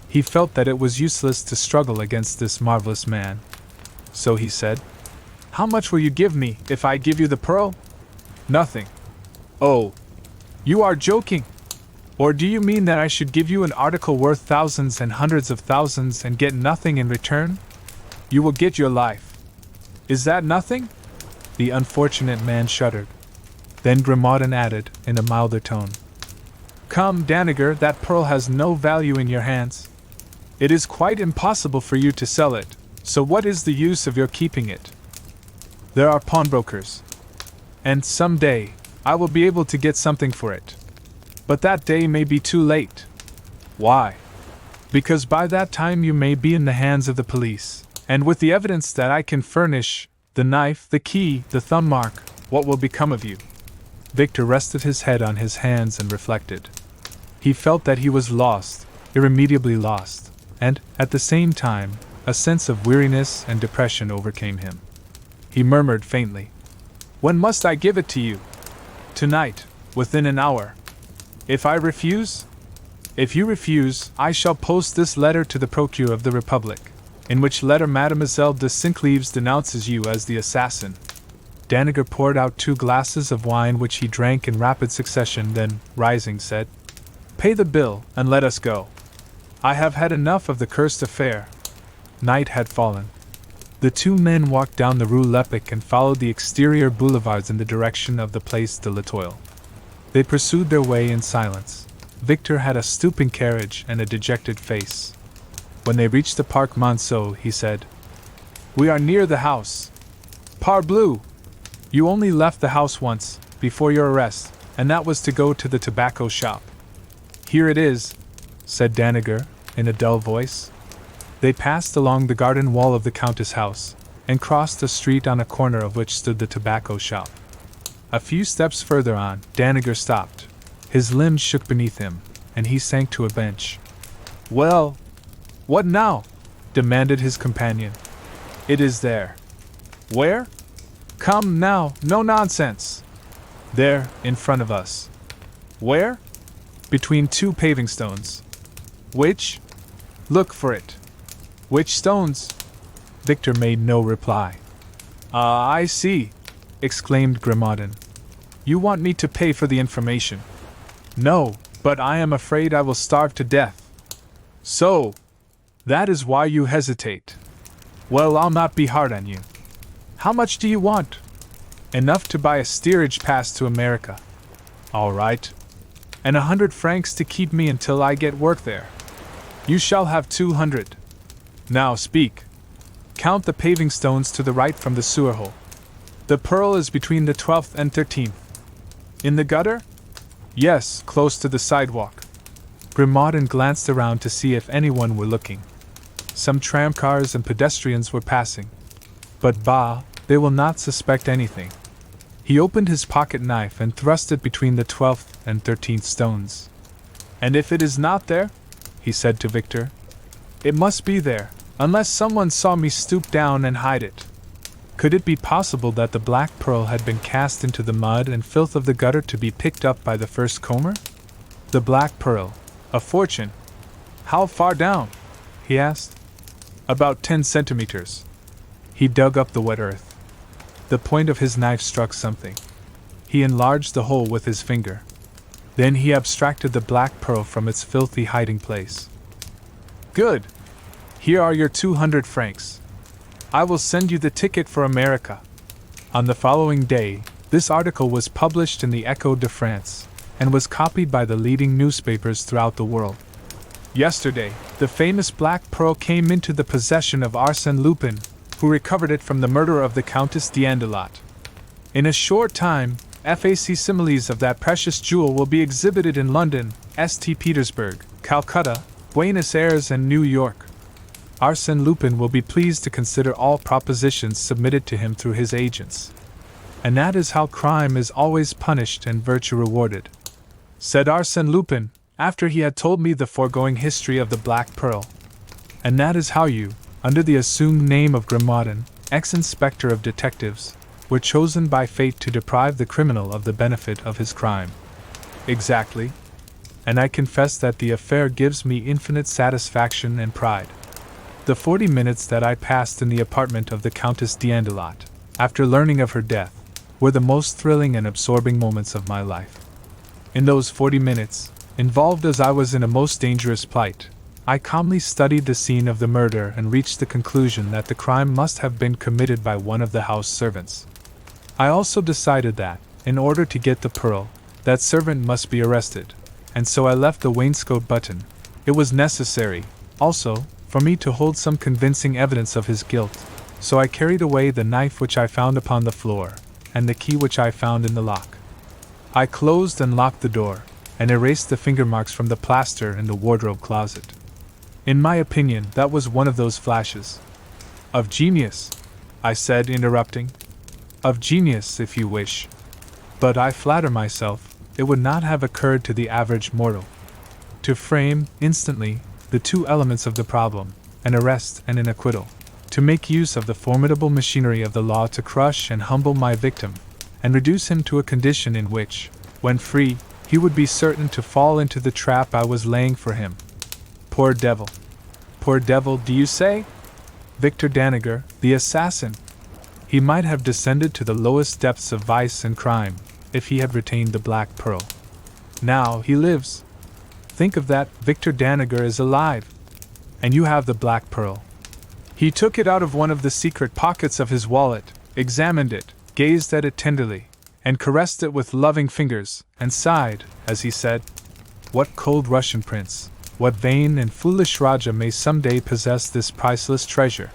He felt that it was useless to struggle against this marvelous man. So he said, How much will you give me if I give you the pearl? Nothing. Oh, you are joking! Or do you mean that I should give you an article worth thousands and hundreds of thousands and get nothing in return? You will get your life. Is that nothing? The unfortunate man shuddered. Then Grimaudin added, in a milder tone, Come, Daniger, that pearl has no value in your hands. It is quite impossible for you to sell it, so what is the use of your keeping it? There are pawnbrokers. And some day, I will be able to get something for it. But that day may be too late. Why? Because by that time you may be in the hands of the police, and with the evidence that I can furnish, the knife, the key, the thumb mark, what will become of you? Victor rested his head on his hands and reflected. He felt that he was lost, irremediably lost, and, at the same time, a sense of weariness and depression overcame him. He murmured faintly, "When must I give it to you?" "Tonight, within an hour." "If I refuse?" "If you refuse, I shall post this letter to the Procureur of the Republic, in which letter Mademoiselle de Sincleves denounces you as the assassin." Danager poured out 2 glasses of wine which he drank in rapid succession, then, rising, said, "Pay the bill, and let us go. I have had enough of the cursed affair." Night had fallen. The 2 men walked down the Rue Lepic and followed the exterior boulevards in the direction of the Place de l'Étoile. They pursued their way in silence. Victor had a stooping carriage and a dejected face. When they reached the Parc Monceau, he said, "We are near the house. Parbleu! You only left the house once, before your arrest, and that was to go to the tobacco shop." "Here it is," said Danager, in a dull voice. They passed along the garden wall of the Countess' house, and crossed a street on a corner of which stood the tobacco shop. A few steps further on, Danager stopped. His limbs shook beneath him, and he sank to a bench. "Well, what now?" demanded his companion. "It is there." "Where?" "Come now, no nonsense." "There, in front of us." "Where?" "Between 2 paving stones." "Which?" "Look for it." "Which stones?" Victor made no reply. "Ah, I see," exclaimed Grimaudin. "You want me to pay for the information." "No, but I am afraid I will starve to death." "So! That is why you hesitate. Well, I'll not be hard on you. How much do you want?" "Enough to buy a steerage pass to America." "All right. And 100 francs to keep me until I get work there." "You shall have 200. Now speak. Count the paving stones to the right from the sewer hole." "The Pearl is between the 12th and 13th. "In the gutter?" "Yes, close to the sidewalk." Grimaudin glanced around to see if anyone were looking. Some tramcars and pedestrians were passing. But bah, they will not suspect anything. He opened his pocket knife and thrust it between the 12th and 13th stones. "And if it is not there?" he said to Victor. "It must be there, unless someone saw me stoop down and hide it." Could it be possible that the black pearl had been cast into the mud and filth of the gutter to be picked up by the first comber? The black pearl, a fortune. "How far down?" he asked. "About 10 centimeters. He dug up the wet earth. The point of his knife struck something. He enlarged the hole with his finger. Then he abstracted the black pearl from its filthy hiding place. "Good! Here are your 200 francs. I will send you the ticket for America." On the following day, this article was published in the Echo de France, and was copied by the leading newspapers throughout the world. Yesterday, the famous black pearl came into the possession of Arsène Lupin, who recovered it from the murderer of the Countess d'Andelot. In a short time, facsimiles of that precious jewel will be exhibited in London, St. Petersburg, Calcutta, Buenos Aires, and New York. Arsène Lupin will be pleased to consider all propositions submitted to him through his agents. And that is how crime is always punished and virtue rewarded," said Arsène Lupin, after he had told me the foregoing history of the Black Pearl. "And that is how you, under the assumed name of Grimaudin, ex-inspector of detectives, were chosen by fate to deprive the criminal of the benefit of his crime." "Exactly. And I confess that the affair gives me infinite satisfaction and pride. The 40 minutes that I passed in the apartment of the Countess d'Andelot, after learning of her death, were the most thrilling and absorbing moments of my life. In those 40 minutes, involved as I was in a most dangerous plight, I calmly studied the scene of the murder and reached the conclusion that the crime must have been committed by one of the house servants. I also decided that, in order to get the pearl, that servant must be arrested, and so I left the wainscot button. It was necessary, also, for me to hold some convincing evidence of his guilt, so I carried away the knife which I found upon the floor, and the key which I found in the lock. I closed and locked the door, and erased the finger marks from the plaster in the wardrobe closet. In my opinion, that was one of those flashes. Of genius, I said, interrupting. Of genius, if you wish. But I flatter myself, it would not have occurred to the average mortal to frame, instantly, the two elements of the problem, an arrest and an acquittal, to make use of the formidable machinery of the law to crush and humble my victim, and reduce him to a condition in which, when free, he would be certain to fall into the trap I was laying for him. Poor devil. Poor devil, do you say? Victor Danager, the assassin. He might have descended to the lowest depths of vice and crime, if he had retained the Black Pearl. Now he lives. Think of that, Victor Danager is alive. And you have the Black Pearl. He took it out of one of the secret pockets of his wallet, examined it, gazed at it tenderly, and caressed it with loving fingers, and sighed, as he said, "What cold Russian prince, what vain and foolish Raja may someday possess this priceless treasure?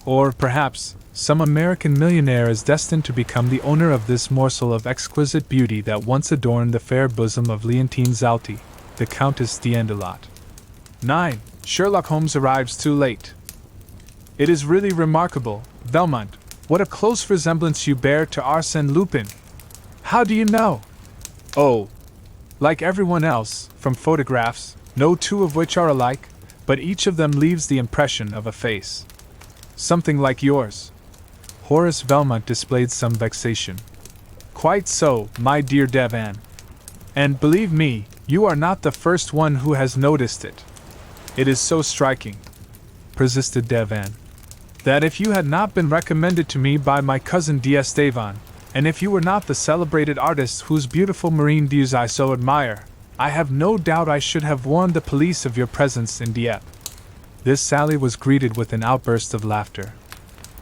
Or, perhaps, some American millionaire is destined to become the owner of this morsel of exquisite beauty that once adorned the fair bosom of Leontine Zalti, the Countess d'Andelot." 9. Sherlock Holmes arrives too late. It is really remarkable, Valmont, what a close resemblance you bear to Arsène Lupin. How do you know? Oh, like everyone else, from photographs, no two of which are alike, but each of them leaves the impression of a face. Something like yours. Horace Valmont displayed some vexation. Quite so, my dear Devan. And believe me, you are not the first one who has noticed it. It is so striking, persisted Devan, that if you had not been recommended to me by my cousin D'Estevan, and if you were not the celebrated artist whose beautiful marine views I so admire, I have no doubt I should have warned the police of your presence in Dieppe. This sally was greeted with an outburst of laughter.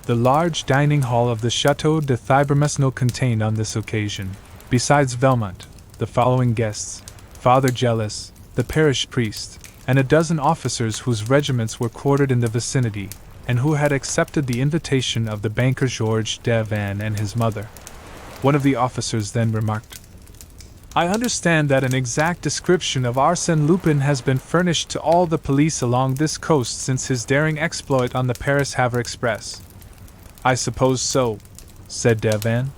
The large dining hall of the Château de Thibermesnil contained on this occasion, besides Valmont, the following guests: Father Gellis, the parish priest, and a dozen officers whose regiments were quartered in the vicinity, and who had accepted the invitation of the banker Georges Devan and his mother. One of the officers then remarked, "I understand that an exact description of Arsène Lupin has been furnished to all the police along this coast since his daring exploit on the Paris-Havre Express." "I suppose so," said Devan.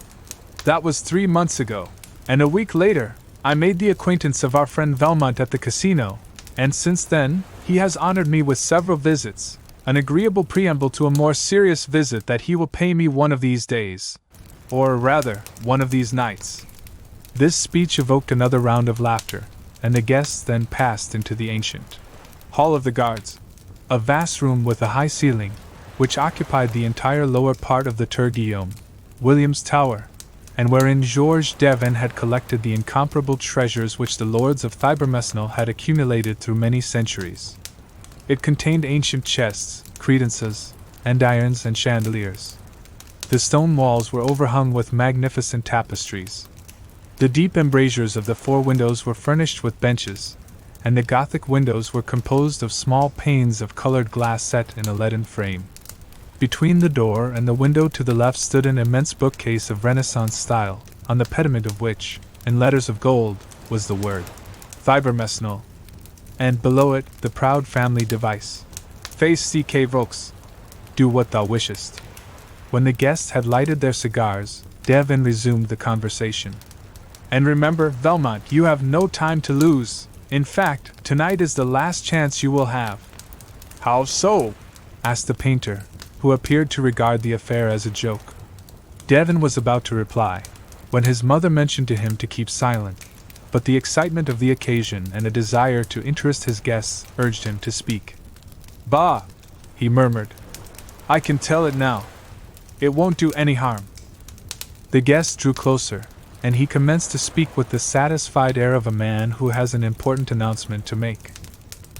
"That was 3 months ago, and a week later, I made the acquaintance of our friend Valmont at the casino, and since then, he has honored me with several visits, an agreeable preamble to a more serious visit that he will pay me one of these days. Or rather, one of these nights." This speech evoked another round of laughter, and the guests then passed into the ancient Hall of the Guards, a vast room with a high ceiling, which occupied the entire lower part of the Tour Guillaume, William's Tower, and wherein Georges Devan had collected the incomparable treasures which the lords of Thibermesnil had accumulated through many centuries. It contained ancient chests, credences, andirons, and chandeliers. The stone walls were overhung with magnificent tapestries. The deep embrasures of the 4 windows were furnished with benches, and the Gothic windows were composed of small panes of colored glass set in a leaden frame. Between the door and the window to the left stood an immense bookcase of Renaissance style, on the pediment of which, in letters of gold, was the word Thibermesnil, and below it the proud family device, Fais ce que vox, do what thou wishest. When the guests had lighted their cigars, Devan resumed the conversation. "And remember, Valmont, you have no time to lose. In fact, tonight is the last chance you will have." "How so?" asked the painter, who appeared to regard the affair as a joke. Devan was about to reply, when his mother mentioned to him to keep silent, but the excitement of the occasion and a desire to interest his guests urged him to speak. "Bah!" he murmured. "I can tell it now. It won't do any harm." The guests drew closer, and he commenced to speak with the satisfied air of a man who has an important announcement to make.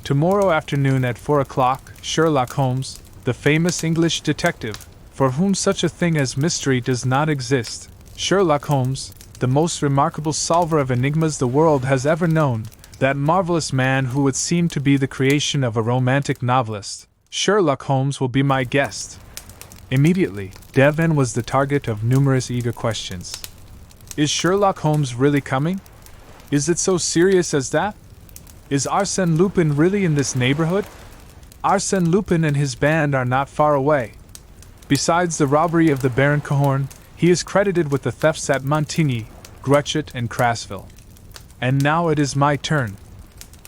"Tomorrow afternoon at 4 o'clock, Sherlock Holmes, the famous English detective, for whom such a thing as mystery does not exist, Sherlock Holmes, the most remarkable solver of enigmas the world has ever known, that marvelous man who would seem to be the creation of a romantic novelist, Sherlock Holmes will be my guest." Immediately, Devan was the target of numerous eager questions. "Is Sherlock Holmes really coming? Is it so serious as that? Is Arsène Lupin really in this neighborhood? Arsène Lupin and his band are not far away. Besides the robbery of the Baron Cahorn, he is credited with the thefts at Montigny, Gruchet, and Crassville. And now it is my turn.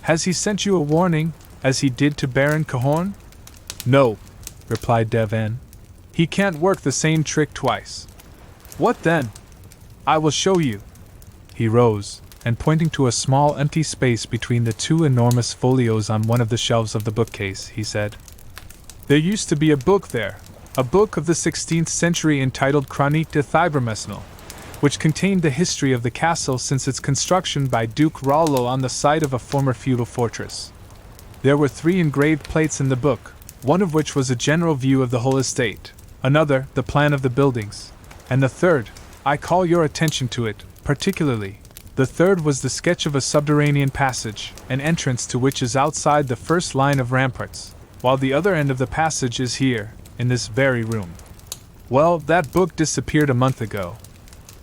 Has he sent you a warning, as he did to Baron Cahorn? No, replied Devin. He can't work the same trick twice. What then? I will show you. He rose, and pointing to a small empty space between the two enormous folios on one of the shelves of the bookcase, he said, There used to be a book there, a book of the 16th century entitled Chronique de Thibermesnil, which contained the history of the castle since its construction by Duke Rollo on the site of a former feudal fortress. There were 3 engraved plates in the book, one of which was a general view of the whole estate, another, the plan of the buildings, and the third, I call your attention to it, particularly. The third was the sketch of a subterranean passage, an entrance to which is outside the first line of ramparts, while the other end of the passage is here, in this very room. Well, that book disappeared a month ago.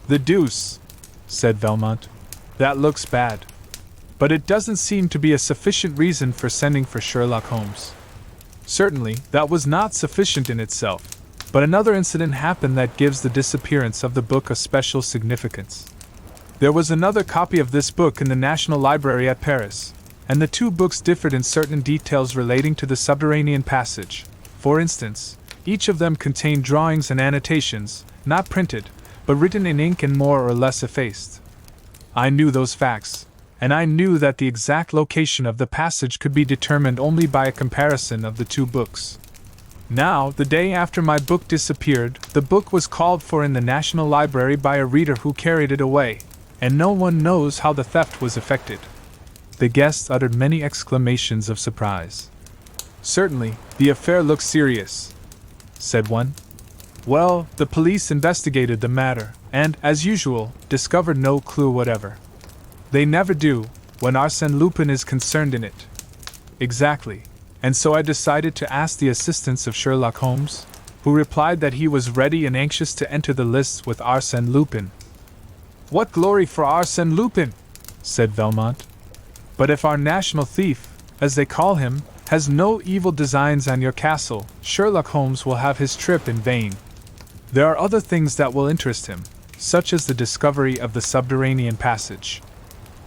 The deuce, said Valmont. That looks bad. But it doesn't seem to be a sufficient reason for sending for Sherlock Holmes. Certainly, that was not sufficient in itself, but another incident happened that gives the disappearance of the book a special significance. There was another copy of this book in the National Library at Paris, and the 2 books differed in certain details relating to the subterranean passage. For instance, each of them contained drawings and annotations, not printed, but written in ink and more or less effaced. I knew those facts, and I knew that the exact location of the passage could be determined only by a comparison of the 2 books. Now, the day after my book disappeared, the book was called for in the National Library by a reader who carried it away, and no one knows how the theft was effected. The guests uttered many exclamations of surprise. Certainly, the affair looks serious, said one. Well, the police investigated the matter, and, as usual, discovered no clue whatever. They never do, when Arsène Lupin is concerned in it. Exactly, and so I decided to ask the assistance of Sherlock Holmes, who replied that he was ready and anxious to enter the lists with Arsène Lupin. What glory for Arsène Lupin, said Valmont. But if our national thief, as they call him, has no evil designs on your castle, Sherlock Holmes will have his trip in vain. There are other things that will interest him, such as the discovery of the subterranean passage.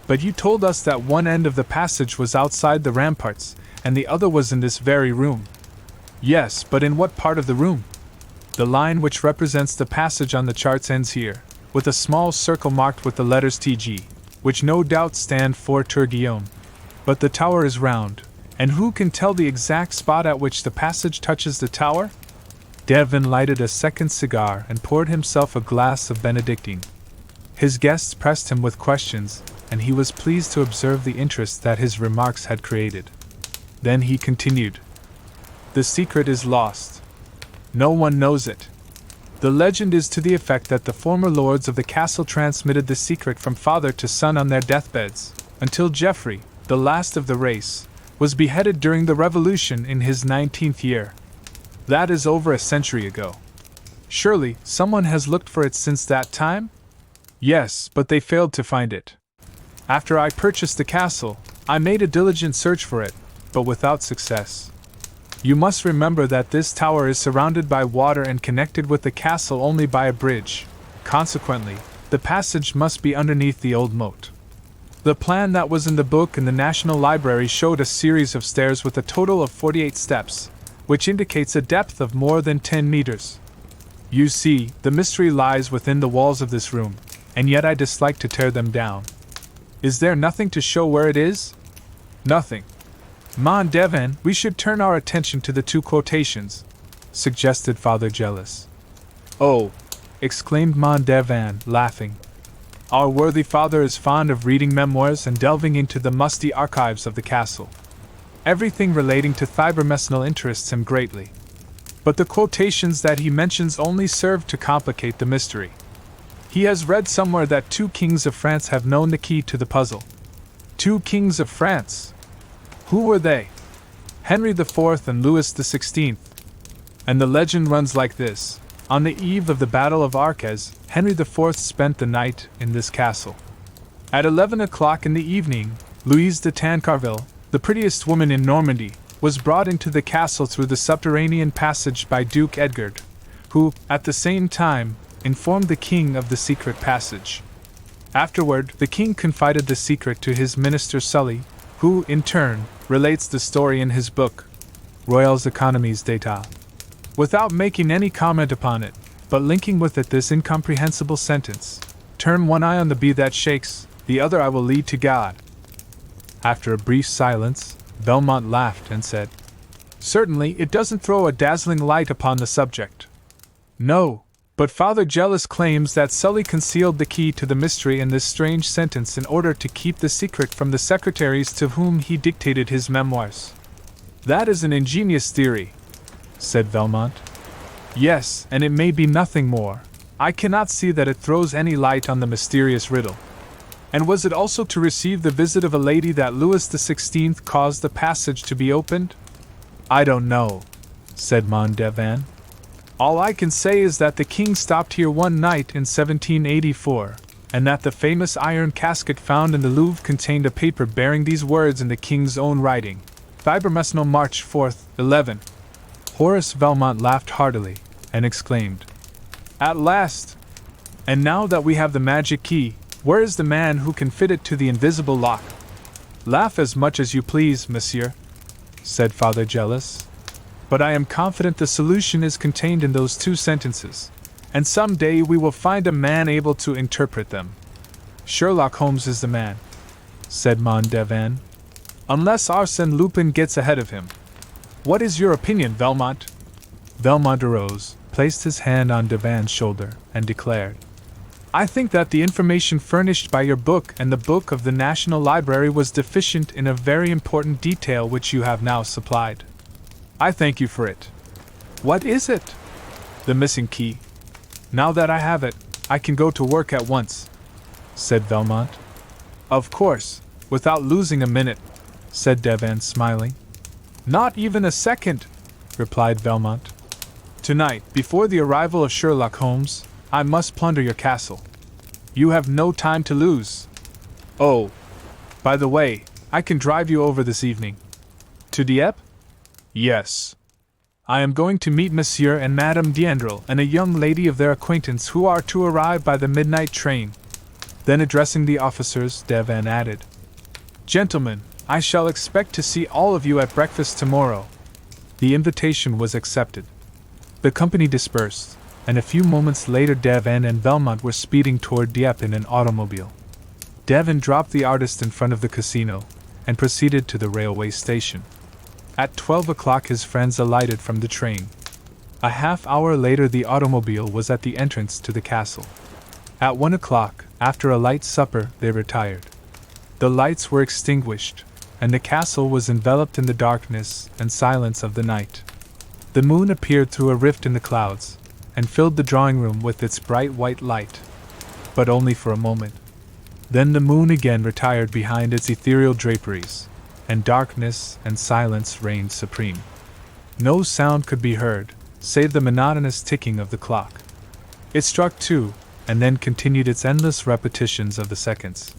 But you told us that one end of the passage was outside the ramparts, and the other was in this very room. Yes, but in what part of the room? The line which represents the passage on the charts ends here, with a small circle marked with the letters TG, which no doubt stand for Tour-Guillaume. But the tower is round, and who can tell the exact spot at which the passage touches the tower? Devin lighted a second cigar and poured himself a glass of Benedictine. His guests pressed him with questions, and he was pleased to observe the interest that his remarks had created. Then he continued. The secret is lost. No one knows it. The legend is to the effect that the former lords of the castle transmitted the secret from father to son on their deathbeds, until Geoffrey, the last of the race, was beheaded during the Revolution in his 19th year. That is over a century ago. Surely, someone has looked for it since that time? Yes, but they failed to find it. After I purchased the castle, I made a diligent search for it, but without success. You must remember that this tower is surrounded by water and connected with the castle only by a bridge. Consequently, the passage must be underneath the old moat. The plan that was in the book in the National Library showed a series of stairs with a total of 48 steps, which indicates a depth of more than 10 meters. You see, the mystery lies within the walls of this room, and yet I dislike to tear them down. Is there nothing to show where it is? Nothing. Mon Devin, we should turn our attention to the 2 quotations, suggested Father Jealous. Oh, exclaimed Mon Devin, laughing. Our worthy father is fond of reading memoirs and delving into the musty archives of the castle. Everything relating to Thibermesnil interests him greatly. But the quotations that he mentions only serve to complicate the mystery. He has read somewhere that 2 kings of France have known the key to the puzzle. 2 kings of France? Who were they? Henry IV and Louis XVI. And the legend runs like this. On the eve of the Battle of Arques, Henry IV spent the night in this castle. At 11 o'clock in the evening, Louise de Tancarville, the prettiest woman in Normandy, was brought into the castle through the subterranean passage by Duke Edgard, who, at the same time, informed the king of the secret passage. Afterward, the king confided the secret to his minister Sully, who, in turn, relates the story in his book, Royal's Economies d'État, without making any comment upon it, but linking with it this incomprehensible sentence: "Turn one eye on the bee that shakes, the other I will lead to God." After a brief silence, Belmont laughed and said, "Certainly it doesn't throw a dazzling light upon the subject." "No, but Father Jealous claims that Sully concealed the key to the mystery in this strange sentence in order to keep the secret from the secretaries to whom he dictated his memoirs." "That is an ingenious theory," said Belmont. "Yes, and it may be nothing more. I cannot see that it throws any light on the mysterious riddle." "And was it also to receive the visit of a lady that Louis XVI caused the passage to be opened?" "I don't know," said Mondevin. "All I can say is that the king stopped here one night in 1784, and that the famous iron casket found in the Louvre contained a paper bearing these words in the king's own writing: Fibermesnil March 4th, 11. Horace Belmont laughed heartily, and exclaimed, "At last! And now that we have the magic key, where is the man who can fit it to the invisible lock?" "Laugh as much as you please, monsieur," said Father Jealous, "but I am confident the solution is contained in those two sentences, and some day we will find a man able to interpret them." "Sherlock Holmes is the man," said Mondevin, "unless Arsène Lupin gets ahead of him. What is your opinion, Belmont?" Belmont arose, placed his hand on Devin's shoulder, and declared, "I think that the information furnished by your book and the book of the National Library was deficient in a very important detail which you have now supplied. I thank you for it." "What is it?" "The missing key. Now that I have it, I can go to work at once," said Belmont. "Of course, without losing a minute," said Devin, smiling. "Not even a second," replied Belmont. "Tonight, before the arrival of Sherlock Holmes, I must plunder your castle. You have no time to lose. Oh, by the way, I can drive you over this evening." "To Dieppe?" "Yes. I am going to meet Monsieur and Madame Diendrel and a young lady of their acquaintance who are to arrive by the midnight train." Then addressing the officers, Devin added, "Gentlemen, I shall expect to see all of you at breakfast tomorrow." The invitation was accepted. The company dispersed, and a few moments later Devin and Belmont were speeding toward Dieppe in an automobile. Devin dropped the artist in front of the casino, and proceeded to the railway station. At 12 o'clock his friends alighted from the train. A half-hour later the automobile was at the entrance to the castle. At 1 o'clock, after a light supper, they retired. The lights were extinguished, and the castle was enveloped in the darkness and silence of the night. The moon appeared through a rift in the clouds, and filled the drawing room with its bright white light. But only for a moment. Then the moon again retired behind its ethereal draperies, and darkness and silence reigned supreme. No sound could be heard, save the monotonous ticking of the clock. It struck 2, and then continued its endless repetitions of the seconds.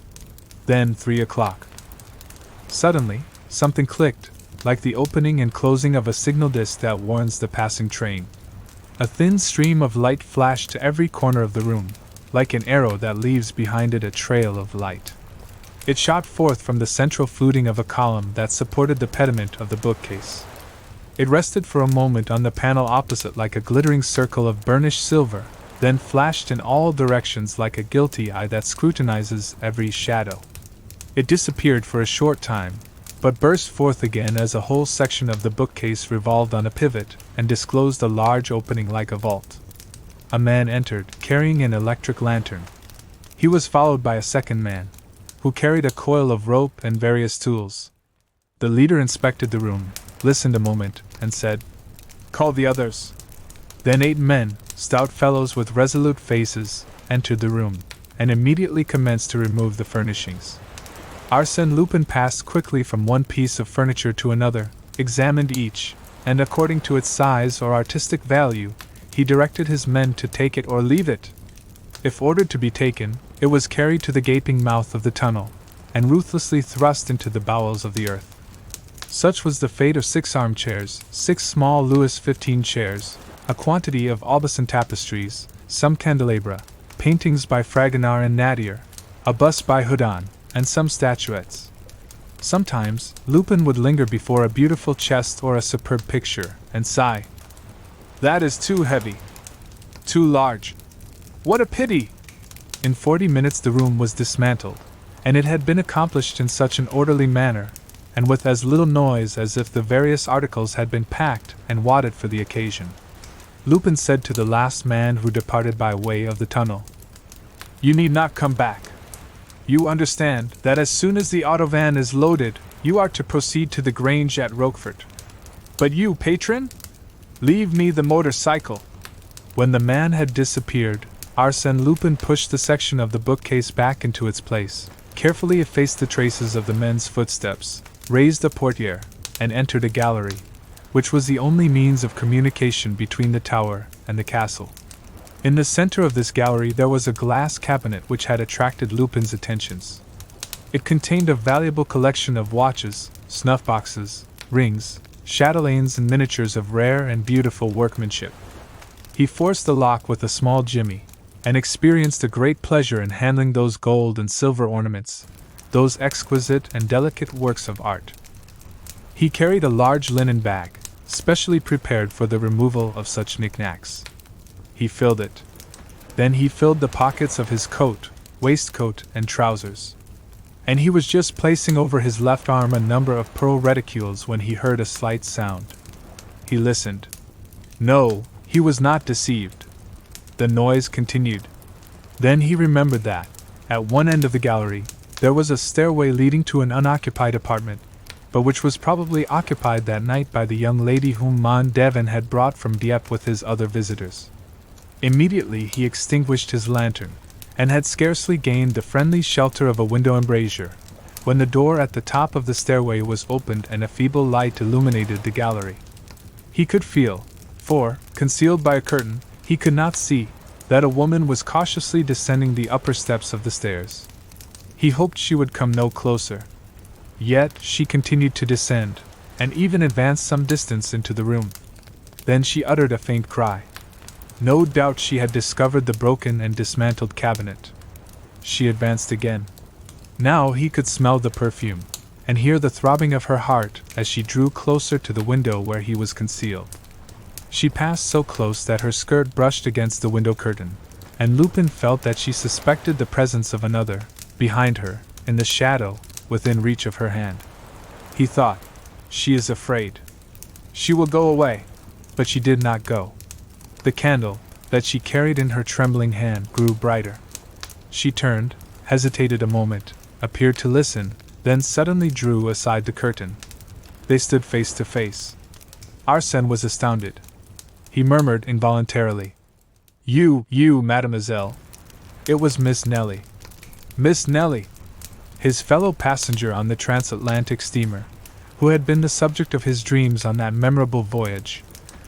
Then 3 o'clock. Suddenly, something clicked, like the opening and closing of a signal disc that warns the passing train. A thin stream of light flashed to every corner of the room, like an arrow that leaves behind it a trail of light. It shot forth from the central fluting of a column that supported the pediment of the bookcase. It rested for a moment on the panel opposite like a glittering circle of burnished silver, then flashed in all directions like a guilty eye that scrutinizes every shadow. It disappeared for a short time, but burst forth again as a whole section of the bookcase revolved on a pivot and disclosed a large opening like a vault. A man entered, carrying an electric lantern. He was followed by a second man, who carried a coil of rope and various tools. The leader inspected the room, listened a moment, and said, "Call the others." Then 8 men, stout fellows with resolute faces, entered the room, and immediately commenced to remove the furnishings. Arsène Lupin passed quickly from one piece of furniture to another, examined each, and according to its size or artistic value, he directed his men to take it or leave it. If ordered to be taken, it was carried to the gaping mouth of the tunnel, and ruthlessly thrust into the bowels of the earth. Such was the fate of 6 armchairs, 6 small Louis XV chairs, a quantity of Aubusson tapestries, some candelabra, paintings by Fragonard and Nadier, a bust by Houdon, and some statuettes. Sometimes, Lupin would linger before a beautiful chest or a superb picture, and sigh. "That is too heavy. Too large. What a pity!" In 40 minutes the room was dismantled, and it had been accomplished in such an orderly manner, and with as little noise as if the various articles had been packed and wadded for the occasion. Lupin said to the last man who departed by way of the tunnel, "You need not come back. You understand that as soon as the autovan is loaded, you are to proceed to the Grange at Roquefort. But you, patron? Leave me the motorcycle." When the man had disappeared, Arsène Lupin pushed the section of the bookcase back into its place, carefully effaced the traces of the men's footsteps, raised a portière, and entered a gallery, which was the only means of communication between the tower and the castle. In the center of this gallery there was a glass cabinet which had attracted Lupin's attentions. It contained a valuable collection of watches, snuff-boxes, rings, chatelaines and miniatures of rare and beautiful workmanship. He forced the lock with a small jimmy, and experienced a great pleasure in handling those gold and silver ornaments, those exquisite and delicate works of art. He carried a large linen bag, specially prepared for the removal of such knickknacks. He filled it. Then he filled the pockets of his coat, waistcoat, and trousers. And he was just placing over his left arm a number of pearl reticules when he heard a slight sound. He listened. No, he was not deceived. The noise continued. Then he remembered that, at one end of the gallery, there was a stairway leading to an unoccupied apartment, but which was probably occupied that night by the young lady whom Devon had brought from Dieppe with his other visitors. Immediately he extinguished his lantern, and had scarcely gained the friendly shelter of a window embrasure, when the door at the top of the stairway was opened and a feeble light illuminated the gallery. He could feel, for, concealed by a curtain, he could not see, that a woman was cautiously descending the upper steps of the stairs. He hoped she would come no closer. Yet she continued to descend, and even advanced some distance into the room. Then she uttered a faint cry. No doubt she had discovered the broken and dismantled cabinet. She advanced again. Now he could smell the perfume, and hear the throbbing of her heart as she drew closer to the window where he was concealed. She passed so close that her skirt brushed against the window curtain, and Lupin felt that she suspected the presence of another, behind her, in the shadow, within reach of her hand. He thought, "She is afraid. She will go away." But she did not go. The candle, that she carried in her trembling hand, grew brighter. She turned, hesitated a moment, appeared to listen, then suddenly drew aside the curtain. They stood face to face. Arsène was astounded. He murmured involuntarily, You, mademoiselle." It was Miss Nellie. Miss Nellie! His fellow passenger on the transatlantic steamer, who had been the subject of his dreams on that memorable voyage,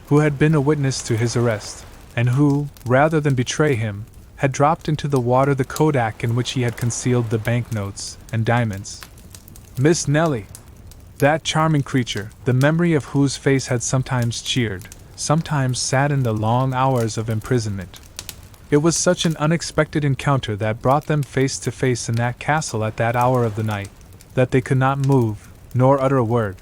who had been a witness to his arrest, and who, rather than betray him, had dropped into the water the kodak in which he had concealed the banknotes and diamonds. Miss Nellie! That charming creature, the memory of whose face had sometimes cheered, sometimes saddened the long hours of imprisonment. It was such an unexpected encounter that brought them face to face in that castle at that hour of the night, that they could not move, nor utter a word.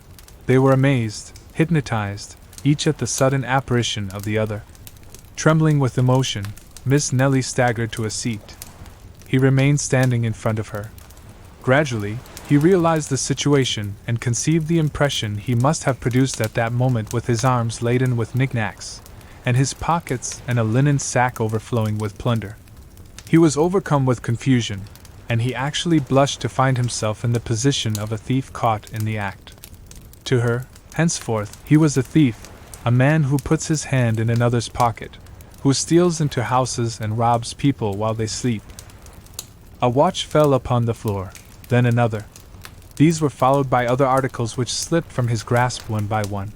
They were amazed, hypnotized, each at the sudden apparition of the other. Trembling with emotion, Miss Nellie staggered to a seat. He remained standing in front of her. Gradually, he realized the situation and conceived the impression he must have produced at that moment with his arms laden with knickknacks, and his pockets and a linen sack overflowing with plunder. He was overcome with confusion, and he actually blushed to find himself in the position of a thief caught in the act. To her, henceforth, he was a thief, a man who puts his hand in another's pocket, who steals into houses and robs people while they sleep. A watch fell upon the floor, then another. These were followed by other articles which slipped from his grasp one by one.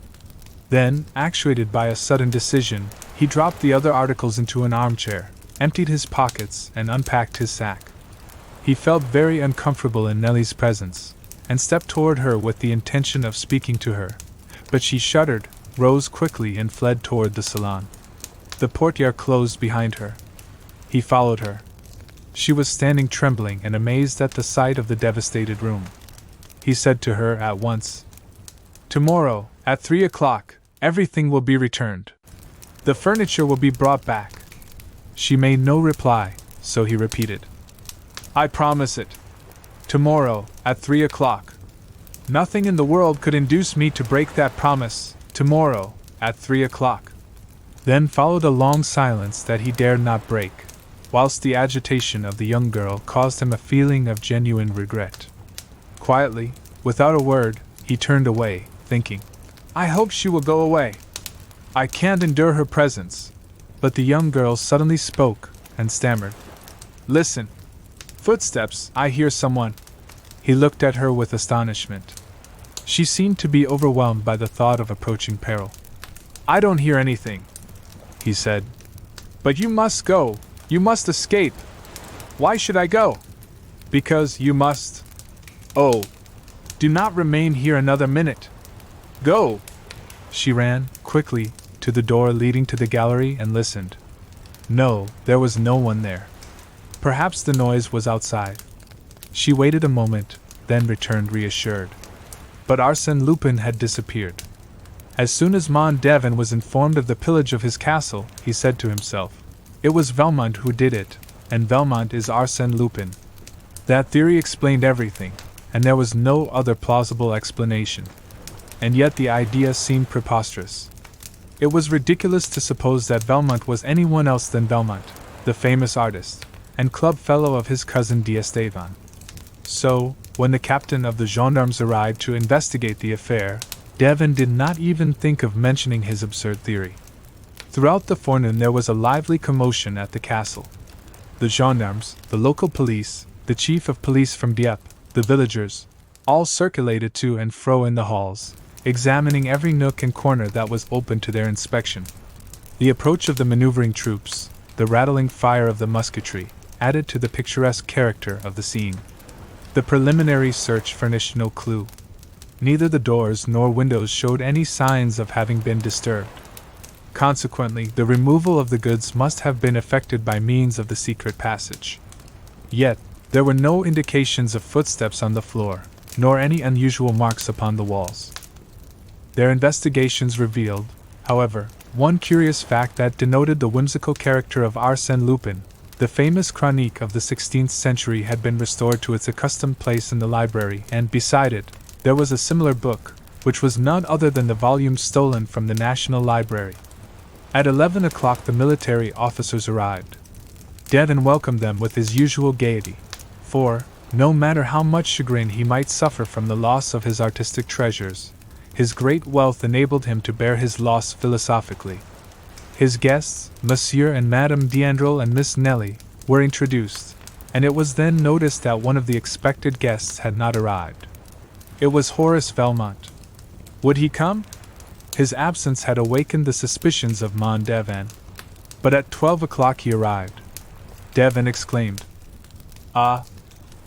Then, actuated by a sudden decision, he dropped the other articles into an armchair, emptied his pockets, and unpacked his sack. He felt very uncomfortable in Nellie's presence, and stepped toward her with the intention of speaking to her, but she shuddered, rose quickly and fled toward the salon. The portiere closed behind her. He followed her. She was standing trembling and amazed at the sight of the devastated room. He said to her at once, "Tomorrow, at 3 o'clock, everything will be returned. The furniture will be brought back." She made no reply, so he repeated, "I promise it. Tomorrow, at 3 o'clock. Nothing in the world could induce me to break that promise. Tomorrow, at 3 o'clock. Then followed a long silence that he dared not break, whilst the agitation of the young girl caused him a feeling of genuine regret. Quietly, without a word, he turned away, thinking, "I hope she will go away. I can't endure her presence." But the young girl suddenly spoke, and stammered, "Listen! Footsteps, I hear someone." He looked at her with astonishment. She seemed to be overwhelmed by the thought of approaching peril. "I don't hear anything," he said. "But you must go, you must escape." "Why should I go?" "Because you must. Oh, do not remain here another minute. Go!" She ran, quickly, to the door leading to the gallery and listened. No, there was no one there. Perhaps the noise was outside. She waited a moment, then returned reassured. But Arsène Lupin had disappeared. As soon as Mon Devon was informed of the pillage of his castle, he said to himself, "It was Valmont who did it, and Valmont is Arsène Lupin." That theory explained everything, and there was no other plausible explanation. And yet the idea seemed preposterous. It was ridiculous to suppose that Valmont was anyone else than Valmont, the famous artist, and club fellow of his cousin D'Estevan. So, when the captain of the gendarmes arrived to investigate the affair, Devon did not even think of mentioning his absurd theory. Throughout the forenoon there was a lively commotion at the castle. The gendarmes, the local police, the chief of police from Dieppe, the villagers, all circulated to and fro in the halls, examining every nook and corner that was open to their inspection. The approach of the maneuvering troops, the rattling fire of the musketry, added to the picturesque character of the scene. The preliminary search furnished no clue. Neither the doors nor windows showed any signs of having been disturbed. Consequently, the removal of the goods must have been effected by means of the secret passage. Yet, there were no indications of footsteps on the floor, nor any unusual marks upon the walls. Their investigations revealed, however, one curious fact that denoted the whimsical character of Arsène Lupin. The famous chronique of the 16th century had been restored to its accustomed place in the library, and beside it, there was a similar book, which was none other than the volume stolen from the National Library. At 11 o'clock the military officers arrived. Devon welcomed them with his usual gaiety, for, no matter how much chagrin he might suffer from the loss of his artistic treasures, his great wealth enabled him to bear his loss philosophically. His guests, Monsieur and Madame D'Andrel and Miss Nellie, were introduced, and it was then noticed that one of the expected guests had not arrived. It was Horace Valmont. Would he come? His absence had awakened the suspicions of Mon Devon. But at 12 o'clock he arrived. Devon exclaimed, "Ah,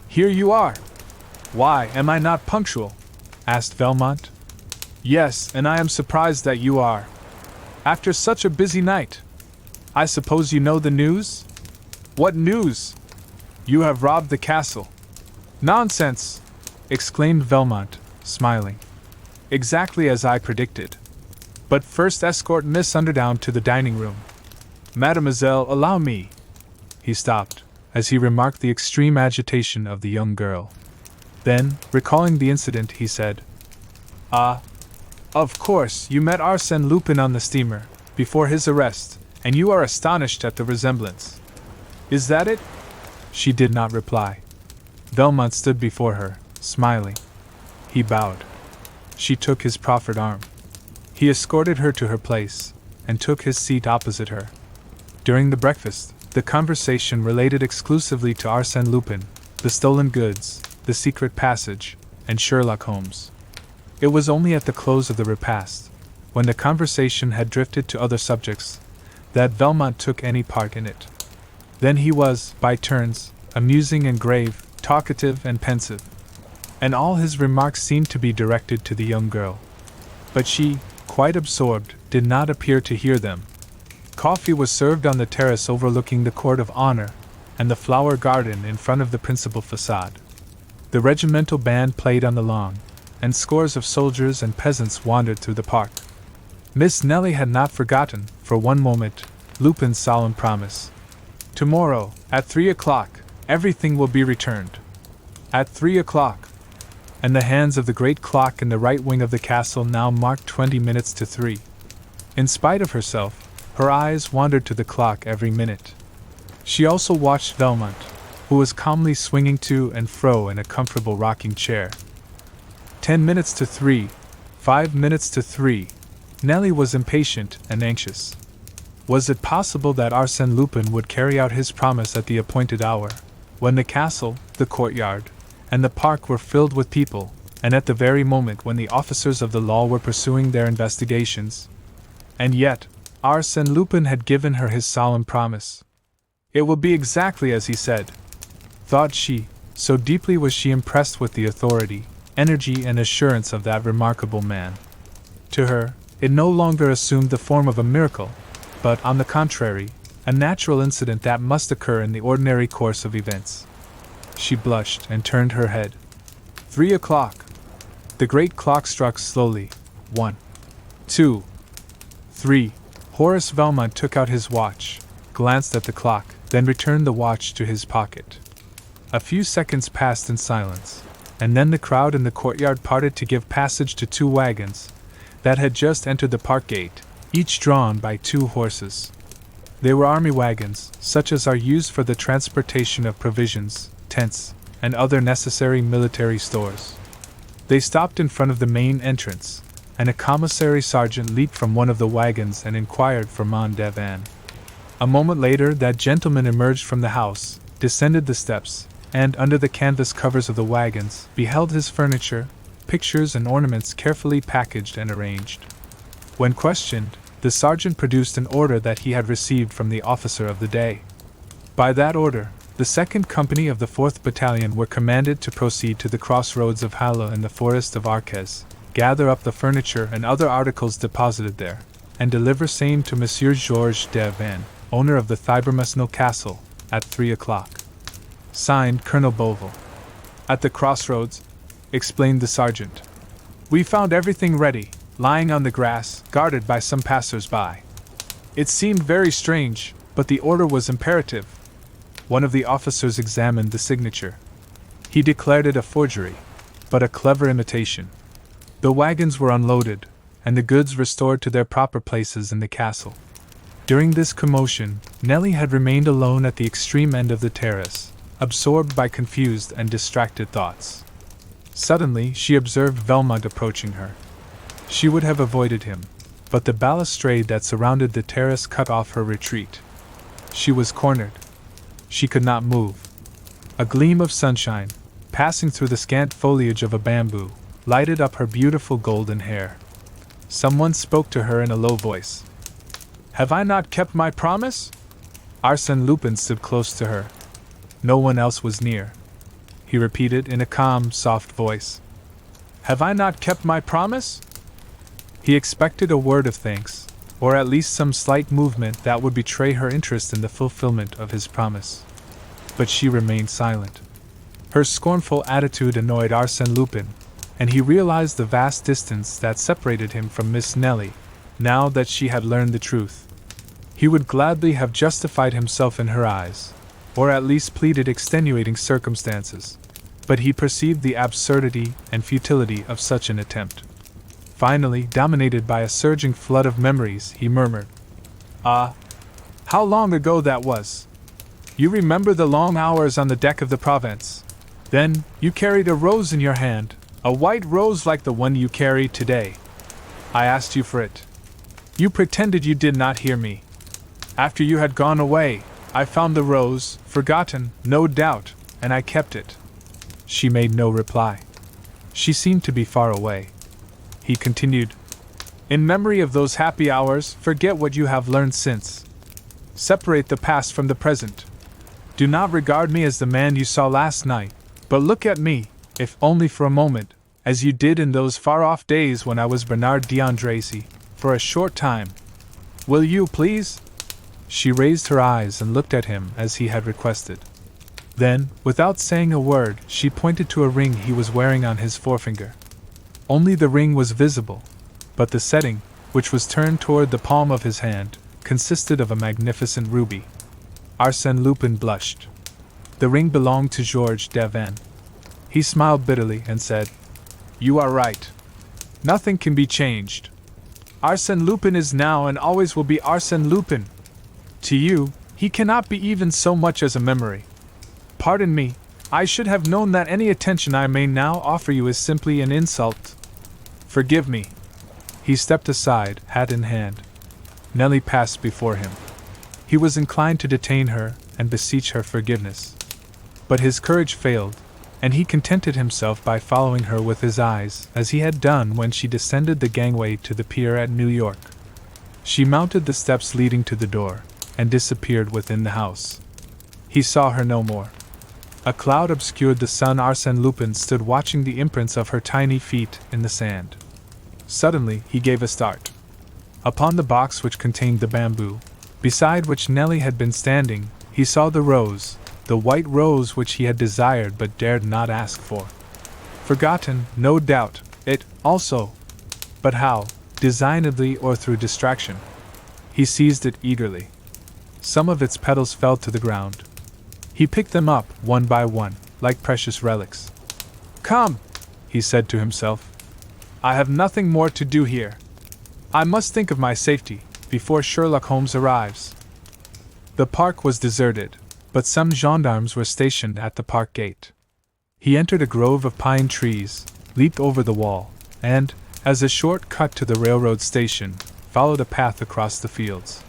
here you are! Why, am I not punctual?" asked Valmont. "Yes, and I am surprised that you are. After such a busy night. I suppose you know the news?" "What news?" "You have robbed the castle." "Nonsense!" exclaimed Valmont, smiling. "Exactly as I predicted. But first escort Miss Underdown to the dining room. Mademoiselle, allow me." He stopped, as he remarked the extreme agitation of the young girl. Then, recalling the incident, he said, "Ah, of course, you met Arsène Lupin on the steamer, before his arrest, and you are astonished at the resemblance. Is that it?" She did not reply. Valmont stood before her, smiling. He bowed. She took his proffered arm. He escorted her to her place, and took his seat opposite her. During the breakfast, the conversation related exclusively to Arsène Lupin, the stolen goods, the secret passage, and Sherlock Holmes. It was only at the close of the repast, when the conversation had drifted to other subjects, that Valmont took any part in it. Then he was, by turns, amusing and grave, talkative and pensive. and all his remarks seemed to be directed to the young girl. But she, quite absorbed, did not appear to hear them. Coffee was served on the terrace overlooking the court of honor and the flower garden in front of the principal facade. The regimental band played on the lawn, and scores of soldiers and peasants wandered through the park. Miss Nellie had not forgotten, for one moment, Lupin's solemn promise. "Tomorrow, at 3 o'clock, everything will be returned. At 3 o'clock." And the hands of the great clock in the right wing of the castle now marked 20 minutes to 3. In spite of herself, her eyes wandered to the clock every minute. She also watched Velmont, who was calmly swinging to and fro in a comfortable rocking chair. 10 minutes to 3, 5 minutes to 3. Nellie was impatient and anxious. Was it possible that Arsène Lupin would carry out his promise at the appointed hour, when the castle, the courtyard, and the park were filled with people, and at the very moment when the officers of the law were pursuing their investigations? And yet, Arsène Lupin had given her his solemn promise. It will be exactly as he said, thought she, so deeply was she impressed with the authority, energy, and assurance of that remarkable man. To her, it no longer assumed the form of a miracle, but, on the contrary, a natural incident that must occur in the ordinary course of events. She blushed and turned her head. 3 o'clock. The great clock struck slowly. 1, 2, 3. Horace Velmont took out his watch, glanced at the clock, then returned the watch to his pocket. A few seconds passed in silence, and then the crowd in the courtyard parted to give passage to 2 wagons that had just entered the park gate, each drawn by 2 horses. They were army wagons, such as are used for the transportation of provisions, tents, and other necessary military stores. They stopped in front of the main entrance, and a commissary sergeant leaped from one of the wagons and inquired for Mondevan. A moment later, that gentleman emerged from the house, descended the steps, and, under the canvas covers of the wagons, beheld his furniture, pictures, and ornaments carefully packaged and arranged. When questioned, the sergeant produced an order that he had received from the officer of the day. By that order, the 2nd Company of the 4th Battalion were commanded to proceed to the crossroads of Halle in the forest of Arques, gather up the furniture and other articles deposited there, and deliver same to Monsieur Georges Devin, owner of the Thibermesnil Castle, at 3 o'clock. Signed, Colonel Beauville. At the crossroads, explained the sergeant, we found everything ready, lying on the grass, guarded by some passers-by. It seemed very strange, but the order was imperative. One of the officers examined the signature. He declared it a forgery, but a clever imitation. The wagons were unloaded, and the goods restored to their proper places in the castle. During this commotion, Nellie had remained alone at the extreme end of the terrace, absorbed by confused and distracted thoughts. Suddenly, she observed Velmont approaching her. She would have avoided him, but the balustrade that surrounded the terrace cut off her retreat. She was cornered. She could not move. A gleam of sunshine, passing through the scant foliage of a bamboo, lighted up her beautiful golden hair. Someone spoke to her in a low voice. Have I not kept my promise? Arsène Lupin stood close to her. No one else was near. He repeated in a calm, soft voice. Have I not kept my promise? He expected a word of thanks, or at least some slight movement that would betray her interest in the fulfillment of his promise. But she remained silent. Her scornful attitude annoyed Arsène Lupin, and he realized the vast distance that separated him from Miss Nellie, now that she had learned the truth. He would gladly have justified himself in her eyes, or at least pleaded extenuating circumstances, but he perceived the absurdity and futility of such an attempt. Finally, dominated by a surging flood of memories, he murmured, Ah, how long ago that was! You remember the long hours on the deck of the Provence. Then, you carried a rose in your hand, a white rose like the one you carry today. I asked you for it. You pretended you did not hear me. After you had gone away, I found the rose, forgotten, no doubt, and I kept it. She made no reply. She seemed to be far away. He continued, In memory of those happy hours, forget what you have learned since. Separate the past from the present. Do not regard me as the man you saw last night, but look at me, if only for a moment, as you did in those far-off days when I was Bernard d'Andrézy, for a short time. Will you, please?" She raised her eyes and looked at him as he had requested. Then, without saying a word, she pointed to a ring he was wearing on his forefinger. Only the ring was visible, but the setting, which was turned toward the palm of his hand, consisted of a magnificent ruby. Arsène Lupin blushed. The ring belonged to Georges Devin. He smiled bitterly and said, "You are right. Nothing can be changed. Arsène Lupin is now and always will be Arsène Lupin. To you, he cannot be even so much as a memory. Pardon me, I should have known that any attention I may now offer you is simply an insult. Forgive me." He stepped aside, hat in hand. Nellie passed before him. He was inclined to detain her and beseech her forgiveness. But his courage failed, and he contented himself by following her with his eyes, as he had done when she descended the gangway to the pier at New York. She mounted the steps leading to the door, and disappeared within the house. He saw her no more. A cloud obscured the sun. Arsène Lupin stood watching the imprints of her tiny feet in the sand. Suddenly, he gave a start. Upon the box which contained the bamboo, beside which Nellie had been standing, he saw the rose, the white rose which he had desired but dared not ask for. Forgotten, no doubt, it, also. But how, designedly or through distraction? He seized it eagerly. Some of its petals fell to the ground. He picked them up, one by one, like precious relics. "Come," he said to himself. "I have nothing more to do here. I must think of my safety, before Sherlock Holmes arrives." The park was deserted, but some gendarmes were stationed at the park gate. He entered a grove of pine trees, leaped over the wall, and, as a short cut to the railroad station, followed a path across the fields.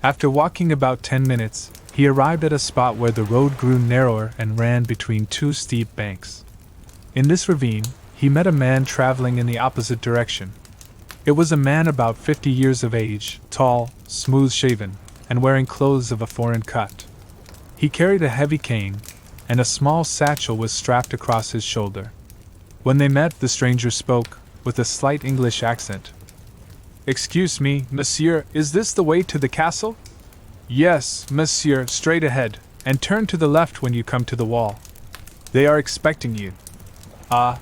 After walking about 10 minutes, he arrived at a spot where the road grew narrower and ran between two steep banks. In this ravine, he met a man traveling in the opposite direction. It was a man about 50 years of age, tall, smooth-shaven, and wearing clothes of a foreign cut. He carried a heavy cane, and a small satchel was strapped across his shoulder. When they met, the stranger spoke, with a slight English accent. "Excuse me, monsieur, is this the way to the castle?" "Yes, monsieur, straight ahead, and turn to the left when you come to the wall. They are expecting you." "Ah,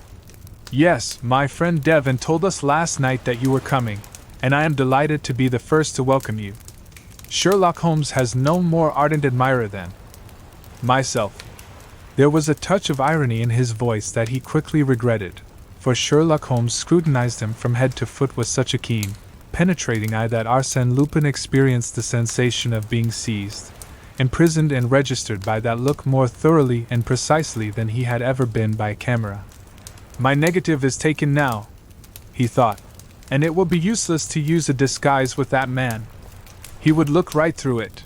yes, my friend Devin told us last night that you were coming, and I am delighted to be the first to welcome you. Sherlock Holmes has no more ardent admirer than myself." There was a touch of irony in his voice that he quickly regretted, for Sherlock Holmes scrutinized him from head to foot with such a keen, penetrating eye that Arsène Lupin experienced the sensation of being seized, imprisoned and registered by that look more thoroughly and precisely than he had ever been by a camera. "My negative is taken now," he thought, "and it will be useless to use a disguise with that man. He would look right through it.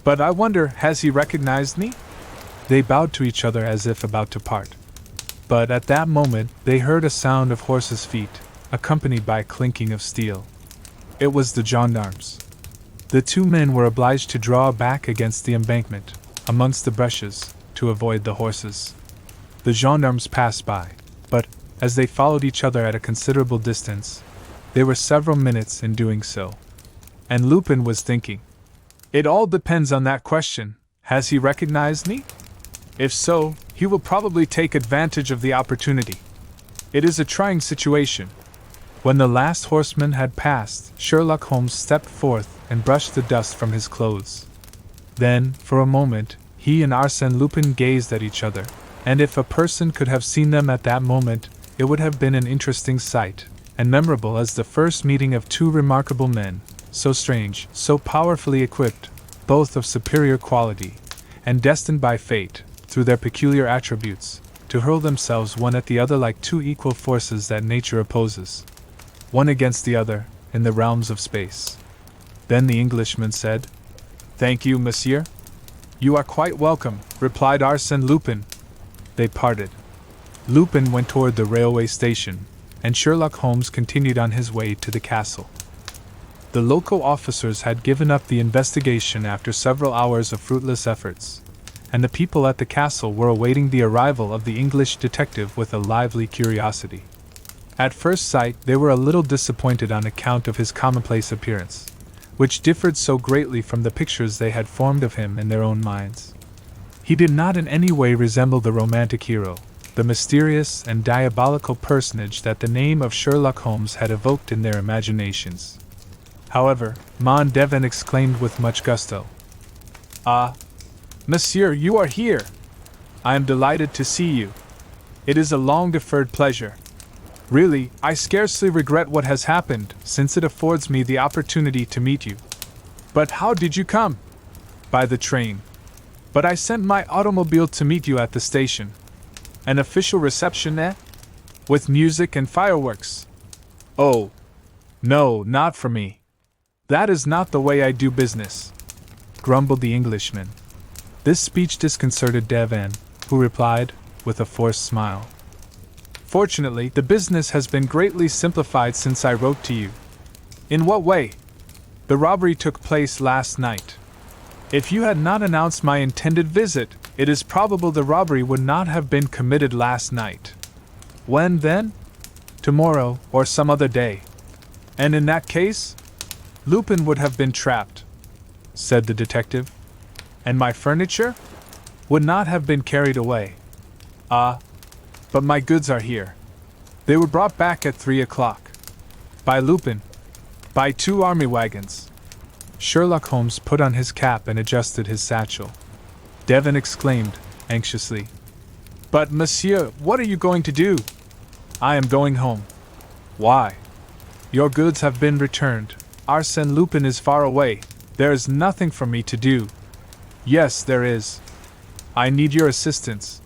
But I wonder, has he recognized me?" They bowed to each other as if about to part. But at that moment they heard a sound of horses' feet, accompanied by clinking of steel. It was the gendarmes. The two men were obliged to draw back against the embankment, amongst the bushes, to avoid the horses. The gendarmes passed by, but, as they followed each other at a considerable distance, they were several minutes in doing so. And Lupin was thinking, "It all depends on that question, has he recognized me? If so, he will probably take advantage of the opportunity. It is a trying situation." When the last horseman had passed, Sherlock Holmes stepped forth and brushed the dust from his clothes. Then, for a moment, he and Arsène Lupin gazed at each other, and if a person could have seen them at that moment, it would have been an interesting sight, and memorable as the first meeting of two remarkable men, so strange, so powerfully equipped, both of superior quality, and destined by fate, through their peculiar attributes, to hurl themselves one at the other like two equal forces that nature opposes, one against the other, in the realms of space. Then the Englishman said, "Thank you, monsieur." "You are quite welcome," replied Arsène Lupin. They parted. Lupin went toward the railway station, and Sherlock Holmes continued on his way to the castle. The local officers had given up the investigation after several hours of fruitless efforts, and the people at the castle were awaiting the arrival of the English detective with a lively curiosity. At first sight, they were a little disappointed on account of his commonplace appearance, which differed so greatly from the pictures they had formed of him in their own minds. He did not in any way resemble the romantic hero, the mysterious and diabolical personage that the name of Sherlock Holmes had evoked in their imaginations. However, Devon exclaimed with much gusto, "Ah, Monsieur, you are here! I am delighted to see you. It is a long-deferred pleasure. Really, I scarcely regret what has happened, since it affords me the opportunity to meet you. But how did you come?" "By the train. But I sent my automobile to meet you at the station." "An official reception, eh? With music and fireworks?" "Oh, no, not for me. That is not the way I do business," grumbled the Englishman. This speech disconcerted Devon, who replied, with a forced smile, "Fortunately, the business has been greatly simplified since I wrote to you." "In what way?" "The robbery took place last night. If you had not announced my intended visit, it is probable the robbery would not have been committed last night." "When, then?" "Tomorrow, or some other day." "And in that case?" "Lupin would have been trapped," said the detective. "And my furniture?" "Would not have been carried away." "Ah, but my goods are here. They were brought back at 3 o'clock. By Lupin. By 2 army wagons." Sherlock Holmes put on his cap and adjusted his satchel. Devon exclaimed, anxiously, "But, monsieur, what are you going to do?" "I am going home." "Why?" "Your goods have been returned. Arsène Lupin is far away. There is nothing for me to do." "Yes, there is. I need your assistance.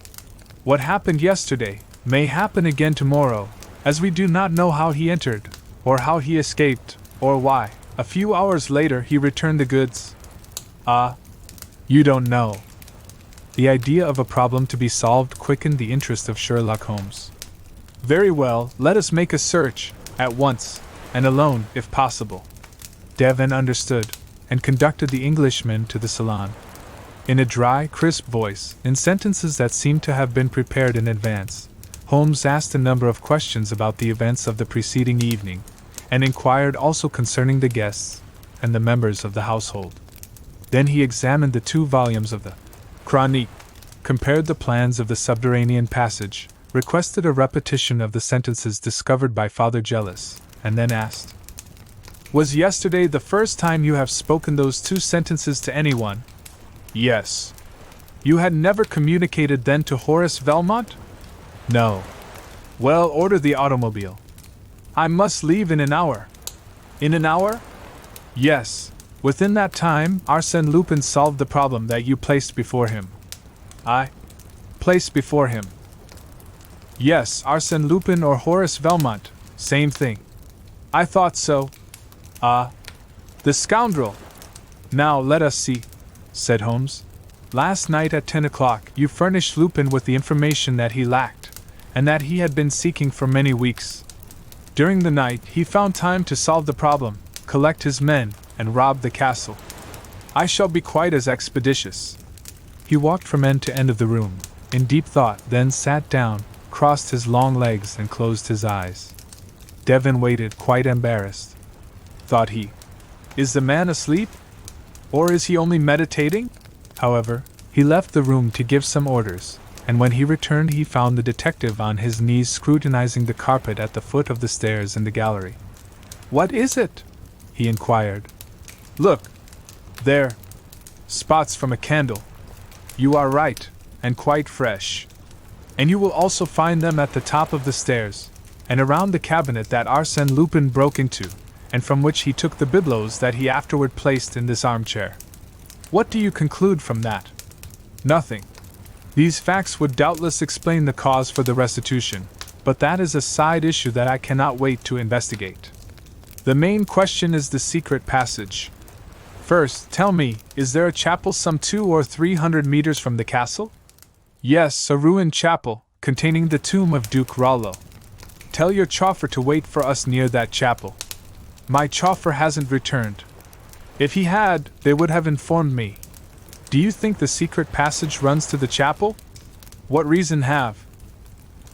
What happened yesterday may happen again tomorrow, as we do not know how he entered, or how he escaped, or why. A few hours later he returned the goods." "Ah, you don't know." The idea of a problem to be solved quickened the interest of Sherlock Holmes. "Very well, let us make a search, at once, and alone, if possible." Devon understood, and conducted the Englishman to the salon. In a dry, crisp voice, in sentences that seemed to have been prepared in advance, Holmes asked a number of questions about the events of the preceding evening, and inquired also concerning the guests and the members of the household. Then he examined the 2 volumes of the Chronique, compared the plans of the subterranean passage, requested a repetition of the sentences discovered by Father Jealous, and then asked, "Was yesterday the first time you have spoken those 2 sentences to anyone?" "Yes." "You had never communicated then to Horace Velmont?" "No." "Well, order the automobile. I must leave in an hour." "In an hour?" "Yes. Within that time, Arsène Lupin solved the problem that you placed before him." "I placed before him?" "Yes, Arsène Lupin or Horace Velmont, same thing." "I thought so." "Ah, the scoundrel! Now let us see," said Holmes. "Last night at 10 o'clock you furnished Lupin with the information that he lacked, and that he had been seeking for many weeks. During the night he found time to solve the problem, collect his men, and rob the castle. I shall be quite as expeditious." He walked from end to end of the room, in deep thought, then sat down, crossed his long legs and closed his eyes. Devon waited, quite embarrassed. Thought he, "Is the man asleep? Or is he only meditating?" However, he left the room to give some orders, and when he returned he found the detective on his knees scrutinizing the carpet at the foot of the stairs in the gallery. "What is it?" he inquired. "Look! There! Spots from a candle. You are right, and quite fresh. And you will also find them at the top of the stairs, and around the cabinet that Arsène Lupin broke into, and from which he took the bibelots that he afterward placed in this armchair. What do you conclude from that?" "Nothing. These facts would doubtless explain the cause for the restitution, but that is a side issue that I cannot wait to investigate. The main question is the secret passage. First, tell me, is there a chapel some 200 or 300 meters from the castle?" "Yes, a ruined chapel, containing the tomb of Duke Rollo." "Tell your chauffeur to wait for us near that chapel." "My chauffeur hasn't returned. If he had, they would have informed me." Do you think the secret passage runs to the chapel? What reason have?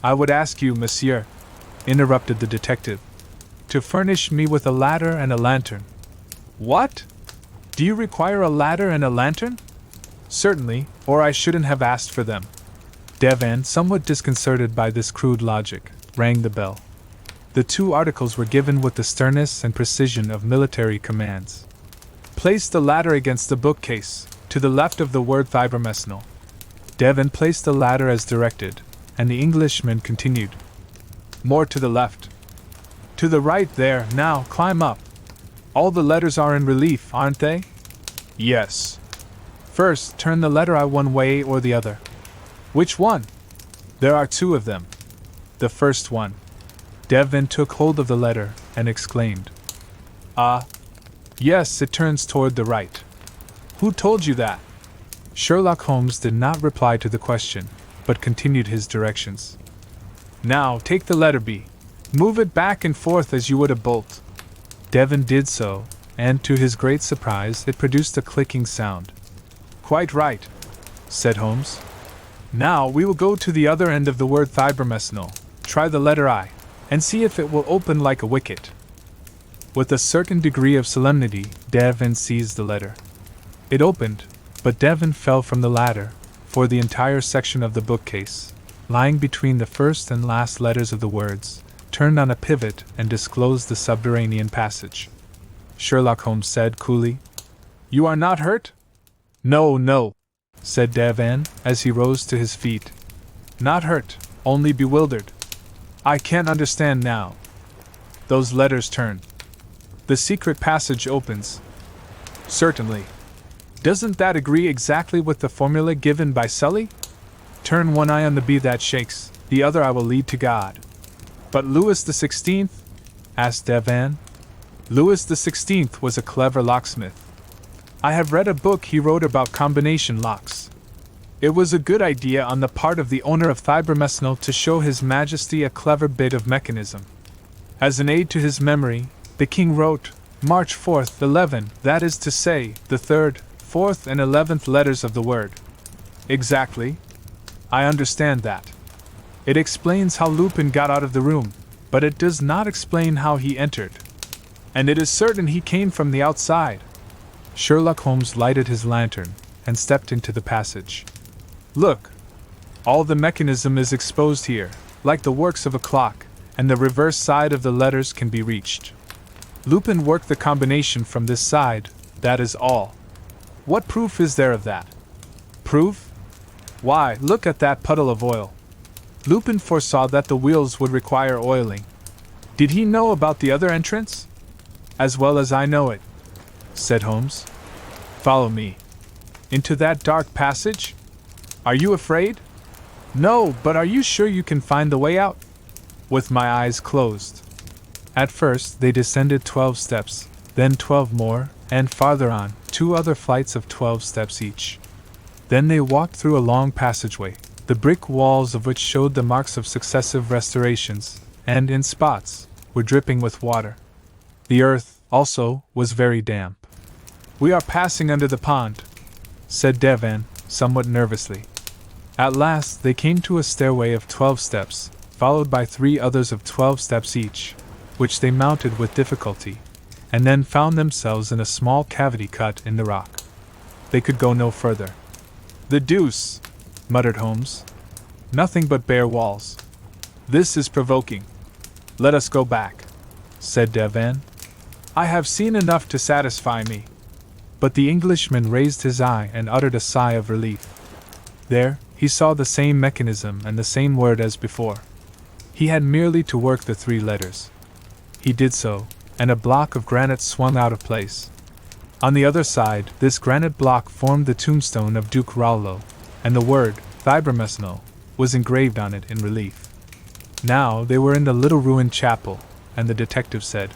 I would ask you, monsieur, interrupted the detective, to furnish me with a ladder and a lantern. What? Do you require a ladder and a lantern? Certainly, or I shouldn't have asked for them. Devon, somewhat disconcerted by this crude logic, rang the bell. The two articles were given with the sternness and precision of military commands. Place the ladder against the bookcase, to the left of the word Thibermesnil. Devon placed the ladder as directed, and the Englishman continued. More to the left. To the right there, now, climb up. All the letters are in relief, aren't they? Yes. First, turn the letter I one way or the other. Which one? There are two of them. The first one. Devon took hold of the letter and exclaimed. Ah. Yes, it turns toward the right. Who told you that? Sherlock Holmes did not reply to the question, but continued his directions. Now, take the letter B. Move it back and forth as you would a bolt. Devon did so, and to his great surprise, it produced a clicking sound. Quite right, said Holmes. Now we will go to the other end of the word Thibermesnil, try the letter I, and see if it will open like a wicket. With a certain degree of solemnity, Devon seized the letter. It opened, but Devon fell from the ladder, for the entire section of the bookcase, lying between the first and last letters of the words, turned on a pivot and disclosed the subterranean passage. Sherlock Holmes said coolly, You are not hurt? No, no, said Devon, as he rose to his feet. Not hurt, only bewildered. I can't understand now. Those letters turn. The secret passage opens. Certainly. Doesn't that agree exactly with the formula given by Sully? Turn one eye on the bee that shakes, the other I will lead to God. But Louis XVI? Asked Devon. Louis XVI was a clever locksmith. I have read a book he wrote about combination locks. It was a good idea on the part of the owner of Thibermesnil to show His Majesty a clever bit of mechanism. As an aid to his memory, the king wrote, March 4th, 11, that is to say, the 3rd, 4th and 11th letters of the word. Exactly. I understand that. It explains how Lupin got out of the room, but it does not explain how he entered. And it is certain he came from the outside. Sherlock Holmes lighted his lantern and stepped into the passage. Look! All the mechanism is exposed here, like the works of a clock, and the reverse side of the letters can be reached. Lupin worked the combination from this side, that is all. What proof is there of that? Proof? Why, look at that puddle of oil. Lupin foresaw that the wheels would require oiling. Did he know about the other entrance? As well as I know it, said Holmes. Follow me. Into that dark passage? Are you afraid? No, but are you sure you can find the way out? With my eyes closed. At first, they descended 12 steps, then 12 more, and farther on, 2 other flights of 12 steps each. Then they walked through a long passageway, the brick walls of which showed the marks of successive restorations, and, in spots, were dripping with water. The earth, also, was very damp. We are passing under the pond, said Devon, somewhat nervously. At last they came to a stairway of 12 steps, followed by 3 others of 12 steps each, which they mounted with difficulty, and then found themselves in a small cavity cut in the rock. They could go no further. The deuce, muttered Holmes. Nothing but bare walls. This is provoking. Let us go back, said Devon. I have seen enough to satisfy me. But the Englishman raised his eye and uttered a sigh of relief. There, he saw the same mechanism and the same word as before. He had merely to work the 3 letters. He did so, and a block of granite swung out of place. On the other side, this granite block formed the tombstone of Duke Rollo, and the word, Thibermesnil, was engraved on it in relief. Now they were in the little ruined chapel, and the detective said,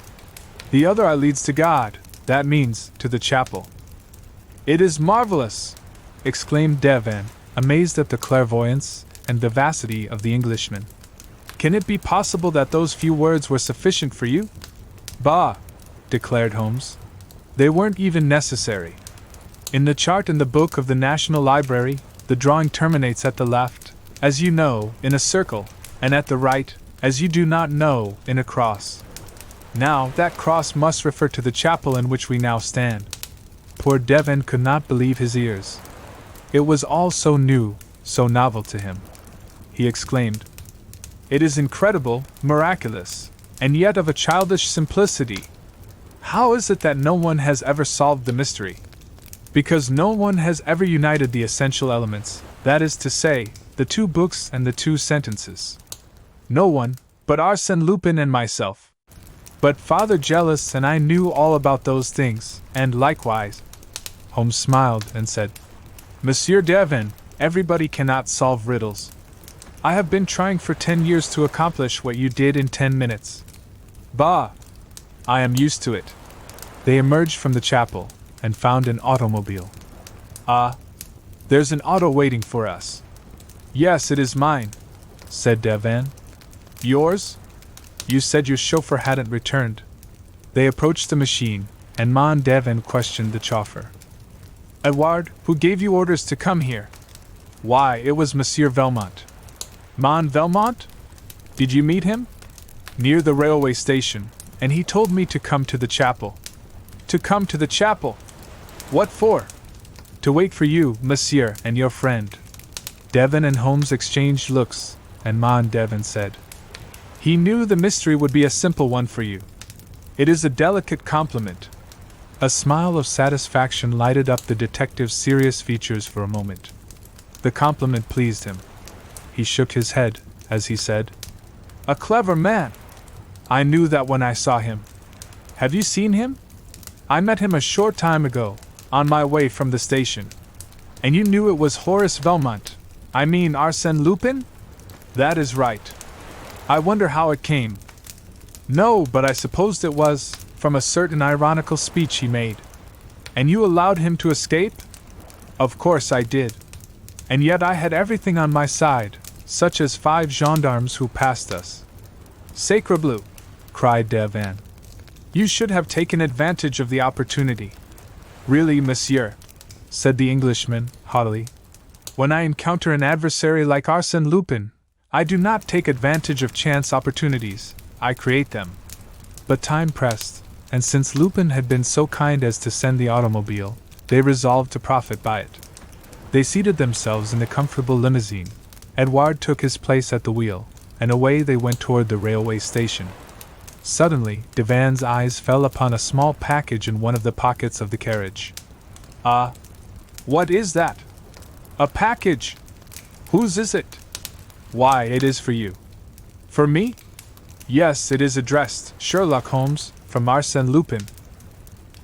The other eye leads to God, that means, to the chapel. It is marvelous! Exclaimed Devon, amazed at the clairvoyance and vivacity of the Englishman. Can it be possible that those few words were sufficient for you? Bah! Declared Holmes. They weren't even necessary. In the chart in the book of the National Library, the drawing terminates at the left, as you know, in a circle, and at the right, as you do not know, in a cross. Now, that cross must refer to the chapel in which we now stand. Poor Devon could not believe his ears. It was all so new, so novel to him. He exclaimed, "It is incredible, miraculous, and yet of a childish simplicity. How is it that no one has ever solved the mystery? Because no one has ever united the essential elements, that is to say, the two books and the two sentences. No one, but Arsène Lupin and myself. But Father Jealous and I knew all about those things, and likewise." Holmes smiled and said, "Monsieur Devon, everybody cannot solve riddles. I have been trying for 10 years to accomplish what you did in 10 minutes. Bah! I am used to it." They emerged from the chapel and found an automobile. "Ah, there's an auto waiting for us." "Yes, it is mine," said Devon. "Yours? You said your chauffeur hadn't returned." They approached the machine, and Mon Devon questioned the chauffeur. "Edouard, who gave you orders to come here?" "Why, it was Monsieur Velmont." "Mon Velmont? Did you meet him?" "Near the railway station, and he told me to come to the chapel." "To come to the chapel? What for?" "To wait for you, monsieur, and your friend." Devon and Holmes exchanged looks, and Mon Devon said, "He knew the mystery would be a simple one for you. It is a delicate compliment." A smile of satisfaction lighted up the detective's serious features for a moment. The compliment pleased him. He shook his head, as he said, "A clever man! I knew that when I saw him. Have you seen him?" "I met him a short time ago, on my way from the station." "And you knew it was Horace Velmont? I mean Arsène Lupin?" "That is right." "I wonder how it came." "No, but I supposed it was, from a certain ironical speech he made." "And you allowed him to escape?" "Of course I did. And yet I had everything on my side, such as 5 gendarmes who passed us." "Sacre bleu!" cried Devon. "You should have taken advantage of the opportunity." "Really, monsieur," said the Englishman, haughtily, "when I encounter an adversary like Arsène Lupin, I do not take advantage of chance opportunities, I create them." But time pressed, and since Lupin had been so kind as to send the automobile, they resolved to profit by it. They seated themselves in the comfortable limousine. Edouard took his place at the wheel, and away they went toward the railway station. Suddenly, Devon's eyes fell upon a small package in one of the pockets of the carriage. "Ah! What is that?" "A package! Whose is it?" "Why, it is for you." "For me?" "Yes, it is addressed, Sherlock Holmes, from Arsène Lupin."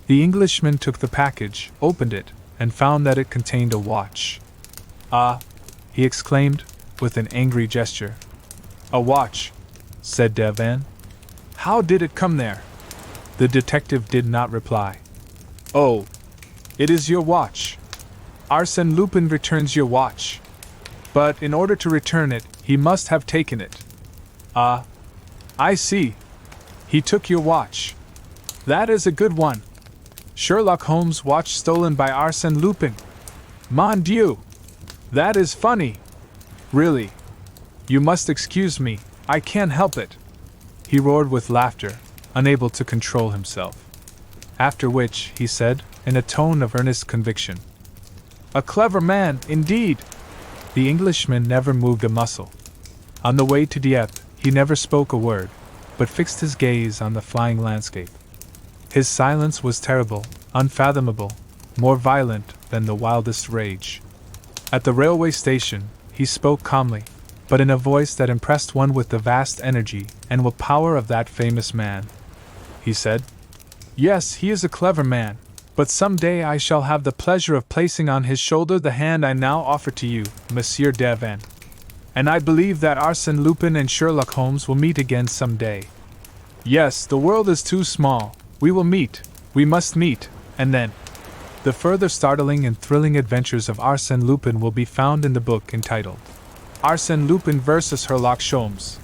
The Englishman took the package, opened it, and found that it contained a watch. "Ah!" he exclaimed, with an angry gesture. "A watch," said Devon. "How did it come there?" The detective did not reply. "Oh, it is your watch. Arsène Lupin returns your watch. But in order to return it, he must have taken it." "Ah, I see. He took your watch. That is a good one. Sherlock Holmes' watch stolen by Arsène Lupin. Mon Dieu! That is funny. Really. You must excuse me, I can't help it." He roared with laughter, unable to control himself. After which, he said, in a tone of earnest conviction, "A clever man, indeed!" The Englishman never moved a muscle. On the way to Dieppe, he never spoke a word, but fixed his gaze on the flying landscape. His silence was terrible, unfathomable, more violent than the wildest rage. At the railway station, he spoke calmly, but in a voice that impressed one with the vast energy and will power of that famous man. He said, "Yes, he is a clever man, but some day I shall have the pleasure of placing on his shoulder the hand I now offer to you, Monsieur Devon. And I believe that Arsène Lupin and Sherlock Holmes will meet again some day. Yes, the world is too small. We will meet, we must meet, and then." The further startling and thrilling adventures of Arsène Lupin will be found in the book entitled Arsène Lupin vs. Sherlock Holmes.